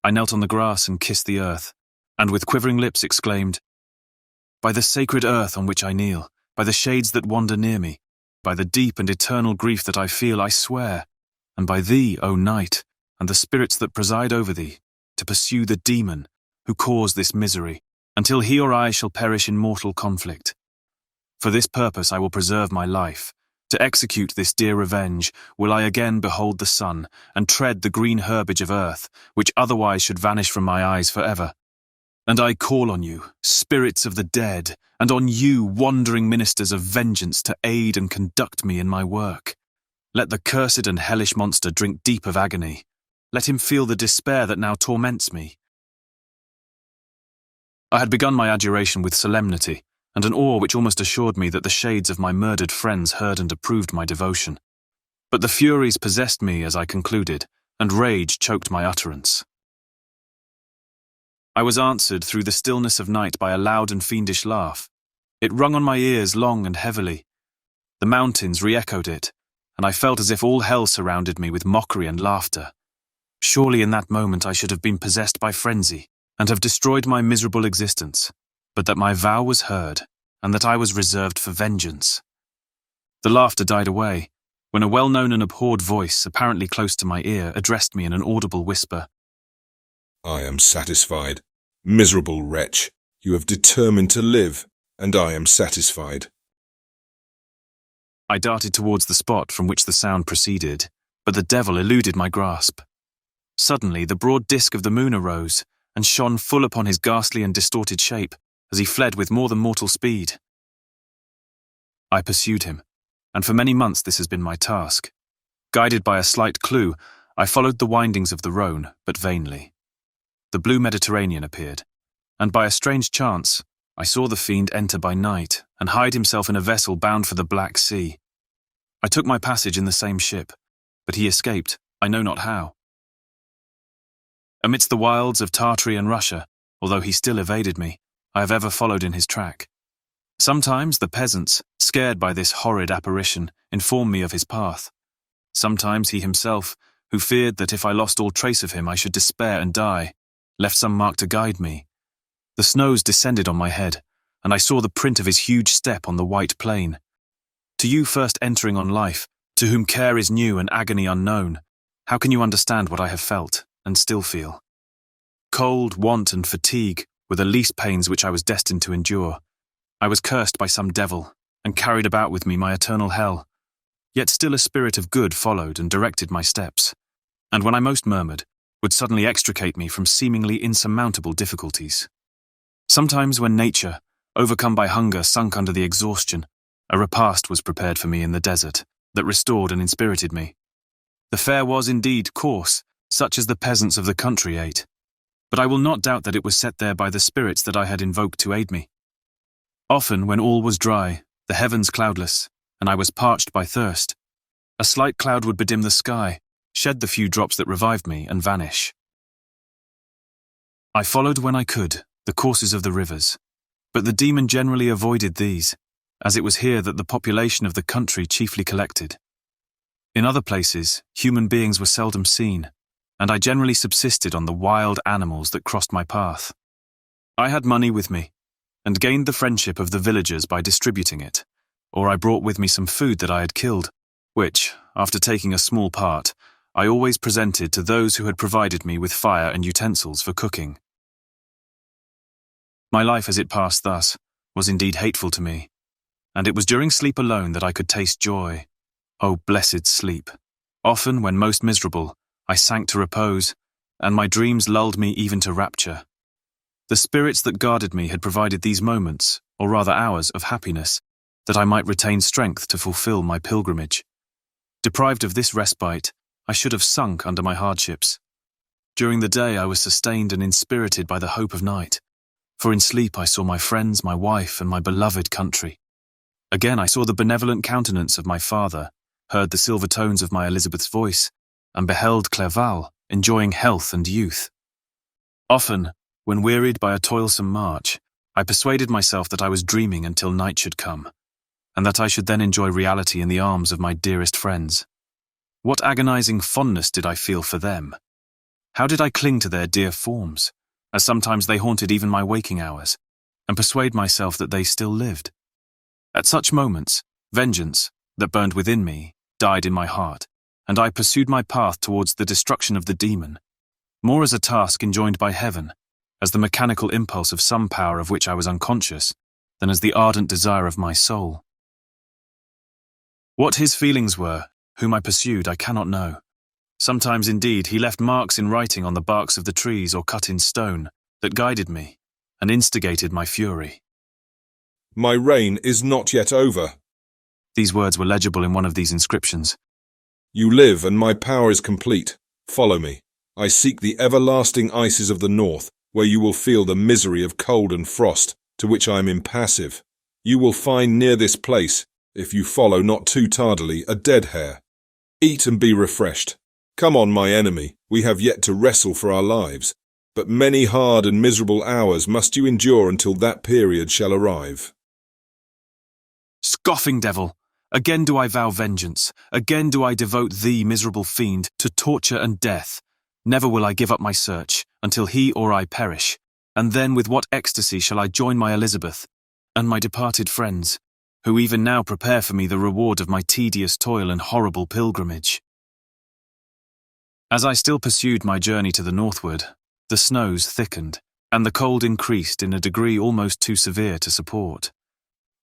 [SPEAKER 4] I knelt on the grass and kissed the earth, and with quivering lips exclaimed, "By the sacred earth on which I kneel, by the shades that wander near me, by the deep and eternal grief that I feel, I swear, and by thee, O night, and the spirits that preside over thee, to pursue the demon who caused this misery, until he or I shall perish in mortal conflict. For this purpose I will preserve my life. To execute this dear revenge will I again behold the sun, and tread the green herbage of earth, which otherwise should vanish from my eyes forever. And I call on you, spirits of the dead, and on you, wandering ministers of vengeance, to aid and conduct me in my work. Let the cursed and hellish monster drink deep of agony. Let him feel the despair that now torments me." I had begun my adjuration with solemnity, and an awe which almost assured me that the shades of my murdered friends heard and approved my devotion. But the furies possessed me as I concluded, and rage choked my utterance. I was answered through the stillness of night by a loud and fiendish laugh. It rung on my ears long and heavily. The mountains re-echoed it, and I felt as if all hell surrounded me with mockery and laughter. Surely in that moment I should have been possessed by frenzy, and have destroyed my miserable existence, but that my vow was heard, and that I was reserved for vengeance. The laughter died away, when a well-known and abhorred voice, apparently close to my ear, addressed me in an audible whisper.
[SPEAKER 14] "I am satisfied. Miserable wretch, you have determined to live, and I am satisfied."
[SPEAKER 4] I darted towards the spot from which the sound proceeded, but the devil eluded my grasp. Suddenly the broad disk of the moon arose, and shone full upon his ghastly and distorted shape, as he fled with more than mortal speed. I pursued him, and for many months this has been my task. Guided by a slight clue, I followed the windings of the Rhone, but vainly. The blue Mediterranean appeared, and by a strange chance, I saw the fiend enter by night and hide himself in a vessel bound for the Black Sea. I took my passage in the same ship, but he escaped, I know not how. Amidst the wilds of Tartary and Russia, although he still evaded me, I have ever followed in his track. Sometimes the peasants, scared by this horrid apparition, inform me of his path. Sometimes he himself, who feared that if I lost all trace of him I should despair and die, left some mark to guide me. The snows descended on my head, and I saw the print of his huge step on the white plain. To you first entering on life, to whom care is new and agony unknown, how can you understand what I have felt, and still feel? Cold, want, and fatigue were the least pains which I was destined to endure. I was cursed by some devil, and carried about with me my eternal hell. Yet still a spirit of good followed and directed my steps, and when I most murmured, would suddenly extricate me from seemingly insurmountable difficulties. Sometimes when nature, overcome by hunger, sunk under the exhaustion, a repast was prepared for me in the desert that restored and inspirited me. The fare was indeed coarse, such as the peasants of the country ate, but I will not doubt that it was set there by the spirits that I had invoked to aid me. Often, when all was dry, the heavens cloudless, and I was parched by thirst, a slight cloud would bedim the sky, shed the few drops that revived me, and vanish. I followed when I could the courses of the rivers, but the demon generally avoided these, as it was here that the population of the country chiefly collected. In other places, human beings were seldom seen, and I generally subsisted on the wild animals that crossed my path. I had money with me, and gained the friendship of the villagers by distributing it, or I brought with me some food that I had killed, which, after taking a small part, I always presented to those who had provided me with fire and utensils for cooking. My life as it passed thus was indeed hateful to me, and it was during sleep alone that I could taste joy. Oh, blessed sleep! Often, when most miserable, I sank to repose, and my dreams lulled me even to rapture. The spirits that guarded me had provided these moments, or rather hours, of happiness, that I might retain strength to fulfill my pilgrimage. Deprived of this respite, I should have sunk under my hardships. During the day I was sustained and inspirited by the hope of night, for in sleep I saw my friends, my wife, and my beloved country. Again I saw the benevolent countenance of my father, heard the silver tones of my Elizabeth's voice, and beheld Clerval enjoying health and youth. Often, when wearied by a toilsome march, I persuaded myself that I was dreaming until night should come, and that I should then enjoy reality in the arms of my dearest friends. What agonizing fondness did I feel for them? How did I cling to their dear forms, as sometimes they haunted even my waking hours, and persuade myself that they still lived? At such moments, vengeance, that burned within me, died in my heart, and I pursued my path towards the destruction of the demon, more as a task enjoined by heaven, as the mechanical impulse of some power of which I was unconscious, than as the ardent desire of my soul. What his feelings were, whom I pursued, I cannot know. Sometimes, indeed, he left marks in writing on the barks of the trees or cut in stone that guided me and instigated my fury.
[SPEAKER 14] My reign is not yet over.
[SPEAKER 4] These words were legible in one of these inscriptions.
[SPEAKER 14] You live, and my power is complete. Follow me. I seek the everlasting ices of the north, where you will feel the misery of cold and frost, to which I am impassive. You will find near this place, if you follow not too tardily, a dead hare. Eat and be refreshed. Come on, my enemy, we have yet to wrestle for our lives, but many hard and miserable hours must you endure until that period shall arrive.
[SPEAKER 4] Scoffing devil! Again do I vow vengeance, again do I devote thee, miserable fiend, to torture and death. Never will I give up my search, until he or I perish, and then with what ecstasy shall I join my Elizabeth, and my departed friends, who even now prepare for me the reward of my tedious toil and horrible pilgrimage. As I still pursued my journey to the northward, the snows thickened, and the cold increased in a degree almost too severe to support.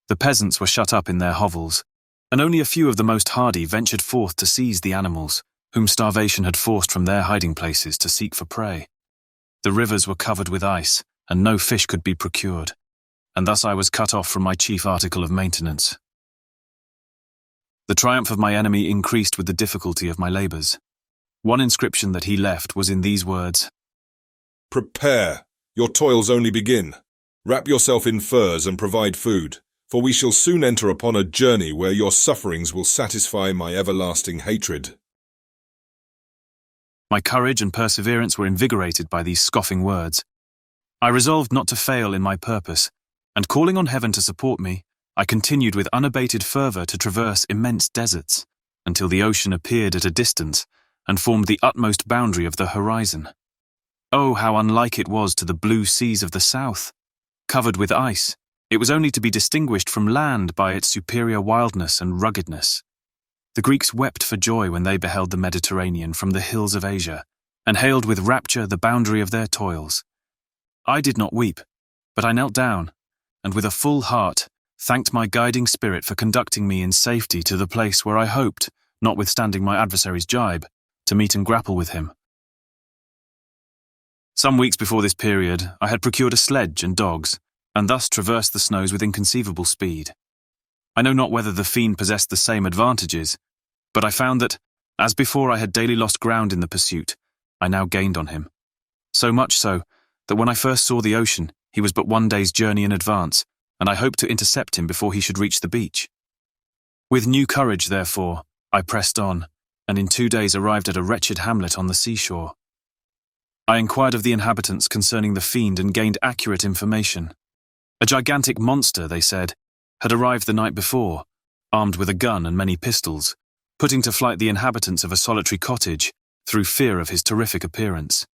[SPEAKER 4] The peasants were shut up in their hovels, and only a few of the most hardy ventured forth to seize the animals, whom starvation had forced from their hiding places to seek for prey. The rivers were covered with ice, and no fish could be procured, and thus I was cut off from my chief article of maintenance. The triumph of my enemy increased with the difficulty of my labours. One inscription that he left was in these words:
[SPEAKER 14] Prepare, your toils only begin. Wrap yourself in furs and provide food, for we shall soon enter upon a journey where your sufferings will satisfy my everlasting hatred.
[SPEAKER 4] My courage and perseverance were invigorated by these scoffing words. I resolved not to fail in my purpose, and calling on heaven to support me, I continued with unabated fervour to traverse immense deserts, until the ocean appeared at a distance, and formed the utmost boundary of the horizon. Oh, how unlike it was to the blue seas of the south, covered with ice, It was only to be distinguished from land by its superior wildness and ruggedness. The Greeks wept for joy when they beheld the Mediterranean from the hills of Asia, and hailed with rapture the boundary of their toils. I did not weep, but I knelt down, and with a full heart thanked my guiding spirit for conducting me in safety to the place where I hoped, notwithstanding my adversary's jibe, to meet and grapple with him. Some weeks before this period, I had procured a sledge and dogs, and thus traversed the snows with inconceivable speed. I know not whether the fiend possessed the same advantages, but I found that, as before I had daily lost ground in the pursuit, I now gained on him. So much so, that when I first saw the ocean, he was but 1 day's journey in advance, and I hoped to intercept him before he should reach the beach. With new courage, therefore, I pressed on, and in 2 days arrived at a wretched hamlet on the seashore. I inquired of the inhabitants concerning the fiend and gained accurate information. A gigantic monster, they said, had arrived the night before, armed with a gun and many pistols, putting to flight the inhabitants of a solitary cottage through fear of his terrific appearance.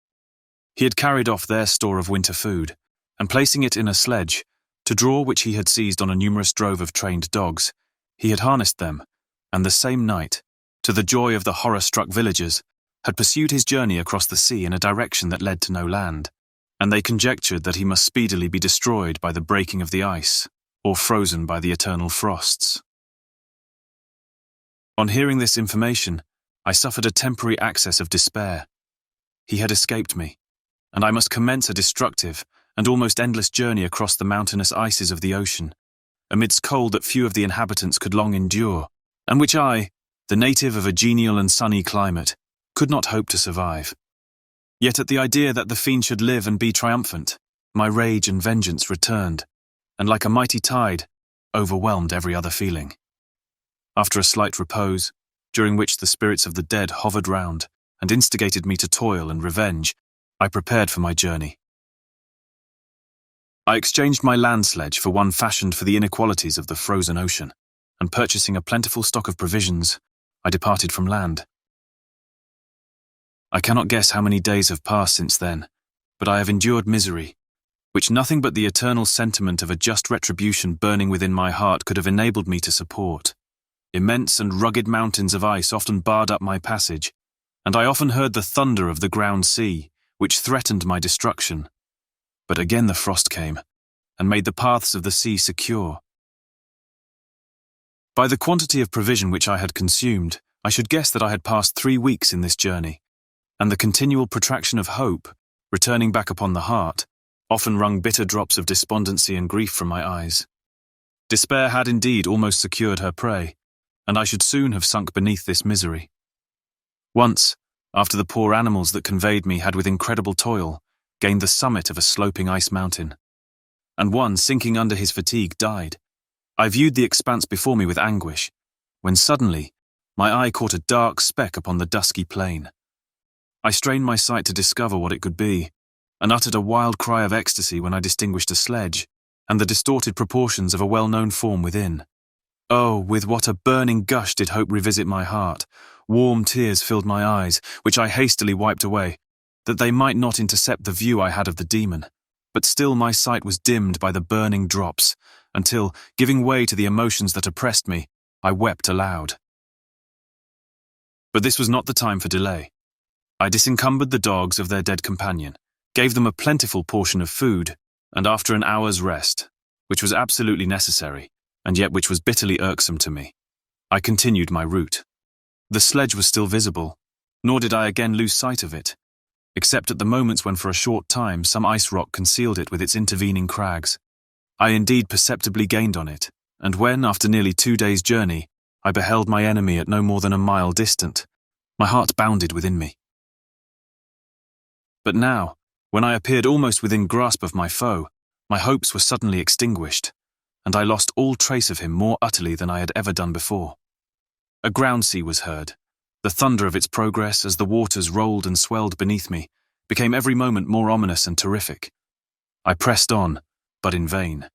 [SPEAKER 4] He had carried off their store of winter food, and placing it in a sledge, to draw which he had seized on a numerous drove of trained dogs, he had harnessed them, and the same night, to the joy of the horror-struck villagers, had pursued his journey across the sea in a direction that led to no land, and they conjectured that he must speedily be destroyed by the breaking of the ice, or frozen by the eternal frosts. On hearing this information, I suffered a temporary access of despair. He had escaped me, and I must commence a destructive and almost endless journey across the mountainous ices of the ocean, amidst cold that few of the inhabitants could long endure, and which I, the native of a genial and sunny climate, could not hope to survive. Yet at the idea that the fiend should live and be triumphant, my rage and vengeance returned, and like a mighty tide, overwhelmed every other feeling. After a slight repose, during which the spirits of the dead hovered round and instigated me to toil and revenge, I prepared for my journey. I exchanged my land sledge for one fashioned for the inequalities of the frozen ocean, and purchasing a plentiful stock of provisions, I departed from land. I cannot guess how many days have passed since then, but I have endured misery, which nothing but the eternal sentiment of a just retribution burning within my heart could have enabled me to support. Immense and rugged mountains of ice often barred up my passage, and I often heard the thunder of the ground sea, which threatened my destruction. But again the frost came, and made the paths of the sea secure. By the quantity of provision which I had consumed, I should guess that I had passed 3 weeks in this journey, and the continual protraction of hope, returning back upon the heart, often wrung bitter drops of despondency and grief from my eyes. Despair had indeed almost secured her prey, and I should soon have sunk beneath this misery. Once, after the poor animals that conveyed me had with incredible toil gained the summit of a sloping ice mountain, and one, sinking under his fatigue, died, I viewed the expanse before me with anguish, when suddenly my eye caught a dark speck upon the dusky plain. I strained my sight to discover what it could be, and uttered a wild cry of ecstasy when I distinguished a sledge, and the distorted proportions of a well-known form within. Oh, with what a burning gush did hope revisit my heart! Warm tears filled my eyes, which I hastily wiped away, that they might not intercept the view I had of the demon. But still my sight was dimmed by the burning drops, until, giving way to the emotions that oppressed me, I wept aloud. But this was not the time for delay. I disencumbered the dogs of their dead companion, gave them a plentiful portion of food, and after an hour's rest, which was absolutely necessary, and yet which was bitterly irksome to me, I continued my route. The sledge was still visible, nor did I again lose sight of it, except at the moments when for a short time some ice rock concealed it with its intervening crags. I indeed perceptibly gained on it, and when, after nearly 2 days' journey, I beheld my enemy at no more than a mile distant, my heart bounded within me. But now, when I appeared almost within grasp of my foe, my hopes were suddenly extinguished, and I lost all trace of him more utterly than I had ever done before. A ground sea was heard. The thunder of its progress, as the waters rolled and swelled beneath me, became every moment more ominous and terrific. I pressed on, but in vain.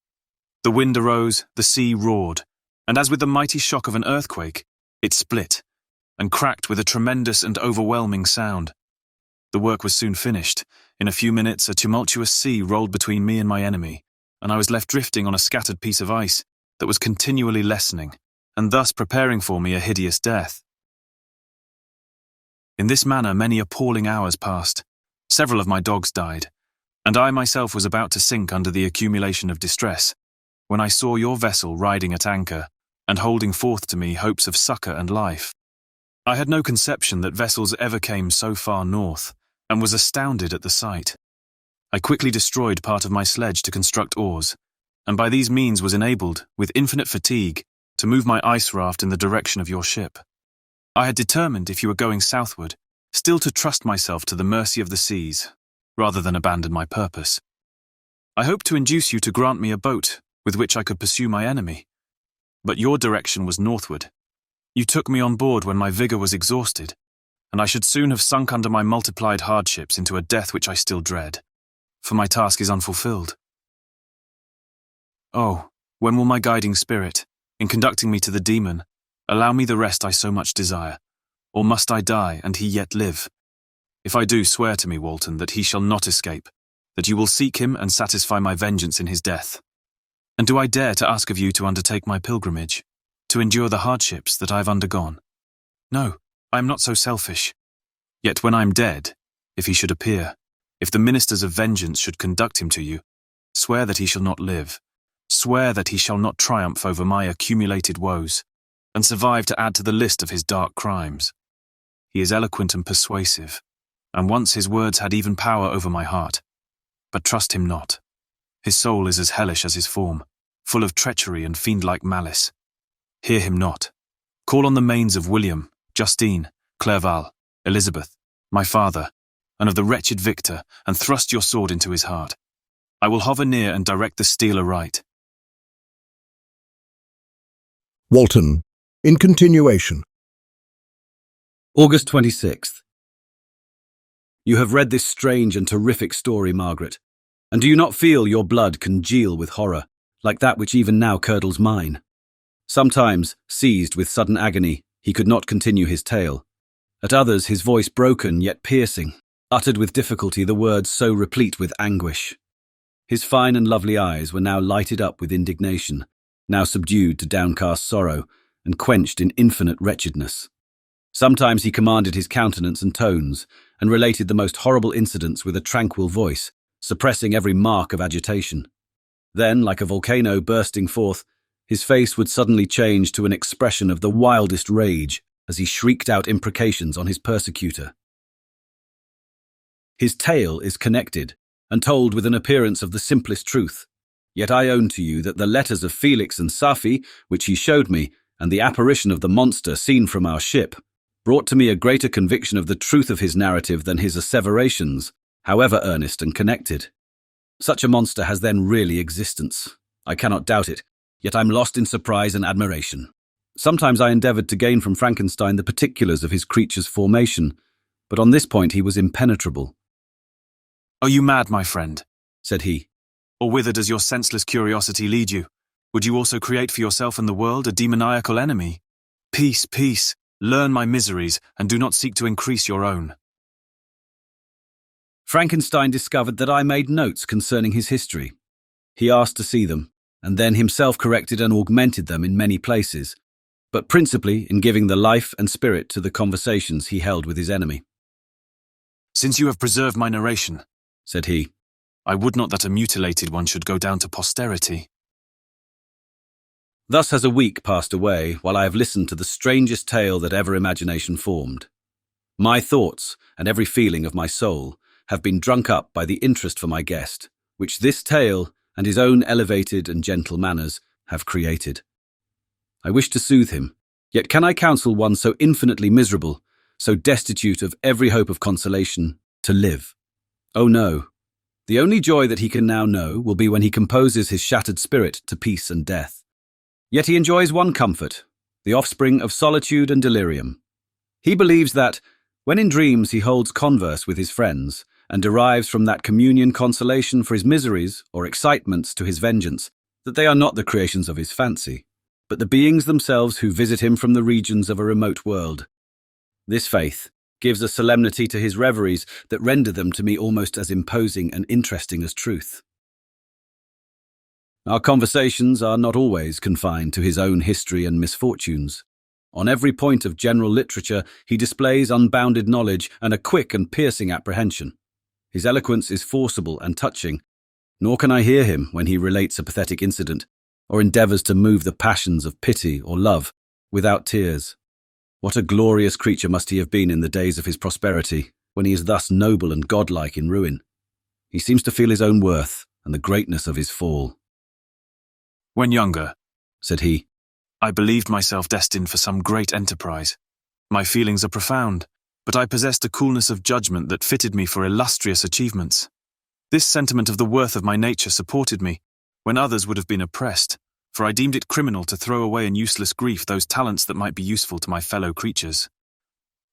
[SPEAKER 4] The wind arose, the sea roared, and as with the mighty shock of an earthquake, it split, and cracked with a tremendous and overwhelming sound. The work was soon finished. In a few minutes, a tumultuous sea rolled between me and my enemy, and I was left drifting on a scattered piece of ice that was continually lessening, and thus preparing for me a hideous death. In this manner many appalling hours passed. Several of my dogs died, and I myself was about to sink under the accumulation of distress, when I saw your vessel riding at anchor and holding forth to me hopes of succour and life. I had no conception that vessels ever came so far north, and was astounded at the sight. I quickly destroyed part of my sledge to construct oars, and by these means was enabled, with infinite fatigue, to move my ice raft in the direction of your ship. I had determined, if you were going southward, still to trust myself to the mercy of the seas, rather than abandon my purpose. I hoped to induce you to grant me a boat with which I could pursue my enemy, but your direction was northward. You took me on board when my vigour was exhausted, and I should soon have sunk under my multiplied hardships into a death which I still dread, for my task is unfulfilled. Oh, when will my guiding spirit, in conducting me to the demon, allow me the rest I so much desire? Or must I die and he yet live? If I do, swear to me, Walton, that he shall not escape, that you will seek him and satisfy my vengeance in his death. And do I dare to ask of you to undertake my pilgrimage, to endure the hardships that I have undergone? No, I am not so selfish. Yet when I am dead, if he should appear, if the ministers of vengeance should conduct him to you, swear that he shall not live, swear that he shall not triumph over my accumulated woes, and survive to add to the list of his dark crimes. He is eloquent and persuasive, and once his words had even power over my heart. But trust him not. His soul is as hellish as his form, full of treachery and fiend-like malice. Hear him not. Call on the manes of William, Justine, Clerval, Elizabeth, my father, and of the wretched Victor, and thrust your sword into his heart. I will hover near and direct the steel aright.
[SPEAKER 6] Walton, in continuation.
[SPEAKER 22] August 26th. You have read this strange and terrific story, Margaret, and do you not feel your blood congeal with horror, like that which even now curdles mine? Sometimes, seized with sudden agony, he could not continue his tale. At others, his voice broken yet piercing, uttered with difficulty the words so replete with anguish. His fine and lovely eyes were now lighted up with indignation, now subdued to downcast sorrow, and quenched in infinite wretchedness. Sometimes he commanded his countenance and tones, and related the most horrible incidents with a tranquil voice, suppressing every mark of agitation. Then, like a volcano bursting forth, his face would suddenly change to an expression of the wildest rage as he shrieked out imprecations on his persecutor. His tale is connected, and told with an appearance of the simplest truth. Yet I own to you that the letters of Felix and Safi, which he showed me, and the apparition of the monster seen from our ship, brought to me a greater conviction of the truth of his narrative than his asseverations, however earnest and connected. Such a monster has then really existence. I cannot doubt it, yet I'm lost in surprise and admiration. Sometimes I endeavoured to gain from Frankenstein the particulars of his creature's formation, but on this point he was impenetrable.
[SPEAKER 4] Are you mad, my friend?
[SPEAKER 22] Said he.
[SPEAKER 4] Or whither does your senseless curiosity lead you? Would you also create for yourself and the world a demoniacal enemy? Peace, peace. Learn my miseries, and do not seek to increase your own.
[SPEAKER 22] Frankenstein discovered that I made notes concerning his history. He asked to see them, and then himself corrected and augmented them in many places, but principally in giving the life and spirit to the conversations he held with his enemy.
[SPEAKER 4] Since you have preserved my narration,
[SPEAKER 22] said he,
[SPEAKER 4] I would not that a mutilated one should go down to posterity.
[SPEAKER 22] Thus has a week passed away while I have listened to the strangest tale that ever imagination formed. My thoughts and every feeling of my soul have been drunk up by the interest for my guest, which this tale and his own elevated and gentle manners have created. I wish to soothe him, yet can I counsel one so infinitely miserable, so destitute of every hope of consolation, to live? Oh no, the only joy that he can now know will be when he composes his shattered spirit to peace and death. Yet he enjoys one comfort, the offspring of solitude and delirium. He believes that, when in dreams he holds converse with his friends, and derives from that communion consolation for his miseries or excitements to his vengeance, that they are not the creations of his fancy, but the beings themselves who visit him from the regions of a remote world. This faith gives a solemnity to his reveries that render them to me almost as imposing and interesting as truth. Our conversations are not always confined to his own history and misfortunes. On every point of general literature, he displays unbounded knowledge and a quick and piercing apprehension. His eloquence is forcible and touching, nor can I hear him when he relates a pathetic incident, or endeavours to move the passions of pity or love without tears. What a glorious creature must he have been in the days of his prosperity, when he is thus noble and godlike in ruin. He seems to feel his own worth and the greatness of his fall.
[SPEAKER 4] When younger,
[SPEAKER 22] said he,
[SPEAKER 4] I believed myself destined for some great enterprise. My feelings are profound, but I possessed a coolness of judgment that fitted me for illustrious achievements. This sentiment of the worth of my nature supported me, when others would have been oppressed, for I deemed it criminal to throw away in useless grief those talents that might be useful to my fellow creatures.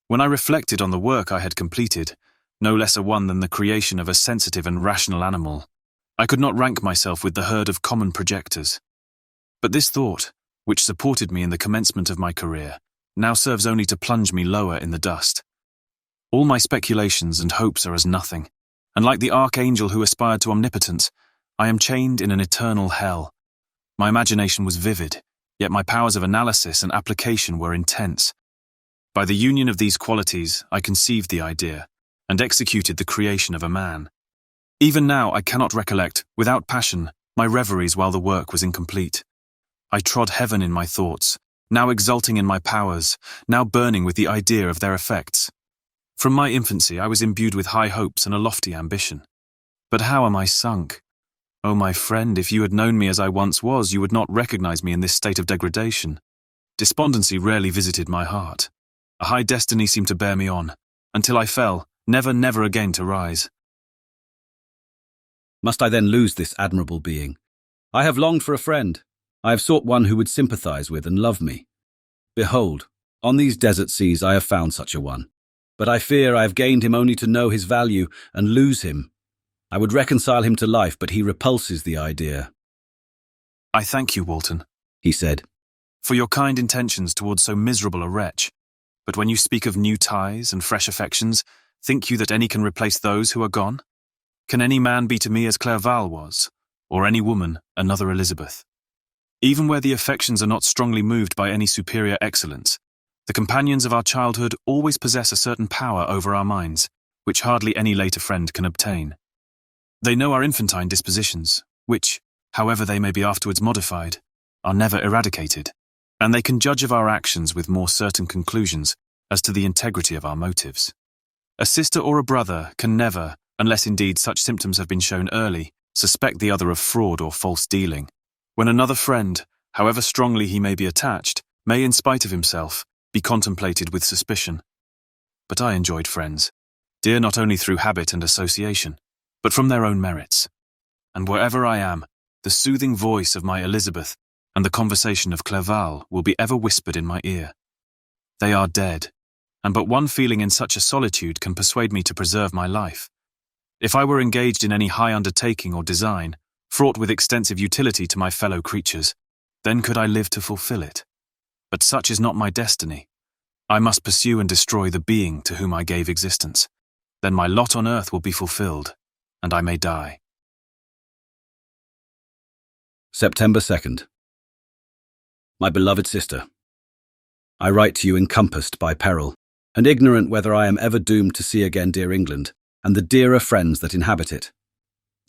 [SPEAKER 4] When I reflected on the work I had completed, no less a one than the creation of a sensitive and rational animal, I could not rank myself with the herd of common projectors. But this thought, which supported me in the commencement of my career, now serves only to plunge me lower in the dust. All my speculations and hopes are as nothing, and like the archangel who aspired to omnipotence, I am chained in an eternal hell. My imagination was vivid, yet my powers of analysis and application were intense. By the union of these qualities, I conceived the idea, and executed the creation of a man. Even now I cannot recollect, without passion, my reveries while the work was incomplete. I trod heaven in my thoughts, now exulting in my powers, now burning with the idea of their effects. From my infancy I was imbued with high hopes and a lofty ambition. But how am I sunk? Oh, my friend, if you had known me as I once was, you would not recognize me in this state of degradation. Despondency rarely visited my heart. A high destiny seemed to bear me on, until I fell, never again to rise.
[SPEAKER 22] Must I then lose this admirable being? I have longed for a friend. I have sought one who would sympathize with and love me. Behold, on these desert seas I have found such a one. But I fear I have gained him only to know his value and lose him. I would reconcile him to life, but he repulses the idea.
[SPEAKER 4] I thank you, Walton,
[SPEAKER 22] he said,
[SPEAKER 4] for your kind intentions towards so miserable a wretch. But when you speak of new ties and fresh affections, think you that any can replace those who are gone? Can any man be to me as Clerval was, or any woman another Elizabeth? Even where the affections are not strongly moved by any superior excellence, the companions of our childhood always possess a certain power over our minds, which hardly any later friend can obtain. They know our infantine dispositions, which, however they may be afterwards modified, are never eradicated, and they can judge of our actions with more certain conclusions as to the integrity of our motives. A sister or a brother can never, unless indeed such symptoms have been shown early, suspect the other of fraud or false dealing, when another friend, however strongly he may be attached, may, in spite of himself, be contemplated with suspicion. But I enjoyed friends, dear not only through habit and association, but from their own merits. And wherever I am, the soothing voice of my Elizabeth and the conversation of Clerval will be ever whispered in my ear. They are dead, and but one feeling in such a solitude can persuade me to preserve my life. If I were engaged in any high undertaking or design, fraught with extensive utility to my fellow creatures, then could I live to fulfill it. But such is not my destiny. I must pursue and destroy the being to whom I gave existence. Then my lot on earth will be fulfilled, and I may die.
[SPEAKER 22] September 2nd. My beloved sister, I write to you encompassed by peril, and ignorant whether I am ever doomed to see again dear England, and the dearer friends that inhabit it.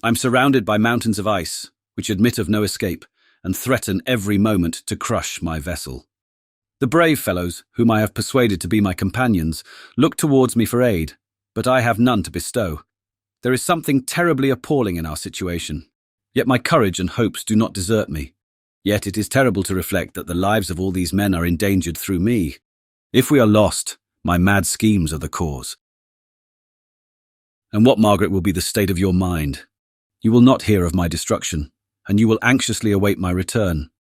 [SPEAKER 22] I am surrounded by mountains of ice, which admit of no escape, and threaten every moment to crush my vessel. The brave fellows, whom I have persuaded to be my companions, look towards me for aid, but I have none to bestow. There is something terribly appalling in our situation, yet my courage and hopes do not desert me. Yet it is terrible to reflect that the lives of all these men are endangered through me. If we are lost, my mad schemes are the cause. And what, Margaret, will be the state of your mind? You will not hear of my destruction, and you will anxiously await my return.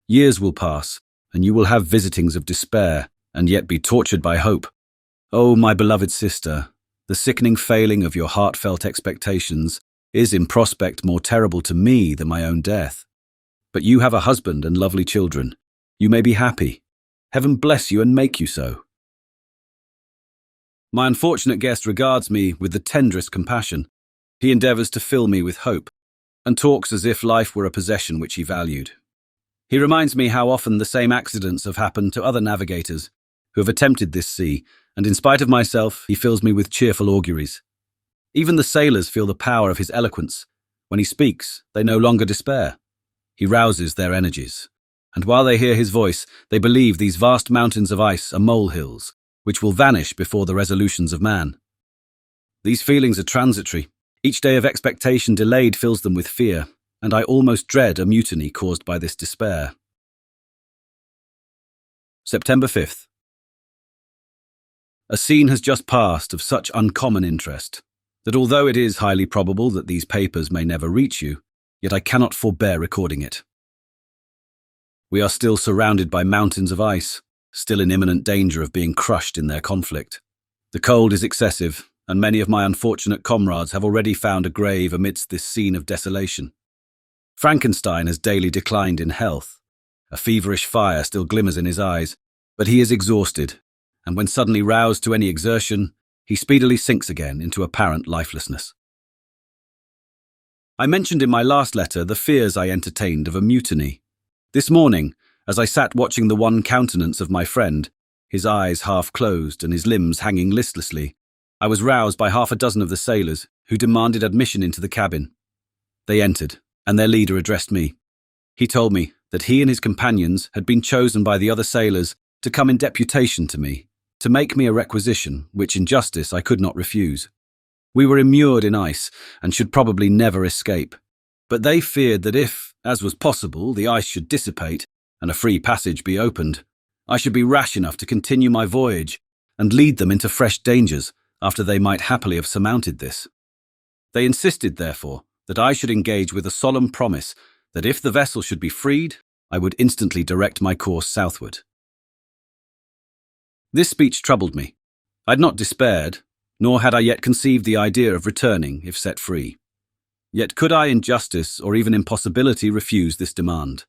[SPEAKER 22] Years will pass, and you will have visitings of despair, and yet be tortured by hope. Oh, my beloved sister, the sickening failing of your heartfelt expectations is in prospect more terrible to me than my own death. But you have a husband and lovely children. You may be happy. Heaven bless you and make you so. My unfortunate guest regards me with the tenderest compassion. He endeavours to fill me with hope. and talks as if life were a possession which he valued. He reminds me how often the same accidents have happened to other navigators who have attempted this sea, and in spite of myself, he fills me with cheerful auguries. Even the sailors feel the power of his eloquence. When he speaks, they no longer despair. He rouses their energies, and while they hear his voice, they believe these vast mountains of ice are molehills, which will vanish before the resolutions of man. These feelings are transitory. Each day of expectation delayed fills them with fear, and I almost dread a mutiny caused by this despair. September 5th. A scene has just passed of such uncommon interest that although it is highly probable that these papers may never reach you, yet I cannot forbear recording it. We are still surrounded by mountains of ice, still in imminent danger of being crushed in their conflict. The cold is excessive, and many of my unfortunate comrades have already found a grave amidst this scene of desolation. Frankenstein has daily declined in health. A feverish fire still glimmers in his eyes, but he is exhausted, and when suddenly roused to any exertion, he speedily sinks again into apparent lifelessness. I mentioned in my last letter the fears I entertained of a mutiny. This morning, as I sat watching the one countenance of my friend, his eyes half closed and his limbs hanging listlessly, I was roused by half a dozen of the sailors who demanded admission into the cabin. They entered, and their leader addressed me. He told me that he and his companions had been chosen by the other sailors to come in deputation to me, to make me a requisition which in justice I could not refuse. We were immured in ice and should probably never escape, but they feared that if, as was possible, the ice should dissipate and a free passage be opened, I should be rash enough to continue my voyage and lead them into fresh dangers after they might happily have surmounted this. They insisted, therefore, that I should engage with a solemn promise that if the vessel should be freed, I would instantly direct my course southward. This speech troubled me. I had not despaired, nor had I yet conceived the idea of returning if set free. Yet could I in justice or even in possibility refuse this demand?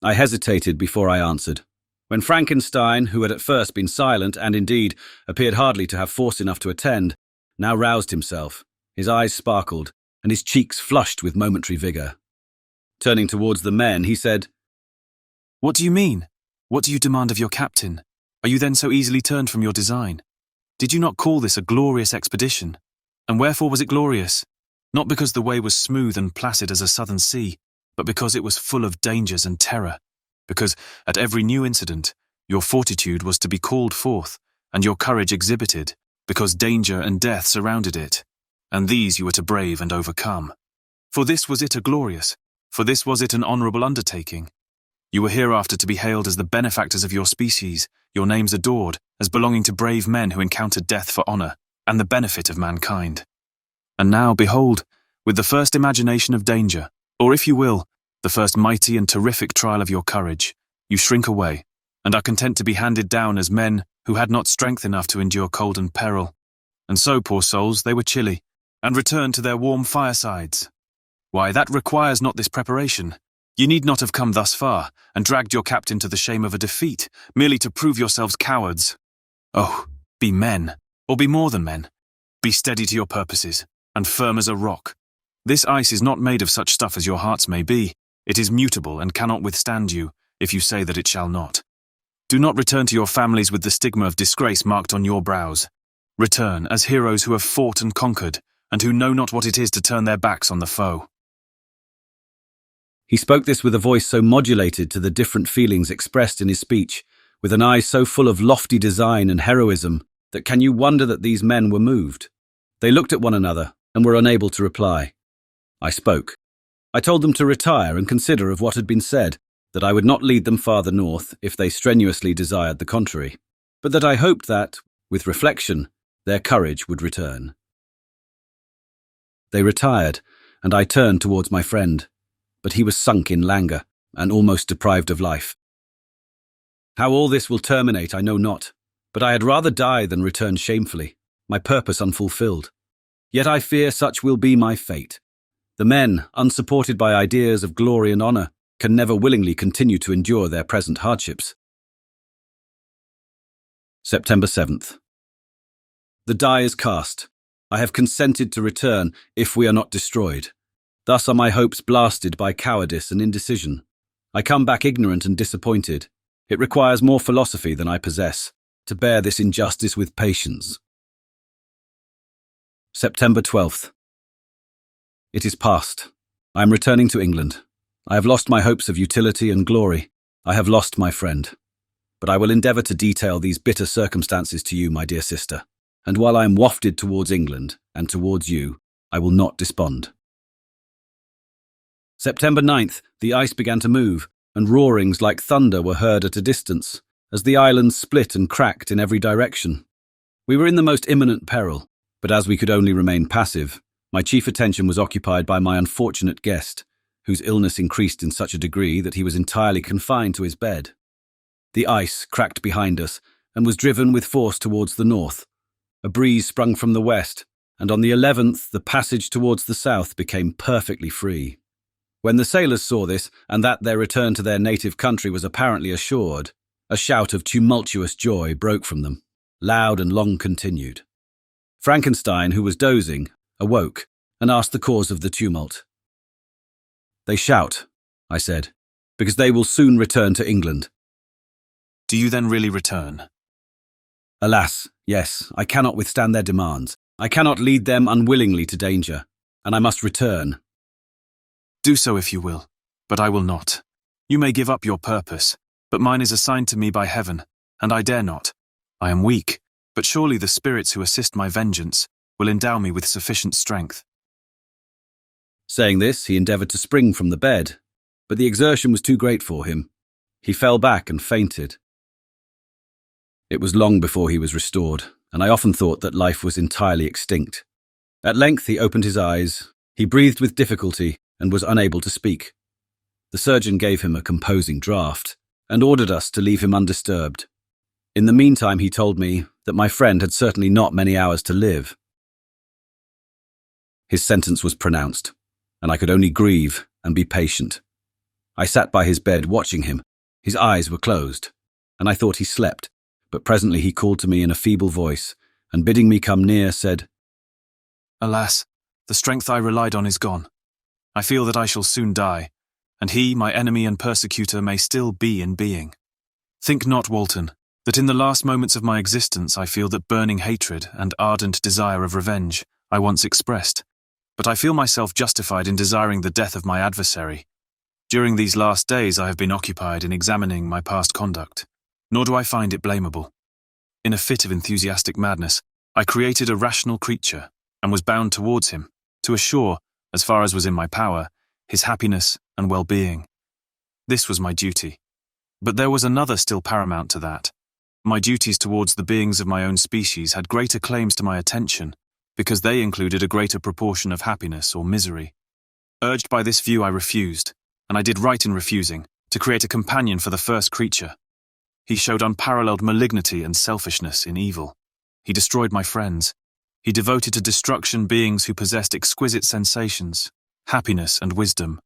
[SPEAKER 22] I hesitated before I answered. When Frankenstein, who had at first been silent and indeed appeared hardly to have force enough to attend, now roused himself, his eyes sparkled, and his cheeks flushed with momentary vigour. Turning towards the men, he said,
[SPEAKER 4] "What do you mean? What do you demand of your captain? Are you then so easily turned from your design? Did you not call this a glorious expedition? And wherefore was it glorious? Not because the way was smooth and placid as a southern sea, but because it was full of dangers and terror. Because, at every new incident, your fortitude was to be called forth, and your courage exhibited, because danger and death surrounded it, and these you were to brave and overcome. For this was it a glorious, for this was it an honourable undertaking. You were hereafter to be hailed as the benefactors of your species, your names adored, as belonging to brave men who encountered death for honour, and the benefit of mankind. And now, behold, with the first imagination of danger, or if you will, the first mighty and terrific trial of your courage, you shrink away, and are content to be handed down as men who had not strength enough to endure cold and peril. And so, poor souls, they were chilly, and returned to their warm firesides. Why, that requires not this preparation. You need not have come thus far, and dragged your captain to the shame of a defeat, merely to prove yourselves cowards. Oh, be men, or be more than men. Be steady to your purposes, and firm as a rock. This ice is not made of such stuff as your hearts may be. It is mutable and cannot withstand you, if you say that it shall not. Do not return to your families with the stigma of disgrace marked on your brows. Return as heroes who have fought and conquered, and who know not what it is to turn their backs on the foe."
[SPEAKER 22] He spoke this with a voice so modulated to the different feelings expressed in his speech, with an eye so full of lofty design and heroism, that can you wonder that these men were moved? They looked at one another and were unable to reply. I spoke. I told them to retire and consider of what had been said, that I would not lead them farther north if they strenuously desired the contrary, but that I hoped that, with reflection, their courage would return. They retired, and I turned towards my friend, but he was sunk in languor and almost deprived of life. How all this will terminate I know not, but I had rather die than return shamefully, my purpose unfulfilled. Yet I fear such will be my fate. The men, unsupported by ideas of glory and honour, can never willingly continue to endure their present hardships. September 7th. The die is cast. I have consented to return if we are not destroyed. Thus are my hopes blasted by cowardice and indecision. I come back ignorant and disappointed. It requires more philosophy than I possess to bear this injustice with patience. September 12th. It is past. I am returning to England. I have lost my hopes of utility and glory. I have lost my friend. But I will endeavour to detail these bitter circumstances to you, my dear sister. And while I am wafted towards England and towards you, I will not despond. September 9th, the ice began to move, and roarings like thunder were heard at a distance, as the island split and cracked in every direction. We were in the most imminent peril, but as we could only remain passive, my chief attention was occupied by my unfortunate guest, whose illness increased in such a degree that he was entirely confined to his bed. The ice cracked behind us and was driven with force towards the north. A breeze sprung from the west, and on the 11th the passage towards the south became perfectly free. When the sailors saw this, and that their return to their native country was apparently assured, a shout of tumultuous joy broke from them, loud and long continued. Frankenstein, who was dozing, awoke and asked the cause of the tumult. "They shout," I said, "because they will soon return to England."
[SPEAKER 4] Do you then really return?
[SPEAKER 22] Alas, yes, I cannot withstand their demands. I cannot lead them unwillingly to danger, and I must return.
[SPEAKER 4] Do so if you will, but I will not. You may give up your purpose, but mine is assigned to me by heaven, and I dare not. I am weak, but surely the spirits who assist my vengeance will endow me with sufficient strength.
[SPEAKER 22] Saying this, he endeavoured to spring from the bed, but the exertion was too great for him. He fell back and fainted. It was long before he was restored, and I often thought that life was entirely extinct. At length he opened his eyes. He breathed with difficulty and was unable to speak. The surgeon gave him a composing draught and ordered us to leave him undisturbed. In the meantime, he told me that my friend had certainly not many hours to live. His sentence was pronounced, and I could only grieve and be patient. I sat by his bed watching him. His eyes were closed, and I thought he slept, but presently he called to me in a feeble voice, and bidding me come near, said,
[SPEAKER 4] "Alas, the strength I relied on is gone. I feel that I shall soon die, and he, my enemy and persecutor, may still be in being. Think not, Walton, that in the last moments of my existence I feel that burning hatred and ardent desire of revenge I once expressed, but I feel myself justified in desiring the death of my adversary. During these last days I have been occupied in examining my past conduct, nor do I find it blamable. In a fit of enthusiastic madness, I created a rational creature, and was bound towards him, to assure, as far as was in my power, his happiness and well-being. This was my duty. But there was another still paramount to that. My duties towards the beings of my own species had greater claims to my attention, because they included a greater proportion of happiness or misery. Urged by this view, I refused, and I did right in refusing, to create a companion for the first creature. He showed unparalleled malignity and selfishness in evil. He destroyed my friends. He devoted to destruction beings who possessed exquisite sensations, happiness and wisdom.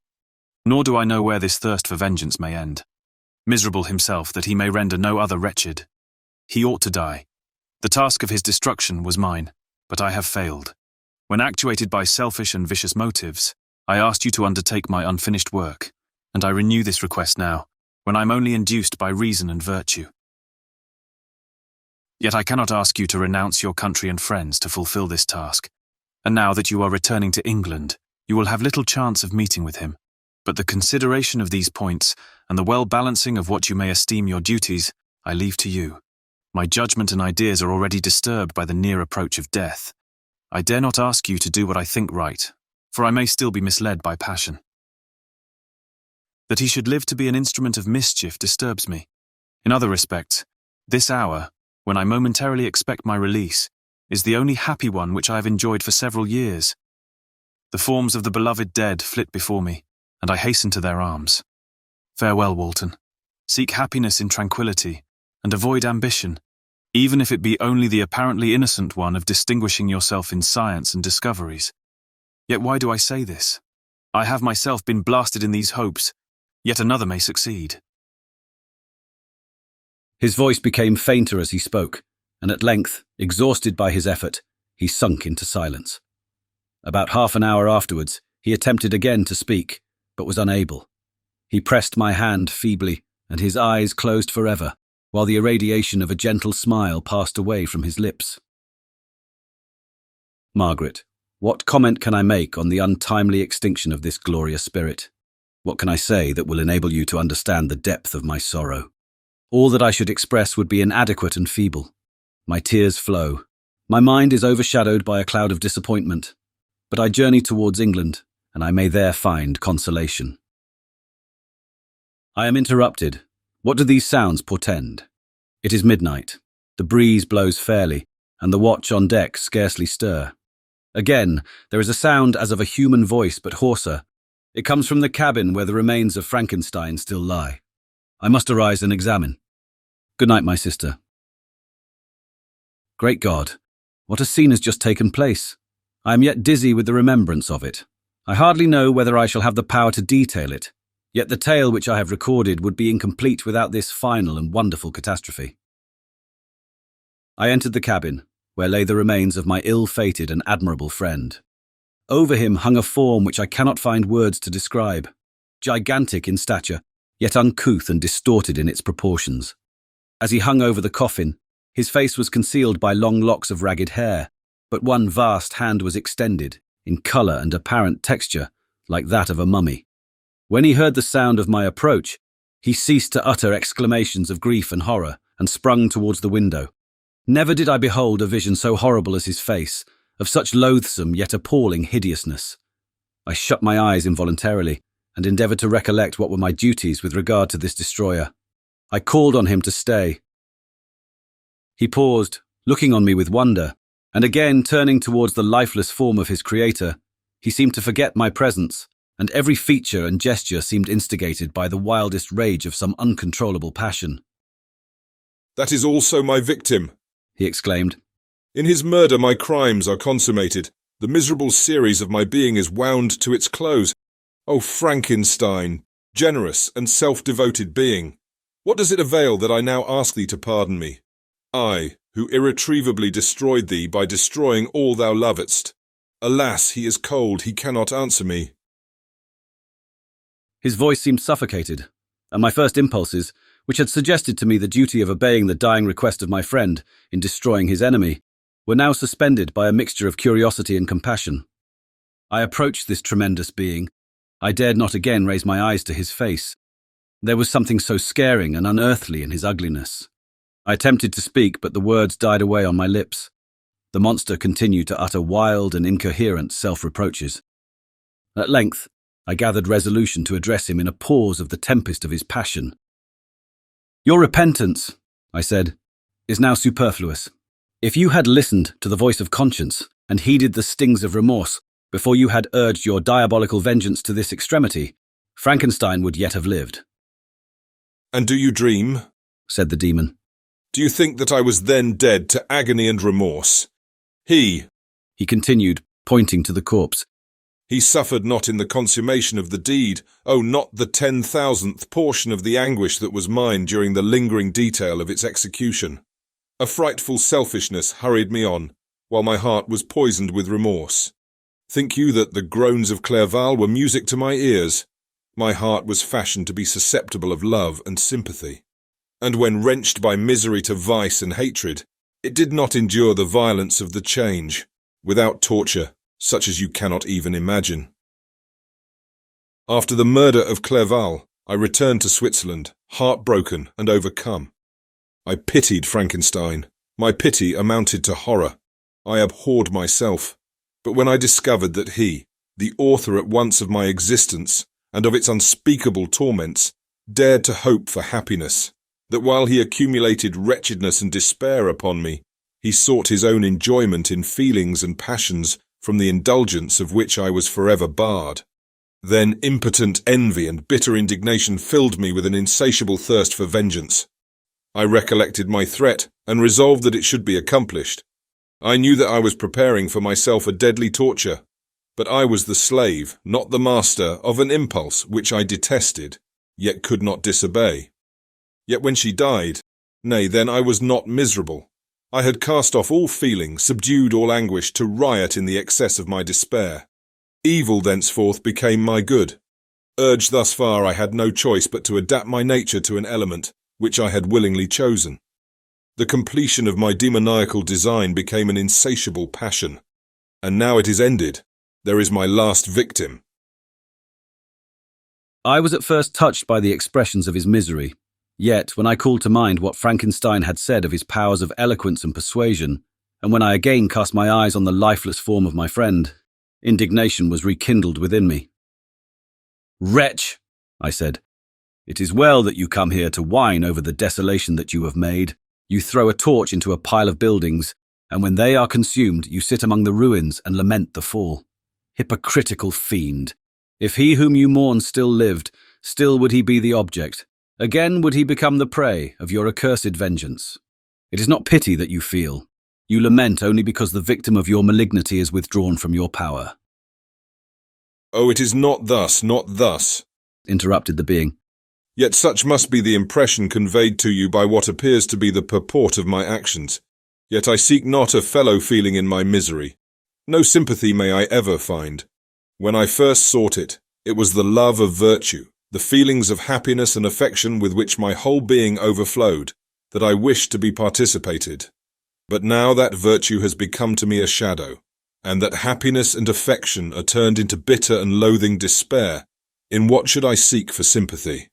[SPEAKER 4] Nor do I know where this thirst for vengeance may end. Miserable himself that he may render no other wretched. He ought to die. The task of his destruction was mine, but I have failed. When actuated by selfish and vicious motives, I asked you to undertake my unfinished work, and I renew this request now, when I am only induced by reason and virtue. Yet I cannot ask you to renounce your country and friends to fulfill this task, and now that you are returning to England, you will have little chance of meeting with him. But the consideration of these points, and the well-balancing of what you may esteem your duties, I leave to you. My judgment and ideas are already disturbed by the near approach of death. I dare not ask you to do what I think right, for I may still be misled by passion. That he should live to be an instrument of mischief disturbs me. In other respects, this hour, when I momentarily expect my release, is the only happy one which I have enjoyed for several years. The forms of the beloved dead flit before me, and I hasten to their arms. Farewell, Walton. Seek happiness in tranquillity, and avoid ambition, even if it be only the apparently innocent one of distinguishing yourself in science and discoveries. Yet why do I say this? I have myself been blasted in these hopes, yet another may succeed.
[SPEAKER 22] His voice became fainter as he spoke, and at length, exhausted by his effort, he sunk into silence. About half an hour afterwards, He attempted again to speak, but was unable. He pressed my hand feebly, and his eyes closed forever, while the irradiation of a gentle smile passed away from his lips. Margaret, what comment can I make on the untimely extinction of this glorious spirit? What can I say that will enable you to understand the depth of my sorrow? All that I should express would be inadequate and feeble. My tears flow. My mind is overshadowed by a cloud of disappointment. But I journey towards England, and I may there find consolation. I am interrupted. What do these sounds portend? It is midnight. The breeze blows fairly, and the watch on deck scarcely stir. Again, there is a sound as of a human voice, but hoarser. It comes from the cabin where the remains of Frankenstein still lie. I must arise and examine. Good night, my sister. Great God, what a scene has just taken place. I am yet dizzy with the remembrance of it. I hardly know whether I shall have the power to detail it, yet the tale which I have recorded would be incomplete without this final and wonderful catastrophe. I entered the cabin, where lay the remains of my ill-fated and admirable friend. Over him hung a form which I cannot find words to describe, gigantic in stature, yet uncouth and distorted in its proportions. As he hung over the coffin, his face was concealed by long locks of ragged hair, but one vast hand was extended, in colour and apparent texture, like that of a mummy. When he heard the sound of my approach, he ceased to utter exclamations of grief and horror, and sprung towards the window. Never did I behold a vision so horrible as his face, of such loathsome yet appalling hideousness. I shut my eyes involuntarily, and endeavoured to recollect what were my duties with regard to this destroyer. I called on him to stay. He paused, looking on me with wonder, and again turning towards the lifeless form of his creator, he seemed to forget my presence, and every feature and gesture seemed instigated by the wildest rage of some uncontrollable passion.
[SPEAKER 14] "That is also my victim,"
[SPEAKER 22] he exclaimed.
[SPEAKER 14] "In his murder my crimes are consummated. The miserable series of my being is wound to its close. O Frankenstein, generous and self-devoted being, what does it avail that I now ask thee to pardon me? I, who irretrievably destroyed thee by destroying all thou lovedst. Alas, he is cold, he cannot answer me."
[SPEAKER 22] His voice seemed suffocated, and my first impulses, which had suggested to me the duty of obeying the dying request of my friend in destroying his enemy, were now suspended by a mixture of curiosity and compassion. I approached this tremendous being. I dared not again raise my eyes to his face. There was something so scaring and unearthly in his ugliness. I attempted to speak, but the words died away on my lips. The monster continued to utter wild and incoherent self-reproaches. At length, I gathered resolution to address him in a pause of the tempest of his passion. "Your repentance," I said, "is now superfluous. If you had listened to the voice of conscience and heeded the stings of remorse before you had urged your diabolical vengeance to this extremity, Frankenstein would yet have lived."
[SPEAKER 14] "And do you dream?"
[SPEAKER 22] said the demon.
[SPEAKER 14] "Do you think that I was then dead to agony and remorse? He
[SPEAKER 22] continued, pointing to the corpse,
[SPEAKER 14] he suffered not in the consummation of the deed, oh, not the 10,000th portion of the anguish that was mine during the lingering detail of its execution. A frightful selfishness hurried me on, while my heart was poisoned with remorse. Think you that the groans of Clerval were music to my ears? My heart was fashioned to be susceptible of love and sympathy. And when wrenched by misery to vice and hatred, it did not endure the violence of the change, without torture, such as you cannot even imagine. After the murder of Clerval, I returned to Switzerland, heartbroken and overcome. I pitied Frankenstein. My pity amounted to horror. I abhorred myself. But when I discovered that he, the author at once of my existence and of its unspeakable torments, dared to hope for happiness, that while he accumulated wretchedness and despair upon me, he sought his own enjoyment in feelings and passions from the indulgence of which I was forever barred, then impotent envy and bitter indignation filled me with an insatiable thirst for vengeance. I recollected my threat and resolved that it should be accomplished. I knew that I was preparing for myself a deadly torture, but I was the slave, not the master, of an impulse which I detested, yet could not disobey. Yet when she died, nay, then I was not miserable. I had cast off all feeling, subdued all anguish, to riot in the excess of my despair. Evil thenceforth became my good. Urged thus far, I had no choice but to adapt my nature to an element which I had willingly chosen. The completion of my demoniacal design became an insatiable passion. And now it is ended. There is my last victim.
[SPEAKER 22] I was at first touched by the expressions of his misery. Yet, when I called to mind what Frankenstein had said of his powers of eloquence and persuasion, and when I again cast my eyes on the lifeless form of my friend, indignation was rekindled within me. "Wretch," I said, "it is well that you come here to whine over the desolation that you have made. You throw a torch into a pile of buildings, and when they are consumed, you sit among the ruins and lament the fall. Hypocritical fiend! If he whom you mourn still lived, still would he be the object. Again would he become the prey of your accursed vengeance. It is not pity that you feel. You lament only because the victim of your malignity is withdrawn from your power."
[SPEAKER 14] "Oh, it is not thus,
[SPEAKER 22] interrupted the being.
[SPEAKER 14] "Yet such must be the impression conveyed to you by what appears to be the purport of my actions. Yet I seek not a fellow feeling in my misery. No sympathy may I ever find. When I first sought it, it was the love of virtue, the feelings of happiness and affection with which my whole being overflowed, that I wished to be participated. But now that virtue has become to me a shadow, and that happiness and affection are turned into bitter and loathing despair. In what should I seek for sympathy?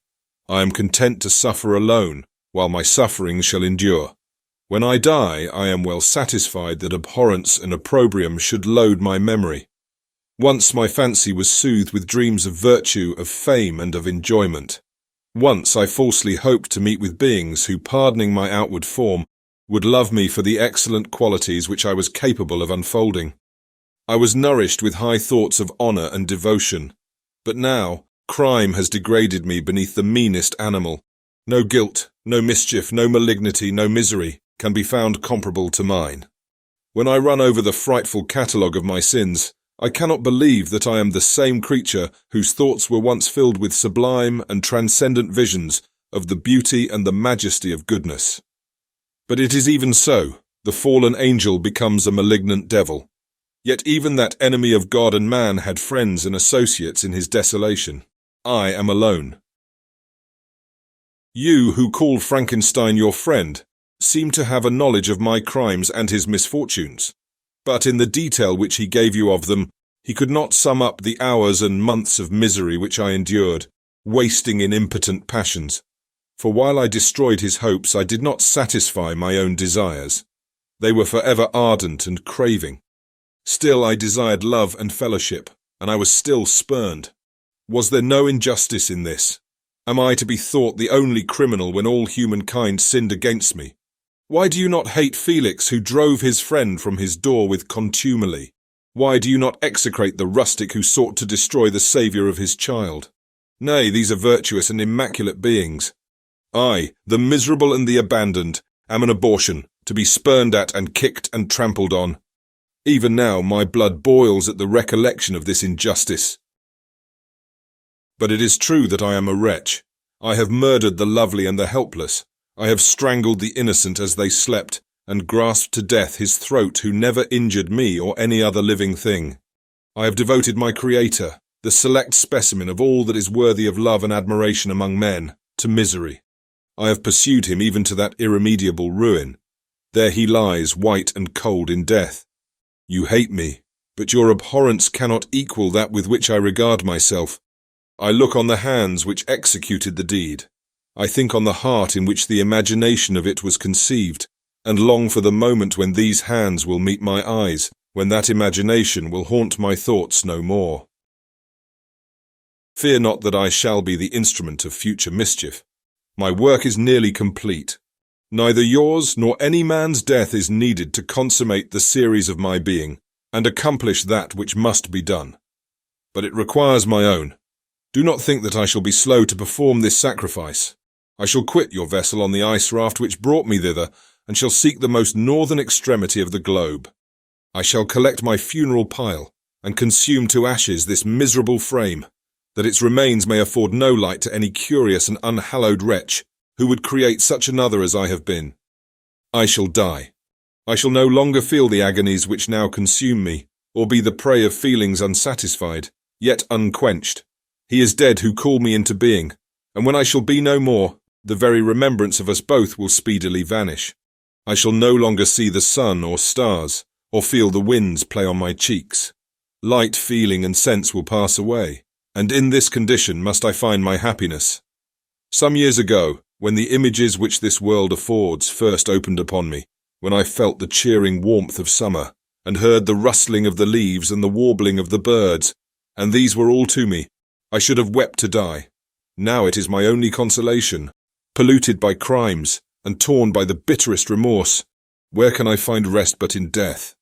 [SPEAKER 14] I am content to suffer alone, while my sufferings shall endure. When I die, I am well satisfied that abhorrence and opprobrium should load my memory. Once my fancy was soothed with dreams of virtue, of fame, and of enjoyment. Once I falsely hoped to meet with beings who, pardoning my outward form, would love me for the excellent qualities which I was capable of unfolding. I was nourished with high thoughts of honour and devotion. But now, crime has degraded me beneath the meanest animal. No guilt, no mischief, no malignity, no misery can be found comparable to mine. When I run over the frightful catalogue of my sins, I cannot believe that I am the same creature whose thoughts were once filled with sublime and transcendent visions of the beauty and the majesty of goodness. But it is even so. The fallen angel becomes a malignant devil. Yet even that enemy of God and man had friends and associates in his desolation. I am alone. You, who call Frankenstein your friend, seem to have a knowledge of my crimes and his misfortunes. But in the detail which he gave you of them, he could not sum up the hours and months of misery which I endured, wasting in impotent passions. For while I destroyed his hopes, I did not satisfy my own desires. They were forever ardent and craving. Still I desired love and fellowship, and I was still spurned. Was there no injustice in this? Am I to be thought the only criminal when all humankind sinned against me? Why do you not hate Felix, who drove his friend from his door with contumely? Why do you not execrate the rustic who sought to destroy the saviour of his child? Nay, these are virtuous and immaculate beings. I, the miserable and the abandoned, am an abortion, to be spurned at and kicked and trampled on. Even now my blood boils at the recollection of this injustice. But it is true that I am a wretch. I have murdered the lovely and the helpless. I have strangled the innocent as they slept, and grasped to death his throat who never injured me or any other living thing. I have devoted my Creator, the select specimen of all that is worthy of love and admiration among men, to misery. I have pursued him even to that irremediable ruin. There he lies, white and cold in death. You hate me, but your abhorrence cannot equal that with which I regard myself. I look on the hands which executed the deed. I think on the heart in which the imagination of it was conceived, and long for the moment when these hands will meet my eyes, when that imagination will haunt my thoughts no more. Fear not that I shall be the instrument of future mischief. My work is nearly complete. Neither yours nor any man's death is needed to consummate the series of my being, and accomplish that which must be done. But it requires my own. Do not think that I shall be slow to perform this sacrifice. I shall quit your vessel on the ice raft which brought me thither, and shall seek the most northern extremity of the globe. I shall collect my funeral pile, and consume to ashes this miserable frame, that its remains may afford no light to any curious and unhallowed wretch who would create such another as I have been. I shall die. I shall no longer feel the agonies which now consume me, or be the prey of feelings unsatisfied, yet unquenched. He is dead who called me into being, and when I shall be no more, the very remembrance of us both will speedily vanish. I shall no longer see the sun or stars, or feel the winds play on my cheeks. Light, feeling, and sense will pass away, and in this condition must I find my happiness. Some years ago, when the images which this world affords first opened upon me, when I felt the cheering warmth of summer, and heard the rustling of the leaves and the warbling of the birds, and these were all to me, I should have wept to die. Now it is my only consolation. Polluted by crimes, and torn by the bitterest remorse, where can I find rest but in death?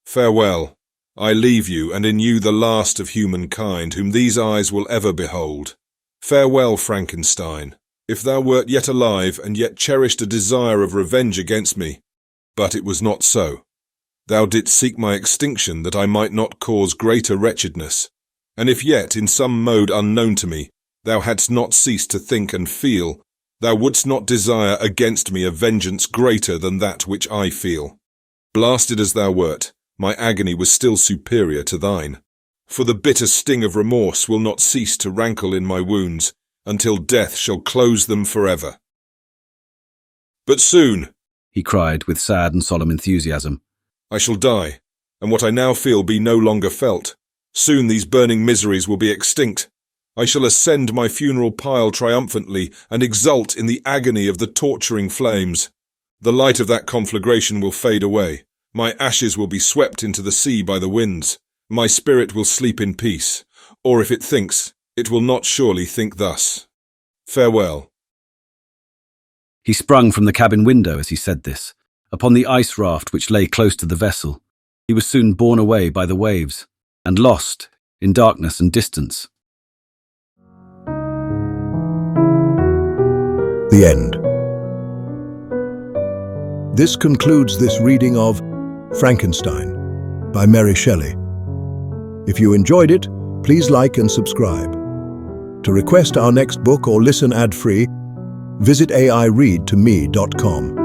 [SPEAKER 14] Farewell. I leave you, and in you the last of humankind, whom these eyes will ever behold. Farewell, Frankenstein. If thou wert yet alive, and yet cherished a desire of revenge against me, but it was not so. Thou didst seek my extinction, that I might not cause greater wretchedness. And if yet, in some mode unknown to me, thou hadst not ceased to think and feel, thou wouldst not desire against me a vengeance greater than that which I feel. Blasted as thou wert, my agony was still superior to thine, for the bitter sting of remorse will not cease to rankle in my wounds, until death shall close them forever. But soon,
[SPEAKER 22] he cried with sad and solemn enthusiasm,
[SPEAKER 14] I shall die, and what I now feel be no longer felt. Soon these burning miseries will be extinct. I shall ascend my funeral pile triumphantly and exult in the agony of the torturing flames. The light of that conflagration will fade away. My ashes will be swept into the sea by the winds. My spirit will sleep in peace, or if it thinks, it will not surely think thus. Farewell.
[SPEAKER 22] He sprung from the cabin window as he said this, upon the ice raft which lay close to the vessel. He was soon borne away by the waves, and lost in darkness and distance.
[SPEAKER 6] The end. This concludes this reading of Frankenstein by Mary Shelley. If you enjoyed it, please like and subscribe. To request our next book or listen ad-free, visit aireadtome.com.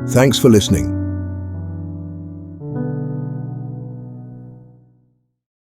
[SPEAKER 6] Thanks for listening.